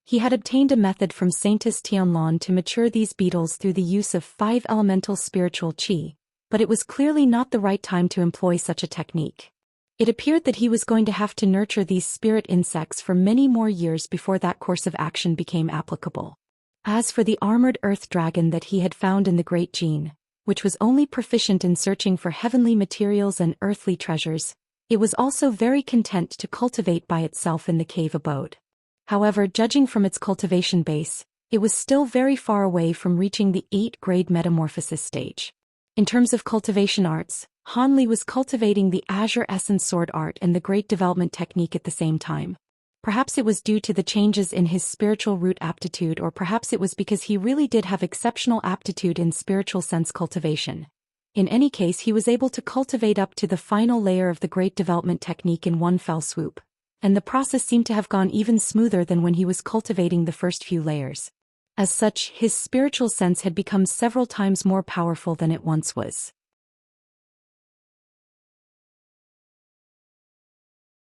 He had obtained a method from Saintess Tianlan to mature these beetles through the use of 5 elemental spiritual qi, but it was clearly not the right time to employ such a technique. It appeared that he was going to have to nurture these spirit insects for many more years before that course of action became applicable. As for the armored earth dragon that he had found in the Great Gene, which was only proficient in searching for heavenly materials and earthly treasures, it was also very content to cultivate by itself in the cave abode. However, judging from its cultivation base, it was still very far away from reaching the 8th-grade metamorphosis stage. In terms of cultivation arts, Han Li was cultivating the Azure Essence Sword art and the Great Development Technique at the same time. Perhaps it was due to the changes in his spiritual root aptitude, or perhaps it was because he really did have exceptional aptitude in spiritual sense cultivation. In any case, he was able to cultivate up to the final layer of the Great Development Technique in one fell swoop, and the process seemed to have gone even smoother than when he was cultivating the first few layers. As such, his spiritual sense had become several times more powerful than it once was.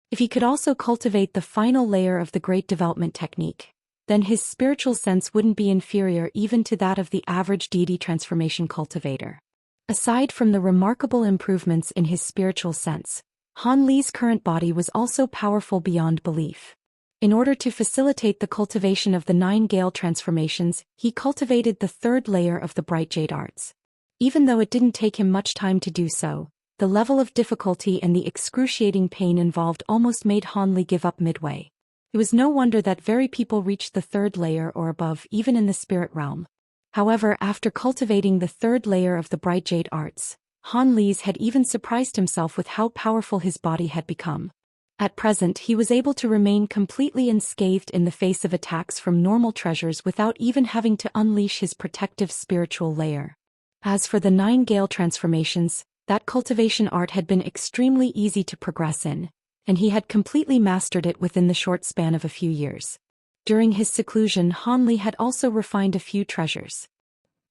If he could also cultivate the final layer of the Great Development Technique, then his spiritual sense wouldn't be inferior even to that of the average deity transformation cultivator. Aside from the remarkable improvements in his spiritual sense, Han Li's current body was also powerful beyond belief. In order to facilitate the cultivation of the 9 Gale transformations, he cultivated the 3rd layer of the Bright Jade Arts. Even though it didn't take him much time to do so, the level of difficulty and the excruciating pain involved almost made Han Li give up midway. It was no wonder that very people reached the third layer or above even in the spirit realm. However, after cultivating the third layer of the bright jade arts, Han Li's had even surprised himself with how powerful his body had become. At present he was able to remain completely unscathed in the face of attacks from normal treasures without even having to unleash his protective spiritual layer. As for the 9 Gale transformations, that cultivation art had been extremely easy to progress in, and he had completely mastered it within the short span of a few years. During his seclusion, Han Li had also refined a few treasures.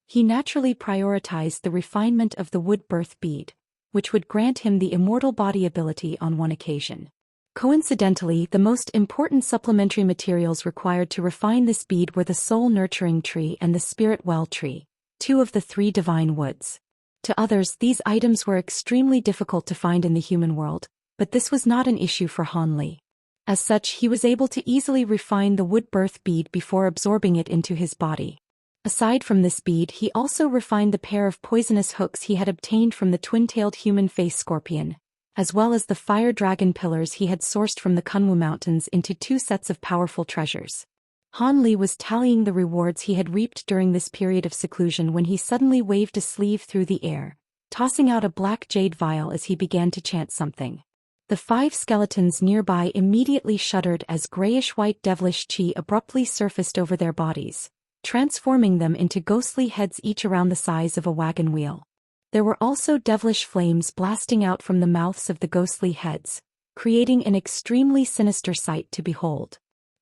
He naturally prioritized the refinement of the wood birth bead, which would grant him the immortal body ability on one occasion. Coincidentally, the most important supplementary materials required to refine this bead were the soul nurturing tree and the spirit well tree, 2 of the 3 divine woods. To others, these items were extremely difficult to find in the human world, but this was not an issue for Han Li. As such, he was able to easily refine the wood birth bead before absorbing it into his body. Aside from this bead, he also refined the pair of poisonous hooks he had obtained from the twin-tailed human face scorpion, as well as the fire dragon pillars he had sourced from the Kunwu Mountains into 2 sets of powerful treasures. Han Li was tallying the rewards he had reaped during this period of seclusion when he suddenly waved a sleeve through the air, tossing out a black jade vial as he began to chant something. The 5 skeletons nearby immediately shuddered as grayish-white devilish chi abruptly surfaced over their bodies, transforming them into ghostly heads each around the size of a wagon wheel. There were also devilish flames blasting out from the mouths of the ghostly heads, creating an extremely sinister sight to behold.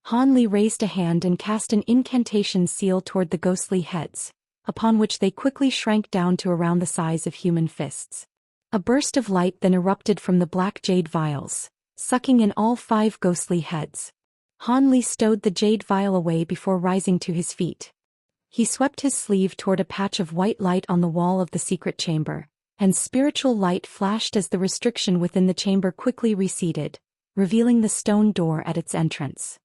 Han Li raised a hand and cast an incantation seal toward the ghostly heads, upon which they quickly shrank down to around the size of human fists. A burst of light then erupted from the black jade vials, sucking in all 5 ghostly heads. Han Li stowed the jade vial away before rising to his feet. He swept his sleeve toward a patch of white light on the wall of the secret chamber, and spiritual light flashed as the restriction within the chamber quickly receded, revealing the stone door at its entrance.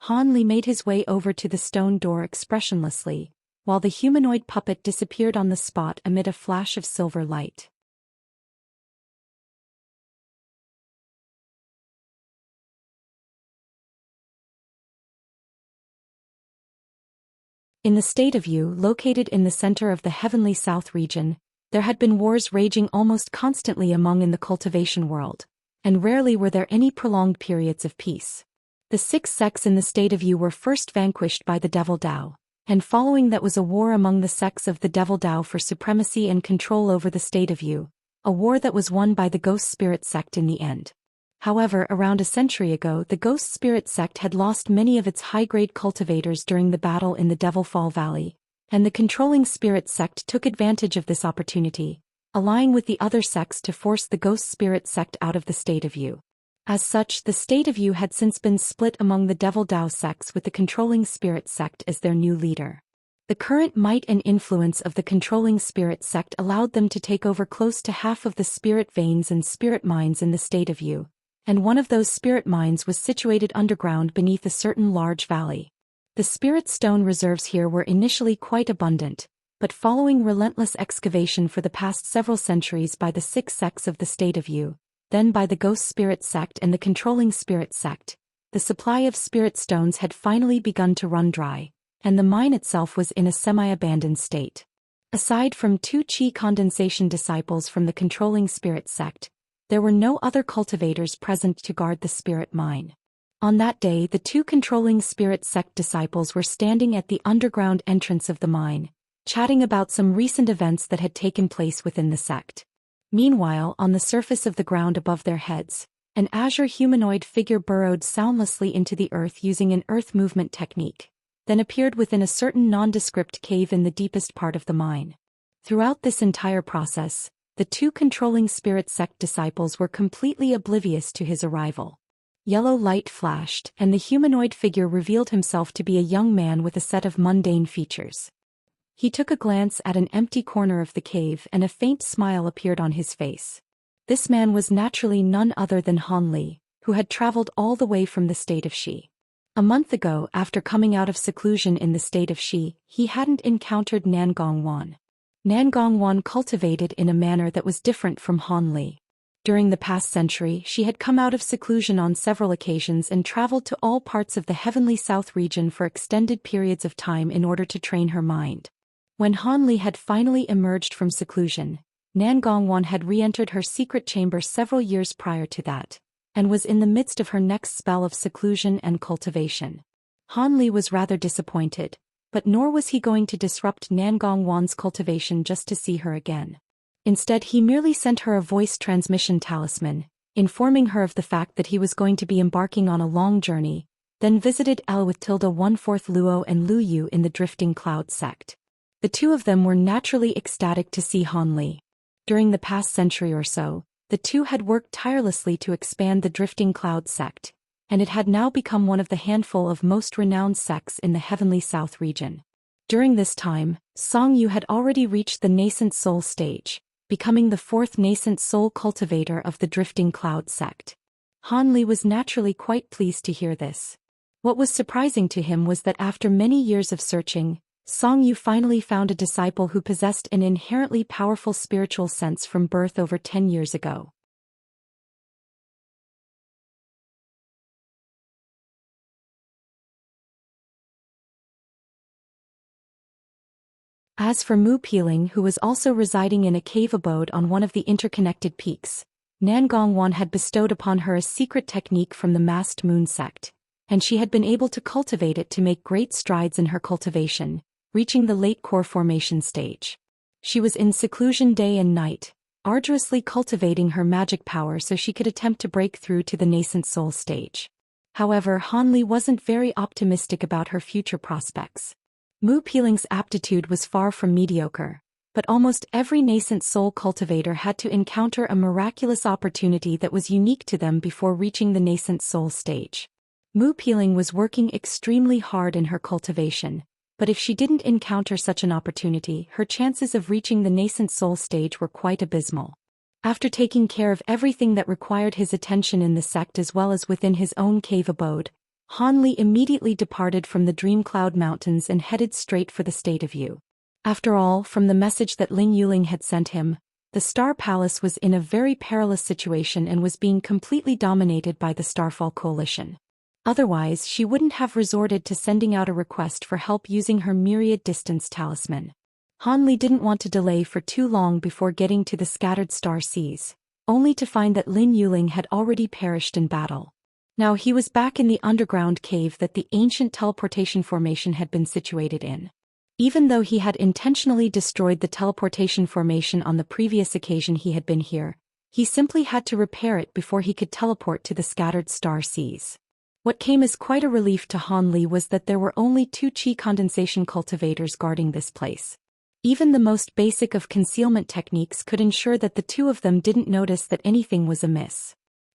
Han Li made his way over to the stone door expressionlessly, while the humanoid puppet disappeared on the spot amid a flash of silver light. In the state of Yu, located in the center of the Heavenly South region, there had been wars raging almost constantly among in the cultivation world, and rarely were there any prolonged periods of peace. The 6 sects in the state of Yu were first vanquished by the Devil Dao, and following that was a war among the sects of the Devil Dao for supremacy and control over the state of Yu, a war that was won by the Ghost Spirit sect in the end. However, around a century ago, the Ghost Spirit sect had lost many of its high-grade cultivators during the battle in the Devil Fall Valley, and the controlling Spirit sect took advantage of this opportunity, allying with the other sects to force the Ghost Spirit sect out of the state of Yu. As such, the state of Yu had since been split among the Devil Dao sects with the controlling Spirit sect as their new leader. The current might and influence of the controlling Spirit sect allowed them to take over close to half of the spirit veins and spirit mines in the state of Yu, and one of those spirit mines was situated underground beneath a certain large valley. The spirit stone reserves here were initially quite abundant, but following relentless excavation for the past several centuries by the 6 sects of the state of Yu, then by the Ghost Spirit sect and the controlling Spirit sect, the supply of spirit stones had finally begun to run dry, and the mine itself was in a semi-abandoned state. Aside from 2 chi condensation disciples from the controlling Spirit sect, there were no other cultivators present to guard the spirit mine. On that day, the 2 controlling Spirit sect disciples were standing at the underground entrance of the mine, chatting about some recent events that had taken place within the sect. Meanwhile, on the surface of the ground above their heads, an azure humanoid figure burrowed soundlessly into the earth using an earth movement technique, then appeared within a certain nondescript cave in the deepest part of the mine. Throughout this entire process, the 2 controlling Spirit sect disciples were completely oblivious to his arrival. Yellow light flashed, and the humanoid figure revealed himself to be a young man with a set of mundane features. He took a glance at an empty corner of the cave and a faint smile appeared on his face. This man was naturally none other than Han Li, who had traveled all the way from the state of Shi. A month ago, after coming out of seclusion in the state of Shi, he hadn't encountered Nangong Wan. Nangongwan cultivated in a manner that was different from Han Li. During the past century, she had come out of seclusion on several occasions and traveled to all parts of the Heavenly South region for extended periods of time in order to train her mind. When Han Li had finally emerged from seclusion, Nangongwan had re-entered her secret chamber several years prior to that, and was in the midst of her next spell of seclusion and cultivation. Han Li was rather disappointed, but nor was he going to disrupt Nangongwan's cultivation just to see her again. Instead, he merely sent her a voice transmission talisman, informing her of the fact that he was going to be embarking on a long journey, then visited Elle with Tilda 1/4 Luo and Lu Yu in the Drifting Cloud sect. The two of them were naturally ecstatic to see Han Li. During the past century or so, the two had worked tirelessly to expand the Drifting Cloud sect, and it had now become one of the handful of most renowned sects in the Heavenly South region. During this time, Song Yu had already reached the nascent soul stage, becoming the 4th nascent soul cultivator of the Drifting Cloud sect. Han Li was naturally quite pleased to hear this. What was surprising to him was that after many years of searching, Song Yu finally found a disciple who possessed an inherently powerful spiritual sense from birth over 10 years ago. As for Mu Peeling, who was also residing in a cave abode on one of the interconnected peaks, Nangongwan had bestowed upon her a secret technique from the Masked Moon sect, and she had been able to cultivate it to make great strides in her cultivation, reaching the late core formation stage. She was in seclusion day and night, arduously cultivating her magic power so she could attempt to break through to the nascent soul stage. However, Han Li wasn't very optimistic about her future prospects. Mu Peeling's aptitude was far from mediocre, but almost every nascent soul cultivator had to encounter a miraculous opportunity that was unique to them before reaching the nascent soul stage. Mu Peeling was working extremely hard in her cultivation, but if she didn't encounter such an opportunity, her chances of reaching the nascent soul stage were quite abysmal. After taking care of everything that required his attention in the sect as well as within his own cave abode, Han Li immediately departed from the Dream Cloud Mountains and headed straight for the State of Yu. After all, from the message that Ling Yuling had sent him, the Star Palace was in a very perilous situation and was being completely dominated by the Starfall Coalition. Otherwise, she wouldn't have resorted to sending out a request for help using her Myriad Distance Talisman. Han Li didn't want to delay for too long before getting to the Scattered Star Seas, only to find that Lin Yuling had already perished in battle. Now he was back in the underground cave that the ancient teleportation formation had been situated in. Even though he had intentionally destroyed the teleportation formation on the previous occasion he had been here, he simply had to repair it before he could teleport to the Scattered Star Seas. What came as quite a relief to Han Li was that there were only 2 Qi condensation cultivators guarding this place. Even the most basic of concealment techniques could ensure that the two of them didn't notice that anything was amiss.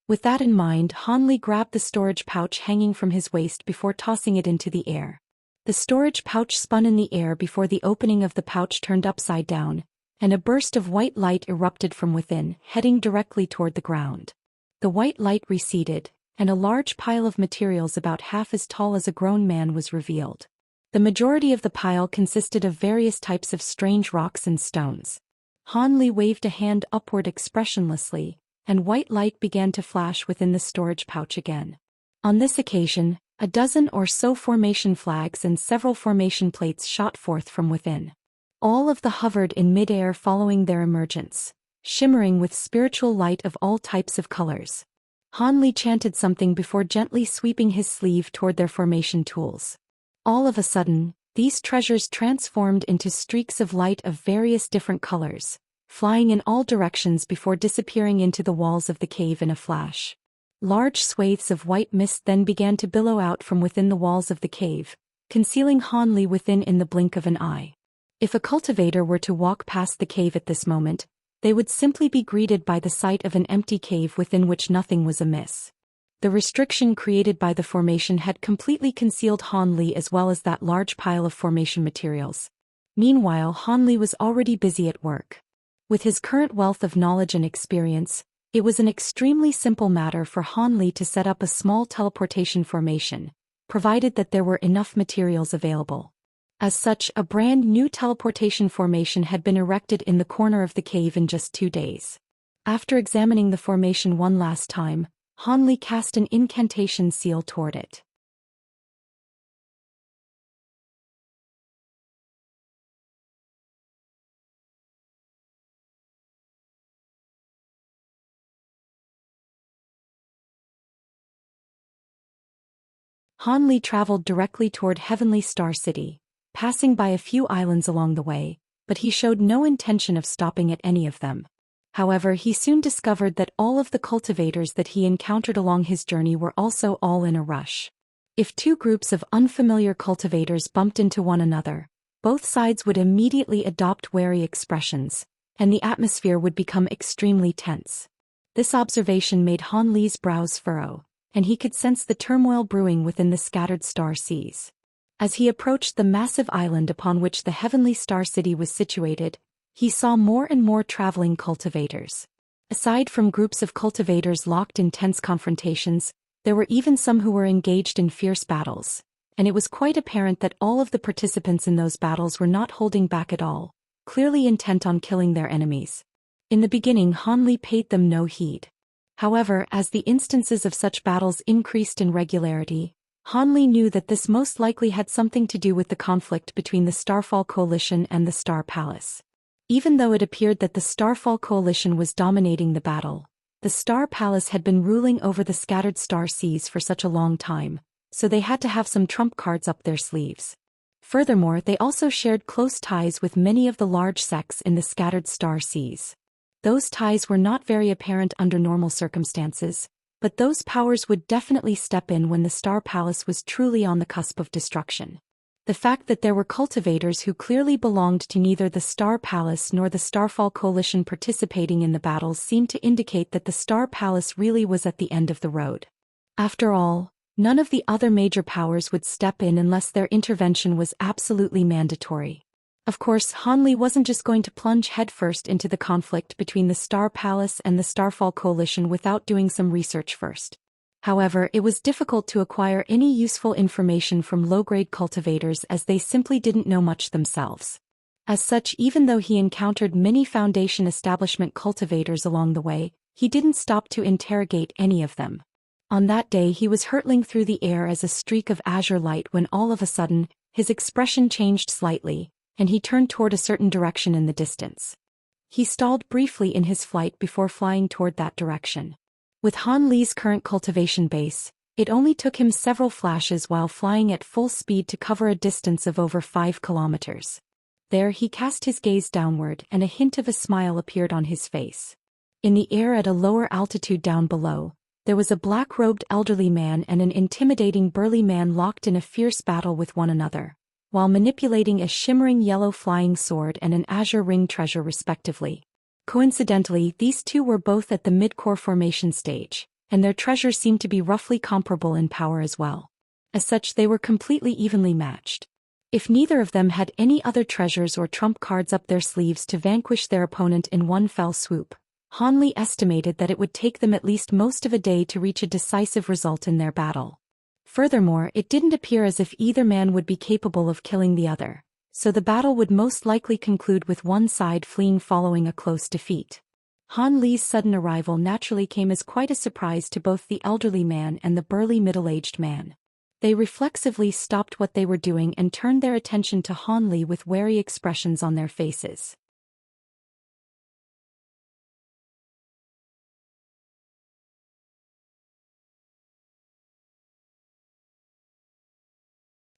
With that in mind, Han Li grabbed the storage pouch hanging from his waist before tossing it into the air. The storage pouch spun in the air before the opening of the pouch turned upside down, and a burst of white light erupted from within, heading directly toward the ground. The white light receded, and a large pile of materials about half as tall as a grown man was revealed. The majority of the pile consisted of various types of strange rocks and stones. Han Li waved a hand upward expressionlessly, and white light began to flash within the storage pouch again. On this occasion, a dozen or so formation flags and several formation plates shot forth from within. All of them hovered in midair following their emergence, shimmering with spiritual light of all types of colors. Han Li chanted something before gently sweeping his sleeve toward their formation tools. All of a sudden, these treasures transformed into streaks of light of various different colors, flying in all directions before disappearing into the walls of the cave in a flash. Large swathes of white mist then began to billow out from within the walls of the cave, concealing Han Li within in the blink of an eye. If a cultivator were to walk past the cave at this moment, they would simply be greeted by the sight of an empty cave within which nothing was amiss. The restriction created by the formation had completely concealed Han Li as well as that large pile of formation materials. Meanwhile, Han Li was already busy at work. With his current wealth of knowledge and experience, it was an extremely simple matter for Han Li to set up a small teleportation formation, provided that there were enough materials available. As such, a brand new teleportation formation had been erected in the corner of the cave in just 2 days. After examining the formation one last time, Han Li cast an incantation seal toward it. Han Li traveled directly toward Heavenly Star City, passing by a few islands along the way, but he showed no intention of stopping at any of them. However, he soon discovered that all of the cultivators that he encountered along his journey were also all in a rush. If two groups of unfamiliar cultivators bumped into one another, both sides would immediately adopt wary expressions, and the atmosphere would become extremely tense. This observation made Han Li's brows furrow, and he could sense the turmoil brewing within the scattered star seas. As he approached the massive island upon which the Heavenly Star City was situated, he saw more and more traveling cultivators. Aside from groups of cultivators locked in tense confrontations, there were even some who were engaged in fierce battles, and it was quite apparent that all of the participants in those battles were not holding back at all, clearly intent on killing their enemies. In the beginning, Han Li paid them no heed. However, as the instances of such battles increased in regularity, Han Li knew that this most likely had something to do with the conflict between the Starfall Coalition and the Star Palace. Even though it appeared that the Starfall Coalition was dominating the battle, the Star Palace had been ruling over the scattered star seas for such a long time, so they had to have some trump cards up their sleeves. Furthermore, they also shared close ties with many of the large sects in the scattered star seas. Those ties were not very apparent under normal circumstances, but those powers would definitely step in when the Star Palace was truly on the cusp of destruction. The fact that there were cultivators who clearly belonged to neither the Star Palace nor the Starfall Coalition participating in the battles seemed to indicate that the Star Palace really was at the end of the road. After all, none of the other major powers would step in unless their intervention was absolutely mandatory. Of course, Han Li wasn't just going to plunge headfirst into the conflict between the Star Palace and the Starfall Coalition without doing some research first. However, it was difficult to acquire any useful information from low-grade cultivators as they simply didn't know much themselves. As such, even though he encountered many Foundation establishment cultivators along the way, he didn't stop to interrogate any of them. On that day, he was hurtling through the air as a streak of azure light when all of a sudden, his expression changed slightly, and he turned toward a certain direction in the distance. He stalled briefly in his flight before flying toward that direction. With Han Li's current cultivation base, it only took him several flashes while flying at full speed to cover a distance of over 5 kilometers. There he cast his gaze downward and a hint of a smile appeared on his face. In the air at a lower altitude down below, there was a black-robed elderly man and an intimidating burly man locked in a fierce battle with one another, while manipulating a shimmering yellow flying sword and an azure ring treasure respectively. Coincidentally, these two were both at the mid-core formation stage, and their treasures seemed to be roughly comparable in power as well. As such, they were completely evenly matched. If neither of them had any other treasures or trump cards up their sleeves to vanquish their opponent in one fell swoop, Han Li estimated that it would take them at least most of a day to reach a decisive result in their battle. Furthermore, it didn't appear as if either man would be capable of killing the other, so the battle would most likely conclude with one side fleeing following a close defeat. Han Li's sudden arrival naturally came as quite a surprise to both the elderly man and the burly middle-aged man. They reflexively stopped what they were doing and turned their attention to Han Li with wary expressions on their faces.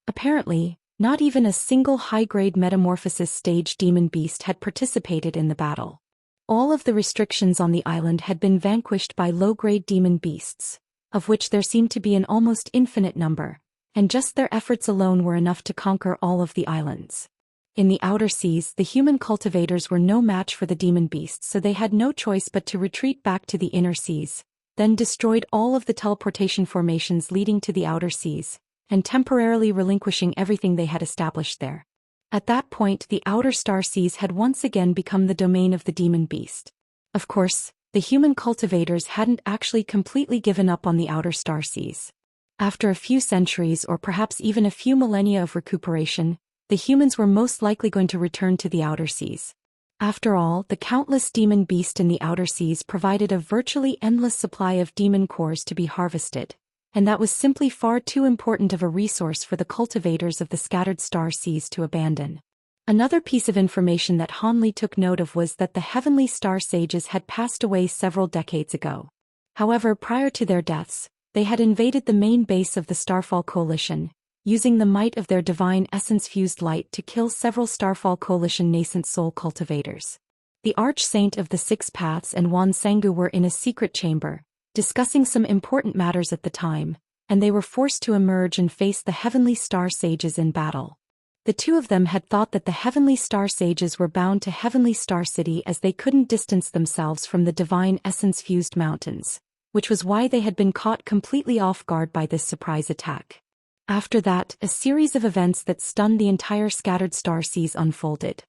Apparently, not even a single high-grade metamorphosis stage demon beast had participated in the battle. All of the restrictions on the island had been vanquished by low-grade demon beasts, of which there seemed to be an almost infinite number, and just their efforts alone were enough to conquer all of the islands. In the outer seas, the human cultivators were no match for the demon beasts, so they had no choice but to retreat back to the inner seas, then destroyed all of the teleportation formations leading to the outer seas, and temporarily relinquishing everything they had established there. At that point, the outer star seas had once again become the domain of the demon beast. Of course, the human cultivators hadn't actually completely given up on the outer star seas. After a few centuries or perhaps even a few millennia of recuperation, the humans were most likely going to return to the outer seas. After all, the countless demon beasts in the outer seas provided a virtually endless supply of demon cores to be harvested, and that was simply far too important of a resource for the cultivators of the scattered star seas to abandon. Another piece of information that Han Li took note of was that the heavenly star sages had passed away several decades ago. However, prior to their deaths, they had invaded the main base of the Starfall Coalition, using the might of their divine essence-fused light to kill several Starfall Coalition nascent soul cultivators. The Arch-Saint of the Six Paths and Wan Sangu were in a secret chamber, discussing some important matters at the time, and they were forced to emerge and face the heavenly star sages in battle. The two of them had thought that the heavenly star sages were bound to Heavenly Star City as they couldn't distance themselves from the divine essence-fused mountains, which was why they had been caught completely off guard by this surprise attack. After that, a series of events that stunned the entire scattered star seas unfolded.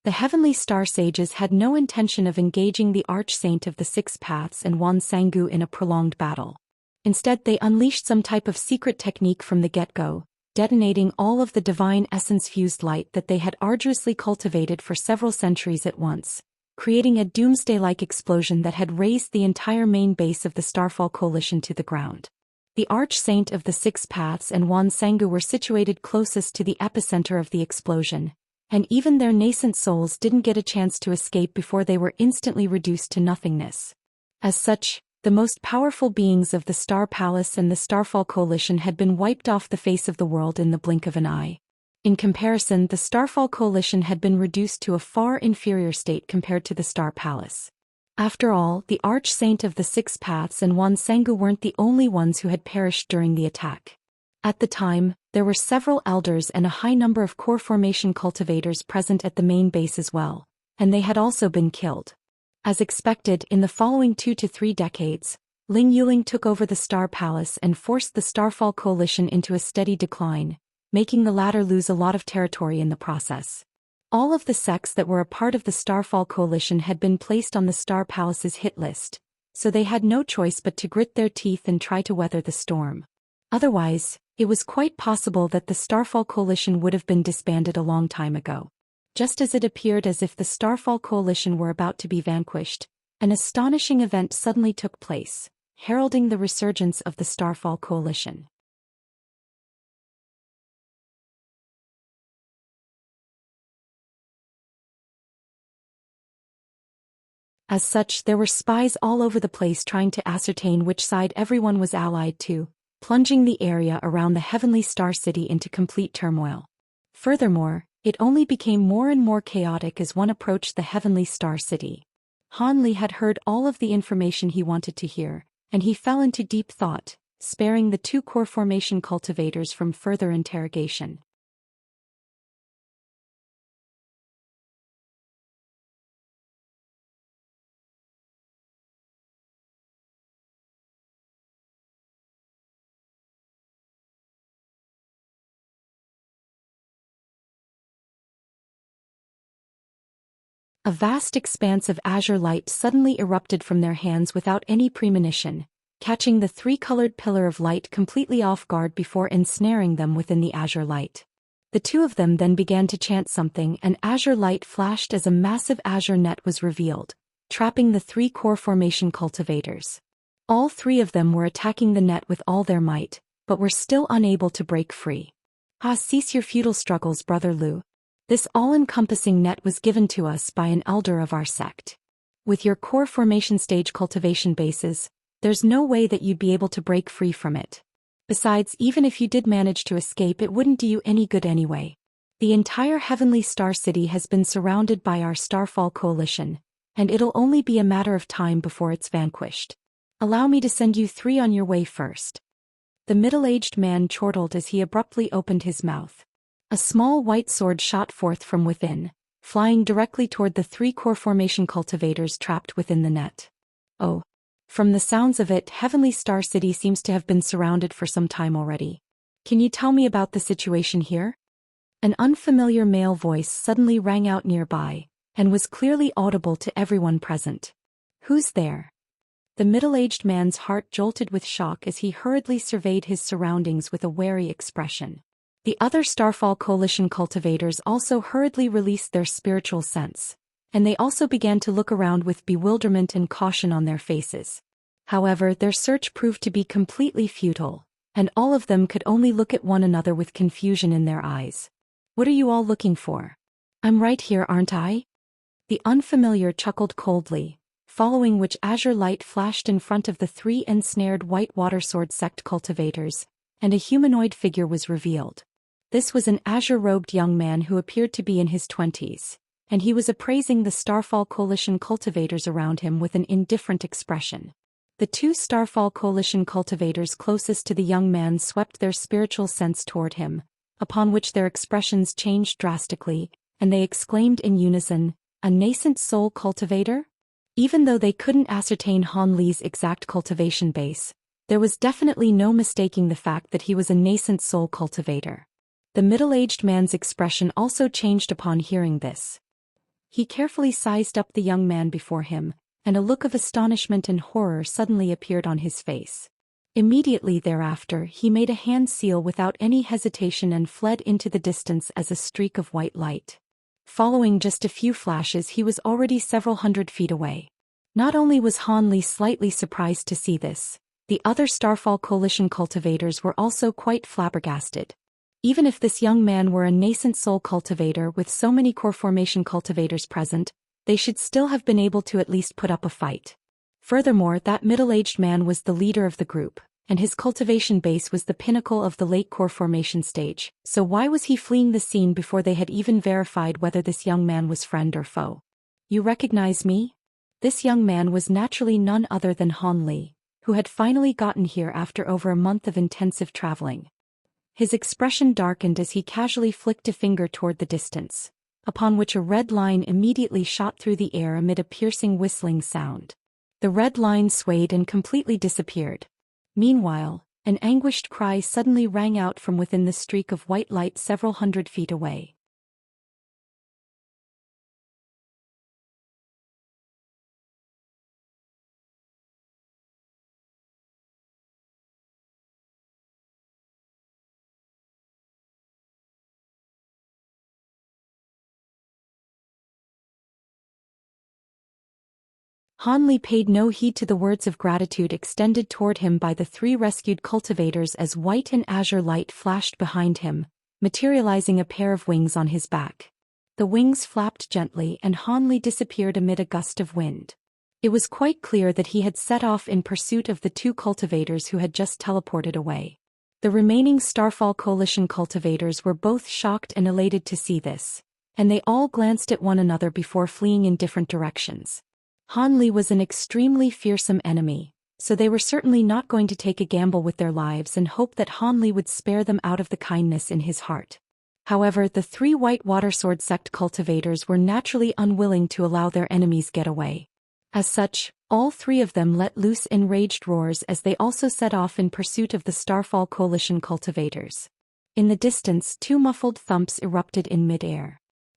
The heavenly star sages had no intention of engaging the Arch-Saint of the Six Paths and Wan Sangu in a prolonged battle. Instead, they unleashed some type of secret technique from the get-go, detonating all of the divine essence-fused light that they had arduously cultivated for several centuries at once, creating a doomsday-like explosion that had razed the entire main base of the Starfall Coalition to the ground. The Arch-Saint of the Six Paths and Wan Sangu were situated closest to the epicenter of the explosion, and even their nascent souls didn't get a chance to escape before they were instantly reduced to nothingness. As such, the most powerful beings of the Star Palace and the Starfall Coalition had been wiped off the face of the world in the blink of an eye. In comparison, the Starfall Coalition had been reduced to a far inferior state compared to the Star Palace. After all, the Arch-Saint of the Six Paths and Wan Sangu weren't the only ones who had perished during the attack. At the time, there were several elders and a high number of core formation cultivators present at the main base as well, and they had also been killed. As expected, in the following 2 to 3 decades, Ling Yuling took over the Star Palace and forced the Starfall Coalition into a steady decline, making the latter lose a lot of territory in the process. All of the sects that were a part of the Starfall Coalition had been placed on the Star Palace's hit list, so they had no choice but to grit their teeth and try to weather the storm. Otherwise, it was quite possible that the Starfall Coalition would have been disbanded a long time ago. Just as it appeared as if the Starfall Coalition were about to be vanquished, an astonishing event suddenly took place, heralding the resurgence of the Starfall Coalition. As such, there were spies all over the place trying to ascertain which side everyone was allied to, plunging the area around the Heavenly Star City into complete turmoil. Furthermore, it only became more and more chaotic as one approached the Heavenly Star City. Han Li had heard all of the information he wanted to hear, and he fell into deep thought, sparing the 2 core formation cultivators from further interrogation. A vast expanse of azure light suddenly erupted from their hands without any premonition, catching the 3-colored pillar of light completely off guard before ensnaring them within the azure light. The 2 of them then began to chant something, and azure light flashed as a massive azure net was revealed, trapping the 3 core formation cultivators. All 3 of them were attacking the net with all their might, but were still unable to break free. Cease your futile struggles, Brother Lu. This all-encompassing net was given to us by an elder of our sect. With your core formation stage cultivation bases, there's no way that you'd be able to break free from it. Besides, even if you did manage to escape, it wouldn't do you any good anyway. The entire Heavenly Star City has been surrounded by our Starfall Coalition, and it'll only be a matter of time before it's vanquished. Allow me to send you 3 on your way first. The middle-aged man chortled as he abruptly opened his mouth. A small white sword shot forth from within, flying directly toward the 3 core formation cultivators trapped within the net. Oh. From the sounds of it, Heavenly Star City seems to have been surrounded for some time already. Can you tell me about the situation here? An unfamiliar male voice suddenly rang out nearby, and was clearly audible to everyone present. Who's there? The middle-aged man's heart jolted with shock as he hurriedly surveyed his surroundings with a wary expression. The other Starfall Coalition cultivators also hurriedly released their spiritual sense, and they also began to look around with bewilderment and caution on their faces. However, their search proved to be completely futile, and all of them could only look at one another with confusion in their eyes. What are you all looking for? I'm right here, aren't I? The unfamiliar chuckled coldly, following which azure light flashed in front of the three ensnared white watersword sect cultivators, and a humanoid figure was revealed. This was an azure-robed young man who appeared to be in his 20s, and he was appraising the Starfall Coalition cultivators around him with an indifferent expression. The two Starfall Coalition cultivators closest to the young man swept their spiritual sense toward him, upon which their expressions changed drastically, and they exclaimed in unison, "A nascent soul cultivator?" Even though they couldn't ascertain Han Li's exact cultivation base, there was definitely no mistaking the fact that he was a nascent soul cultivator. The middle-aged man's expression also changed upon hearing this. He carefully sized up the young man before him, and a look of astonishment and horror suddenly appeared on his face. Immediately thereafter he made a hand seal without any hesitation and fled into the distance as a streak of white light. Following just a few flashes he was already several hundred feet away. Not only was Han Li slightly surprised to see this, the other Starfall Coalition cultivators were also quite flabbergasted. Even if this young man were a nascent soul cultivator with so many core formation cultivators present, they should still have been able to at least put up a fight. Furthermore, that middle-aged man was the leader of the group, and his cultivation base was the pinnacle of the late core formation stage, so why was he fleeing the scene before they had even verified whether this young man was friend or foe? You recognize me? This young man was naturally none other than Han Li, who had finally gotten here after over a month of intensive traveling. His expression darkened as he casually flicked a finger toward the distance, upon which a red line immediately shot through the air amid a piercing whistling sound. The red line swayed and completely disappeared. Meanwhile, an anguished cry suddenly rang out from within the streak of white light several hundred feet away. Han Li paid no heed to the words of gratitude extended toward him by the three rescued cultivators as white and azure light flashed behind him, materializing a pair of wings on his back. The wings flapped gently and Han Li disappeared amid a gust of wind. It was quite clear that he had set off in pursuit of the two cultivators who had just teleported away. The remaining Starfall Coalition cultivators were both shocked and elated to see this, and they all glanced at one another before fleeing in different directions. Han Li was an extremely fearsome enemy, so they were certainly not going to take a gamble with their lives and hope that Han Li would spare them out of the kindness in his heart. However, the three White Watersword sect cultivators were naturally unwilling to allow their enemies get away. As such, all three of them let loose enraged roars as they also set off in pursuit of the Starfall Coalition cultivators. In the distance, two muffled thumps erupted in mid-air.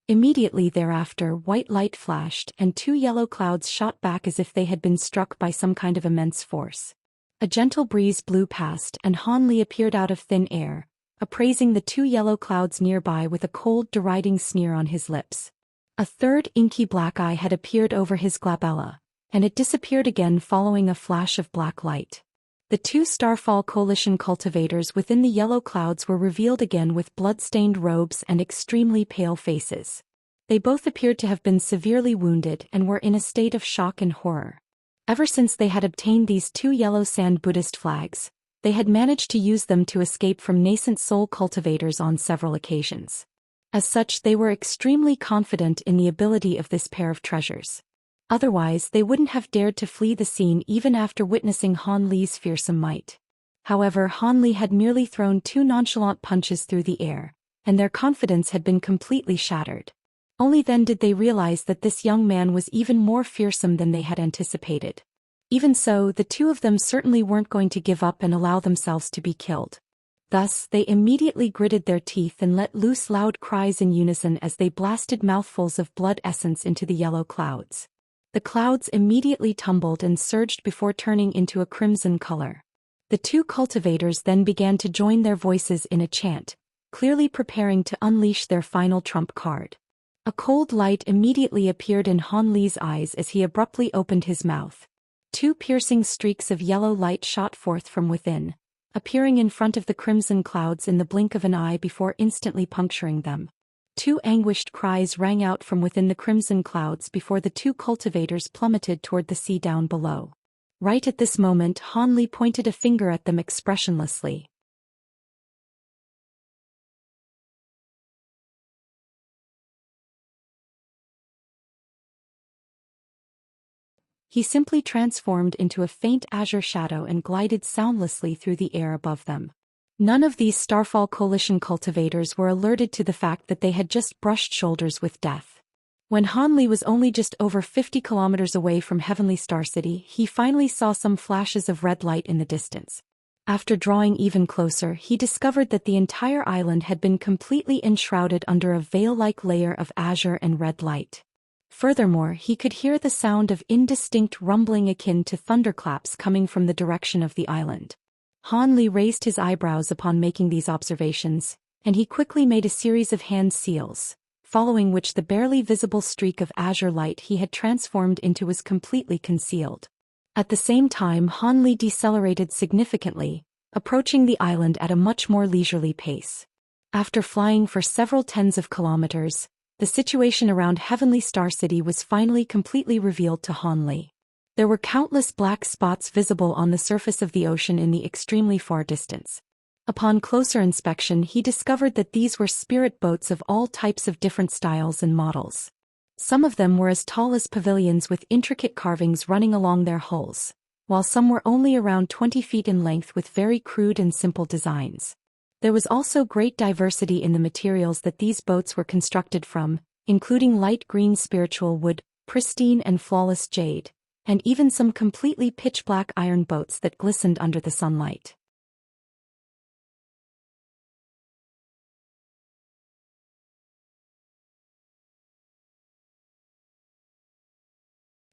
Immediately thereafter, white light flashed and two yellow clouds shot back as if they had been struck by some kind of immense force. A gentle breeze blew past and Han Li appeared out of thin air, appraising the two yellow clouds nearby with a cold deriding sneer on his lips. A third inky black eye had appeared over his glabella, and it disappeared again following a flash of black light. The two Starfall Coalition cultivators within the yellow clouds were revealed again with blood-stained robes and extremely pale faces. They both appeared to have been severely wounded and were in a state of shock and horror. Ever since they had obtained these two yellow sand Buddhist flags, they had managed to use them to escape from nascent soul cultivators on several occasions. As such, they were extremely confident in the ability of this pair of treasures. Otherwise, they wouldn't have dared to flee the scene even after witnessing Han Li's fearsome might. However, Han Li had merely thrown two nonchalant punches through the air, and their confidence had been completely shattered. Only then did they realize that this young man was even more fearsome than they had anticipated. Even so, the two of them certainly weren't going to give up and allow themselves to be killed. Thus, they immediately gritted their teeth and let loose loud cries in unison as they blasted mouthfuls of blood essence into the yellow clouds. The clouds immediately tumbled and surged before turning into a crimson color. The two cultivators then began to join their voices in a chant, clearly preparing to unleash their final trump card. A cold light immediately appeared in Han Li's eyes as he abruptly opened his mouth. Two piercing streaks of yellow light shot forth from within, appearing in front of the crimson clouds in the blink of an eye before instantly puncturing them. Two anguished cries rang out from within the crimson clouds before the two cultivators plummeted toward the sea down below. Right at this moment, Han Li pointed a finger at them expressionlessly. He simply transformed into a faint azure shadow and glided soundlessly through the air above them. None of these Starfall Coalition cultivators were alerted to the fact that they had just brushed shoulders with death. When Han Li was only just over 50 kilometers away from Heavenly Star City, he finally saw some flashes of red light in the distance. After drawing even closer, he discovered that the entire island had been completely enshrouded under a veil-like layer of azure and red light. Furthermore, he could hear the sound of indistinct rumbling akin to thunderclaps coming from the direction of the island. Han Li raised his eyebrows upon making these observations, and he quickly made a series of hand seals, following which the barely visible streak of azure light he had transformed into was completely concealed. At the same time, Han Li decelerated significantly, approaching the island at a much more leisurely pace. After flying for several tens of kilometers, the situation around Heavenly Star City was finally completely revealed to Han Li. There were countless black spots visible on the surface of the ocean in the extremely far distance. Upon closer inspection, he discovered that these were spirit boats of all types of different styles and models. Some of them were as tall as pavilions with intricate carvings running along their hulls, while some were only around 20 feet in length with very crude and simple designs. There was also great diversity in the materials that these boats were constructed from, including light green spiritual wood, pristine and flawless jade, and even some completely pitch-black iron boats that glistened under the sunlight.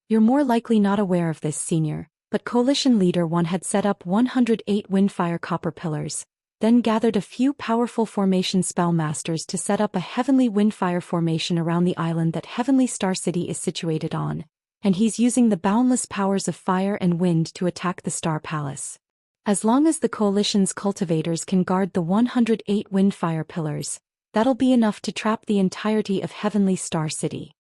You're more likely not aware of this, Senior, but Coalition Leader 1 had set up 108 Windfire Copper Pillars, then gathered a few powerful formation spellmasters to set up a heavenly windfire formation around the island that Heavenly Star City is situated on, and he's using the boundless powers of fire and wind to attack the Star Palace. As long as the Coalition's cultivators can guard the 108 windfire pillars, that'll be enough to trap the entirety of Heavenly Star City.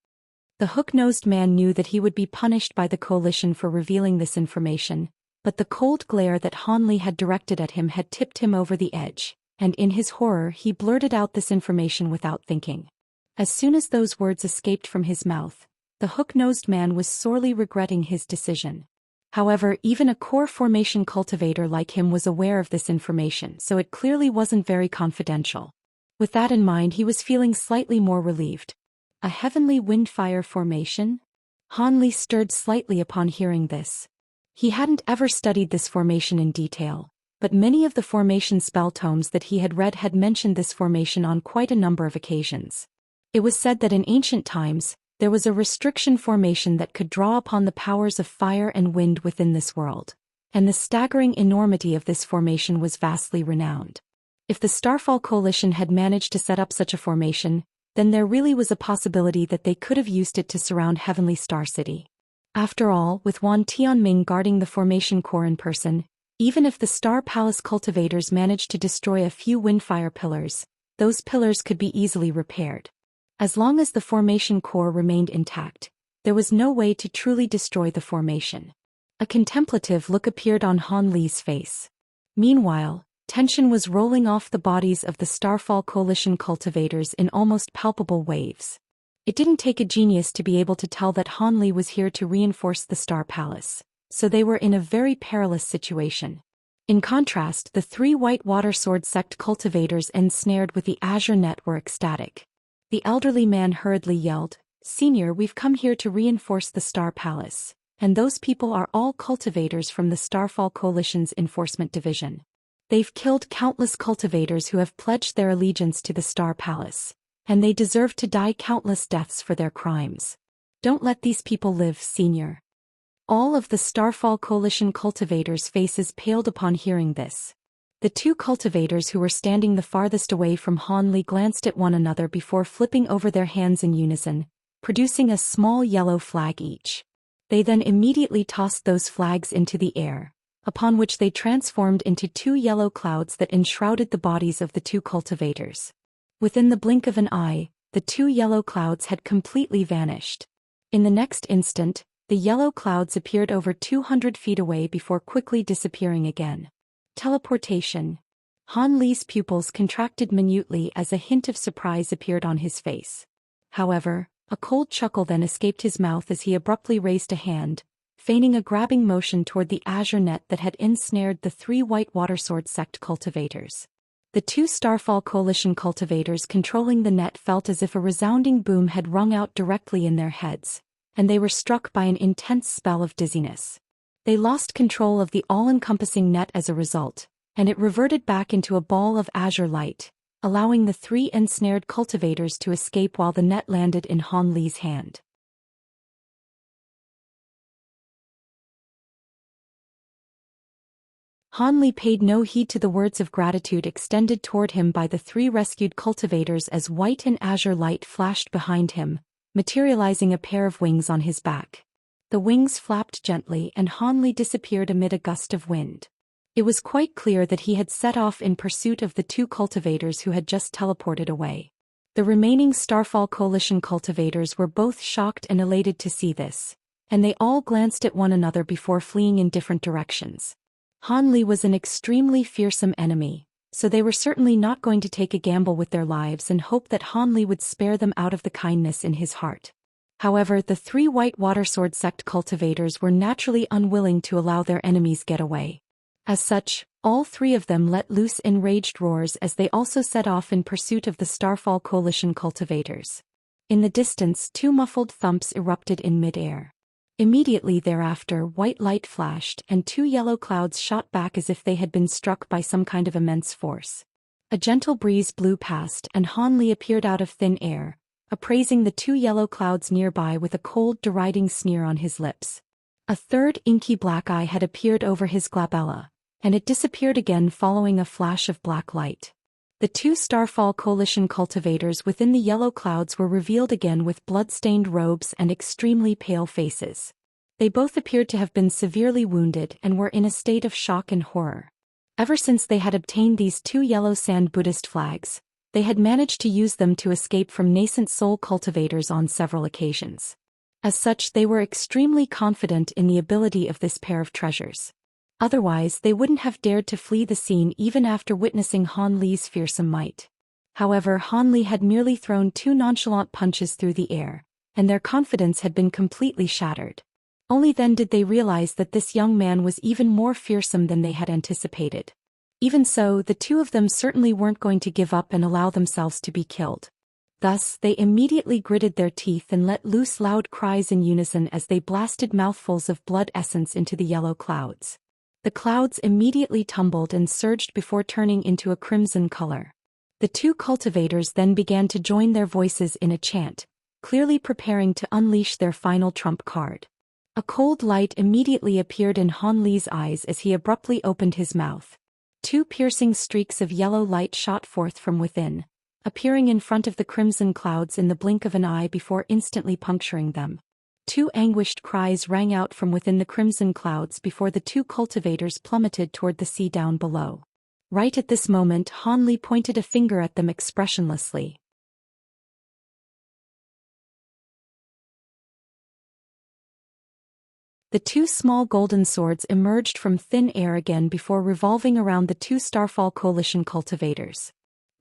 The hook-nosed man knew that he would be punished by the Coalition for revealing this information, but the cold glare that Han Li had directed at him had tipped him over the edge, and in his horror he blurted out this information without thinking. As soon as those words escaped from his mouth, the hook-nosed man was sorely regretting his decision. However, even a core formation cultivator like him was aware of this information, so it clearly wasn't very confidential. With that in mind, he was feeling slightly more relieved. A heavenly windfire formation? Han Li stirred slightly upon hearing this. He hadn't ever studied this formation in detail, but many of the formation spell tomes that he had read had mentioned this formation on quite a number of occasions. It was said that in ancient times, there was a restriction formation that could draw upon the powers of fire and wind within this world, and the staggering enormity of this formation was vastly renowned. If the Starfall Coalition had managed to set up such a formation, then there really was a possibility that they could have used it to surround Heavenly Star City. After all, with Wan Tianming guarding the formation core in person, even if the Star Palace cultivators managed to destroy a few windfire pillars, those pillars could be easily repaired. As long as the formation core remained intact, there was no way to truly destroy the formation. A contemplative look appeared on Han Li's face. Meanwhile, tension was rolling off the bodies of the Starfall Coalition cultivators in almost palpable waves. It didn't take a genius to be able to tell that Han Li was here to reinforce the Star Palace, so they were in a very perilous situation. In contrast, the three White Water Sword sect cultivators ensnared with the azure net were ecstatic. The elderly man hurriedly yelled, "Senior, we've come here to reinforce the Star Palace, and those people are all cultivators from the Starfall Coalition's Enforcement Division. They've killed countless cultivators who have pledged their allegiance to the Star Palace, and they deserve to die countless deaths for their crimes. Don't let these people live, Senior." All of the Starfall Coalition cultivators' faces paled upon hearing this. The two cultivators who were standing the farthest away from Han Li glanced at one another before flipping over their hands in unison, producing a small yellow flag each. They then immediately tossed those flags into the air, upon which they transformed into two yellow clouds that enshrouded the bodies of the two cultivators. Within the blink of an eye, the two yellow clouds had completely vanished. In the next instant, the yellow clouds appeared over 200 feet away before quickly disappearing again. Teleportation. Han Li's pupils contracted minutely as a hint of surprise appeared on his face. However, a cold chuckle then escaped his mouth as he abruptly raised a hand, feigning a grabbing motion toward the azure net that had ensnared the three White Water Sword sect cultivators. The two Starfall Coalition cultivators controlling the net felt as if a resounding boom had rung out directly in their heads, and they were struck by an intense spell of dizziness. They lost control of the all-encompassing net as a result, and it reverted back into a ball of azure light, allowing the three ensnared cultivators to escape while the net landed in Han Li's hand. Han Li paid no heed to the words of gratitude extended toward him by the three rescued cultivators as white and azure light flashed behind him, materializing a pair of wings on his back. The wings flapped gently and Han Li disappeared amid a gust of wind. It was quite clear that he had set off in pursuit of the two cultivators who had just teleported away. The remaining Starfall Coalition cultivators were both shocked and elated to see this, and they all glanced at one another before fleeing in different directions. Han Li was an extremely fearsome enemy, so they were certainly not going to take a gamble with their lives and hope that Han Li would spare them out of the kindness in his heart. However, the three White Water Sword sect cultivators were naturally unwilling to allow their enemies get away. As such, all three of them let loose enraged roars as they also set off in pursuit of the Starfall Coalition cultivators. In the distance, two muffled thumps erupted in mid-air. Immediately thereafter, white light flashed and two yellow clouds shot back as if they had been struck by some kind of immense force. A gentle breeze blew past and Han Li appeared out of thin air, appraising the two yellow clouds nearby with a cold, deriding sneer on his lips. A third inky black eye had appeared over his glabella, and it disappeared again following a flash of black light. The two Starfall Coalition cultivators within the yellow clouds were revealed again with blood-stained robes and extremely pale faces. They both appeared to have been severely wounded and were in a state of shock and horror. Ever since they had obtained these two yellow sand Buddhist flags, they had managed to use them to escape from nascent soul cultivators on several occasions. As such, they were extremely confident in the ability of this pair of treasures. Otherwise, they wouldn't have dared to flee the scene even after witnessing Han Li's fearsome might. However, Han Li had merely thrown two nonchalant punches through the air, and their confidence had been completely shattered. Only then did they realize that this young man was even more fearsome than they had anticipated. Even so, the two of them certainly weren't going to give up and allow themselves to be killed. Thus, they immediately gritted their teeth and let loose loud cries in unison as they blasted mouthfuls of blood essence into the yellow clouds. The clouds immediately tumbled and surged before turning into a crimson color. The two cultivators then began to join their voices in a chant, clearly preparing to unleash their final trump card. A cold light immediately appeared in Han Li's eyes as he abruptly opened his mouth. Two piercing streaks of yellow light shot forth from within, appearing in front of the crimson clouds in the blink of an eye before instantly puncturing them. Two anguished cries rang out from within the crimson clouds before the two cultivators plummeted toward the sea down below. Right at this moment, Han Li pointed a finger at them expressionlessly. The two small golden swords emerged from thin air again before revolving around the two Starfall Coalition cultivators.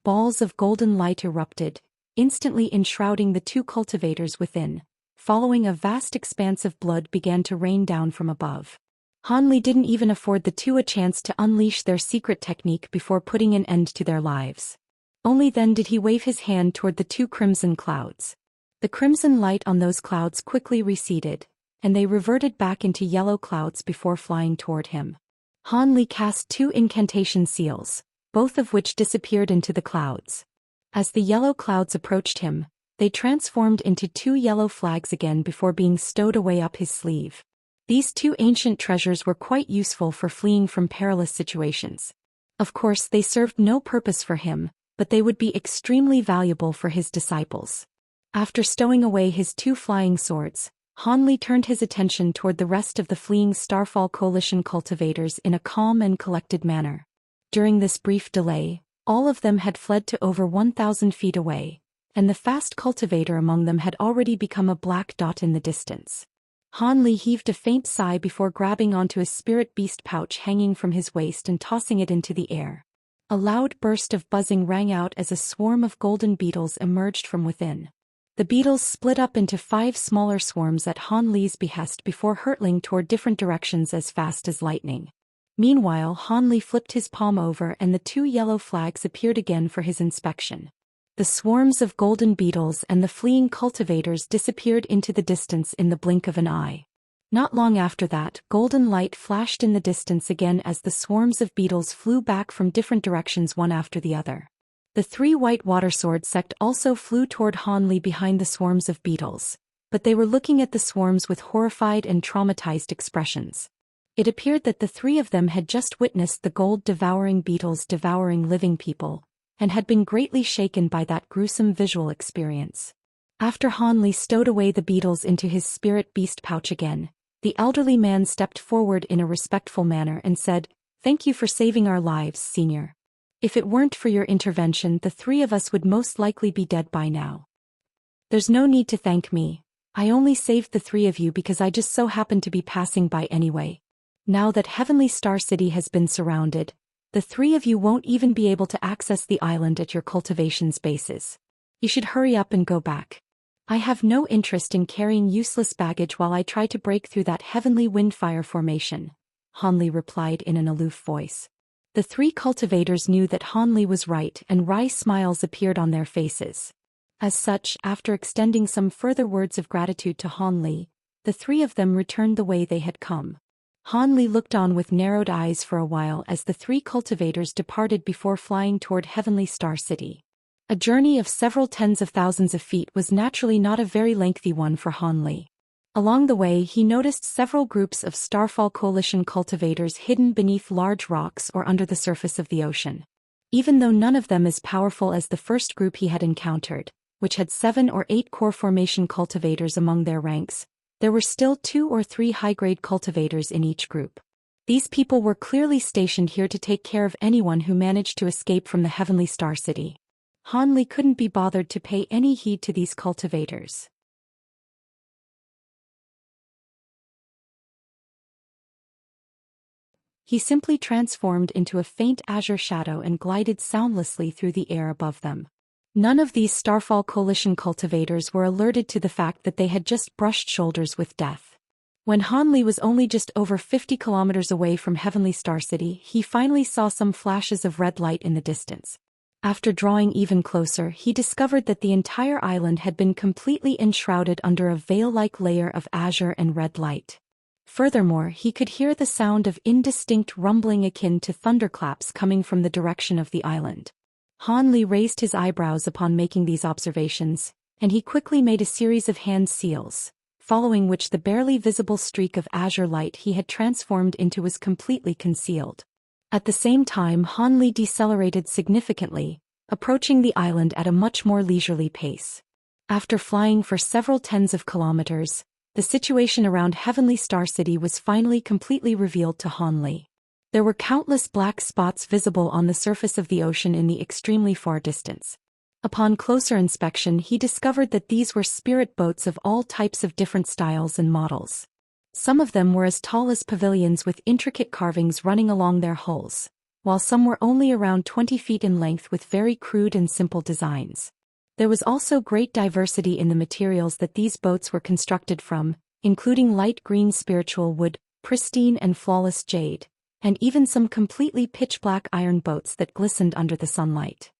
Balls of golden light erupted, instantly enshrouding the two cultivators within. Following, a vast expanse of blood began to rain down from above. Han Li didn't even afford the two a chance to unleash their secret technique before putting an end to their lives. Only then did he wave his hand toward the two crimson clouds. The crimson light on those clouds quickly receded, and they reverted back into yellow clouds before flying toward him. Han Li cast two incantation seals, both of which disappeared into the clouds. As the yellow clouds approached him, they transformed into two yellow flags again before being stowed away up his sleeve. These two ancient treasures were quite useful for fleeing from perilous situations. Of course, they served no purpose for him, but they would be extremely valuable for his disciples. After stowing away his 2 flying swords, Han Li turned his attention toward the rest of the fleeing Starfall Coalition cultivators in a calm and collected manner. During this brief delay, all of them had fled to over 1,000 feet away, and the fast cultivator among them had already become a black dot in the distance. Han Li heaved a faint sigh before grabbing onto a spirit beast pouch hanging from his waist and tossing it into the air. A loud burst of buzzing rang out as a swarm of golden beetles emerged from within. The beetles split up into 5 smaller swarms at Han Li's behest before hurtling toward different directions as fast as lightning. Meanwhile, Han Li flipped his palm over and the 2 yellow flags appeared again for his inspection. The swarms of golden beetles and the fleeing cultivators disappeared into the distance in the blink of an eye. Not long after that, golden light flashed in the distance again as the swarms of beetles flew back from different directions one after the other. The 3 white water sword sect also flew toward Han Li behind the swarms of beetles, but they were looking at the swarms with horrified and traumatized expressions. It appeared that the 3 of them had just witnessed the gold-devouring beetles devouring living people, and had been greatly shaken by that gruesome visual experience. After Han Li stowed away the beetles into his spirit beast pouch again, the elderly man stepped forward in a respectful manner and said, "Thank you for saving our lives, Senior. If it weren't for your intervention, the 3 of us would most likely be dead by now." "There's no need to thank me. I only saved the 3 of you because I just so happened to be passing by anyway. Now that Heavenly Star City has been surrounded, the 3 of you won't even be able to access the island at your cultivation bases. You should hurry up and go back. I have no interest in carrying useless baggage while I try to break through that heavenly windfire formation," Han Li replied in an aloof voice. The 3 cultivators knew that Han Li was right and wry smiles appeared on their faces. As such, after extending some further words of gratitude to Han Li, the 3 of them returned the way they had come. Han Li looked on with narrowed eyes for a while as the 3 cultivators departed before flying toward Heavenly Star City. A journey of several tens of thousands of feet was naturally not a very lengthy one for Han Li. Along the way, he noticed several groups of Starfall Coalition cultivators hidden beneath large rocks or under the surface of the ocean. Even though none of them as powerful as the first group he had encountered, which had 7 or 8 core formation cultivators among their ranks, there were still 2 or 3 high-grade cultivators in each group. These people were clearly stationed here to take care of anyone who managed to escape from the Heavenly Star City. Han Li couldn't be bothered to pay any heed to these cultivators. He simply transformed into a faint azure shadow and glided soundlessly through the air above them. None of these Starfall Coalition cultivators were alerted to the fact that they had just brushed shoulders with death. When Han Li was only just over 50 kilometers away from Heavenly Star City, he finally saw some flashes of red light in the distance. After drawing even closer, he discovered that the entire island had been completely enshrouded under a veil-like layer of azure and red light. Furthermore, he could hear the sound of indistinct rumbling akin to thunderclaps coming from the direction of the island. Han Li raised his eyebrows upon making these observations, and he quickly made a series of hand seals, following which the barely visible streak of azure light he had transformed into was completely concealed. At the same time, Han Li decelerated significantly, approaching the island at a much more leisurely pace. After flying for several tens of kilometers, the situation around Heavenly Star City was finally completely revealed to Han Li. There were countless black spots visible on the surface of the ocean in the extremely far distance. Upon closer inspection, he discovered that these were spirit boats of all types of different styles and models. Some of them were as tall as pavilions with intricate carvings running along their hulls, while some were only around 20 feet in length with very crude and simple designs. There was also great diversity in the materials that these boats were constructed from, including light green spiritual wood, pristine and flawless jade, and even some completely pitch-black iron boats that glistened under the sunlight.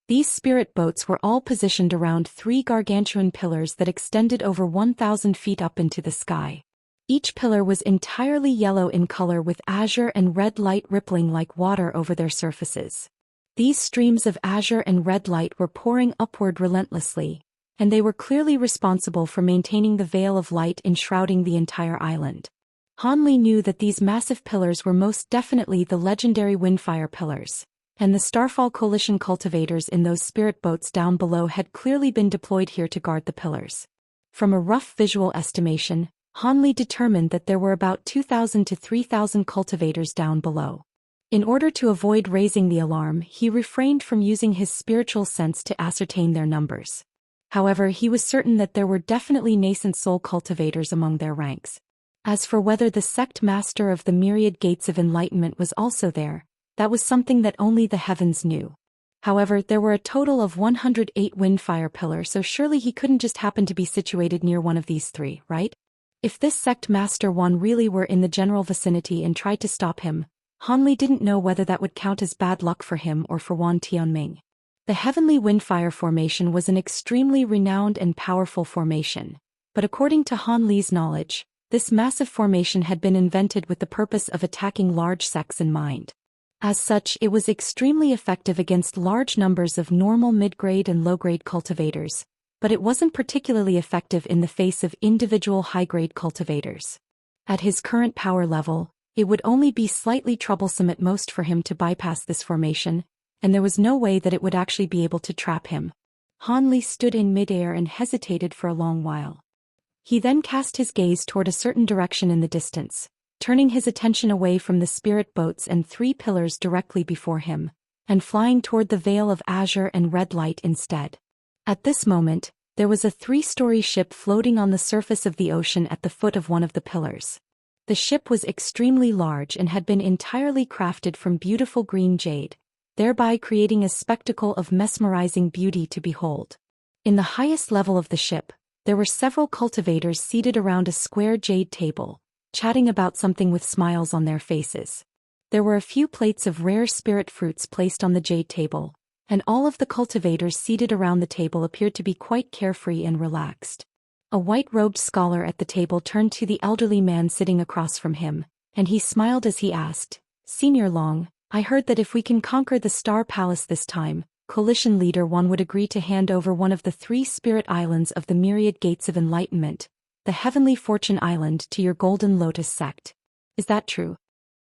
These spirit boats were all positioned around 3 gargantuan pillars that extended over 1,000 feet up into the sky. Each pillar was entirely yellow in color with azure and red light rippling like water over their surfaces. These streams of azure and red light were pouring upward relentlessly, and they were clearly responsible for maintaining the veil of light enshrouding the entire island. Han Li knew that these massive pillars were most definitely the legendary Windfire pillars, and the Starfall Coalition cultivators in those spirit boats down below had clearly been deployed here to guard the pillars. From a rough visual estimation, Han Li determined that there were about 2,000 to 3,000 cultivators down below. In order to avoid raising the alarm, he refrained from using his spiritual sense to ascertain their numbers. However, he was certain that there were definitely nascent soul cultivators among their ranks. As for whether the sect master of the myriad gates of enlightenment was also there, that was something that only the heavens knew. However, there were a total of 108 Windfire pillars, so surely he couldn't just happen to be situated near one of these three, right? If this sect master one really were in the general vicinity and tried to stop him, Han Li didn't know whether that would count as bad luck for him or for Wan Tianming. The Heavenly Windfire formation was an extremely renowned and powerful formation, but according to Han Li's knowledge, this massive formation had been invented with the purpose of attacking large sects in mind. As such, it was extremely effective against large numbers of normal mid-grade and low-grade cultivators, but it wasn't particularly effective in the face of individual high-grade cultivators. At his current power level, it would only be slightly troublesome at most for him to bypass this formation, and there was no way that it would actually be able to trap him. Han Li stood in midair and hesitated for a long while. He then cast his gaze toward a certain direction in the distance, turning his attention away from the spirit boats and three pillars directly before him, and flying toward the veil of azure and red light instead. At this moment, there was a 3-story ship floating on the surface of the ocean at the foot of one of the pillars. The ship was extremely large and had been entirely crafted from beautiful green jade, thereby creating a spectacle of mesmerizing beauty to behold. In the highest level of the ship, there were several cultivators seated around a square jade table, chatting about something with smiles on their faces. There were a few plates of rare spirit fruits placed on the jade table, and all of the cultivators seated around the table appeared to be quite carefree and relaxed. A white-robed scholar at the table turned to the elderly man sitting across from him, and he smiled as he asked, "Senior Long, I heard that if we can conquer the Star Palace this time, Coalition Leader One would agree to hand over one of the 3 spirit islands of the myriad gates of enlightenment, the Heavenly Fortune Island, to your Golden Lotus sect. Is that true?"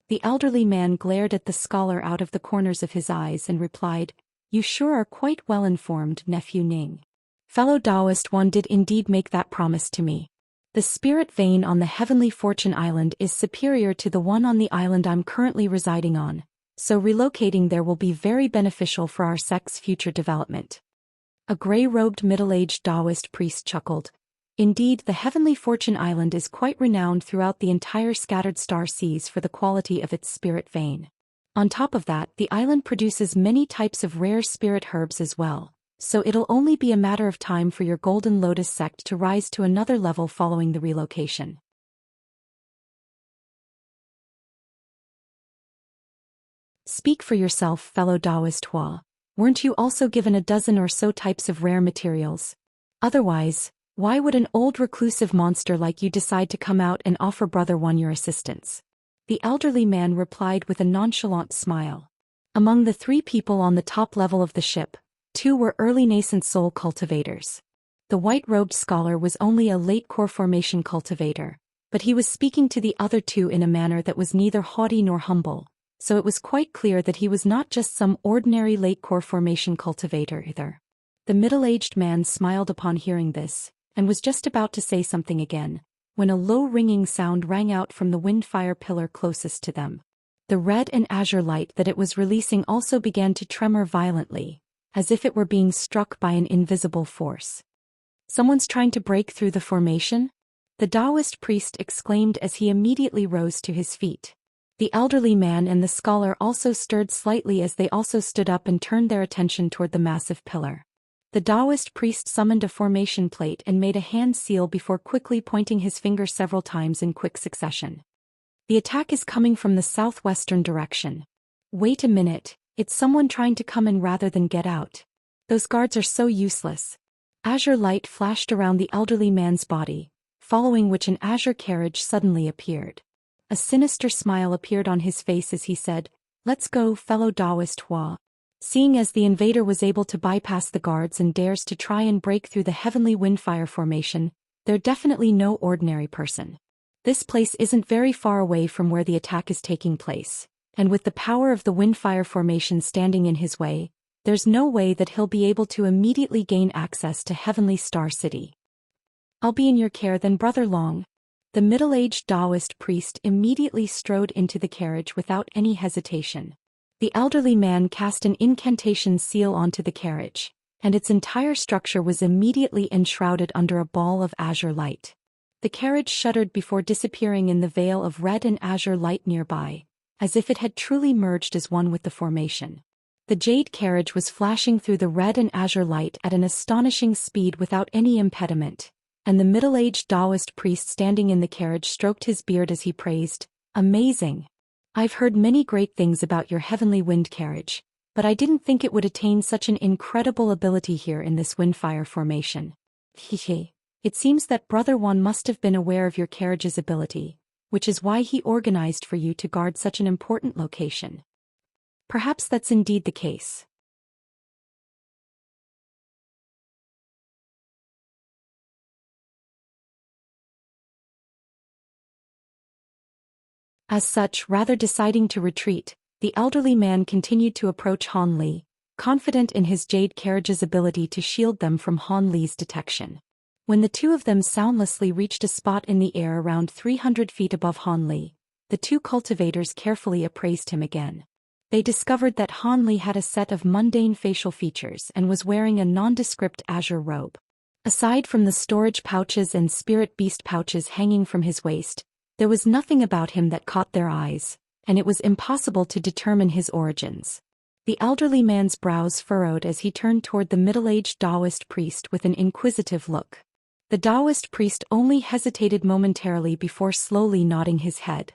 The elderly man glared at the scholar out of the corners of his eyes and replied, "You sure are quite well informed, Nephew Ning. Fellow Daoist One did indeed make that promise to me. The spirit vein on the Heavenly Fortune Island is superior to the one on the island I'm currently residing on, so relocating there will be very beneficial for our sect's future development." A gray-robed middle-aged Daoist priest chuckled. "Indeed, the Heavenly Fortune Island is quite renowned throughout the entire scattered star seas for the quality of its spirit vein. On top of that, the island produces many types of rare spirit herbs as well, so it'll only be a matter of time for your Golden Lotus sect to rise to another level following the relocation." Speak for yourself, fellow Daoist Hua. Weren't you also given a dozen or so types of rare materials? Otherwise, why would an old reclusive monster like you decide to come out and offer Brother One your assistance? The elderly man replied with a nonchalant smile. Among the 3 people on the top level of the ship, 2 were early nascent soul cultivators. The white-robed scholar was only a late core formation cultivator, but he was speaking to the other 2 in a manner that was neither haughty nor humble, so it was quite clear that he was not just some ordinary late core formation cultivator either. The middle-aged man smiled upon hearing this, and was just about to say something again, when a low ringing sound rang out from the Windfire pillar closest to them. The red and azure light that it was releasing also began to tremor violently, as if it were being struck by an invisible force. "Someone's trying to break through the formation?" the Daoist priest exclaimed as he immediately rose to his feet. The elderly man and the scholar also stirred slightly as they also stood up and turned their attention toward the massive pillar. The Daoist priest summoned a formation plate and made a hand seal before quickly pointing his finger several times in quick succession. "The attack is coming from the southwestern direction. Wait a minute, it's someone trying to come in rather than get out. Those guards are so useless." Azure light flashed around the elderly man's body, following which an azure carriage suddenly appeared. A sinister smile appeared on his face as he said, "Let's go, fellow Daoist Hua. Seeing as the invader was able to bypass the guards and dares to try and break through the heavenly windfire formation, they're definitely no ordinary person. This place isn't very far away from where the attack is taking place, and with the power of the windfire formation standing in his way, there's no way that he'll be able to immediately gain access to Heavenly Star City. I'll be in your care then, Brother Long. The middle-aged Daoist priest immediately strode into the carriage without any hesitation. The elderly man cast an incantation seal onto the carriage, and its entire structure was immediately enshrouded under a ball of azure light. The carriage shuddered before disappearing in the veil of red and azure light nearby, as if it had truly merged as one with the formation. The jade carriage was flashing through the red and azure light at an astonishing speed without any impediment, and the middle-aged Daoist priest standing in the carriage stroked his beard as he praised, "Amazing! I've heard many great things about your heavenly wind carriage, but I didn't think it would attain such an incredible ability here in this windfire formation. Hehe. It seems that Brother Wan must have been aware of your carriage's ability, which is why he organized for you to guard such an important location." Perhaps that's indeed the case. As such, rather deciding to retreat, the elderly man continued to approach Han Li, confident in his jade carriage's ability to shield them from Han Li's detection. When the two of them soundlessly reached a spot in the air around 300 feet above Han Li, the two cultivators carefully appraised him again. They discovered that Han Li had a set of mundane facial features and was wearing a nondescript azure robe. Aside from the storage pouches and spirit beast pouches hanging from his waist, there was nothing about him that caught their eyes, and it was impossible to determine his origins. The elderly man's brows furrowed as he turned toward the middle-aged Daoist priest with an inquisitive look. The Daoist priest only hesitated momentarily before slowly nodding his head.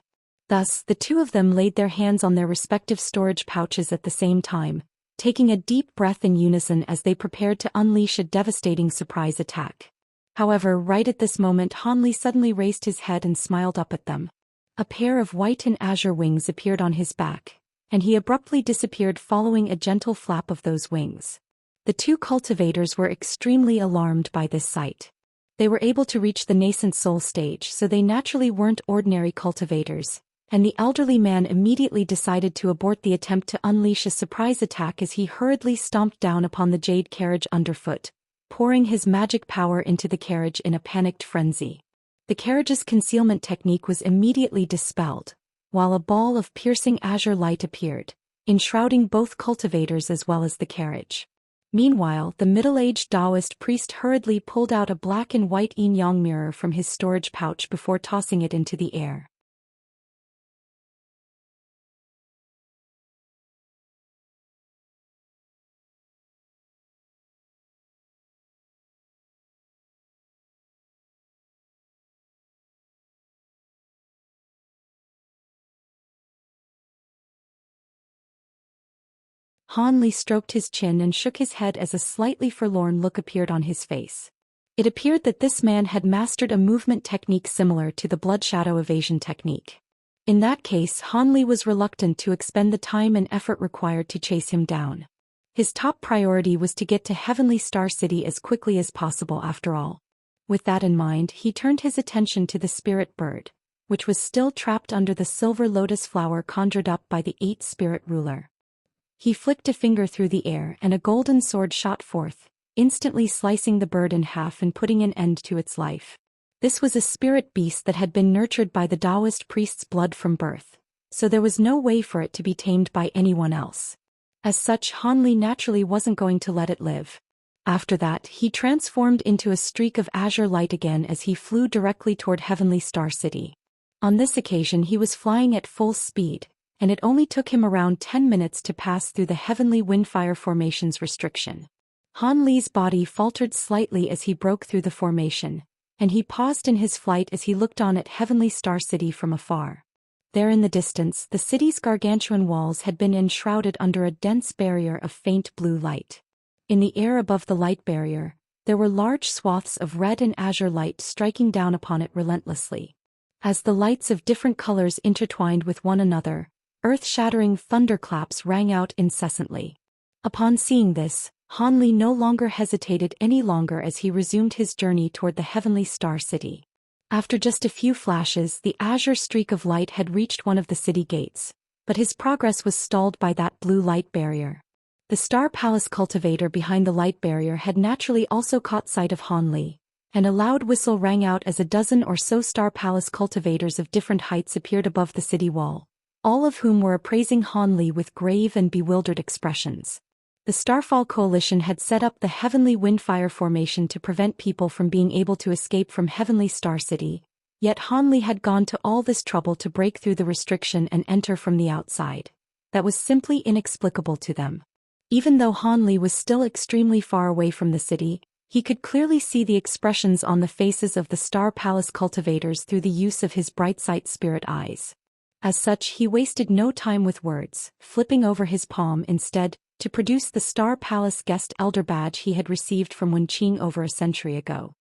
Thus, the two of them laid their hands on their respective storage pouches at the same time, taking a deep breath in unison as they prepared to unleash a devastating surprise attack. However, right at this moment Han Li suddenly raised his head and smiled up at them. A pair of white and azure wings appeared on his back, and he abruptly disappeared following a gentle flap of those wings. The two cultivators were extremely alarmed by this sight. They were able to reach the nascent soul stage, so they naturally weren't ordinary cultivators, and the elderly man immediately decided to abort the attempt to unleash a surprise attack as he hurriedly stomped down upon the jade carriage underfoot, pouring his magic power into the carriage in a panicked frenzy. The carriage's concealment technique was immediately dispelled, while a ball of piercing azure light appeared, enshrouding both cultivators as well as the carriage. Meanwhile, the middle-aged Daoist priest hurriedly pulled out a black and white yin-yang mirror from his storage pouch before tossing it into the air. Han Li stroked his chin and shook his head as a slightly forlorn look appeared on his face. It appeared that this man had mastered a movement technique similar to the blood shadow evasion technique. In that case, Han Li was reluctant to expend the time and effort required to chase him down. His top priority was to get to Heavenly Star City as quickly as possible after all. With that in mind, he turned his attention to the spirit bird, which was still trapped under the silver lotus flower conjured up by the 8 spirit ruler. He flicked a finger through the air and a golden sword shot forth, instantly slicing the bird in half and putting an end to its life. This was a spirit beast that had been nurtured by the Daoist priest's blood from birth, so there was no way for it to be tamed by anyone else. As such, Han Li naturally wasn't going to let it live. After that, he transformed into a streak of azure light again as he flew directly toward Heavenly Star City. On this occasion he was flying at full speed, and it only took him around 10 minutes to pass through the Heavenly Windfire Formation's restriction. Han Li's body faltered slightly as he broke through the formation, and he paused in his flight as he looked on at Heavenly Star City from afar. There in the distance, the city's gargantuan walls had been enshrouded under a dense barrier of faint blue light. In the air above the light barrier, there were large swaths of red and azure light striking down upon it relentlessly. As the lights of different colors intertwined with one another, earth-shattering thunderclaps rang out incessantly. Upon seeing this, Han Li no longer hesitated any longer as he resumed his journey toward the heavenly star city. After just a few flashes, the azure streak of light had reached one of the city gates, but his progress was stalled by that blue light barrier. The Star Palace cultivator behind the light barrier had naturally also caught sight of Han Li, and a loud whistle rang out as a dozen or so Star Palace cultivators of different heights appeared above the city wall, all of whom were appraising Han Li with grave and bewildered expressions. The Starfall Coalition had set up the Heavenly Windfire Formation to prevent people from being able to escape from Heavenly Star City, yet Han Li had gone to all this trouble to break through the restriction and enter from the outside. That was simply inexplicable to them. Even though Han Li was still extremely far away from the city, he could clearly see the expressions on the faces of the Star Palace cultivators through the use of his bright sight spirit eyes. As such, he wasted no time with words, flipping over his palm instead, to produce the Star Palace Guest Elder badge he had received from Wenqing over a century ago.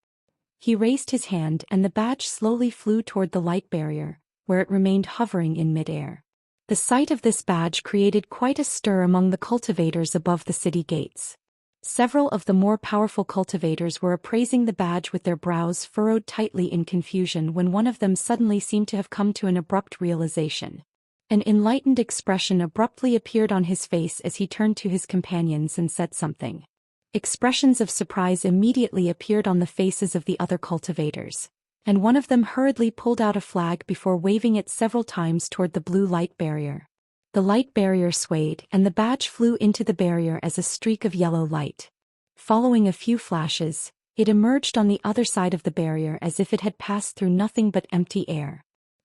He raised his hand and the badge slowly flew toward the light barrier, where it remained hovering in midair. The sight of this badge created quite a stir among the cultivators above the city gates. Several of the more powerful cultivators were appraising the badge with their brows furrowed tightly in confusion when one of them suddenly seemed to have come to an abrupt realization. An enlightened expression abruptly appeared on his face as he turned to his companions and said something. Expressions of surprise immediately appeared on the faces of the other cultivators, and one of them hurriedly pulled out a flag before waving it several times toward the blue light barrier. The light barrier swayed and the badge flew into the barrier as a streak of yellow light. Following a few flashes, it emerged on the other side of the barrier as if it had passed through nothing but empty air.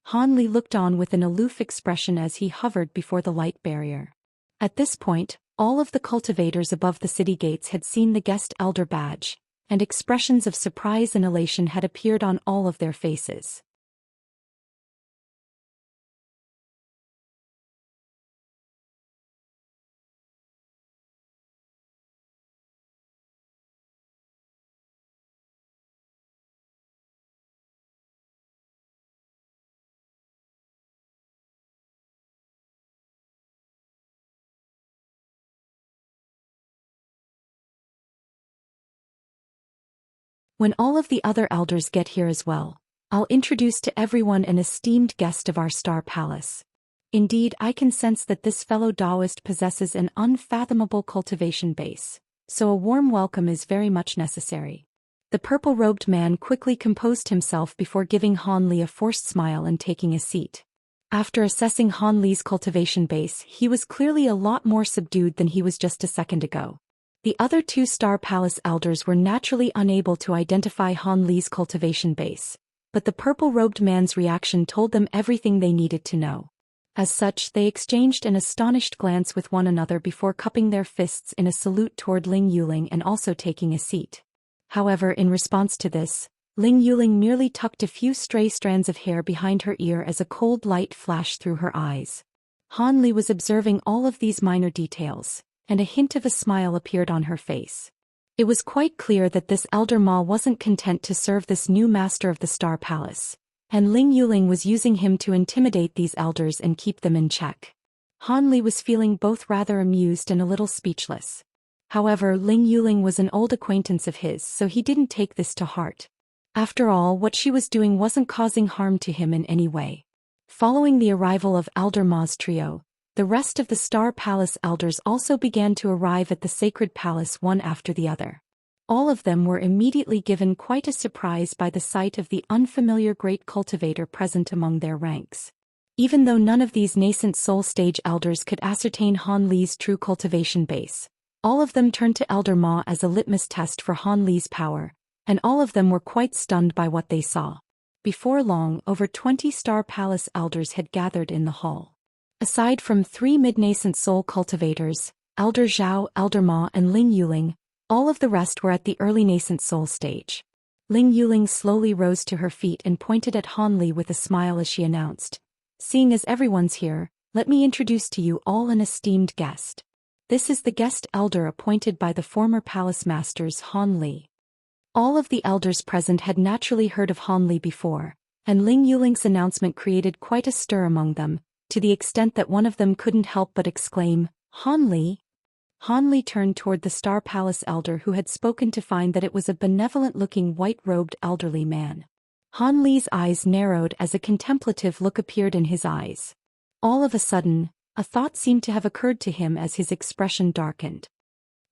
Han Li looked on with an aloof expression as he hovered before the light barrier. At this point, all of the cultivators above the city gates had seen the guest elder badge, and expressions of surprise and elation had appeared on all of their faces. When all of the other elders get here as well, I'll introduce to everyone an esteemed guest of our Star Palace. Indeed, I can sense that this fellow Daoist possesses an unfathomable cultivation base, so a warm welcome is very much necessary. The purple-robed man quickly composed himself before giving Han Li a forced smile and taking a seat. After assessing Han Li's cultivation base, he was clearly a lot more subdued than he was just a second ago. The other two Star Palace elders were naturally unable to identify Han Li's cultivation base, but the purple-robed man's reaction told them everything they needed to know. As such, they exchanged an astonished glance with one another before cupping their fists in a salute toward Ling Yuling and also taking a seat. However, in response to this, Ling Yuling merely tucked a few stray strands of hair behind her ear as a cold light flashed through her eyes. Han Li was observing all of these minor details, and a hint of a smile appeared on her face. It was quite clear that this elder Ma wasn't content to serve this new master of the Star Palace, and Ling Yuling was using him to intimidate these elders and keep them in check. Han Li was feeling both rather amused and a little speechless. However, Ling Yuling was an old acquaintance of his, so he didn't take this to heart. After all, what she was doing wasn't causing harm to him in any way. Following the arrival of Elder Ma's trio, the rest of the Star Palace elders also began to arrive at the Sacred Palace one after the other. All of them were immediately given quite a surprise by the sight of the unfamiliar great cultivator present among their ranks. Even though none of these nascent soul stage elders could ascertain Han Li's true cultivation base, all of them turned to Elder Ma as a litmus test for Han Li's power, and all of them were quite stunned by what they saw. Before long, over 20 Star Palace elders had gathered in the hall. Aside from 3 mid-nascent soul cultivators, Elder Zhao, Elder Ma and Ling Yuling, all of the rest were at the early nascent soul stage. Ling Yuling slowly rose to her feet and pointed at Han Li with a smile as she announced, "Seeing as everyone's here, let me introduce to you all an esteemed guest. This is the guest elder appointed by the former palace masters Han Li." All of the elders present had naturally heard of Han Li before, and Ling Yuling's announcement created quite a stir among them, to the extent that one of them couldn't help but exclaim, "Han Li?" Han Li turned toward the Star Palace elder who had spoken to find that it was a benevolent-looking white-robed elderly man. Han Li's eyes narrowed as a contemplative look appeared in his eyes. All of a sudden, a thought seemed to have occurred to him as his expression darkened.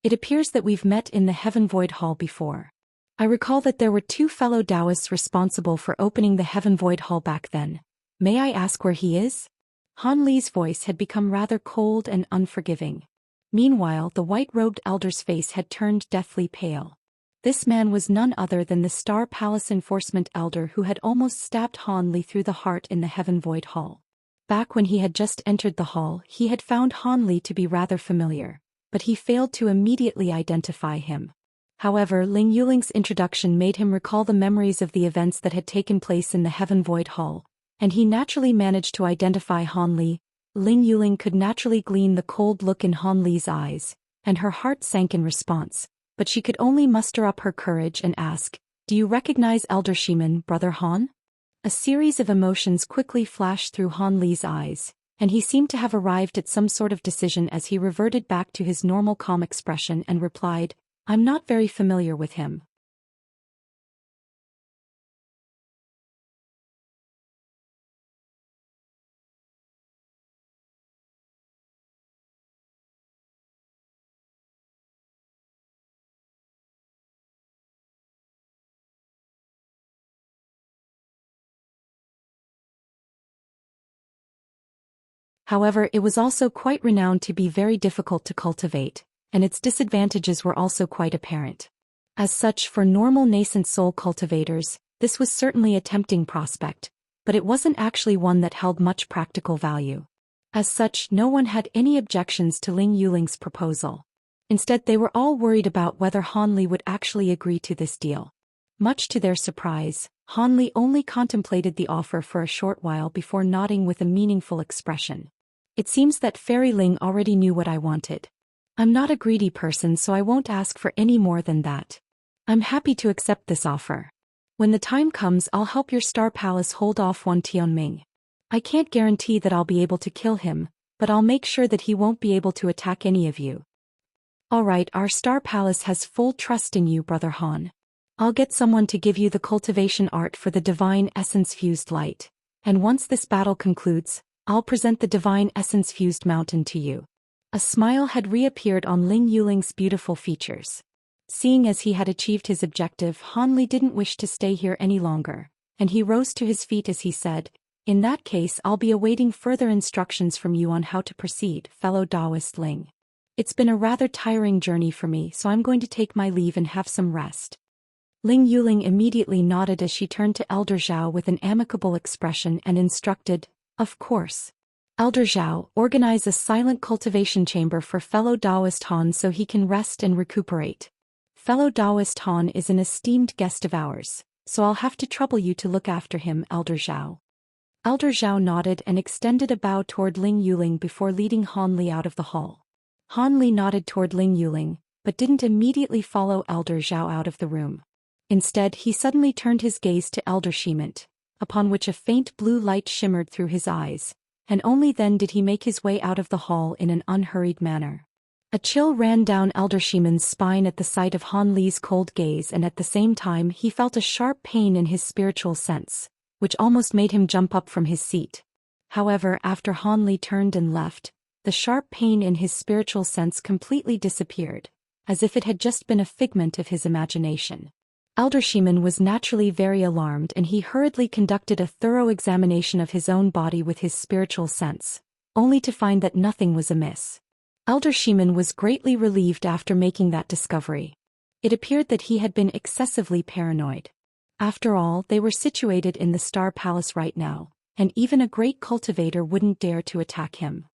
It appears that we've met in the Heaven Void Hall before. I recall that there were 2 fellow Daoists responsible for opening the Heaven Void Hall back then. May I ask where he is? Han Li's voice had become rather cold and unforgiving. Meanwhile, the white-robed elder's face had turned deathly pale. This man was none other than the Star Palace enforcement elder who had almost stabbed Han Li through the heart in the Heaven Void Hall. Back when he had just entered the hall, he had found Han Li to be rather familiar, but he failed to immediately identify him. However, Ling Yuling's introduction made him recall the memories of the events that had taken place in the Heaven Void Hall, and he naturally managed to identify Han Li. Ling Yuling could naturally glean the cold look in Han Li's eyes, and her heart sank in response, but she could only muster up her courage and ask, "Do you recognize Elder Shiman, Brother Han?" A series of emotions quickly flashed through Han Li's eyes, and he seemed to have arrived at some sort of decision as he reverted back to his normal calm expression and replied, "I'm not very familiar with him." However, it was also quite renowned to be very difficult to cultivate, and its disadvantages were also quite apparent. As such, for normal nascent soul cultivators, this was certainly a tempting prospect, but it wasn't actually one that held much practical value. As such, no one had any objections to Ling Yuling's proposal. Instead, they were all worried about whether Han Li would actually agree to this deal. Much to their surprise, Han Li only contemplated the offer for a short while before nodding with a meaningful expression. It seems that Fairy Ling already knew what I wanted. I'm not a greedy person, so I won't ask for any more than that. I'm happy to accept this offer. When the time comes, I'll help your Star Palace hold off Wan Tianming. I can't guarantee that I'll be able to kill him, but I'll make sure that he won't be able to attack any of you. Alright, our Star Palace has full trust in you, Brother Han. I'll get someone to give you the cultivation art for the Divine Essence-fused light, and once this battle concludes, I'll present the Divine Essence-fused mountain to you. A smile had reappeared on Ling Yuling's beautiful features. Seeing as he had achieved his objective, Han Li didn't wish to stay here any longer, and he rose to his feet as he said, "In that case, I'll be awaiting further instructions from you on how to proceed, fellow Daoist Ling. It's been a rather tiring journey for me, so I'm going to take my leave and have some rest." Ling Yuling immediately nodded as she turned to Elder Zhao with an amicable expression and instructed, "Of course. Elder Zhao, organize a silent cultivation chamber for fellow Daoist Han so he can rest and recuperate. Fellow Daoist Han is an esteemed guest of ours, so I'll have to trouble you to look after him, Elder Zhao." Elder Zhao nodded and extended a bow toward Ling Yuling before leading Han Li out of the hall. Han Li nodded toward Ling Yuling, but didn't immediately follow Elder Zhao out of the room. Instead, he suddenly turned his gaze to Elder Shimant, upon which a faint blue light shimmered through his eyes, and only then did he make his way out of the hall in an unhurried manner. A chill ran down Elder Shimant's spine at the sight of Han Li's cold gaze, and at the same time he felt a sharp pain in his spiritual sense, which almost made him jump up from his seat. However, after Han Li turned and left, the sharp pain in his spiritual sense completely disappeared, as if it had just been a figment of his imagination. Elder Shiman was naturally very alarmed, and he hurriedly conducted a thorough examination of his own body with his spiritual sense, only to find that nothing was amiss. Elder Shiman was greatly relieved after making that discovery. It appeared that he had been excessively paranoid. After all, they were situated in the Star Palace right now, and even a great cultivator wouldn't dare to attack him.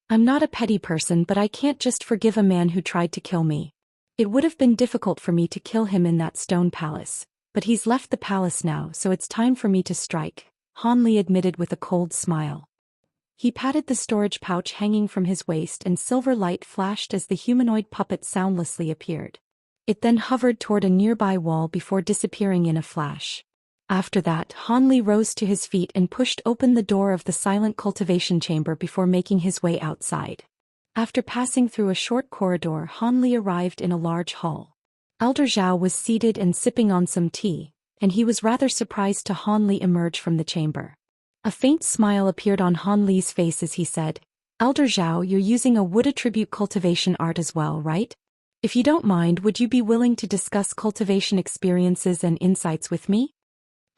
I'm not a petty person, but I can't just forgive a man who tried to kill me. It would have been difficult for me to kill him in that stone palace, but he's left the palace now, so it's time for me to strike, Han Li admitted with a cold smile. He patted the storage pouch hanging from his waist, and silver light flashed as the humanoid puppet soundlessly appeared. It then hovered toward a nearby wall before disappearing in a flash. After that, Han Li rose to his feet and pushed open the door of the silent cultivation chamber before making his way outside. After passing through a short corridor, Han Li arrived in a large hall. Elder Zhao was seated and sipping on some tea, and he was rather surprised to Han Li emerge from the chamber. A faint smile appeared on Han Li's face as he said, "Elder Zhao, you're using a wood attribute cultivation art as well, right? If you don't mind, would you be willing to discuss cultivation experiences and insights with me?"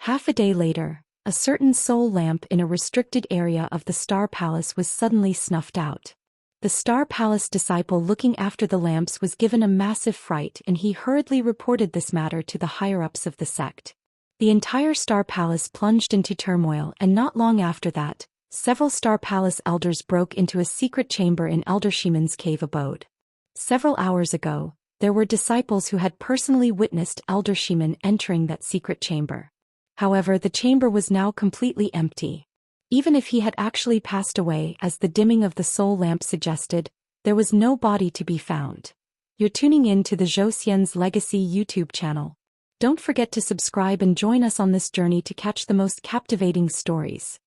Half a day later, a certain soul lamp in a restricted area of the Star Palace was suddenly snuffed out. The Star Palace disciple looking after the lamps was given a massive fright, and he hurriedly reported this matter to the higher-ups of the sect. The entire Star Palace plunged into turmoil, and not long after that, several Star Palace elders broke into a secret chamber in Elder Xian's cave abode. Several hours ago, there were disciples who had personally witnessed Elder Xian entering that secret chamber. However, the chamber was now completely empty. Even if he had actually passed away, as the dimming of the soul lamp suggested, there was no body to be found. You're tuning in to the Zhou Xian's Legacy YouTube channel. Don't forget to subscribe and join us on this journey to catch the most captivating stories.